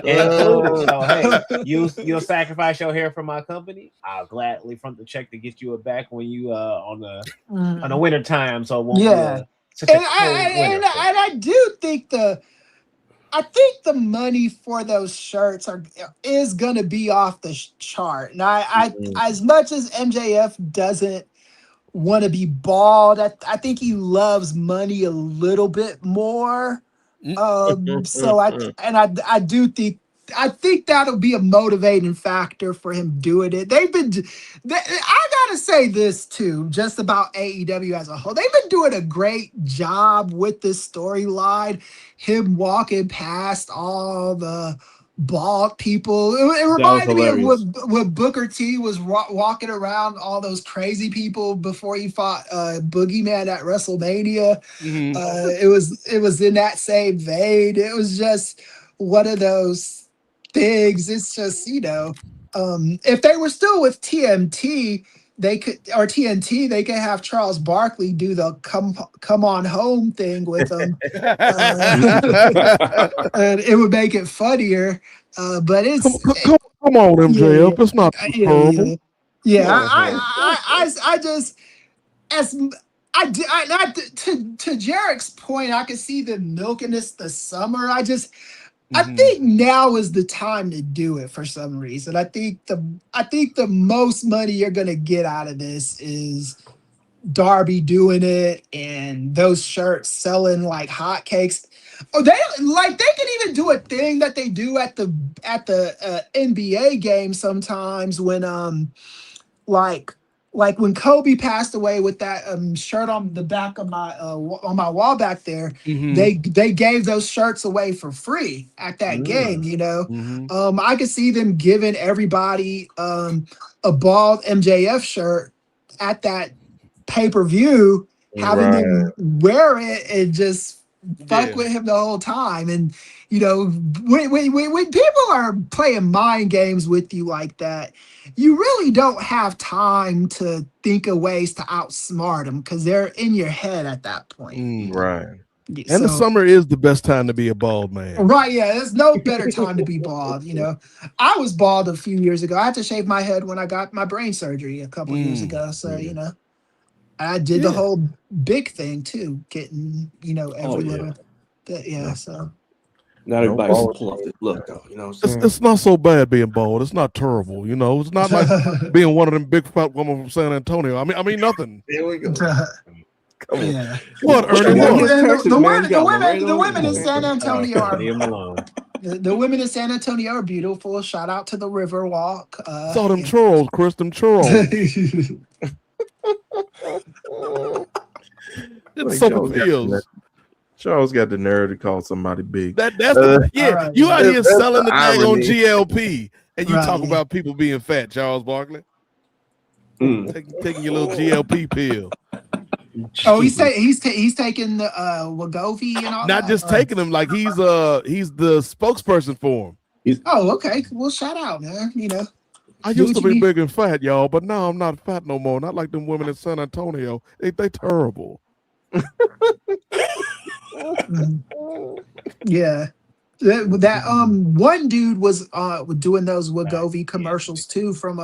included. So hey, you'll sacrifice your hair for my company. I'll gladly front the check to get you it back when you on the winter time. So it won't be and I do think the money for those shirts is gonna be off the chart. And I as much as MJF doesn't want to be bald, I think he loves money a little bit more. So I do think that'll be a motivating factor for him doing it. I gotta say this too, just about AEW as a whole. They've been doing a great job with this storyline. Him walking past all the bald people. It reminded me of when Booker T was walking around all those crazy people before he fought Boogeyman at WrestleMania. It was in that same vein. It was just one of those things. It's just, if they were still with TNT, they could have Charles Barkley do the come on home thing with them. And it would make it funnier. But it's come on, MJF. It's not horrible. To Jarek's point, I could see them milking this the summer. I think now is the time to do it for some reason. I think the most money you're gonna get out of this is Darby doing it and those shirts selling like hotcakes. Oh, they can even do a thing that they do at the NBA game sometimes when like when Kobe passed away with that shirt on the back of my on my wall back there, they gave those shirts away for free at that game. I could see them giving everybody a bald MJF shirt at that pay-per-view, having them wear it and just fuck with him the whole time. And when people are playing mind games with you like that, you really don't have time to think of ways to outsmart them because they're in your head at that point. Right. And the summer is the best time to be a bald man. Right, yeah. There's no better time to be bald. I was bald a few years ago. I had to shave my head when I got my brain surgery a couple of years ago. So, I did the whole big thing too, getting, every little bit. So. Not everybody's fluffy look though, It's not so bad being bald. It's not terrible, It's not like being one of them big fat women from San Antonio. I mean nothing. Here we go. Yeah. What, Ernie? The women in San Antonio are the women in San Antonio are beautiful. Shout out to the Riverwalk. Saw them trolls, Chris. Them trolls. It's so feels. Charles got the nerve to call somebody big. That's you out here selling the thing on GLP, and you talk about people being fat, Charles Barkley. Taking your little GLP pill. Oh, he's taking the Wegovy and all. Not just taking them, like he's the spokesperson for him. Oh, okay. Well, shout out, man. I used to be big and fat, y'all, but now I'm not fat no more. Not like them women in San Antonio. They terrible. Yeah. That one dude was doing those Wegovy commercials too from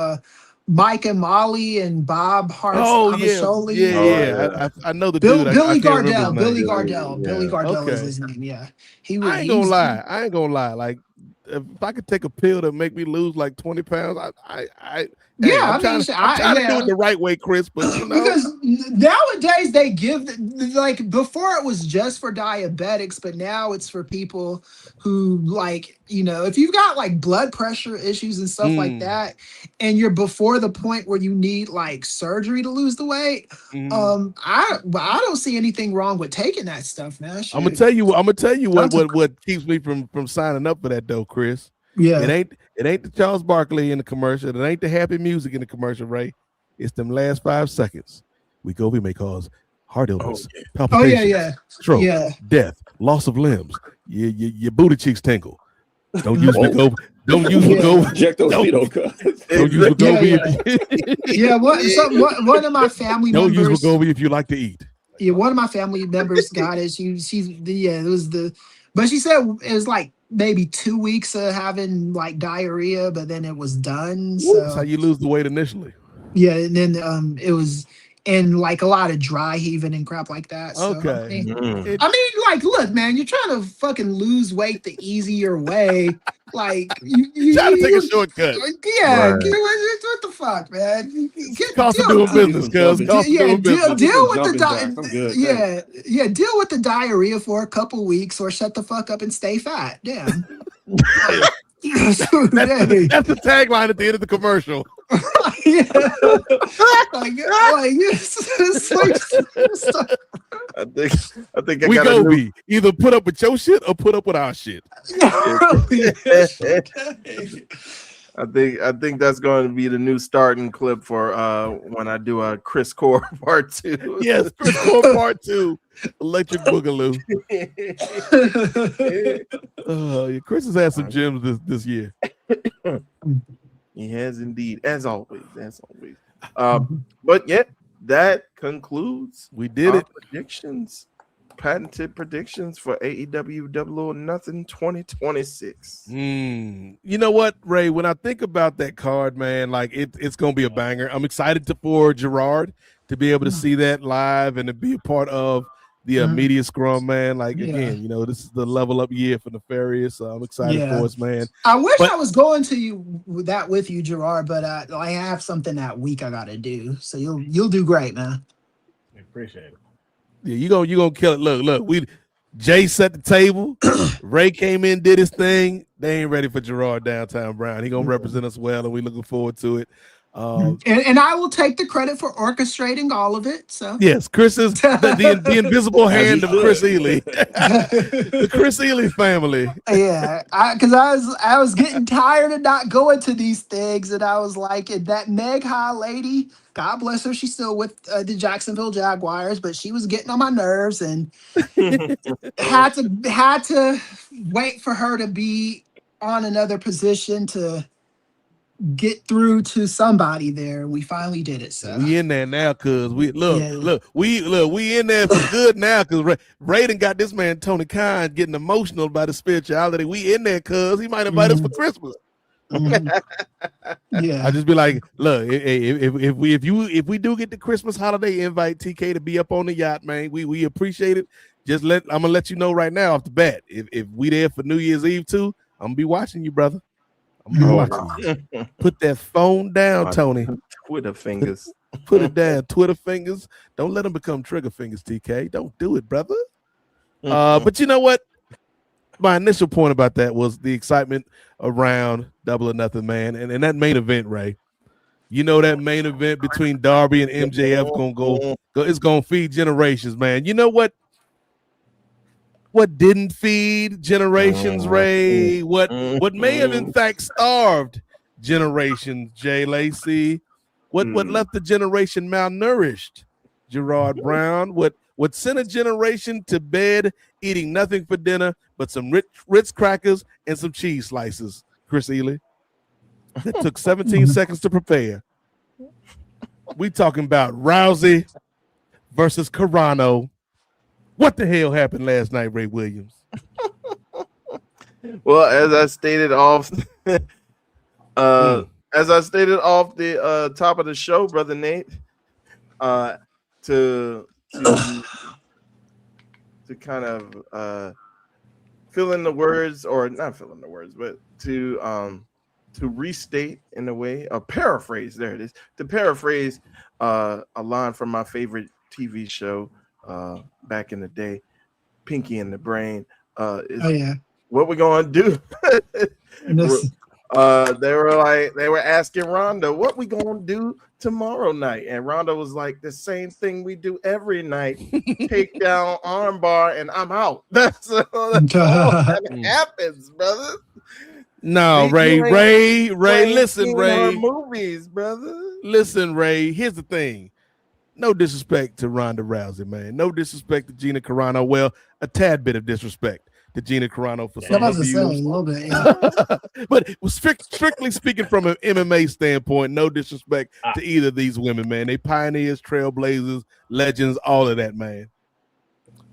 Mike and Molly and Bob Hart. Oh yeah. I know the dude. Billy Gardell. Billy Gardell is his name. Yeah. I ain't gonna lie. Like if I could take a pill to make me lose like 20 pounds, I'm trying to do it the right way, Chris. But because nowadays they give like before it was just for diabetics, but now it's for people who like if you've got like blood pressure issues and stuff like that, and you're before the point where you need like surgery to lose the weight. I don't see anything wrong with taking that stuff, man. I'm gonna tell you what keeps me from signing up for that though, Chris. Yeah, it ain't the Charles Barkley in the commercial. It ain't the happy music in the commercial, Ray. It's them last 5 seconds. Wegovy may cause heart illness, palpitations, stroke, death, loss of limbs. Your booty cheeks tingle. Don't use Wegovy. Don't use Wegovy. Inject those fetal cuts. Don't use Wegovy. One of my family don't members. Use Wegovy if you like to eat. Yeah, one of my family members got it. But she said it was like maybe 2 weeks of having like diarrhea, but then it was done. So that's how you lose the weight initially. Yeah, and then it was in like a lot of dry heaving and crap like that. So, okay. I mean, like, look, man, you're trying to fucking lose weight the easier way. Like, you trying to take a shortcut. Yeah, what the fuck, man? Cost of doing business, cuz. Deal with the diarrhea for a couple weeks, or shut the fuck up and stay fat. Damn. That's the tagline at the end of the commercial. I think we go be either put up with your shit or put up with our shit. I think that's going to be the new starting clip for when I do a Chris Core Part 2. Yes, Chris Core Part 2. Electric Boogaloo. Chris has had some gems this year. He has indeed, as always. But yet that concludes. We did it. Predictions, patented predictions for AEW Double or Nothing 2026. You know what, Ray? When I think about that card, man, like it's gonna be a banger. I'm excited for Gerard to be able to see that live and to be a part of the media scrum, man. Like again, this is the level up year for Nefarious. So I'm excited for us, man. I wish I was going to you with you, Gerard, but I have something that week I gotta do. So you'll do great, man. I appreciate it. Yeah, you gonna kill it. Look, Jay set the table. Ray came in, did his thing. They ain't ready for Gerard Downtown Brown. He gonna represent us well, and we looking forward to it. And I will take the credit for orchestrating all of it. So yes, Chris is the invisible hand of Chris Ely, the Chris Ely family. Yeah, because I was getting tired of not going to these things, and I was like, that Meg High lady, God bless her, she's still with the Jacksonville Jaguars, but she was getting on my nerves, and had to wait for her to be on another position to get through to somebody there. We finally did it. So we in there now, cuz we we in there for good now, cuz Raiden got this man Tony Khan getting emotional about the spirituality. We in there, cuz he might invite us for Christmas. Yeah, I just be like, look, if we do get the Christmas holiday invite, TK to be up on the yacht, man, we appreciate it. I'm gonna let you know right now off the bat. If we there for New Year's Eve too, I'm gonna be watching you, brother. Put that phone down, Tony. Twitter fingers. Put it down. Twitter fingers. Don't let them become trigger fingers, TK. Don't do it, brother. But you know what? My initial point about that was the excitement around Double or Nothing, man. And that main event, Ray. You know that main event between Darby and MJF it's gonna feed generations, man. You know what? What didn't feed generations, Ray? What may have in fact starved generations, Jay Lacey? What left the generation malnourished, Gerard Brown? What sent a generation to bed eating nothing for dinner but some Ritz crackers and some cheese slices, Chris Ely? that took 17 seconds to prepare. We talking about Rousey versus Carano. What the hell happened last night, Ray Williams? Well, as I stated off, the top of the show, brother Nate, to kind of fill in the words, or not fill in the words, but to restate in a way, or paraphrase. There it is. To paraphrase a line from my favorite TV show back in the day, Pinky and the Brain. What we gonna do? They were asking Rhonda, what we gonna do tomorrow night? And Rhonda was like, the same thing we do every night. Take down armbar and I'm out. That's all that happens, brother. No, Ray, listen, Ray. Movies, brother. Listen, Ray, here's the thing. No disrespect to Ronda Rousey, man. No disrespect to Gina Carano. Well, a tad bit of disrespect to Gina Carano for some of you. A little bit, yeah. But strictly speaking from an MMA standpoint, no disrespect to either of these women, man. They pioneers, trailblazers, legends, all of that, man.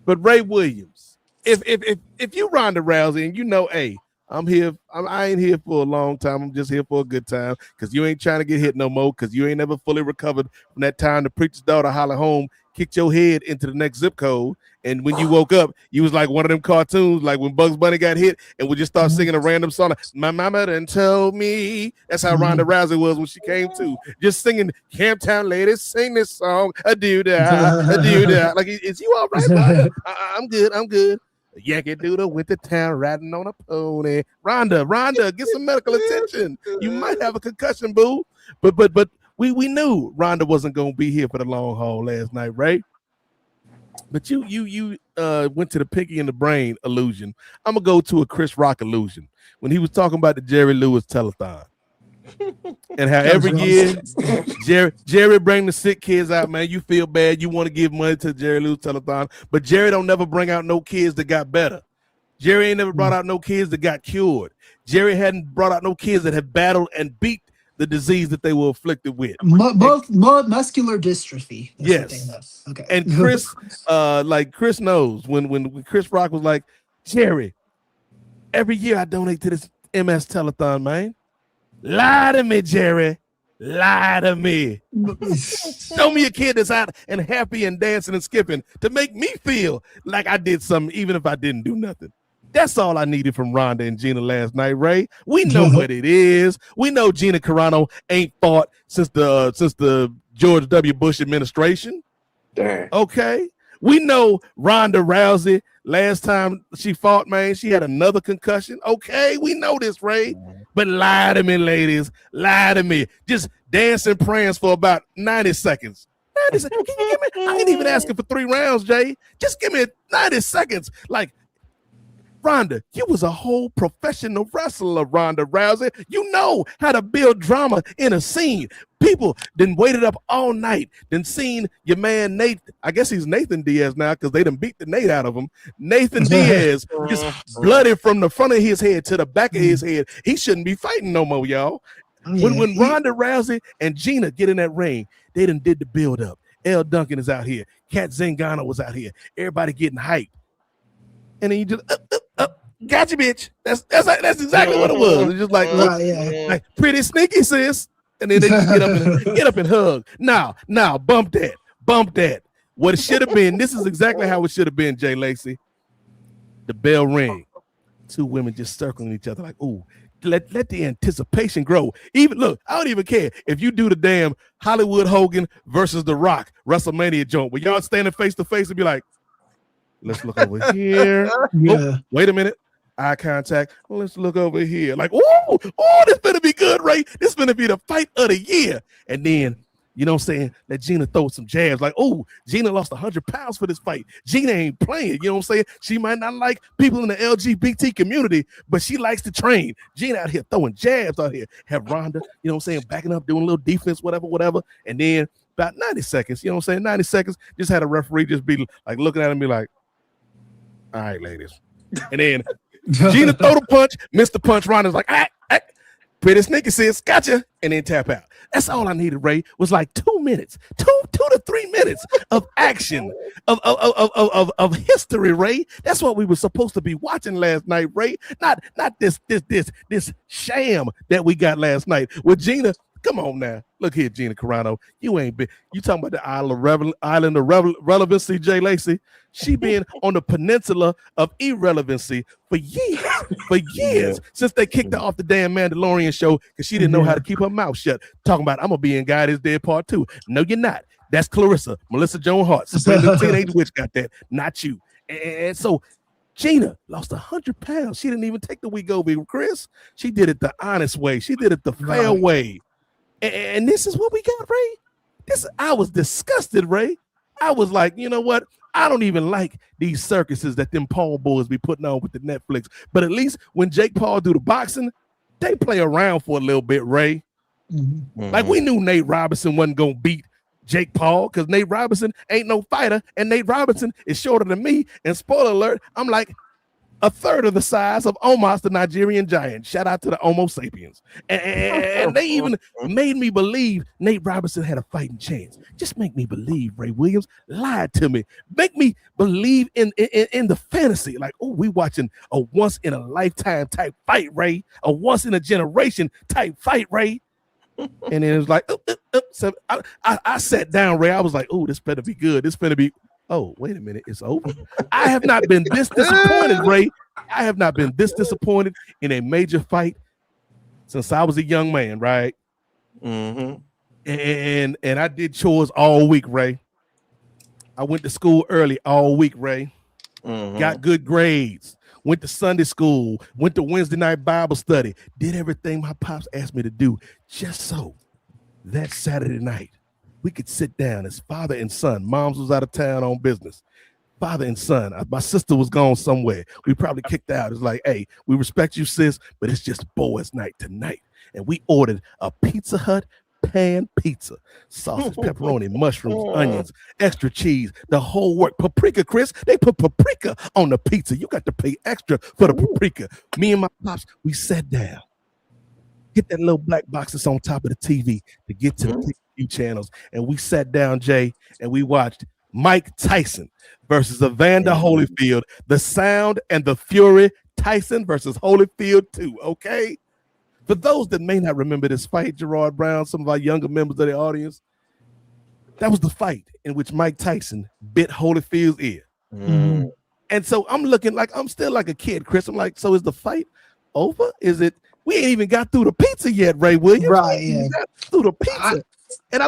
But Ray Williams, if you Ronda Rousey and you know, hey, I ain't here for a long time. I'm just here for a good time because you ain't trying to get hit no more because you ain't never fully recovered from that time the preacher's daughter holler home, kicked your head into the next zip code. And when you woke up, you was like one of them cartoons, like when Bugs Bunny got hit and would just start singing a random song. Like, my mama done told me. That's how Ronda Rousey was when she came to. Just singing, Camptown ladies, sing this song. A-doo-dah, a-doo-dah. Like, is you all right, Ronda? I'm good. Yankee Doodle went to town riding on a pony. Rhonda, get some medical attention. You might have a concussion, boo. But we knew Rhonda wasn't gonna be here for the long haul last night, right? But you went to the Pinky and the Brain illusion. I'm gonna go to a Chris Rock illusion when he was talking about the Jerry Lewis telethon. And how every year Jerry bring the sick kids out, man. You feel bad. You want to give money to Jerry Lewis telethon, but Jerry don't never bring out no kids that got better. Jerry ain't never brought out no kids that got cured. Jerry hadn't brought out no kids that have battled and beat the disease that they were afflicted with. Both muscular dystrophy. Yes. Okay. And Chris, Chris knows when Chris Rock was like, Jerry, every year I donate to this MS telethon, man. Lie to me, Jerry. Lie to me. Show me a kid that's out and happy and dancing and skipping to make me feel like I did something, even if I didn't do nothing. That's all I needed from Rhonda and Gina last night, Ray. We know what it is. We know Gina Carano ain't fought since the George W. Bush administration. Damn. Okay. We know Ronda Rousey, last time she fought, man, she had another concussion. Okay, we know this, Ray. But lie to me, ladies. Lie to me. Just dance and prance for about 90 seconds. 90 seconds. Can you give me? I ain't even asking for 3 rounds, Jay. Just give me 90 seconds. Like, Ronda, you was a whole professional wrestler, Ronda Rousey. You know how to build drama in a scene. People then waited up all night, then seen your man Nathan. I guess he's Nathan Diaz now because they done beat the Nate out of him. Nathan Diaz just blooded from the front of his head to the back of his head. He shouldn't be fighting no more, y'all. When Ronda Rousey and Gina get in that ring, they done did the build up. L. Duncan is out here. Kat Zingano was out here. Everybody getting hyped. And then you just gotcha, bitch. That's exactly what it was. It's just like pretty sneaky, sis. And then they just get up and hug. Now, bump that. What it should have been. This is exactly how it should have been, Jay Lacey. The bell ring. 2 women just circling each other like, ooh. Let the anticipation grow. Even look, I don't even care if you do the damn Hollywood Hogan versus The Rock WrestleMania joint where y'all standing face to face and be like, let's look over here. Oh, wait a minute. Eye contact. Well, let's look over here. Like, oh, this better be good, Ray. This better be the fight of the year. And then, you know what I'm saying? Let Gina throw some jabs. Like, oh, Gina lost 100 pounds for this fight. Gina ain't playing. You know what I'm saying? She might not like people in the LGBT community, but she likes to train. Gina out here throwing jabs out here. Have Ronda, you know what I'm saying, backing up, doing a little defense, whatever. And then about 90 seconds, you know what I'm saying? 90 seconds, just had a referee just be like looking at him and be like, all right, ladies. And then Gina throw the punch, missed the punch. Ronda's like, Pretty Sneaky says, gotcha, and then tap out. That's all I needed, Ray, was like 2 minutes, 2 to 3 minutes of action, of history, Ray. That's what we were supposed to be watching last night, Ray. Not this sham that we got last night with Gina. Come on now. Look here, Gina Carano. You ain't been. You talking about the island of relevancy, Jay Lacey. She been on the peninsula of irrelevancy for years, since they kicked her off the damn Mandalorian show because she didn't know how to keep her mouth shut. Talking about, I'm going to be in God Is Dead Part 2. No, you're not. That's Clarissa, Melissa Joan Hart. Sabrina Teenage Witch got that, not you. And so Gina lost 100 pounds. She didn't even take the Wegovy, Chris. She did it the honest way. She did it the fair way. And this is what we got, Ray. I was disgusted, Ray. I was like, you know what? I don't even like these circuses that them Paul boys be putting on with the Netflix. But at least when Jake Paul do the boxing, they play around for a little bit, Ray. Mm-hmm. Like we knew Nate Robinson wasn't going to beat Jake Paul because Nate Robinson ain't no fighter. And Nate Robinson is shorter than me. And spoiler alert, I'm like a third of the size of Omos, the Nigerian giant. Shout out to the Homo sapiens. And they even made me believe Nate Robinson had a fighting chance. Just make me believe Ray Williams lied to me. Make me believe in the fantasy. Like, oh, we watching a once in a lifetime type fight, Ray. A once in a generation type fight, Ray. And then it was like, So I sat down, Ray. I was like, oh, this better be good. This better be. Oh, wait a minute. It's over. I have not been this disappointed, Ray. I have not been this disappointed in a major fight since I was a young man, right? Mm-hmm. And I did chores all week, Ray. I went to school early all week, Ray. Mm-hmm. Got good grades. Went to Sunday school. Went to Wednesday night Bible study. Did everything my pops asked me to do just so that Saturday night we could sit down as father and son. Moms was out of town on business. Father and son. My sister was gone somewhere. We probably kicked out. It's like, hey, we respect you, sis, but it's just boys' night tonight. And we ordered a Pizza Hut pan pizza. Sausage, pepperoni, mushrooms, onions, extra cheese, the whole work. Paprika, Chris. They put paprika on the pizza. You got to pay extra for the paprika. Me and my pops, we sat down. Get that little black box that's on top of the TV to get to the few channels, and we sat down, Jay, and we watched Mike Tyson versus Evander Holyfield, the Sound and the Fury. Tyson versus Holyfield 2. Okay, for those that may not remember this fight, Gerard Brown, some of our younger members of the audience, that was the fight in which Mike Tyson bit Holyfield's ear. Mm. And so I'm looking like I'm still like a kid, Chris. I'm like, so is the fight over? Is it? We ain't even got through the pizza yet, Ray Williams. Right, yeah. Got through the pizza. And I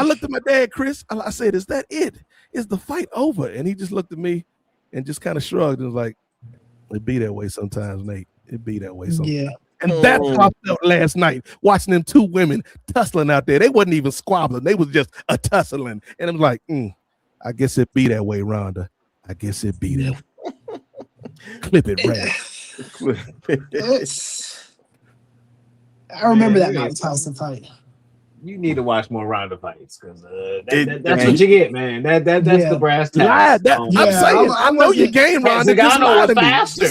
looked at my dad, Chris. I said, is that it? Is the fight over? And he just looked at me and just kind of shrugged and was like, it be that way sometimes, Nate. It be that way sometimes. Yeah. And that's how I felt last night, watching them two women tussling out there. They wasn't even squabbling. They was just a tussling. And I'm like, I guess it be that way, Rhonda. I guess it be that way. Clip it, Ray. I remember that Mike Tyson fight. You need to watch more Ronda fights because that's what you get, man. That's the brass tacks. I'm saying, I know your game, Ronda. Zagano was faster.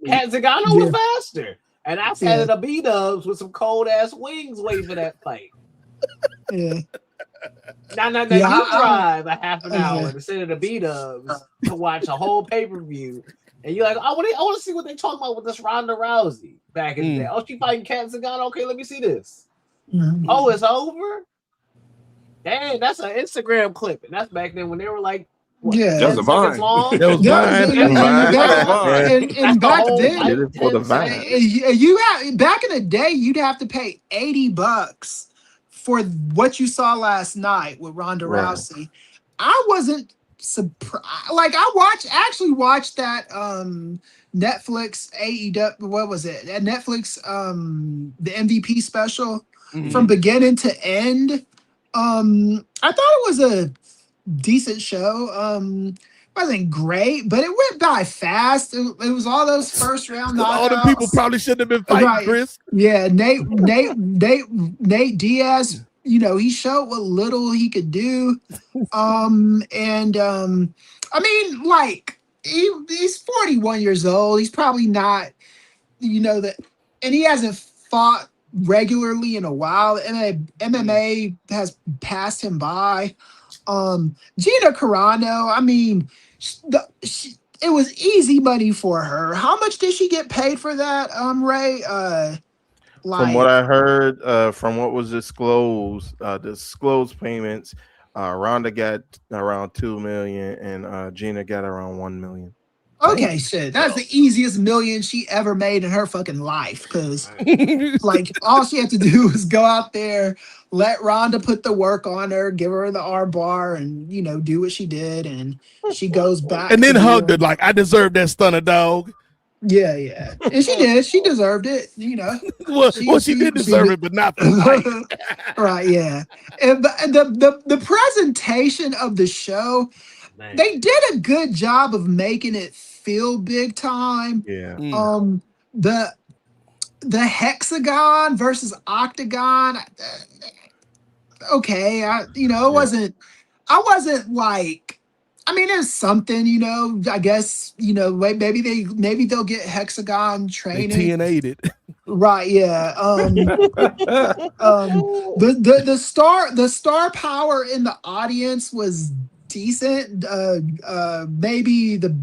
Zagano was faster, and I sat at a B-dubs with some cold ass wings waiting for that fight. Yeah. Now you drive a half an hour to sit at a B-dubs to watch a whole pay-per-view. And you're like, I want to see what they talk about with this Ronda Rousey back in the day. Oh, she fighting Kat Zagano. Okay, let me see this. Mm-hmm. Oh, it's over? Dang, that's an Instagram clip. And that's back then when they were like, that was a Vine. That was Vine. And back then, back in the day, you'd have to pay $80 for what you saw last night with Ronda Rousey. I wasn't surprised. Like I actually watched that Netflix AEW. What was it? That Netflix the MVP special from beginning to end. I thought it was a decent show. Wasn't great, but it went by fast. It was all those first round knockouts. All the people probably shouldn't have been fighting, Chris. Yeah, Nate Diaz. You know, he showed what little he could do. I mean, like he's 41 years old. He's probably not, that, and he hasn't fought regularly in a while. MMA has passed him by. Gina Carano, I mean, it was easy money for her. How much did she get paid for that, Ray? From what I heard, from what was disclosed payments, Rhonda got around $2 million, and Gina got around $1 million. Okay, shit. That's the easiest million she ever made in her fucking life. Because, like, all she had to do was go out there, let Rhonda put the work on her, give her the R bar, and, you know, do what she did. And she goes back. And then hugged her like, I deserve that stunner, dog. Yeah, yeah. And she did. She deserved it, you know. She did deserve it, but not for life. Right, yeah. And the presentation of the show, they did a good job of making it feel big time. Yeah. The hexagon versus octagon. Okay, I wasn't like, I mean, there's something, you know, I guess, you know, maybe they'll get hexagon training. They TNA'd it. Right, yeah. The star power in the audience was decent. Maybe the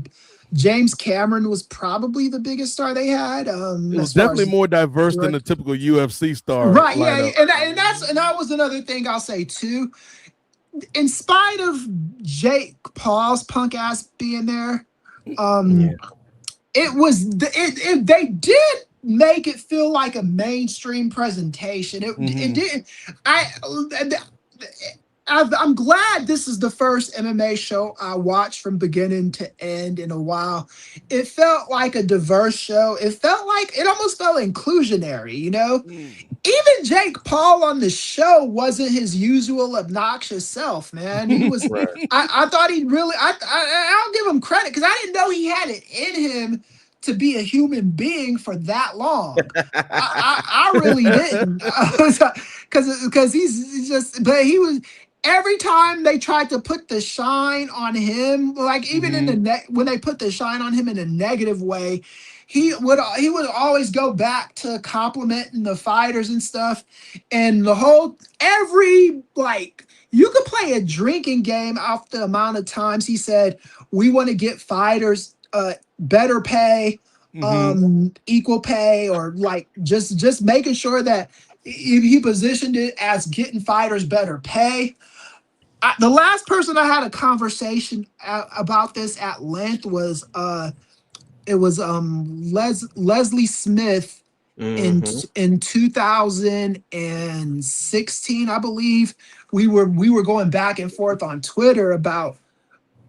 James Cameron was probably the biggest star they had. It was definitely more diverse than the typical UFC star. Right, lineup. yeah, and that was another thing I'll say too. In spite of Jake Paul's punk ass being there, it was they did make it feel like a mainstream presentation. It did. I'm glad this is the first MMA show I watched from beginning to end in a while. It felt like a diverse show. It almost felt inclusionary, you know? Even Jake Paul on the show wasn't his usual obnoxious self, man. He was, right. I thought he really, I'll give him credit because I didn't know he had it in him to be a human being for that long. I really didn't. Because he's just, but he was, every time they tried to put the shine on him, like even in when they put the shine on him in a negative way, he would always go back to complimenting the fighters and stuff. And you could play a drinking game off the amount of times he said, we want to get fighters better pay, equal pay, or like just making sure that he positioned it as getting fighters better pay. The last person I had a conversation about this at length was Leslie Smith in 2016, I believe. We were going back and forth on Twitter about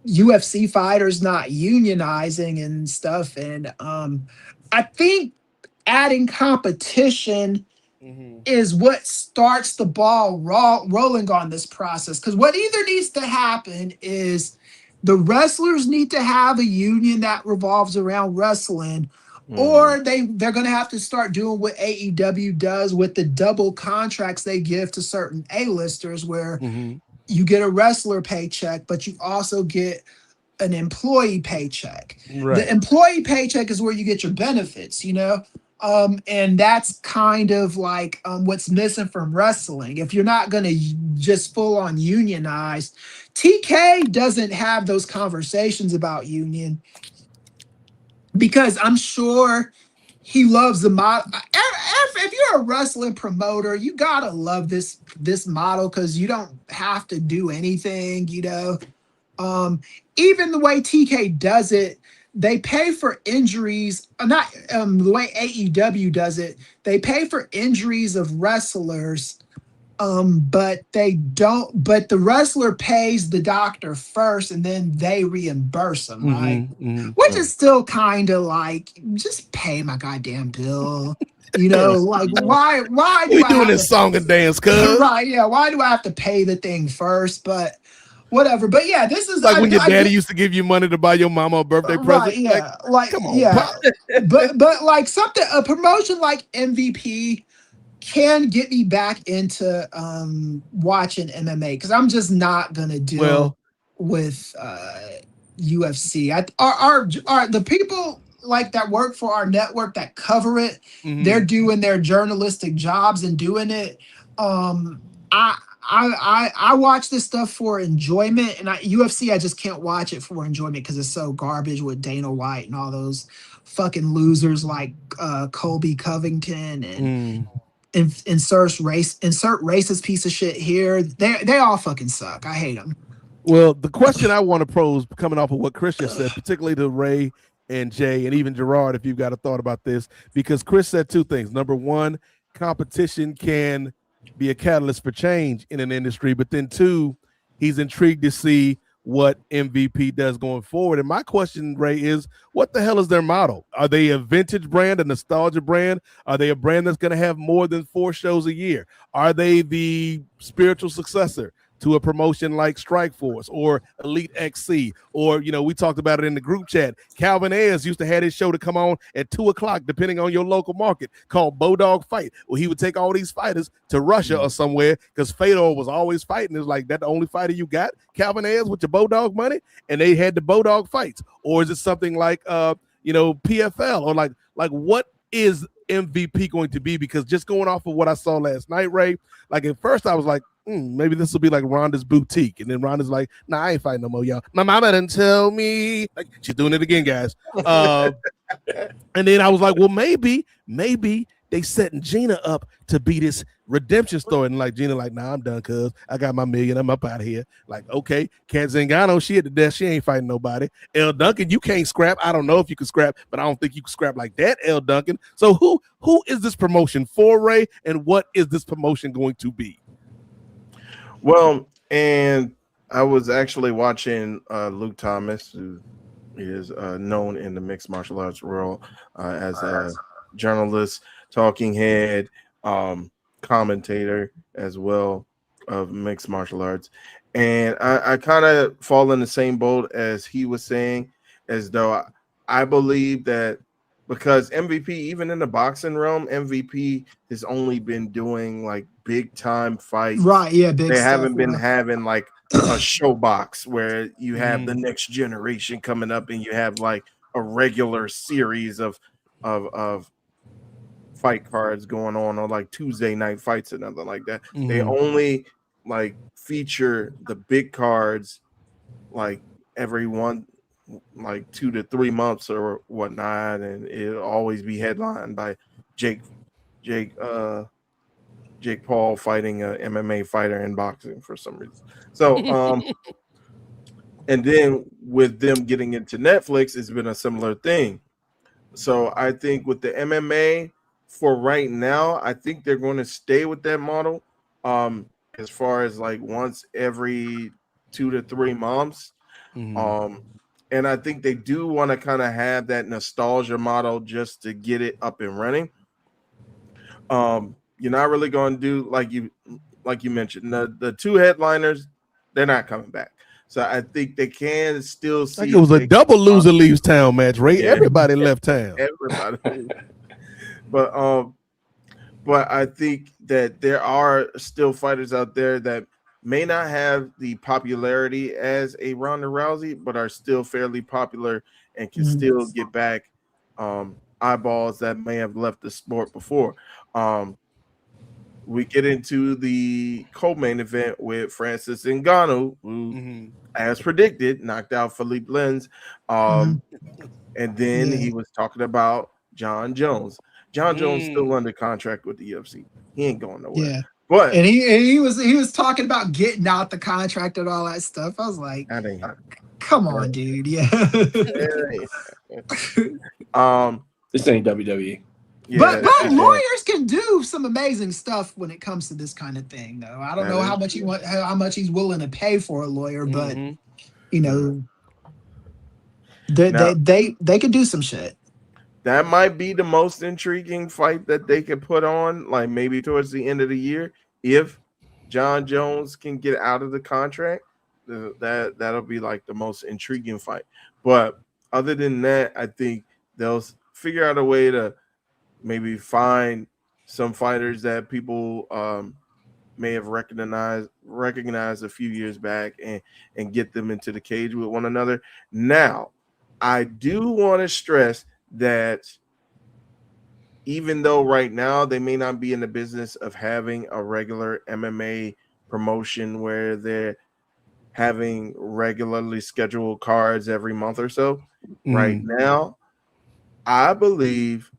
UFC fighters not unionizing and stuff, and I think adding competition is what starts the ball rolling on this process. Because what either needs to happen is the wrestlers need to have a union that revolves around wrestling, or they're going to have to start doing what AEW does with the double contracts they give to certain A-listers, where you get a wrestler paycheck, but you also get an employee paycheck. Right. The employee paycheck is where you get your benefits, you know? And that's kind of like what's missing from wrestling. If you're not going to just full on unionize, TK doesn't have those conversations about union because I'm sure he loves the model. If you're a wrestling promoter, you gotta love this model because you don't have to do anything, you know. Even the way TK does it, they pay for injuries. Not the way AEW does it. They pay for injuries of wrestlers, but they don't. But the wrestler pays the doctor first, and then they reimburse them, right? Which is still kind of like, just pay my goddamn bill. You know, like why do we I doing this song and dance, cuz? Right? Yeah. Why do I have to pay the thing first? But whatever. But yeah, this is like when your daddy used to give you money to buy your mama a birthday present. Yeah, like come on, yeah. but like a promotion like MVP can get me back into watching MMA because I'm just not gonna deal with UFC. Are the people like that work for our network that cover it. Mhm. They're doing their journalistic jobs and doing it. I watch this stuff for enjoyment, and UFC I just can't watch it for enjoyment because it's so garbage with Dana White and all those fucking losers like Colby Covington and insert racist piece of shit here. They all fucking suck. I hate them. Well, the question I want to pose, coming off of what Chris just said, particularly to Ray and Jay, and even Gerard, if you've got a thought about this, because Chris said two things. Number one, competition can be a catalyst for change in an industry, but then two, he's intrigued to see what MVP does going forward. And my question, Ray, is what the hell is their model? Are they a vintage brand, a nostalgia brand? Are they a brand that's going to have more than 4 shows a year? Are they the spiritual successor to a promotion like Strikeforce or Elite XC? Or, you know, we talked about it in the group chat. Calvin Ayers used to have his show to come on at 2:00, depending on your local market, called Bodog Fight, where he would take all these fighters to Russia or somewhere because Fedor was always fighting. It's like, that the only fighter you got, Calvin Ayers, with your Bodog money? And they had the Bodog fights. Or is it something like, PFL? Or like what is MVP going to be? Because just going off of what I saw last night, Ray, like at first I was like, maybe this will be like Ronda's Boutique. And then Ronda's like, nah, I ain't fighting no more, y'all. My mama didn't tell me. Like, she's doing it again, guys. And then I was like, well, maybe they setting Gina up to be this redemption story. And like Gina, like, nah, I'm done, cuz I got my million. I'm up out of here. Like, okay, Kat Zingano, she at the death. She ain't fighting nobody. Elle Duncan, you can't scrap. I don't know if you can scrap, but I don't think you can scrap like that, Elle Duncan. So who is this promotion for, Ray? And what is this promotion going to be? Well, and I was actually watching Luke Thomas, who is known in the mixed martial arts world as a journalist, talking head, commentator as well of mixed martial arts. And I kind of fall in the same boat as he was saying, as though I believe that because MVP, even in the boxing realm, MVP has only been doing like big time fights. Right, yeah, big They stuff, haven't been yeah. having like a show box where you have the next generation coming up and you have like a regular series of fight cards going on, or like Tuesday night fights or nothing like that. They only like feature the big cards like every one, like 2 to 3 months or whatnot, and it'll always be headlined by Jake Paul fighting a MMA fighter in boxing for some reason. So and then with them getting into Netflix, it's been a similar thing. So I think with the MMA for right now, I think they're going to stay with that model as far as like once every 2 to 3 months. And I think they do want to kind of have that nostalgia model just to get it up and running. You're not really going to do like you mentioned, the 2 headliners, they're not coming back. So I think they can still see. Like it was a double loser leaves town match, Ray. Yeah. Everybody left town. Everybody. But I think that there are still fighters out there that may not have the popularity as a Ronda Rousey, but are still fairly popular and can still get back eyeballs that may have left the sport before. We get into the co-main event with Francis Ngannou, who, as predicted, knocked out Philippe Lins. And then he was talking about John Jones. John Jones still under contract with the UFC. He ain't going nowhere. Yeah. But and he was talking about getting out the contract and all that stuff. I was like, come on, dude. Yeah. This ain't WWE. Yeah, but lawyers can do some amazing stuff when it comes to this kind of thing, though. I don't know how much he's willing to pay for a lawyer, but you know, they can do some shit. That might be the most intriguing fight that they could put on, like maybe towards the end of the year, if John Jones can get out of the contract. That'll be like the most intriguing fight. But other than that, I think they'll figure out a way to maybe find some fighters that people may have recognized a few years back and get them into the cage with one another. Now, I do want to stress that even though right now they may not be in the business of having a regular MMA promotion where they're having regularly scheduled cards every month or so, right now, I believe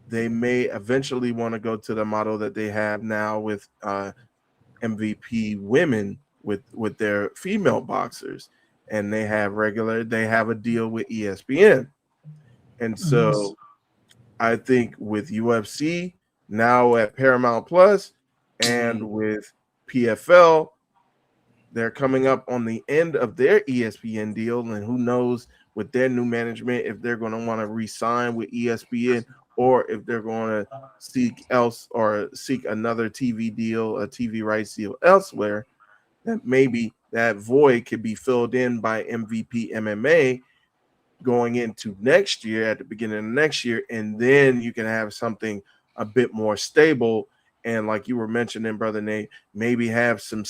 they may eventually want to go to the model that they have now with MVP women with their female boxers, and they have a deal with ESPN. And so I think with UFC now at Paramount Plus and with PFL, they're coming up on the end of their ESPN deal, and who knows with their new management if they're going to want to re-sign with ESPN or if they're going to seek another TV deal, a TV rights deal elsewhere. That maybe that void could be filled in by MVP MMA going into next year, at the beginning of next year, and then you can have something a bit more stable. And like you were mentioning, Brother Nate, maybe have some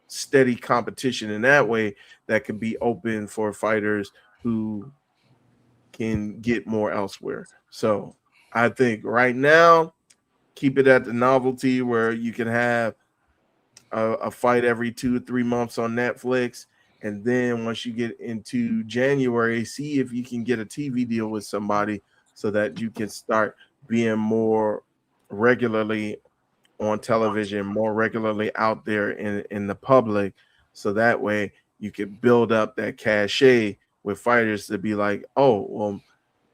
steady competition in that way that could be open for fighters who can get more elsewhere. So I think right now, keep it at the novelty where you can have a fight every 2 or 3 months on Netflix. And then once you get into January, see if you can get a TV deal with somebody so that you can start being more regularly on television, more regularly out there in the public. So that way you can build up that cachet with fighters to be like, oh, well,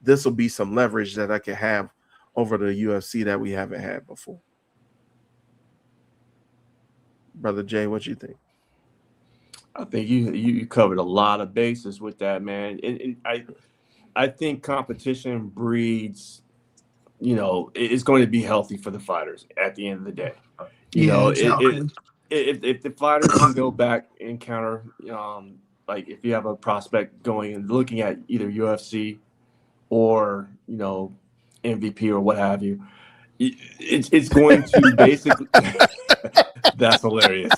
this will be some leverage that I can have over the UFC that we haven't had before. Brother Jay, what you think? I think you covered a lot of bases with that, man. And I think competition breeds, it's going to be healthy for the fighters at the end of the day. If the fighters can go back and counter, like if you have a prospect going and looking at either UFC or, MVP or what have you, it's going to basically that's hilarious.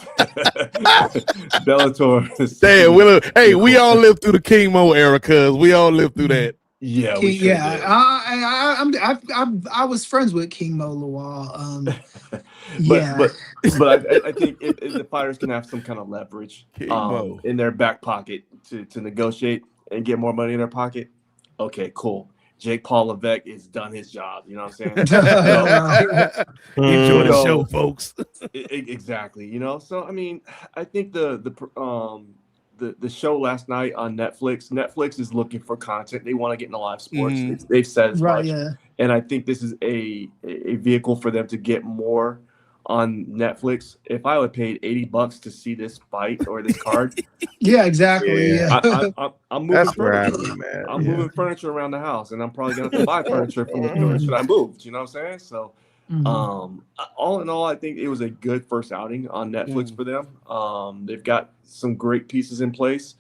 Bellator. Damn, we all lived through the King Mo era, cuz we all lived through that. Yeah, I was friends with King Mo Lawal. But I think if the fighters can have some kind of leverage in their back pocket to negotiate and get more money in their pocket, okay, cool. Jake Paul Levesque has done his job. You know what I'm saying? Enjoy the show, folks. Exactly. So I mean, I think the show last night on Netflix is looking for content. They want to get into live sports. They've said as much. Yeah. And I think this is a vehicle for them to get more on Netflix. If I would paid $80 to see this fight or this card, yeah, exactly. Yeah. I'm moving furniture. I'm moving furniture around the house, and I'm probably gonna have to buy furniture from the furniture I moved. You know what I'm saying? So, all in all, I think it was a good first outing on Netflix for them. They've got some great pieces in place,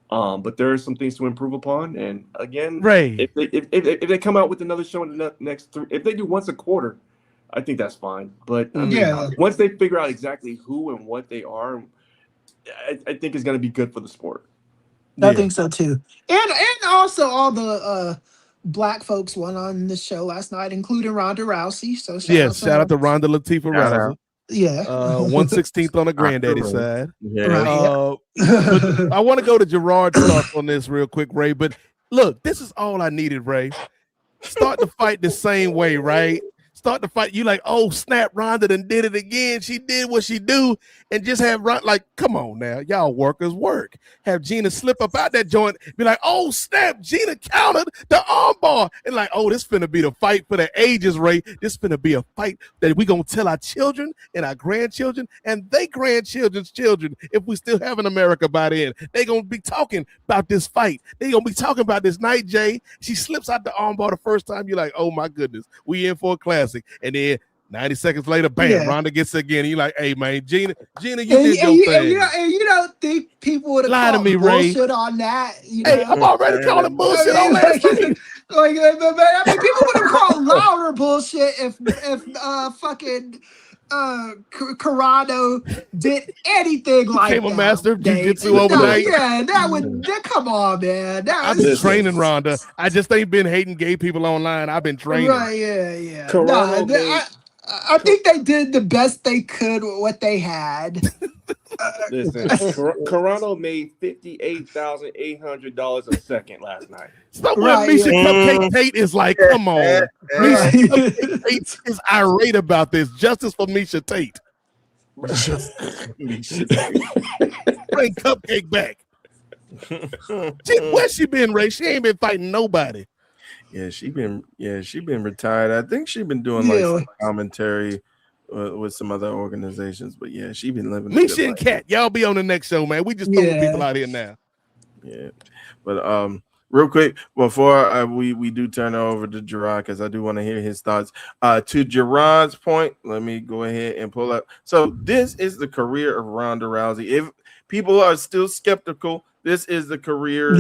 but there are some things to improve upon. And again, if they come out with another show in the next 3, if they do once a quarter, I think that's fine. But I mean, once they figure out exactly who and what they are, I think it's going to be good for the sport. I think so too. And also all the black folks won on this show last night, including Ronda Rousey. So shout out to Ronda Latifah Rousey. Yeah. 1/16 on the granddaddy side. Yeah. I want to go to Gerard's thoughts on this real quick, Ray. But look, this is all I needed, Ray. Start the fight the same way, right? Start the fight. You like, oh snap, Ronda done did it again. She did what she do, and just have Ronda like, come on now, y'all workers work. Have Gina slip up out that joint, be like, oh snap, Gina countered the armbar, and like, oh, this finna be the fight for the ages, Ray. This finna be a fight that we gonna tell our children and our grandchildren and they grandchildren's children, if we still have in America by then. They gonna be talking about this fight. They gonna be talking about this night, Jay. She slips out the armbar the first time. You're like, oh my goodness, we in for a classic. And then 90 seconds later, bam, Ronda gets it again. You're like, hey, man, Gina, you did your thing. And you don't think people would have called bullshit on that? Hey, I'm already calling bullshit on that. I mean, people would have called louder bullshit if fucking Carano did anything like Became that. a master of jiu-jitsu No, overnight. yeah, that would. Come on, man. I've been training Ronda. I just ain't been hating gay people online. I've been training. Right, yeah. Carano I think they did the best they could with what they had. Listen, Carano made $58,800 a second last night. So when Misha Cupcake Tate is like, come on. Misha Cupcake Tate is irate about this. Justice for Misha Tate. Bring Cupcake back. Where's she been, Ray? She ain't been fighting nobody. Yeah, she been retired. I think she been doing like some commentary with some other organizations, but yeah, she been living. Misha and Kat, y'all be on the next show, man. We just throwing people out here now. Yeah, but real quick before we do turn it over to Gerard, because I do want to hear his thoughts. To Gerard's point, let me go ahead and pull up. So this is the career of Ronda Rousey. If people are still skeptical, this is the career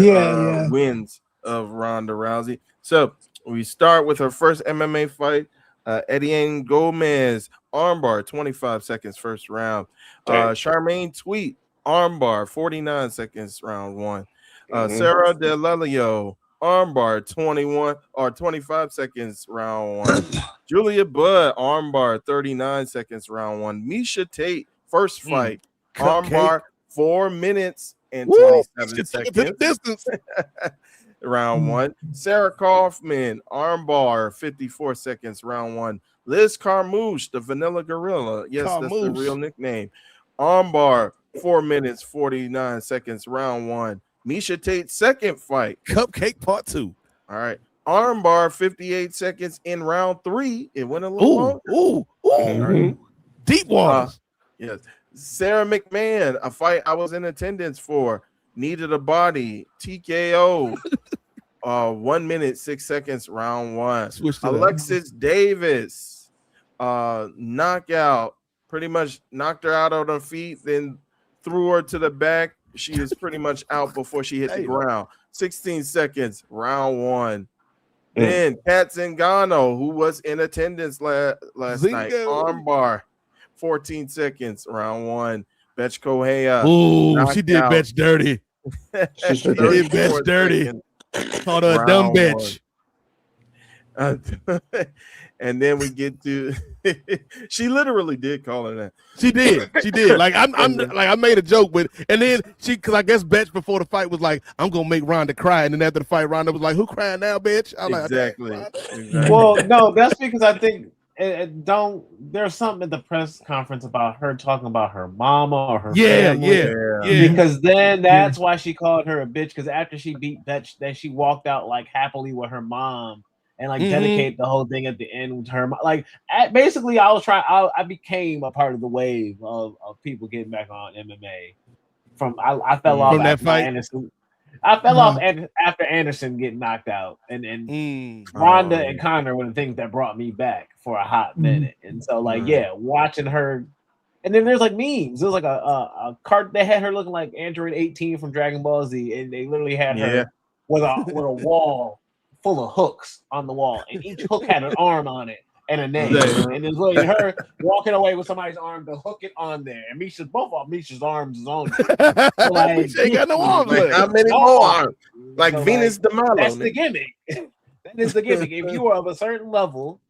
wins of Ronda Rousey. So we start with her first MMA fight, Ediane Gomez, armbar, 25 seconds, first round. Charmaine Tweet, armbar, 49 seconds, round one. Sarah Delelio, armbar, 25 seconds, round one. Julia Budd, armbar, 39 seconds, round one. Misha Tate, first fight, armbar, 4 minutes and 27 seconds. Distance. Round one. Sarah Kaufman, armbar, 54 seconds, round one. Liz Carmouche, the Vanilla Gorilla. Yes, that's the real nickname. Armbar, 4 minutes, 49 seconds, round one. Misha Tate's second fight. Cupcake part 2. All right. Armbar, 58 seconds in round 3. It went a little long. Right. Deep waters. Yes. Sarah McMahon, a fight I was in attendance for. Needed a body. TKO. 1 minute, 6 seconds, round one. Alexis Davis, knockout. Pretty much knocked her out on her feet, then threw her to the back. She is pretty much out before she hit the ground. 16 seconds, round one. Then Kat Zingano, who was in attendance last night, armbar, 14 seconds, round one. Betch Kohea. Ooh, she did Betch dirty. She did Betch dirty. Called her a dumb bitch. And then we get to she literally did call her that. She did. Like I'm like I made a joke with, and then because I guess Betch before the fight was like, I'm gonna make Ronda cry, and then after the fight, Ronda was like, who crying now, bitch? I'm exactly. Like, well, no, that's because I think there's something at the press conference about her talking about her mama or her family. Because then that's why she called her a bitch, because after she beat Betch, then she walked out like happily with her mom and like dedicate the whole thing at the end with her. Like basically, I became a part of the wave of people getting back on MMA. I fell off from that fight. Anderson. I fell off after Anderson getting knocked out, and Ronda and Connor were the things that brought me back for a hot minute. And so, like, watching her, and then there's like memes. There's like a card. They had her looking like Android 18 from Dragon Ball Z, and they literally had her with a wall full of hooks on the wall, and each hook had an arm on it and a name. And it's literally her walking away with somebody's arm to hook it on there. And both of Misha's arms is on there. So like, she ain't got no arms. Like, how many more arms? Like so Venus de Milo. That's the gimmick. That is the gimmick. If you are of a certain level,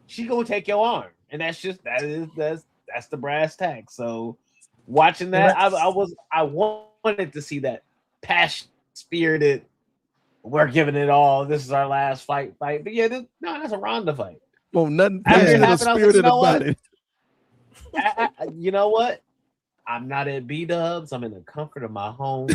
she gonna take your arm, and that's the brass tacks. So watching that, I wanted to see that passion, spirited. We're giving it all. This is our last fight. But yeah, that's a Ronda fight. Well, nothing spirited about it. You know what? I'm not at B-Dubs. I'm in the comfort of my home.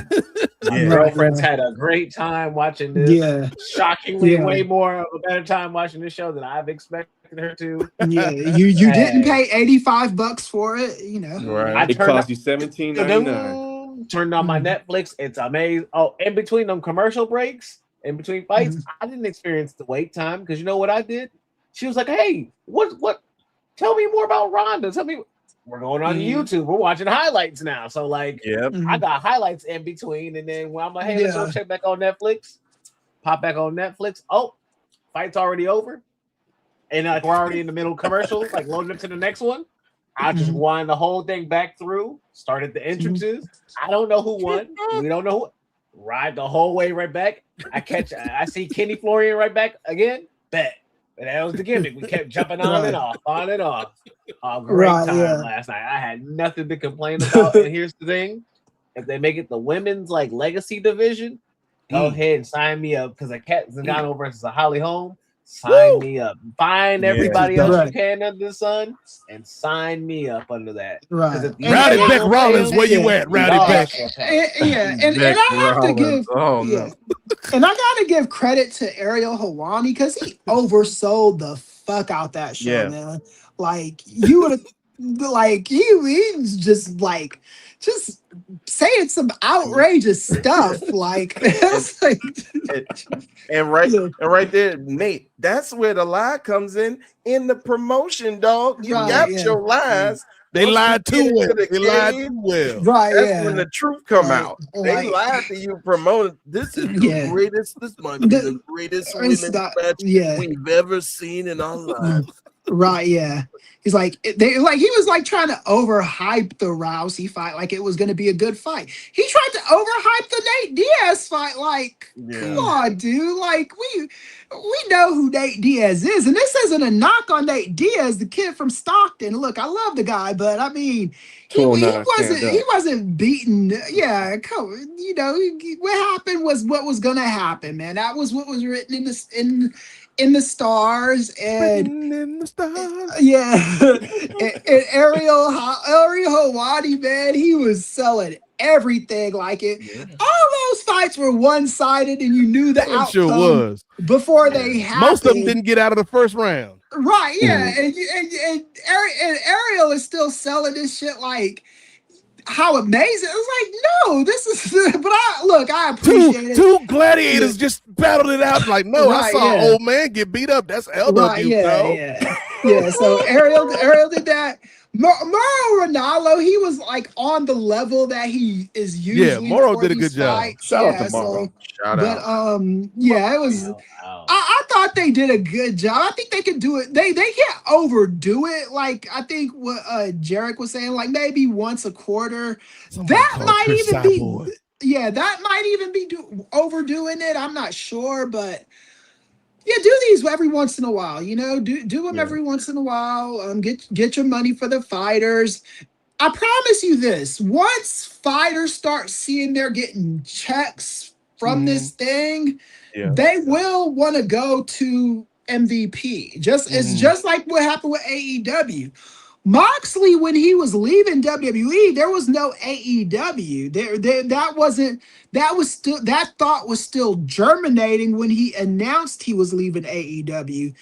My girlfriend's had a great time watching this. Yeah. Shockingly, way more of a better time watching this show than I've expected her to. Yeah, you didn't pay $85 for it, you know. Right. It cost you $17.99. Turned on my Netflix. It's amazing. Oh, in between them commercial breaks, in between fights, I didn't experience the wait time because you know what I did? She was like, "Hey, what? Tell me more about Ronda. Tell me." We're going on YouTube. We're watching highlights now. So like, I got highlights in between, and then when I'm like, "Hey, let's go check back on Netflix." Pop back on Netflix. Oh, fight's already over, and like we're already in the middle of commercials, like loading up to the next one. I just wind the whole thing back through, started the entrances. I don't know who won. We don't know who. Ride the whole way right back. I see Kenny Florian right back again. Bet. And that was the gimmick. We kept jumping on and off, on and off. Great time last night. I had nothing to complain about. And here's the thing: if they make it the women's like legacy division, go ahead and sign me up because Kat Zingano versus a Holly Holm. Sign me up. Find everybody else you can under the sun and sign me up under that. Right. Rowdy Beck Rollins, where you at, Rowdy Beck? And I have to give and I gotta give credit to Ariel Helwani because he oversold the fuck out that show, man. Like you would have like he's just saying some outrageous stuff like, and right there, Nate, that's where the lie comes in the promotion, dog. You got your lies. They lied too well. They lied too well. Right. That's when the truth come out. They lied to you promoting. This is the greatest. This might be the greatest women's match we've ever seen in our lives. Right, yeah. He's like he was like trying to overhype the Rousey fight, like it was gonna be a good fight. He tried to overhype the Nate Diaz fight, like, come on, dude. Like we know who Nate Diaz is, and this isn't a knock on Nate Diaz, the kid from Stockton. Look, I love the guy, but I mean, he wasn't beaten. Yeah, you know, what happened was what was gonna happen, man. That was what was written in the stars, and in the stars. and Ariel Helwani, man, he was selling everything like it. All those fights were one-sided, and you knew the outcome sure was before they happened. Most of them didn't get out of the first round. Right, yeah, and Ariel is still selling this shit like how amazing. It was like, no, this is, but I appreciate it. Two gladiators just battled it out. Like, no, I saw an old man get beat up. That's LW, yeah. So Ariel did that. Mauro Ranallo, he was like on the level that he is usually. Yeah, Mauro did a good job. Shout out to Mauro. Shout out. It was. I thought they did a good job. I think they could do it. They can't overdo it. Like I think what Jarek was saying, like maybe once a quarter. That might even be. That might even be overdoing it. I'm not sure, but. Yeah, do these every once in a while. You know, do them every once in a while. Get your money for the fighters. I promise you this: once fighters start seeing they're getting checks from this thing, they will want to go to MVP. It's just like what happened with AEW. Moxley, when he was leaving WWE, there was no AEW. That thought was still germinating when he announced he was leaving AEW.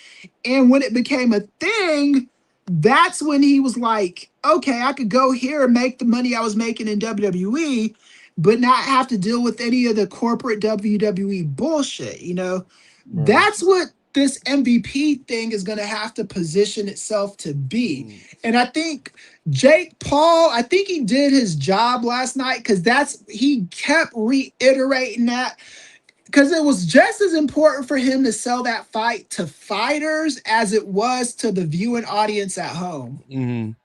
And when it became a thing, that's when he was like, okay, I could go here and make the money I was making in WWE, but not have to deal with any of the corporate WWE bullshit, you know? That's what this MVP thing is going to have to position itself to be. And I think Jake Paul, I think he did his job last night because he kept reiterating that because it was just as important for him to sell that fight to fighters as it was to the viewing audience at home. And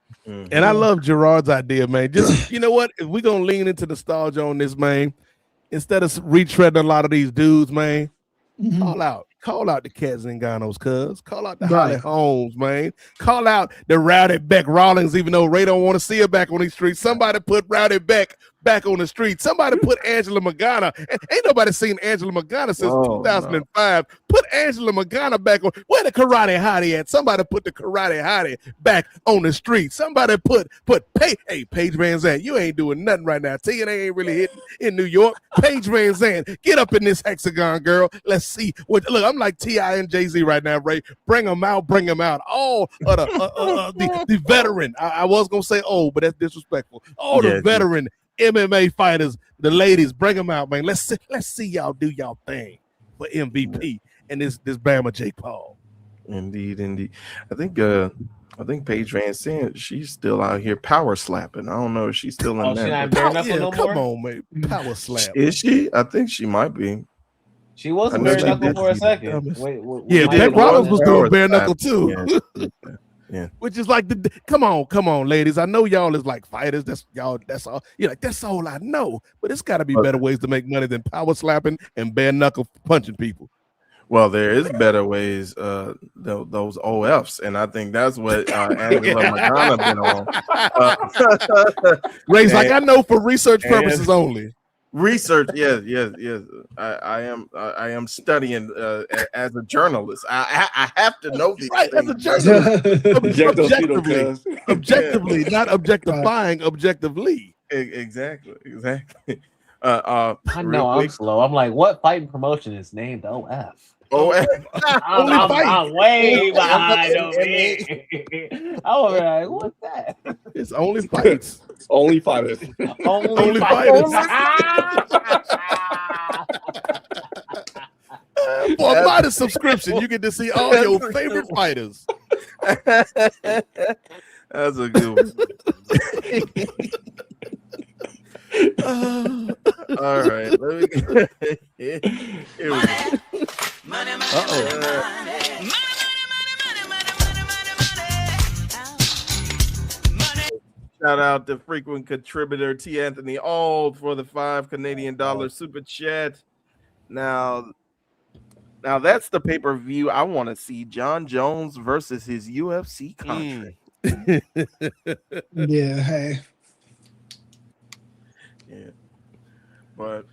I love Gerard's idea, man. Just, you know what? If we're going to lean into nostalgia on this, man, instead of retreading a lot of these dudes, man, Call out the Kat Zingano's, cuz. Call out the Holly Holmes, man. Call out the Rowdy Beck Rollins, even though Ray don't want to see her back on these streets. Somebody put Rowdy Beck back on the street. Somebody put Angela Magana. Ain't nobody seen Angela Magana since 2005. No. Put Angela Magana back on. Where the Karate Hottie at? Somebody put the Karate Hottie back on the street. Somebody put Paige Van Zandt. You ain't doing nothing right now. TNA ain't really hitting in New York. Paige Van Zandt, get up in this hexagon, girl. Let's see what. Look, I'm like T.I. and Jay-Z right now, Ray. Bring them out. All of the veteran. I was gonna say old, but that's disrespectful. All the veteran MMA fighters, the ladies, bring them out, man. Let's see y'all do y'all thing for MVP and this Bama Jake Paul. Indeed. I think Paige Van Zandt, she's still out here power slapping. I don't know if she's still in there. Come on, man. Power slap. Is she? I think she might be. She wasn't bare knuckle for a second. Beck Rollins was doing bare knuckle too. Yeah. Which is like come on, ladies. I know y'all is like fighters. That's y'all. That's all. You're like, that's all I know. But it's got to be better ways to make money than power slapping and bare knuckle punching people. Well, there is better ways. Those OFs, and I think that's what Angela Madonna been on. Ray's like, I know for research purposes only. Research, yes. I am studying as a journalist. I have to know these things. As a journalist, objectively, not objectifying, objectively. Exactly. I know I'm slow. I'm like, what fighting promotion is named OF? I'm way behind over here. I was like, what's that? It's only fights. Only fighters. Only fighters. For a modest subscription, you get to see all your favorite fighters. That's a good one. All right, let me here we go. Shout out to frequent contributor T. Anthony Auld for the $5 Canadian super chat. Now that's the pay-per-view I want to see. John Jones versus his UFC contract. Yeah, hey. Yeah, but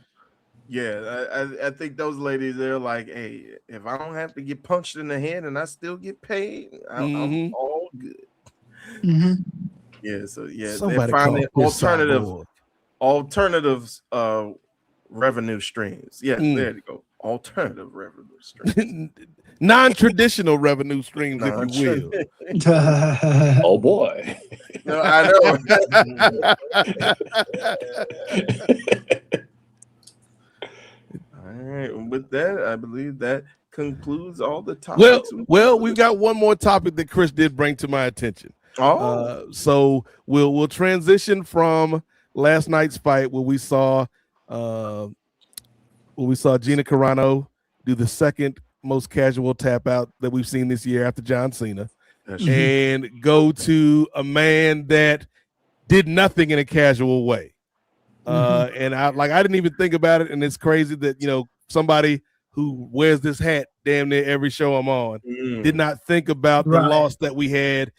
yeah, I think those ladies, they're like, hey, if I don't have to get punched in the head and I still get paid, I'm all good. Mm-hmm. Yeah, so yeah, Somebody they're finding call alternatives revenue streams. Yeah, there you go. Alternative revenue streams. Non-traditional revenue streams, if you will. Oh boy. No, I know. All right. And with that, I believe that concludes all the topics. Well, we've got one more topic that Chris did bring to my attention. So we'll transition from last night's fight where we saw Gina Carano do the second most casual tap out that we've seen this year after John Cena, and go to a man that did nothing in a casual way. And I didn't even think about it, and it's crazy that somebody who wears this hat damn near every show I'm on did not think about the loss that we had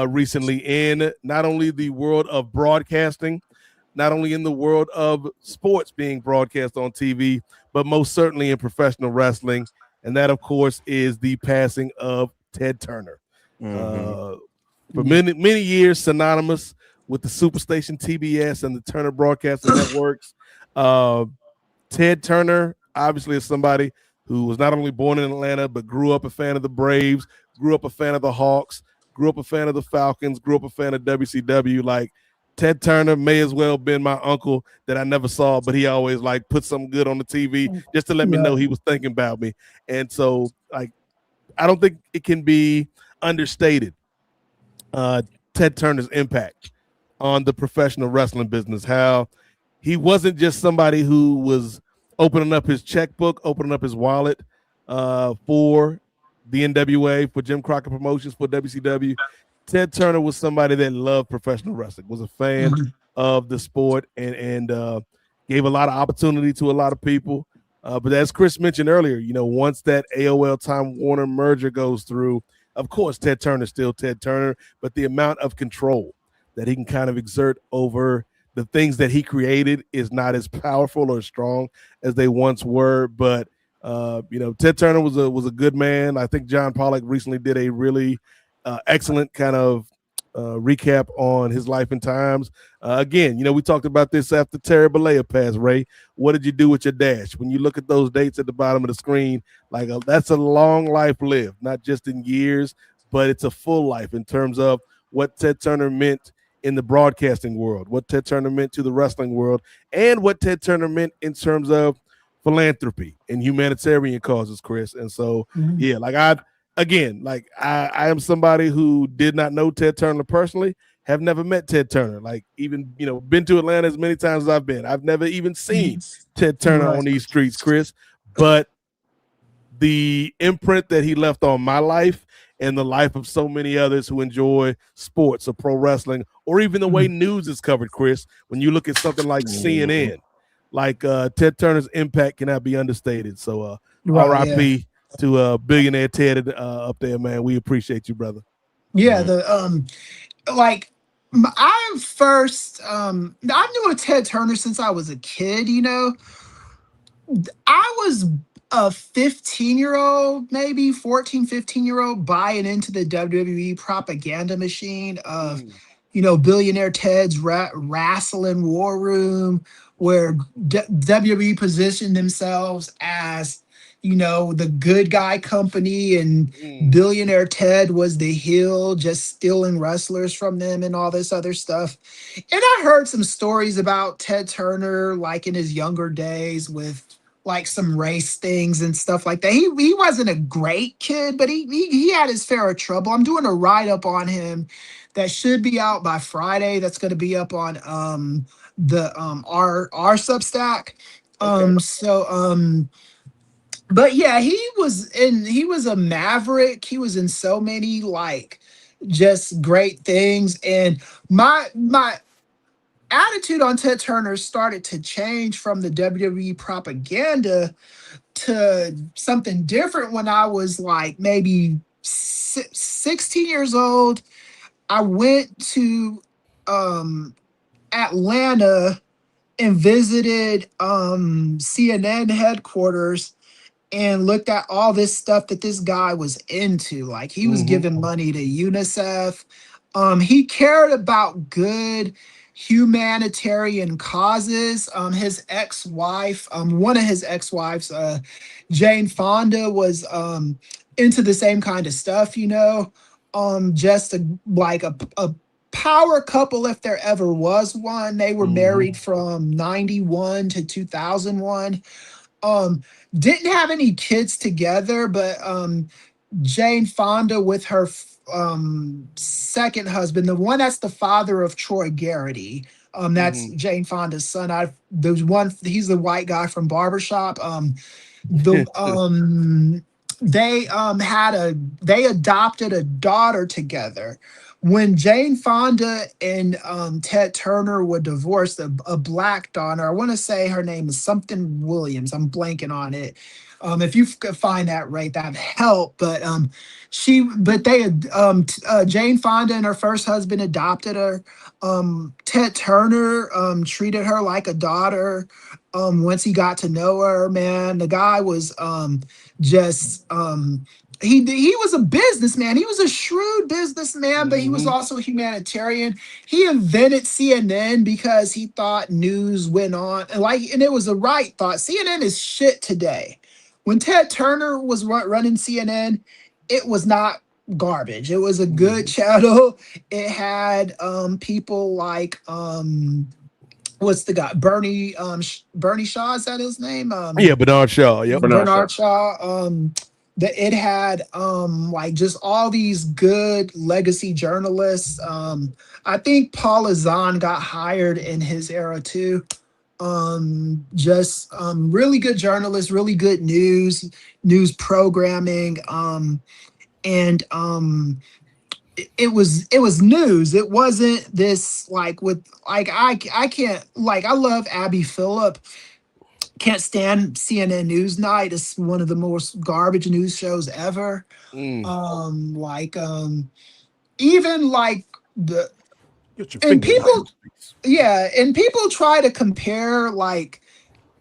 recently in not only the world of broadcasting, not only in the world of sports being broadcast on TV, but most certainly in professional wrestling. And that, of course, is the passing of Ted Turner. For many years, synonymous with the Superstation TBS and the Turner Broadcasting Networks. Ted Turner, obviously, is somebody who was not only born in Atlanta, but grew up a fan of the Braves, grew up a fan of the Hawks, grew up a fan of the Falcons, grew up a fan of WCW. Like, Ted Turner may as well have been my uncle that I never saw, but he always put something good on the TV just to let me know he was thinking about me. And so I don't think it can be understated Ted Turner's impact on the professional wrestling business, how he wasn't just somebody who was opening up his checkbook, opening up his wallet for the NWA, for Jim Crockett Promotions, for WCW. Ted Turner was somebody that loved professional wrestling, was a fan of the sport, and gave a lot of opportunity to a lot of people. But as Chris mentioned earlier, once that AOL Time Warner merger goes through, of course, Ted Turner is still Ted Turner, but the amount of control that he can kind of exert over the things that he created is not as powerful or strong as they once were. But Ted Turner was a good man. I think John Pollock recently did a really excellent kind of recap on his life and times. Again, we talked about this after Terry Bollea passed. Ray, what did you do with your dash? When you look at those dates at the bottom of the screen, that's a long life lived, not just in years, but it's a full life in terms of what Ted Turner meant in the broadcasting world, what Ted Turner meant to the wrestling world, and what Ted Turner meant in terms of philanthropy and humanitarian causes, Chris. And so, I am somebody who did not know Ted Turner personally, have never met Ted Turner, been to Atlanta as many times as I've been. I've never even seen Ted Turner on these streets, Chris, but the imprint that he left on my life in the life of so many others who enjoy sports or pro wrestling, or even the way news is covered, Chris. When you look at something like CNN, like Ted Turner's impact cannot be understated. So R.I.P. to billionaire Ted up there, man. We appreciate you, brother. Yeah, I first I knew of Ted Turner since I was a kid, you know. I was a 15-year-old, maybe 14, 15-year-old buying into the WWE propaganda machine of, you know, billionaire Ted's wrestling war room, where WWE positioned themselves as, you know, the good guy company, and billionaire Ted was the heel, just stealing wrestlers from them and all this other stuff. And I heard some stories about Ted Turner, like in his younger days, with like some race things and stuff like that. He wasn't a great kid, but he had his fair trouble. I'm doing a write-up on him that should be out by Friday. That's going to be up on our Substack. But yeah, he was a maverick. He was in so many like just great things. And my attitude on Ted Turner started to change from the WWE propaganda to something different when I was like maybe 16 years old. I went to Atlanta and visited CNN headquarters and looked at all this stuff that this guy was into. Like, he was giving money to UNICEF. He cared about good humanitarian causes. His ex-wife, one of his ex-wives, Jane Fonda, was into the same kind of stuff, you know. Just a power couple, if there ever was one. They were married from 91 to 2001. Didn't have any kids together, but Jane Fonda with her second husband, the one that's the father of Troy Garrity, that's Jane Fonda's son. He's the white guy from Barbershop. They adopted a daughter together. When Jane Fonda and Ted Turner were divorced, a black daughter, I want to say her name is something Williams. I'm blanking on it. If you could find that right, that'd help. But Jane Fonda and her first husband adopted her. Ted Turner treated her like a daughter. Once he got to know her, man, the guy was he was a businessman. He was a shrewd businessman, but he was also a humanitarian. He invented CNN because he thought news went on, and it was the right thought. CNN is shit today. When Ted Turner was running CNN, it was not garbage. It was a good channel. It had people like what's the guy? Bernie Shaw, is that his name? Bernard Shaw. Yep. Bernard Shaw. It had like just all these good legacy journalists. I think Paul Azan got hired in his era too. Really good journalists, really good news programming. It was news. It wasn't this like with like I can't, like, I love Abby Phillip. Can't stand CNN Newsnight. It's one of the most garbage news shows ever. Even like people try to compare like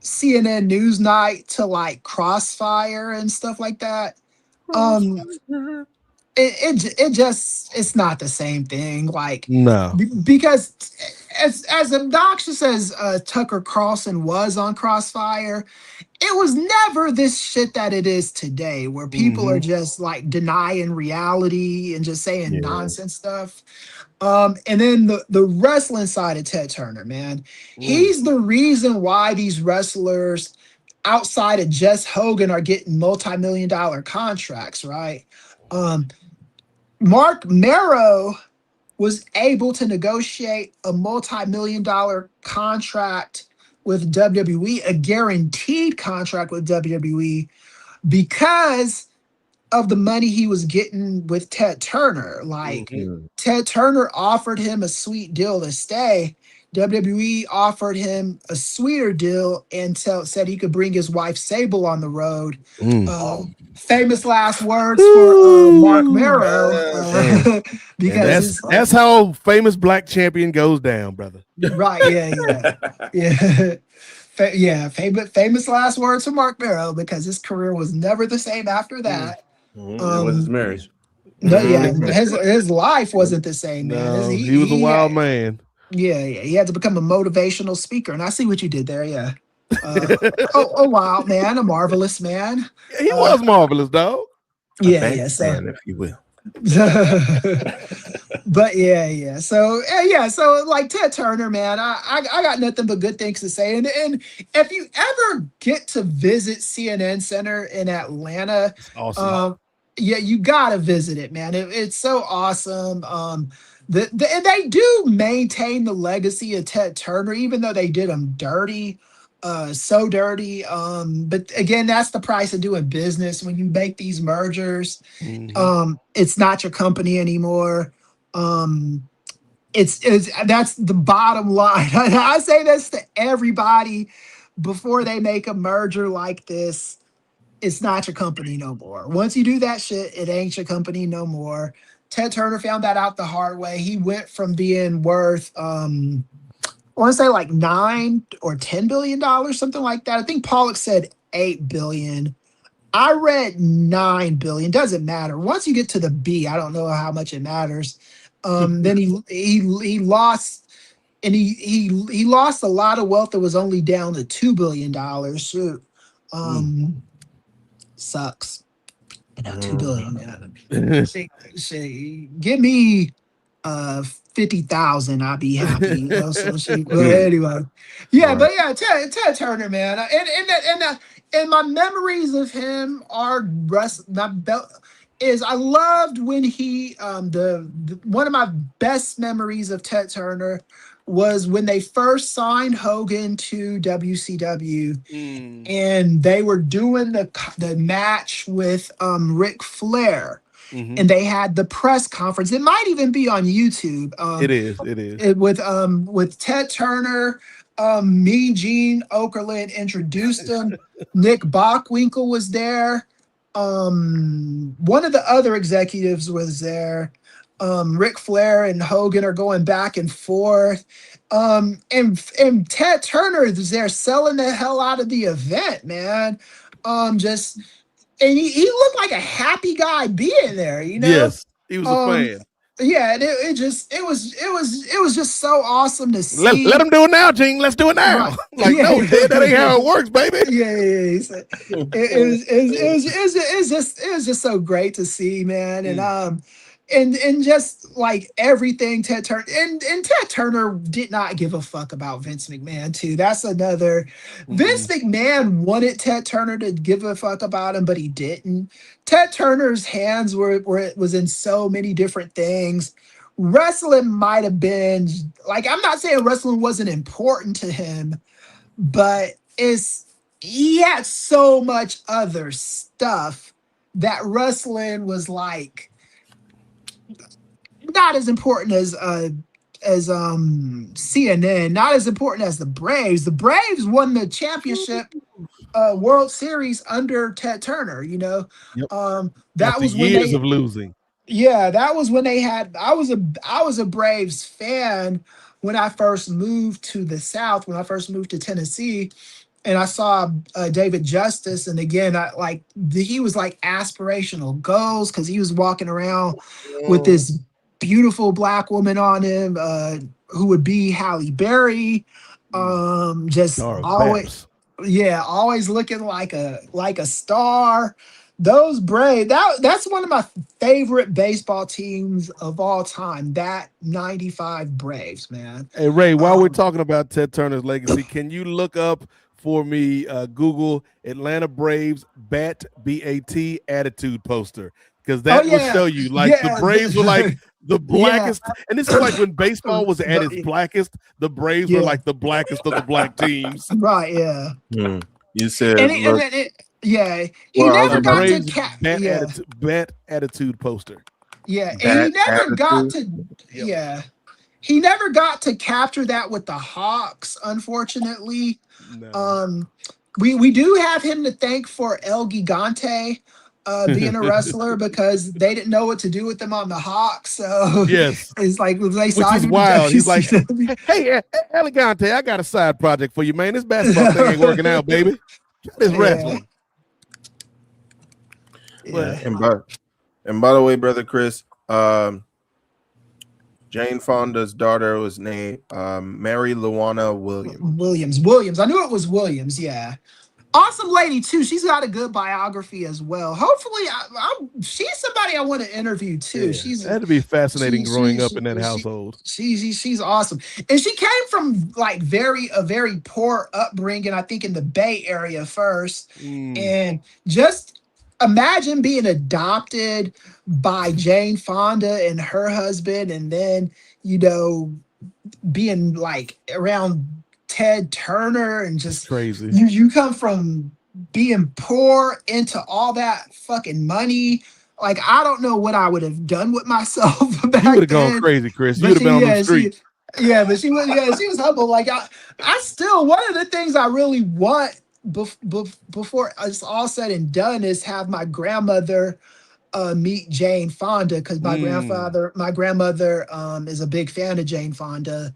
CNN Newsnight to like Crossfire and stuff like that. It's not the same thing. Like, no, because as obnoxious as Tucker Carlson was on Crossfire, it was never this shit that it is today, where people are just like denying reality and just saying nonsense stuff. And then the wrestling side of Ted Turner, man, he's the reason why these wrestlers outside of Jess Hogan are getting multi-million-dollar contracts, right? Mark Merrow was able to negotiate a multi-million-dollar contract with WWE, a guaranteed contract with WWE, because of the money he was getting with Ted Turner. Like Ted Turner offered him a sweet deal to stay. WWE offered him a sweeter deal and said he could bring his wife Sable on the road. Famous last words for Mark Marrow, because that's how famous black champion goes down, brother. Right? Yeah. Famous last words for Mark Marrow, because his career was never the same after that. It was his marriage. His life wasn't the same, man. No, he was a wild man. Yeah, he had to become a motivational speaker, and I see what you did there. Yeah, a wild man, a marvelous man. He was marvelous, dog. Yeah. So, man, if you will. But so like Ted Turner, man, I got nothing but good things to say. And if you ever get to visit CNN Center in Atlanta, it's awesome. You gotta visit it, man. It's so awesome. They do maintain the legacy of Ted Turner, even though they did him dirty, so dirty. But again, that's the price of doing business when you make these mergers. It's not your company anymore. That's the bottom line. I say this to everybody before they make a merger like this. It's not your company no more. Once you do that shit, it ain't your company no more. Ted Turner found that out the hard way. He went from being worth, I want to say like $9 or $10 billion, something like that. I think Pollock said $8 billion. I read $9 billion. Doesn't matter. Once you get to the B, I don't know how much it matters. Then he lost, and he lost a lot of wealth that was only down to $2 billion. Shoot, sucks. $2 billion, man. Give me 50,000, I'll be happy. Anyway, Ted Turner, man, and my memories of him are I loved when he one of my best memories of Ted Turner was when they first signed Hogan to WCW, and they were doing the match with Ric Flair, and they had the press conference. It might even be on YouTube. It is. With Ted Turner, Mean Gene Okerlund introduced him. Nick Bockwinkel was there. One of the other executives was there. Ric Flair and Hogan are going back and forth. And Ted Turner is there selling the hell out of the event, man. And he looked like a happy guy being there, you know? Yes, he was a fan. Yeah, and it was just so awesome to see. Let him do it now, Gene. Let's do it now. No, that ain't how it works, baby. It was just so great to see, man. And just like everything Ted Turner and Ted Turner did not give a fuck about Vince McMahon too. That's another. Vince McMahon wanted Ted Turner to give a fuck about him, but he didn't. Ted Turner's hands was in so many different things. Wrestling might have been like, I'm not saying wrestling wasn't important to him, but he had so much other stuff that wrestling was like not as important as CNN, not as important as the Braves. The Braves won the championship World Series under Ted Turner, you know. That After was when years of losing. Yeah, that was when they had I was a Braves fan when I first moved to the South, when I first moved to Tennessee. And I saw David Justice, and again, he was like aspirational goals because he was walking around with this beautiful black woman on him, who would be Halle Berry. Just always looking like a star. Those Braves, that's one of my favorite baseball teams of all time. That 95 Braves, man. Hey Ray, while we're talking about Ted Turner's legacy, can you look up for me, Google Atlanta Braves BAT attitude poster? Because that will show you the Braves were like the blackest, and this is like when baseball was at its blackest. The Braves were like the blackest of the black teams. Right? Yeah. You said Yeah, he Well, never got to bad attitude poster. Yeah, and Bad he never got attitude. to. Yeah, he never got to capture that with the Hawks. Unfortunately, No. We do have him to thank for El Gigante being a wrestler because they didn't know what to do with him on the Hawks. So Yes. it's like they Which signed is him to wild. He's like, WCW. hey, Elegante, I got a side project for you, man. This basketball thing ain't working out, baby. Try this wrestling. Yeah. And by the way, brother Chris, Jane Fonda's daughter was named Mary Luana Williams. Williams. I knew it was Williams. Yeah. Awesome lady too. She's got a good biography as well. Hopefully, she's somebody I want to interview too. Yeah. She's That'd be fascinating growing up in that household. She's awesome, and she came from like a very poor upbringing. I think in the Bay Area first, and just imagine being adopted by Jane Fonda and her husband, and then being like around Ted Turner and just crazy. You come from being poor into all that fucking money. Like, I don't know what I would have done with myself back You would have then. gonna crazy, Chris. You would have been on the streets. But she was humble. Like I still, one of the things I really want before it's all said and done is have my grandmother meet Jane Fonda, because my grandmother is a big fan of Jane Fonda.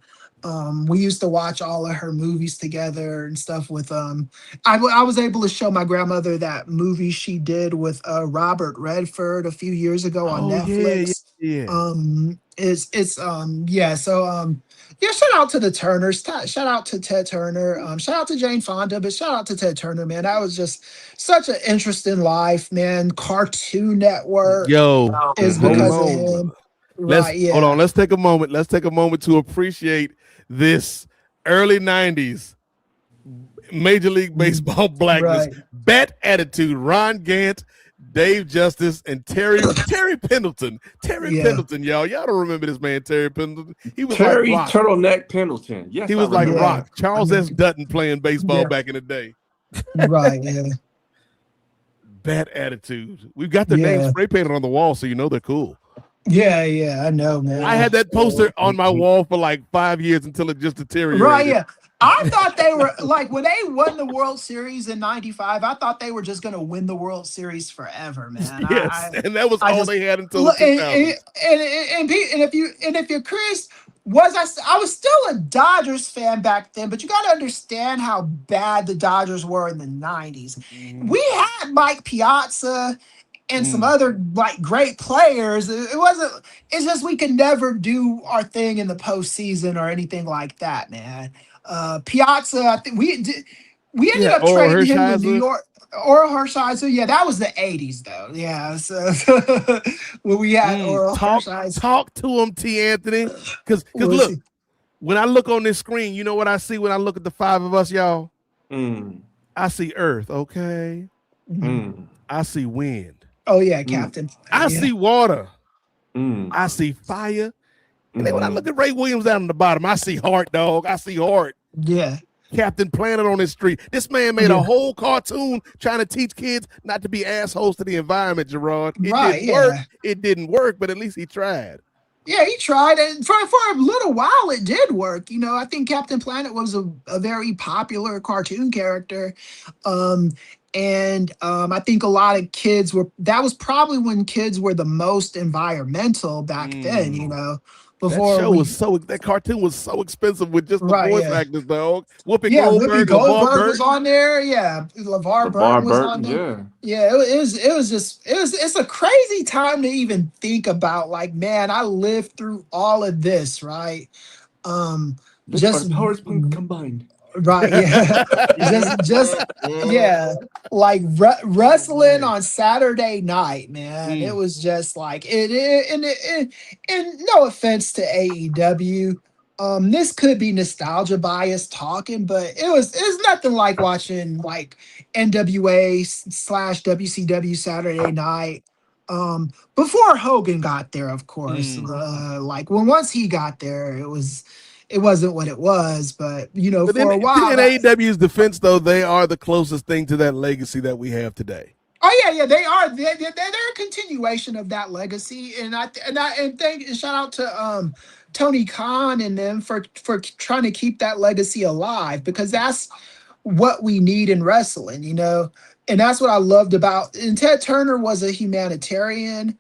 We used to watch all of her movies together and stuff with I was able to show my grandmother that movie she did with Robert Redford a few years ago on Netflix. Yeah. Shout out to the Turners, shout out to Ted Turner, shout out to Jane Fonda, but shout out to Ted Turner, man. That was just such an interesting life, man. Cartoon Network is because of him. Hold on. Let's take a moment. Let's take a moment to appreciate this early 90s Major League Baseball blackness. Bat attitude. Ron Gant, Dave Justice, and Terry Pendleton. Pendleton, y'all. Y'all don't remember this man, Terry Pendleton. He was Terry like Rock. Turtleneck Pendleton. Yes, he was like Rock. Charles S. Dutton playing baseball back in the day. Bat attitude. We've got their names spray painted on the wall, so you know they're cool. Yeah, I know, man. I had that poster on my wall for like 5 years until it just deteriorated. Right, yeah. I thought they were like, when they won the World Series in '95, I thought they were just going to win the World Series forever, man. Yes, and that was all they had until the 2000s. And if you're Chris, I was still a Dodgers fan back then, but you got to understand how bad the Dodgers were in the 90s. We had Mike Piazza and some other like great players. It's just we could never do our thing in the postseason or anything like that, man. Piazza, I think we ended up trading him to New York. Oral Hershiser, yeah, that was the 80s though. Yeah, so when we had Oral Hershiser. Talk to him, T. Anthony. Because look, when I look on this screen, you know what I see when I look at the five of us, y'all? I see Earth, okay? I see wind. Oh yeah, Captain. I see water. I see fire. And then when I look at Ray Williams down on the bottom, I see heart, dog. I see heart. Yeah. Captain Planet on his street. This man made a whole cartoon trying to teach kids not to be assholes to the environment, Gerard. It didn't work. It didn't work, but at least he tried. Yeah, he tried. And for a little while, it did work. You know, I think Captain Planet was a very popular cartoon character. I think a lot of kids that was probably when kids were the most environmental back then, you know. That cartoon was so expensive with just the voice actors, dog. Whoopi Goldberg was on there. Yeah, LeVar Burton was on there. Yeah, it's a crazy time to even think about. Like, man, I lived through all of this, right? Just powers combined. Right, yeah, like wrestling on Saturday night, man. It was just like and no offense to AEW, this could be nostalgia bias talking, but it's nothing like watching like NWA/WCW Saturday night. Before Hogan got there, of course. Like once he got there, it it wasn't what it was, but But for a while. in AEW's defense, though, they are the closest thing to that legacy that we have today. Oh yeah, they are. They're a continuation of that legacy, and shout out to Tony Khan and them for trying to keep that legacy alive, because that's what we need in wrestling, and that's what I loved about. And Ted Turner was a humanitarian.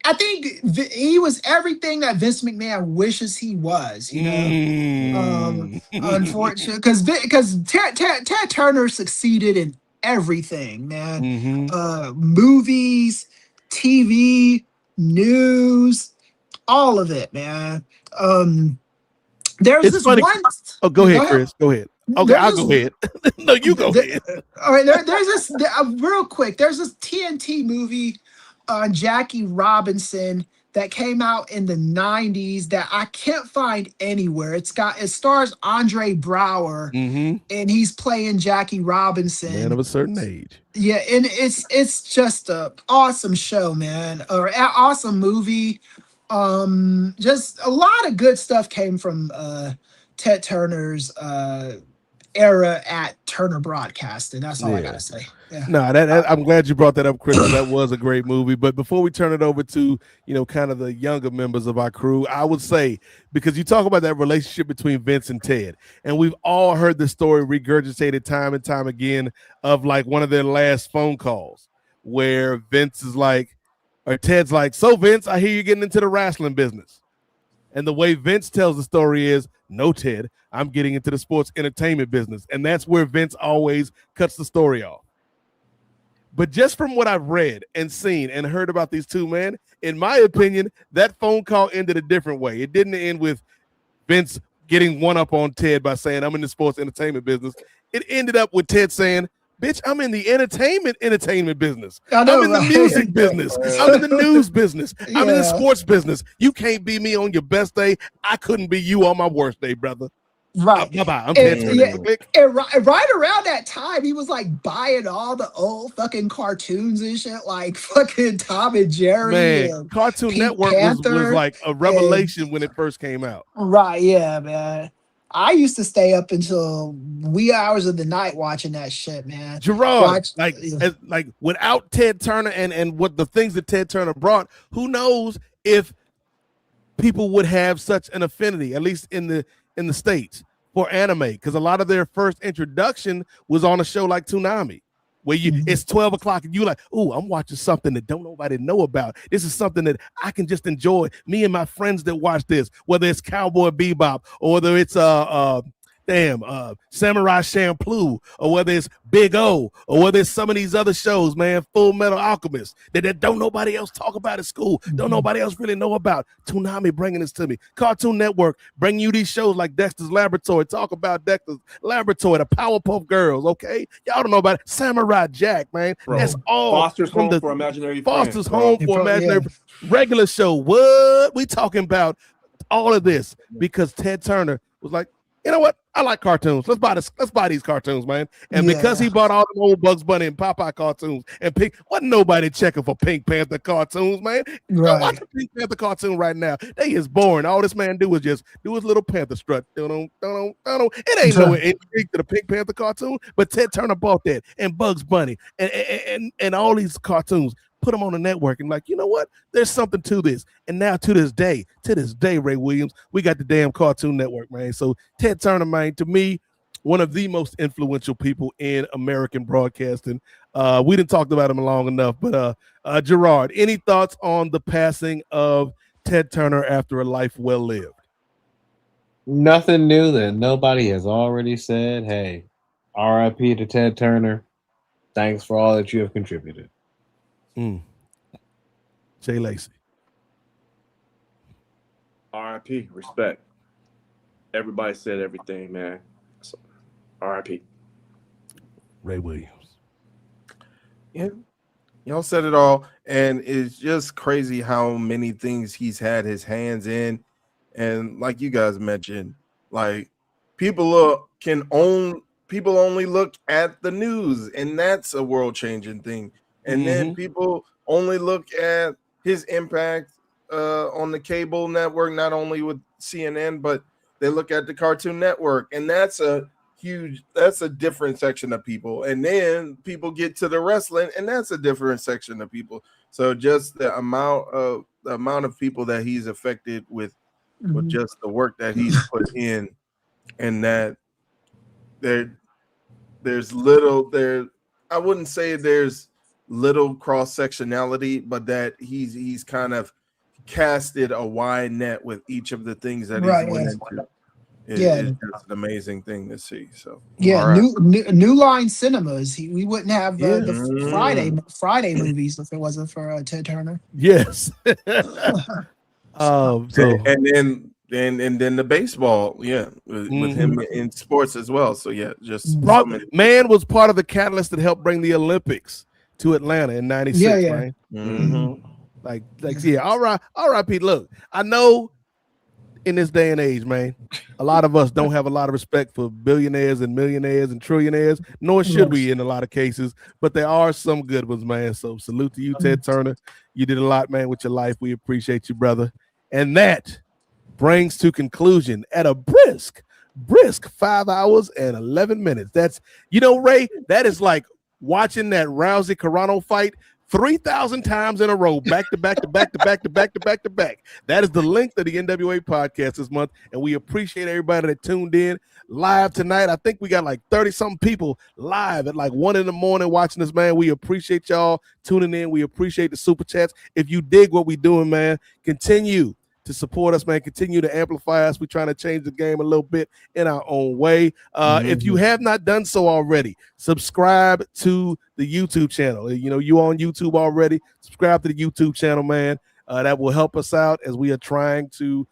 I think he was everything that Vince McMahon wishes he was, unfortunately, because Ted Turner succeeded in everything, man. Movies, TV, news, all of it, man. There's this funny. one. Oh, go ahead, Chris. Go ahead. Okay, I'll go ahead. No, you go ahead. All right, there's this real quick. There's this TNT movie on Jackie Robinson that came out in the 90s that I can't find anywhere. It stars Andre Brower, and he's playing Jackie Robinson. Man of a certain age. Yeah, and it's just a awesome show, man, or an awesome movie. Just a lot of good stuff came from Ted Turner's era at Turner Broadcasting. That's all I gotta say. Yeah. No, I'm glad you brought that up, Chris. That was a great movie. But before we turn it over to kind of the younger members of our crew, I would say, because you talk about that relationship between Vince and Ted, and we've all heard the story regurgitated time and time again of like one of their last phone calls where Vince is like, or Ted's like, "So Vince, I hear you're getting into the wrestling business." And the way Vince tells the story is, "No, Ted, I'm getting into the sports entertainment business." And that's where Vince always cuts the story off. But just from what I've read and seen and heard about these two men, in my opinion, that phone call ended a different way. It didn't end with Vince getting one up on Ted by saying, "I'm in the sports entertainment business." It ended up with Ted saying, "Bitch, I'm in the entertainment business. I'm in the music business. I'm in the news business. I'm in the sports business. You can't be me on your best day. I couldn't be you on my worst day, brother." Right. Bye-bye. I'm right around that time, he was like buying all the old fucking cartoons and shit, like fucking Tom and Jerry. Man, Cartoon Network was like a revelation when it first came out. Right, yeah, man. I used to stay up until wee hours of the night watching that shit, man. Gerard, like without Ted Turner and what the things that Ted Turner brought, who knows if people would have such an affinity, at least in the States, for anime, because a lot of their first introduction was on a show like Toonami, where it's 12 o'clock and you like, "Ooh, I'm watching something that don't nobody know about. This is something that I can just enjoy. Me and my friends that watch this, whether it's Cowboy Bebop or whether it's Samurai Champloo, or whether it's Big O, or whether it's some of these other shows, man, Full Metal Alchemist, that don't nobody else talk about at school, don't nobody else really know about. Toonami bringing this to me. Cartoon Network bringing you these shows like Dexter's Laboratory. Talk about Dexter's Laboratory, the Powerpuff Girls, okay? Y'all don't know about it. Samurai Jack, man. Bro, That's all Foster's Home for Imaginary Friends. Foster's Home for Imaginary regular show. What we talking about? All of this because Ted Turner was like, "You know what? I like cartoons. Let's buy these cartoons, man." And because he bought all the old Bugs Bunny and Popeye cartoons and wasn't nobody checking for Pink Panther cartoons, man. Right. Watch a Pink Panther cartoon right now. They is boring. All this man do is just do his little Panther strut. It ain't no intrigue to the Pink Panther cartoon, but Ted Turner bought that and Bugs Bunny and all these cartoons. Put them on the network and like, you know what? There's something to this. And now to this day, Ray Williams, we got the damn Cartoon Network, man. So Ted Turner, man, to me, one of the most influential people in American broadcasting. We didn't talk about him long enough, but Gerard, any thoughts on the passing of Ted Turner after a life well lived? Nothing new that nobody has already said. Hey, RIP to Ted Turner. Thanks for all that you have contributed. Jay Lacey. RIP, respect. Everybody said everything, man. So, RIP. Ray Williams. Yeah, y'all said it all, and it's just crazy how many things he's had his hands in, and like you guys mentioned, like people only look at the news, and that's a world-changing thing. And then people only look at his impact on the cable network, not only with CNN, but they look at the Cartoon Network, and that's a different section of people. And then people get to the wrestling, and that's a different section of people. So just the amount of people that he's affected with just the work that he's put in, and that there's little there. I wouldn't say there's little cross sectionality, but that he's kind of casted a wide net with each of the things that he's went into. It's just an amazing thing to see. So New Line Cinemas. We wouldn't have the Friday movies if it wasn't for Ted Turner. Yes. And then the baseball, with him in sports as well. So man was part of the catalyst that helped bring the Olympics to Atlanta in '96. Right? All right, Pete. Look, I know in this day and age, man, a lot of us don't have a lot of respect for billionaires and millionaires and trillionaires, nor should we in a lot of cases, but there are some good ones, man. So salute to you, Ted Turner. You did a lot, man, with your life. We appreciate you, brother. And that brings to conclusion at a brisk 5 hours and 11 minutes. That's, Ray, that is like watching that Rousey Carano fight 3,000 times in a row, back to back. That is the length of the NWA podcast this month, and we appreciate everybody that tuned in live tonight. I think we got like 30-something people live at like 1 a.m. watching this, man. We appreciate y'all tuning in. We appreciate the super chats. If you dig what we're doing, man, continue to support us, man. Continue to amplify us. We're trying to change the game a little bit in our own way. If you have not done so already, subscribe to the YouTube channel. You on YouTube already, subscribe to the YouTube channel, man. That will help us out as we are trying to,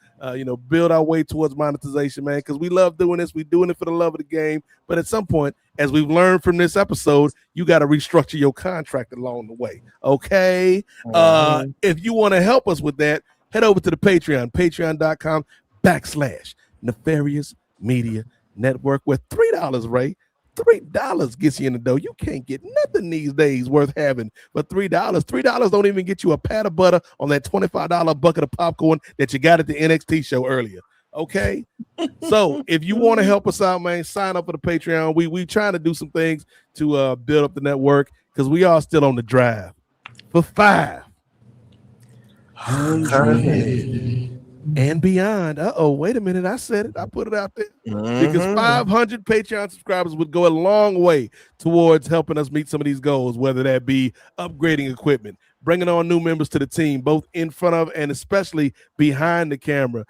build our way towards monetization, man, because we love doing this. We're doing it for the love of the game. But at some point, as we've learned from this episode, you got to restructure your contract along the way, okay? If you want to help us with that, head over to the patreon.com/Nefarious Media Network, where $3, Ray, $3 gets you in the door. You can't get nothing these days worth having for $3. $3 don't even get you a pat of butter on that $25 bucket of popcorn that you got at the NXT show earlier. Okay? So if you want to help us out, man, sign up for the Patreon. We trying to do some things to build up the network because we are still on the drive for 500 and beyond. Wait a minute. I said it. I put it out there because 500 Patreon subscribers would go a long way towards helping us meet some of these goals, whether that be upgrading equipment, bringing on new members to the team, both in front of and especially behind the camera.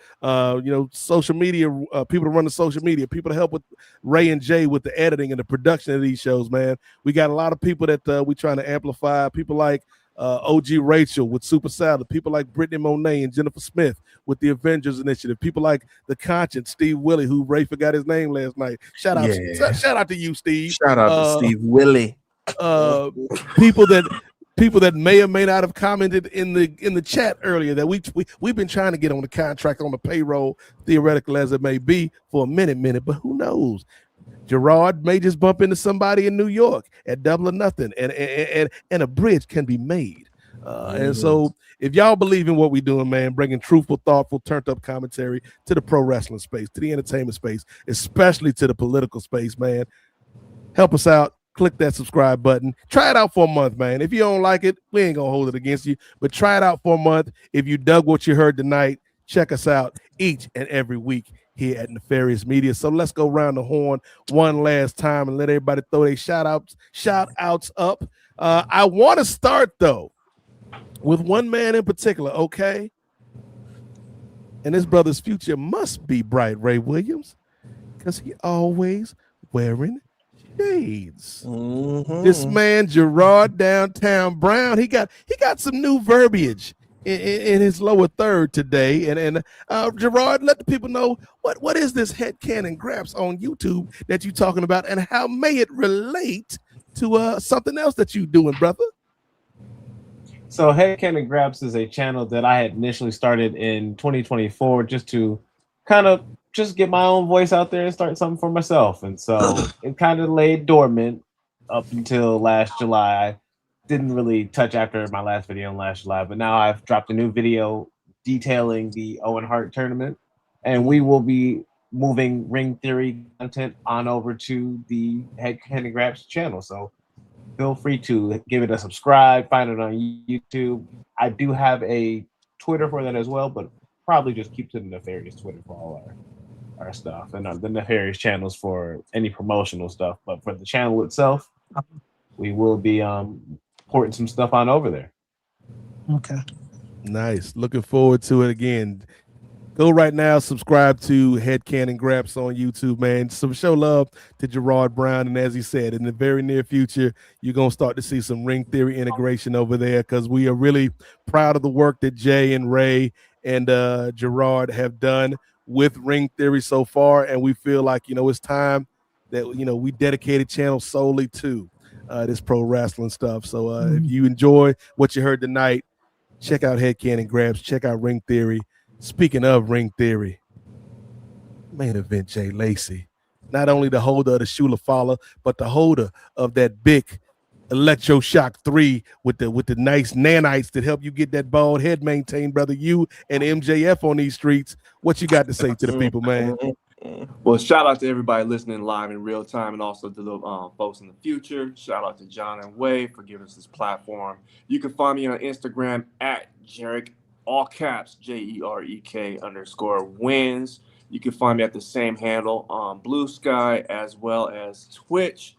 Social media, people to run the social media, people to help with Ray and Jay with the editing and the production of these shows, man. We got a lot of people that we trying to amplify. People like OG Rachel with Super Salad, people like Brittany Monet and Jennifer Smith with the Avengers Initiative, people like The Conscience, Steve Willie, who Ray forgot his name last night. Shout out to you, Steve. Shout out to Steve Willie. People that may or may not have commented in the chat earlier that we've been trying to get on the contract, on the payroll, theoretical as it may be, for a minute, but who knows? Gerard may just bump into somebody in New York at Double or Nothing, and a bridge can be made. And so if y'all believe in what we're doing, man, bringing truthful, thoughtful, turned-up commentary to the pro wrestling space, to the entertainment space, especially to the political space, man, help us out. Click that subscribe button. Try it out for a month, man. If you don't like it, we ain't going to hold it against you, but try it out for a month. If you dug what you heard tonight, check us out each and every week here at Nefarious Media. So let's go round the horn one last time and let everybody throw their shout outs up. I want to start though with one man in particular, okay? And his brother's future must be bright, Ray Williams, because he always wearing shades. This man, Gerard Downtown Brown, he got some new verbiage in his lower third today, and Gerard, let the people know what is this head cannon graps on YouTube that you talking about, and how may it relate to something else that you doing, brother? So Head Cannon Grabs is a channel that I had initially started in 2024 just to kind of just get my own voice out there and start something for myself, and so it kind of laid dormant up until last July. Didn't really touch after my last video in last July, but now I've dropped a new video detailing the Owen Hart tournament, and we will be moving Ring Theory content on over to the Head Candy Grabs channel. So feel free to give it a subscribe, find it on YouTube. I do have a Twitter for that as well, but probably just keep to the Nefarious Twitter for all our stuff, and the Nefarious channels for any promotional stuff. But for the channel itself, we will be porting some stuff on over there. Okay. Nice. Looking forward to it again. Go right now, subscribe to Head Cannon Graps on YouTube, man. So show love to Gerard Brown. And as he said, in the very near future, you're going to start to see some Ring Theory integration over there, because we are really proud of the work that Jay and Ray and Gerard have done with Ring Theory so far. And we feel like, it's time that, we dedicate a channel solely to this pro wrestling stuff. So if you enjoy what you heard tonight, check out Head Cannon Grabs, check out Ring Theory. Speaking of Ring Theory, main event Jay Lacey, not only the holder of the Shula Fala, but the holder of that big Electroshock 3 with the nice nanites that help you get that bald head maintained, brother. You and MJF on these streets. What you got to say to the people, man? Well, shout out to everybody listening live in real time, and also to the folks in the future. Shout out to John and Wade for giving us this platform. You can find me on Instagram at Jarek, all caps, JEREK_wins. You can find me at the same handle on Blue Sky, as well as Twitch,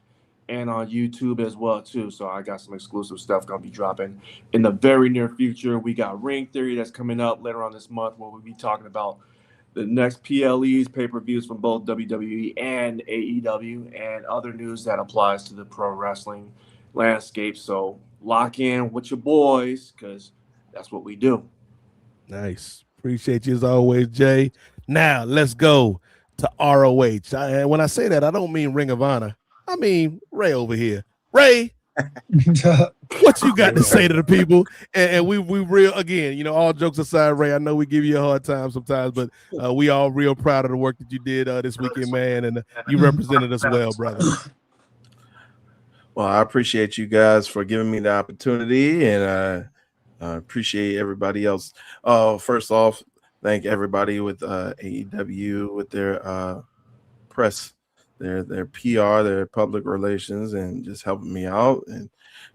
and on YouTube as well too. So I got some exclusive stuff gonna be dropping in the very near future. We got Ring Theory that's coming up later on this month, where we'll be talking about the next PLEs, pay-per-views from both WWE and AEW, and other news that applies to the pro wrestling landscape. So lock in with your boys, because that's what we do. Nice. Appreciate you as always, Jay. Now let's go to ROH. And when I say that, I don't mean Ring of Honor. I mean Ray over here. Ray, what you got to say to the people? And we real, again, all jokes aside, Ray, I know we give you a hard time sometimes, but we all real proud of the work that you did this weekend, man. And you represented us well, brother. Well, I appreciate you guys for giving me the opportunity, and I appreciate everybody else. First off, thank everybody with AEW with their press, their PR, their public relations, and just helping me out, and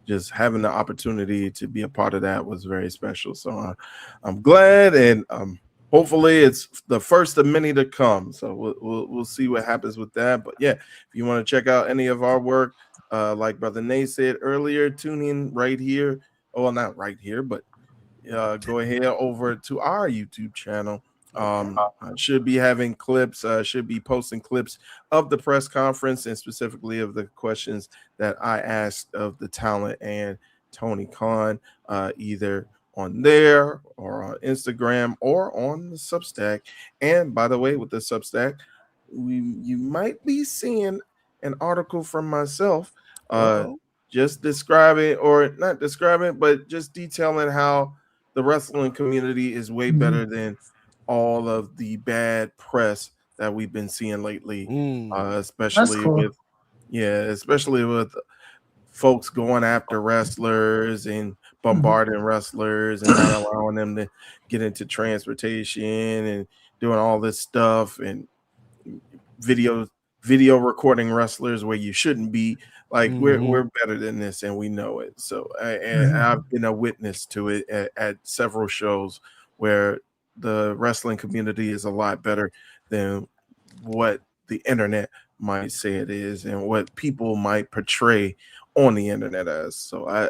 just having the opportunity to be a part of that was very special. So I'm glad, and hopefully it's the first of many to come. So we'll see what happens with that. But yeah, if you want to check out any of our work, like Brother Nate said earlier, tune in right here. Well, not right here, but go ahead over to our YouTube channel. I should be having clips, should be posting clips of the press conference, and specifically of the questions that I asked of the talent and Tony Khan, either on there or on Instagram or on the Substack. And by the way, with the Substack, you might be seeing an article from myself, just describing, or not describing, but just detailing how the wrestling community is way better than all of the bad press that we've been seeing lately, especially especially with folks going after wrestlers and bombarding wrestlers and not allowing them to get into transportation and doing all this stuff, and video recording wrestlers where you shouldn't be. Like we're better than this, and we know it. So I've been a witness to it at several shows where the wrestling community is a lot better than what the internet might say it is, and what people might portray on the internet as. So I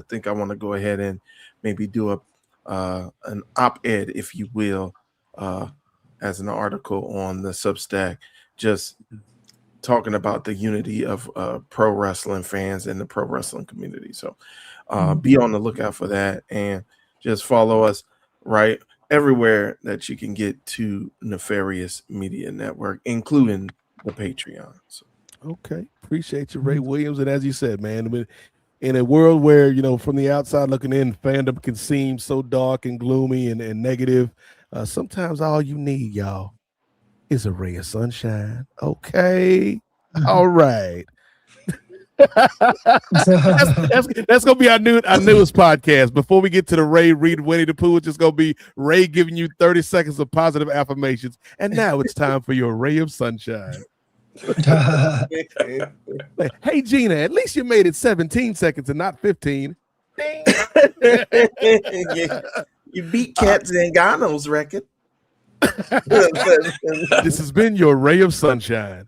think I want to go ahead and maybe do an op-ed, if you will, as an article on the Substack, just talking about the unity of pro wrestling fans and the pro wrestling community. So be on the lookout for that, and just follow us right everywhere that you can get to Nefarious Media Network, including the Patreon. So. Okay. Appreciate you, Ray Williams. And as you said, man, in a world where, from the outside looking in, fandom can seem so dark and gloomy and negative, sometimes all you need, y'all, is a ray of sunshine. Okay. All right. That's gonna be our newest podcast. Before we get to the Ray read Winnie the Pooh, it's just gonna be Ray giving you 30 seconds of positive affirmations. And now it's time for your ray of sunshine. Hey Gina, at least you made it 17 seconds and not 15. You beat Kat Zingano's record. This has been your ray of sunshine.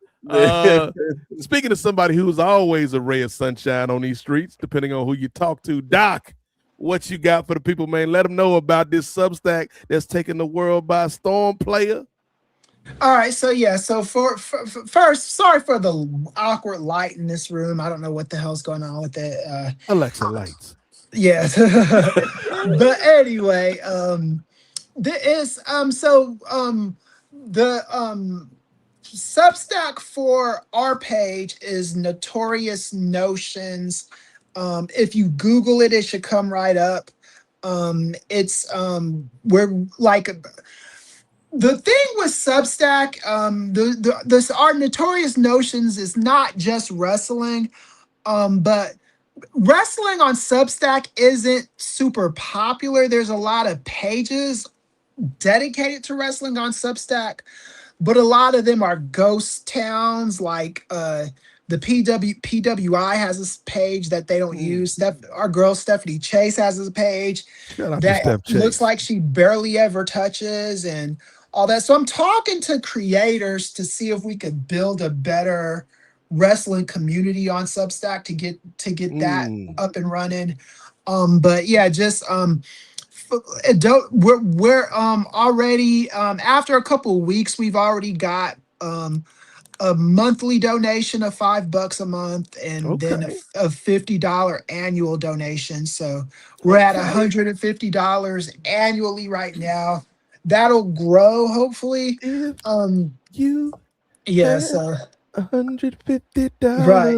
Speaking of somebody who's always a ray of sunshine on these streets, depending on who you talk to, Doc, what you got for the people, man? Let them know about this Substack that's taking the world by storm, player. All right, so yeah, so for first, sorry for the awkward light in this room. I don't know what the hell's going on with it. Alexa lights. Yes, but anyway, the Substack for our page is Notorious Notions. If you Google it, it should come right up. We're like. The thing with Substack, our Notorious Notions is not just wrestling, but wrestling on Substack isn't super popular. There's a lot of pages dedicated to wrestling on Substack, but a lot of them are ghost towns. Like the PWI has this page that they don't use. Our girl Stephanie Chase has this page that looks like she barely ever touches and all that. So I'm talking to creators to see if we could build a better wrestling community on Substack to get that up and running. But yeah, just we're already after a couple of weeks, we've already got a monthly donation of $5 a month and then a $50 annual donation. So we're at $150 annually right now. That'll grow hopefully. So $150, right?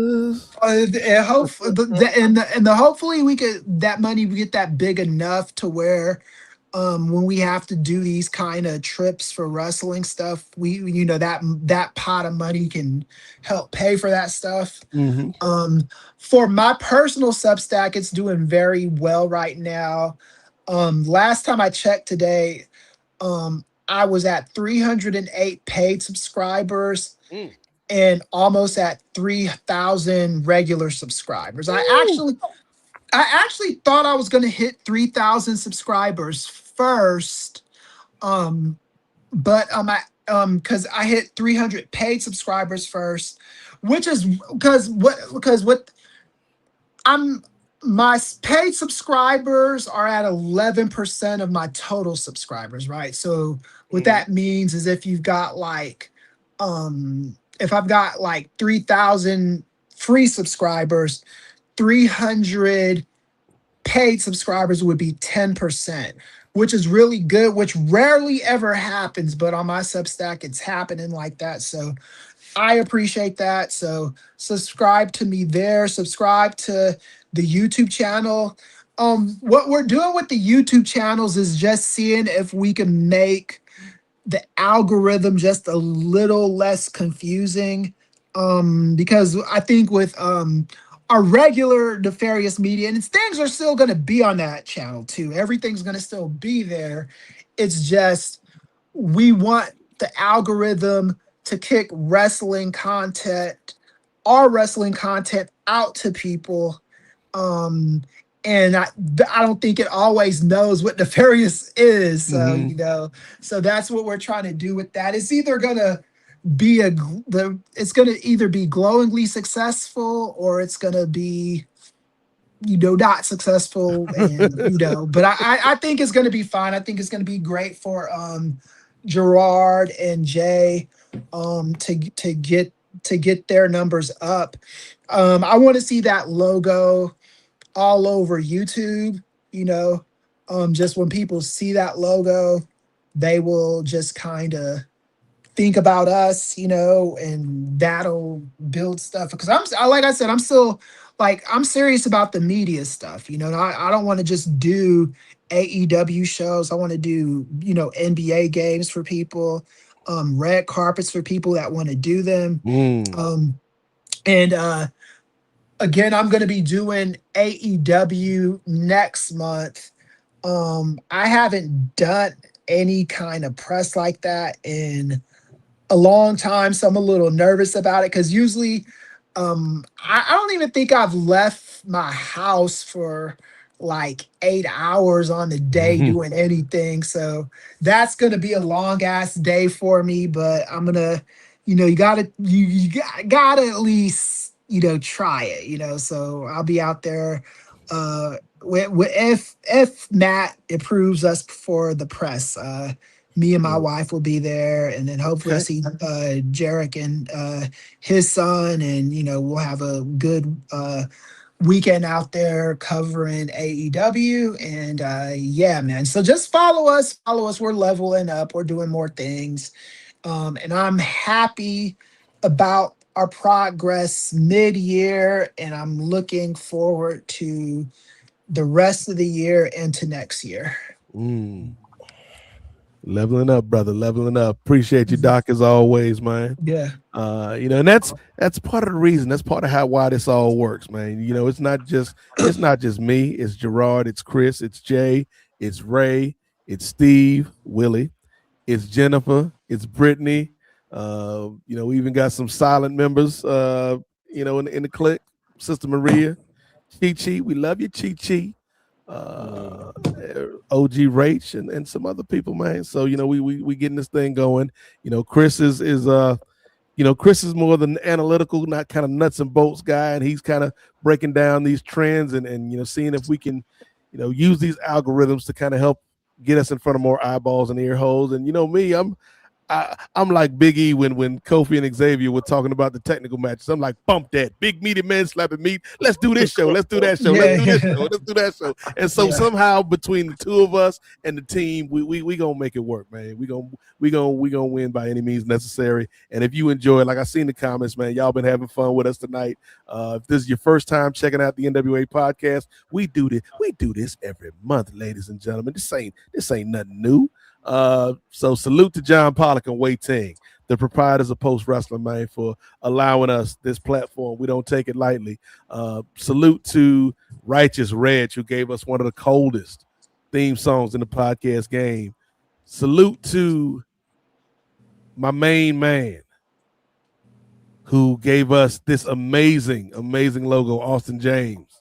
And hopefully we get that big enough to where when we have to do these kind of trips for wrestling stuff, that pot of money can help pay for that stuff. For my personal Substack, it's doing very well right now. Last time I checked today, I was at 308 paid subscribers and almost at 3,000 regular subscribers. I actually thought I was going to hit 3,000 subscribers first, but because I hit 300 paid subscribers first, which is because my paid subscribers are at 11% of my total subscribers, right? So what that means is if you've got like, if I've got like 3,000 free subscribers, 300 paid subscribers would be 10%, which is really good, which rarely ever happens, but on my Substack, it's happening like that. So I appreciate that. So subscribe to me there, subscribe to the YouTube channel. What we're doing with the YouTube channels is just seeing if we can make the algorithm just a little less confusing. Because I think with our regular Nefarious media, and things are still going to be on that channel too. Everything's going to still be there. It's just we want the algorithm to kick wrestling content, our wrestling content, out to people. And I don't think it always knows what Nefarious is. So, so that's what we're trying to do with that. It's either going to be either be glowingly successful or it's going to be, not successful. And, but I think it's going to be fine. I think it's going to be great for Gerard and Jay to get their numbers up. I want to see that logo all over YouTube, just when people see that logo, they will just kind of think about us, and that'll build stuff. Because like I said, I'm still I'm serious about the media stuff. I don't want to just do AEW shows. I want to do, NBA games for people, red carpets for people that want to do them. again, I'm going to be doing AEW next month. I haven't done any kind of press like that in a long time, so I'm a little nervous about it because usually I don't even think I've left my house for like 8 hours on the day doing anything. So that's gonna be a long ass day for me, but I'm gonna, you gotta at least, try it, so I'll be out there if Matt approves us for the press. Me and my wife will be there, and then hopefully I see Jarek and his son, and we'll have a good weekend out there covering AEW. And yeah, man. So just follow us. We're leveling up. We're doing more things, and I'm happy about our progress mid-year, and I'm looking forward to the rest of the year into next year. Leveling up, brother. Leveling up. Appreciate you, Doc, as always, man. Yeah. And that's part of the reason. That's part of why this all works, man. It's not just me. It's Gerard. It's Chris. It's Jay. It's Ray. It's Steve. Willie. It's Jennifer. It's Brittany. We even got some silent members. In the clique. Sister Maria. Chi. We love you, Chi. OG Rach and some other people, man. So we getting this thing going. Chris is Chris is more than analytical, not kind of nuts and bolts guy, and he's kind of breaking down these trends and seeing if we can use these algorithms to kind of help get us in front of more eyeballs and ear holes. And me, I'm like Big E when Kofi and Xavier were talking about the technical matches. I'm like, bump that. Big meaty men slapping meat. Let's do this show. Let's do that show. Let's do this show. Let's do that show. And so somehow between the two of us and the team, we gonna make it work, man. We gonna win by any means necessary. And if you enjoy it, like I seen the comments, man, y'all been having fun with us tonight. If this is your first time checking out the NWA podcast, we do this every month, ladies and gentlemen. This ain't nothing new. So salute to John Pollock and Wei Ting, the proprietors of Post Wrestling, man, for allowing us this platform. We don't take it lightly. Salute to Righteous Reg, who gave us one of the coldest theme songs in the podcast game. Salute to my main man, who gave us this amazing logo, Austin James.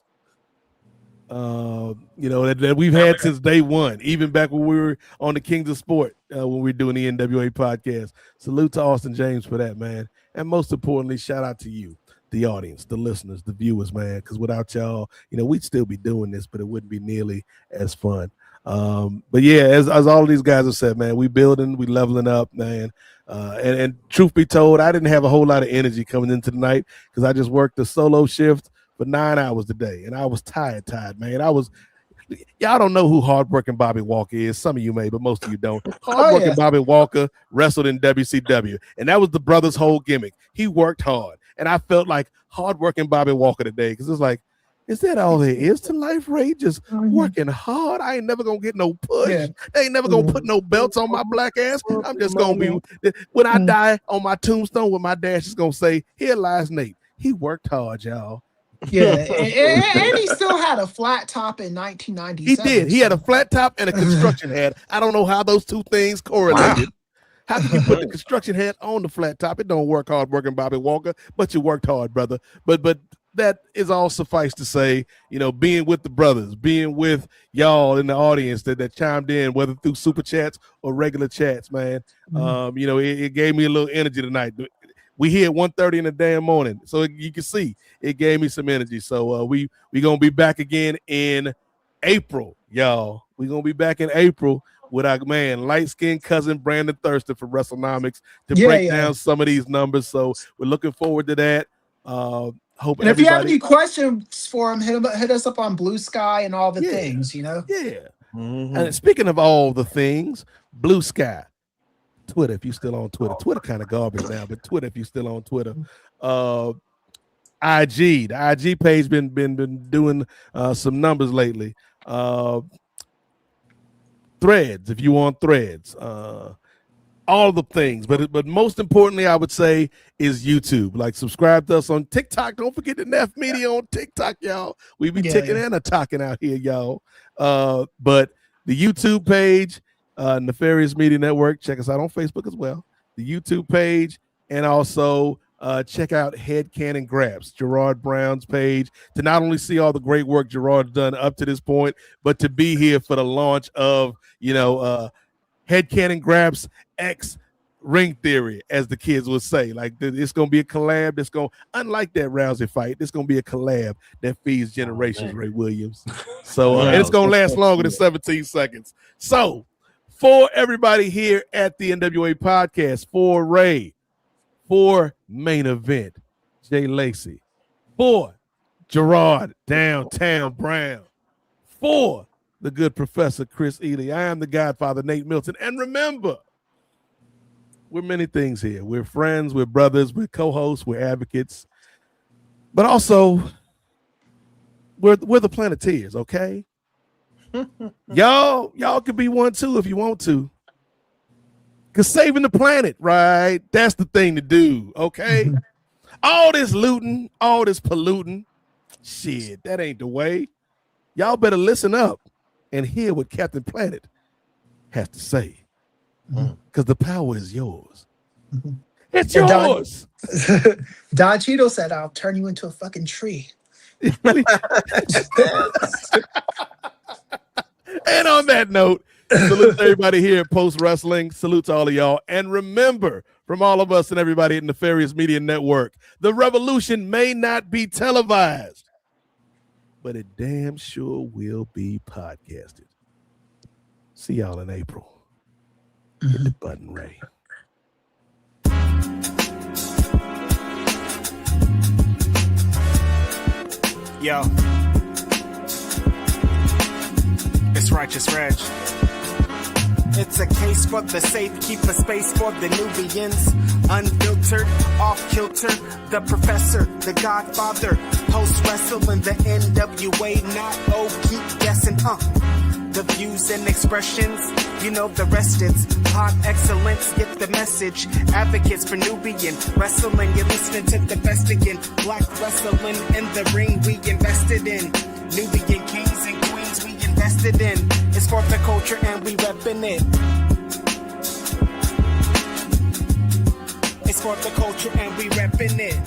That we've had since day one, even back when we were on the Kings of Sport, when we were doing the NWA podcast. Salute to Austin James for that, man. And most importantly, shout out to you, the audience, the listeners, the viewers, man, because without y'all, we'd still be doing this, but it wouldn't be nearly as fun. But yeah, as all of these guys have said, man, we building, we leveling up, man. And truth be told, I didn't have a whole lot of energy coming into the night because I just worked the solo shift for 9 hours a day, and I was tired, man. Y'all don't know who Hardworking Bobby Walker is. Some of you may, but most of you don't. Hardworking Bobby Walker wrestled in WCW, and that was the brother's whole gimmick. He worked hard, and I felt like Hardworking Bobby Walker today because it's like, is that all there is to life, Ray? Just working hard. I ain't never gonna get no push. Yeah. They ain't never gonna put no belts on my black ass. I'm just gonna be, when I die on my tombstone, with my dash is gonna say, "Here lies Nate. He worked hard, y'all." Yeah, and he still had a flat top in 1997. He did. He had a flat top and a construction hat. I don't know how those two things correlated. How can you put the construction hat on the flat top? It don't work. Hard working Bobby Walker, but you worked hard, brother. But that is all suffice to say, being with the brothers, being with y'all in the audience that chimed in, whether through super chats or regular chats, man. It gave me a little energy tonight. We here at 1:30 in the damn morning, so you can see it gave me some energy. So we gonna be back again in April, y'all. We gonna be back in April with our man, light-skinned cousin Brandon Thurston from WrestleNomics to break down some of these numbers. So we're looking forward to that. Hope. And if you have any questions for him, hit us up on Blue Sky and all the things. Yeah. And speaking of all the things, Blue Sky. Twitter, if you're still on Twitter. Twitter kind of garbage now, but Twitter, if you're still on Twitter. IG, the IG page been doing some numbers lately. Threads, if you want Threads. all the things. But most importantly, I would say is YouTube. Like, subscribe to us on TikTok. Don't forget the Nef Media on TikTok, y'all. We be ticking and a talking out here, y'all. But the YouTube page, Nefarious Media Network. Check us out on Facebook as well. The YouTube page, and also check out Head Cannon Grabs, Gerard Brown's page, to not only see all the great work Gerard's done up to this point, but to be here for the launch of, Head Cannon Grabs X Ring Theory, as the kids would say. Like, it's going to be a collab that's going, unlike that Rousey fight, it's going to be a collab that feeds generations, Ray Williams. So and it's going to last longer than 17 seconds. So for everybody here at the NWA Podcast, for Ray, for Main Event, Jay Lacey, for Gerard Downtown Brown, for the good Professor Chris Ely, I am the Godfather Nate Milton. And remember, we're many things here. We're friends, we're brothers, we're co-hosts, we're advocates, but also we're the Planeteers, okay? y'all could be one too if you want to. Because saving the planet, right? That's the thing to do, okay? All this looting, all this polluting, shit, that ain't the way. Y'all better listen up and hear what Captain Planet has to say. Because the power is yours. It's yours. Don Cheadle said, I'll turn you into a fucking tree. And on that note, salute to everybody here at Post Wrestling. Salute to all of y'all. And remember, from all of us and everybody at Nefarious Media Network, the revolution may not be televised, but it damn sure will be podcasted. See y'all in April. Hit the button, Ray. Yo. It's Righteous Reg. It's a case for the safe, keep a space for the Nubians. Unfiltered, off kilter, the professor, the godfather. Post-wrestling, the NWA, not keep guessing, The views and expressions, you know the rest, it's pod excellence, get the message. Advocates for Nubian wrestling, you're listening to the best again. Black wrestling in the ring we invested in. Nubian kings and queens we invested in. It's for the culture and we reppin' it. It's for the culture and we reppin' it.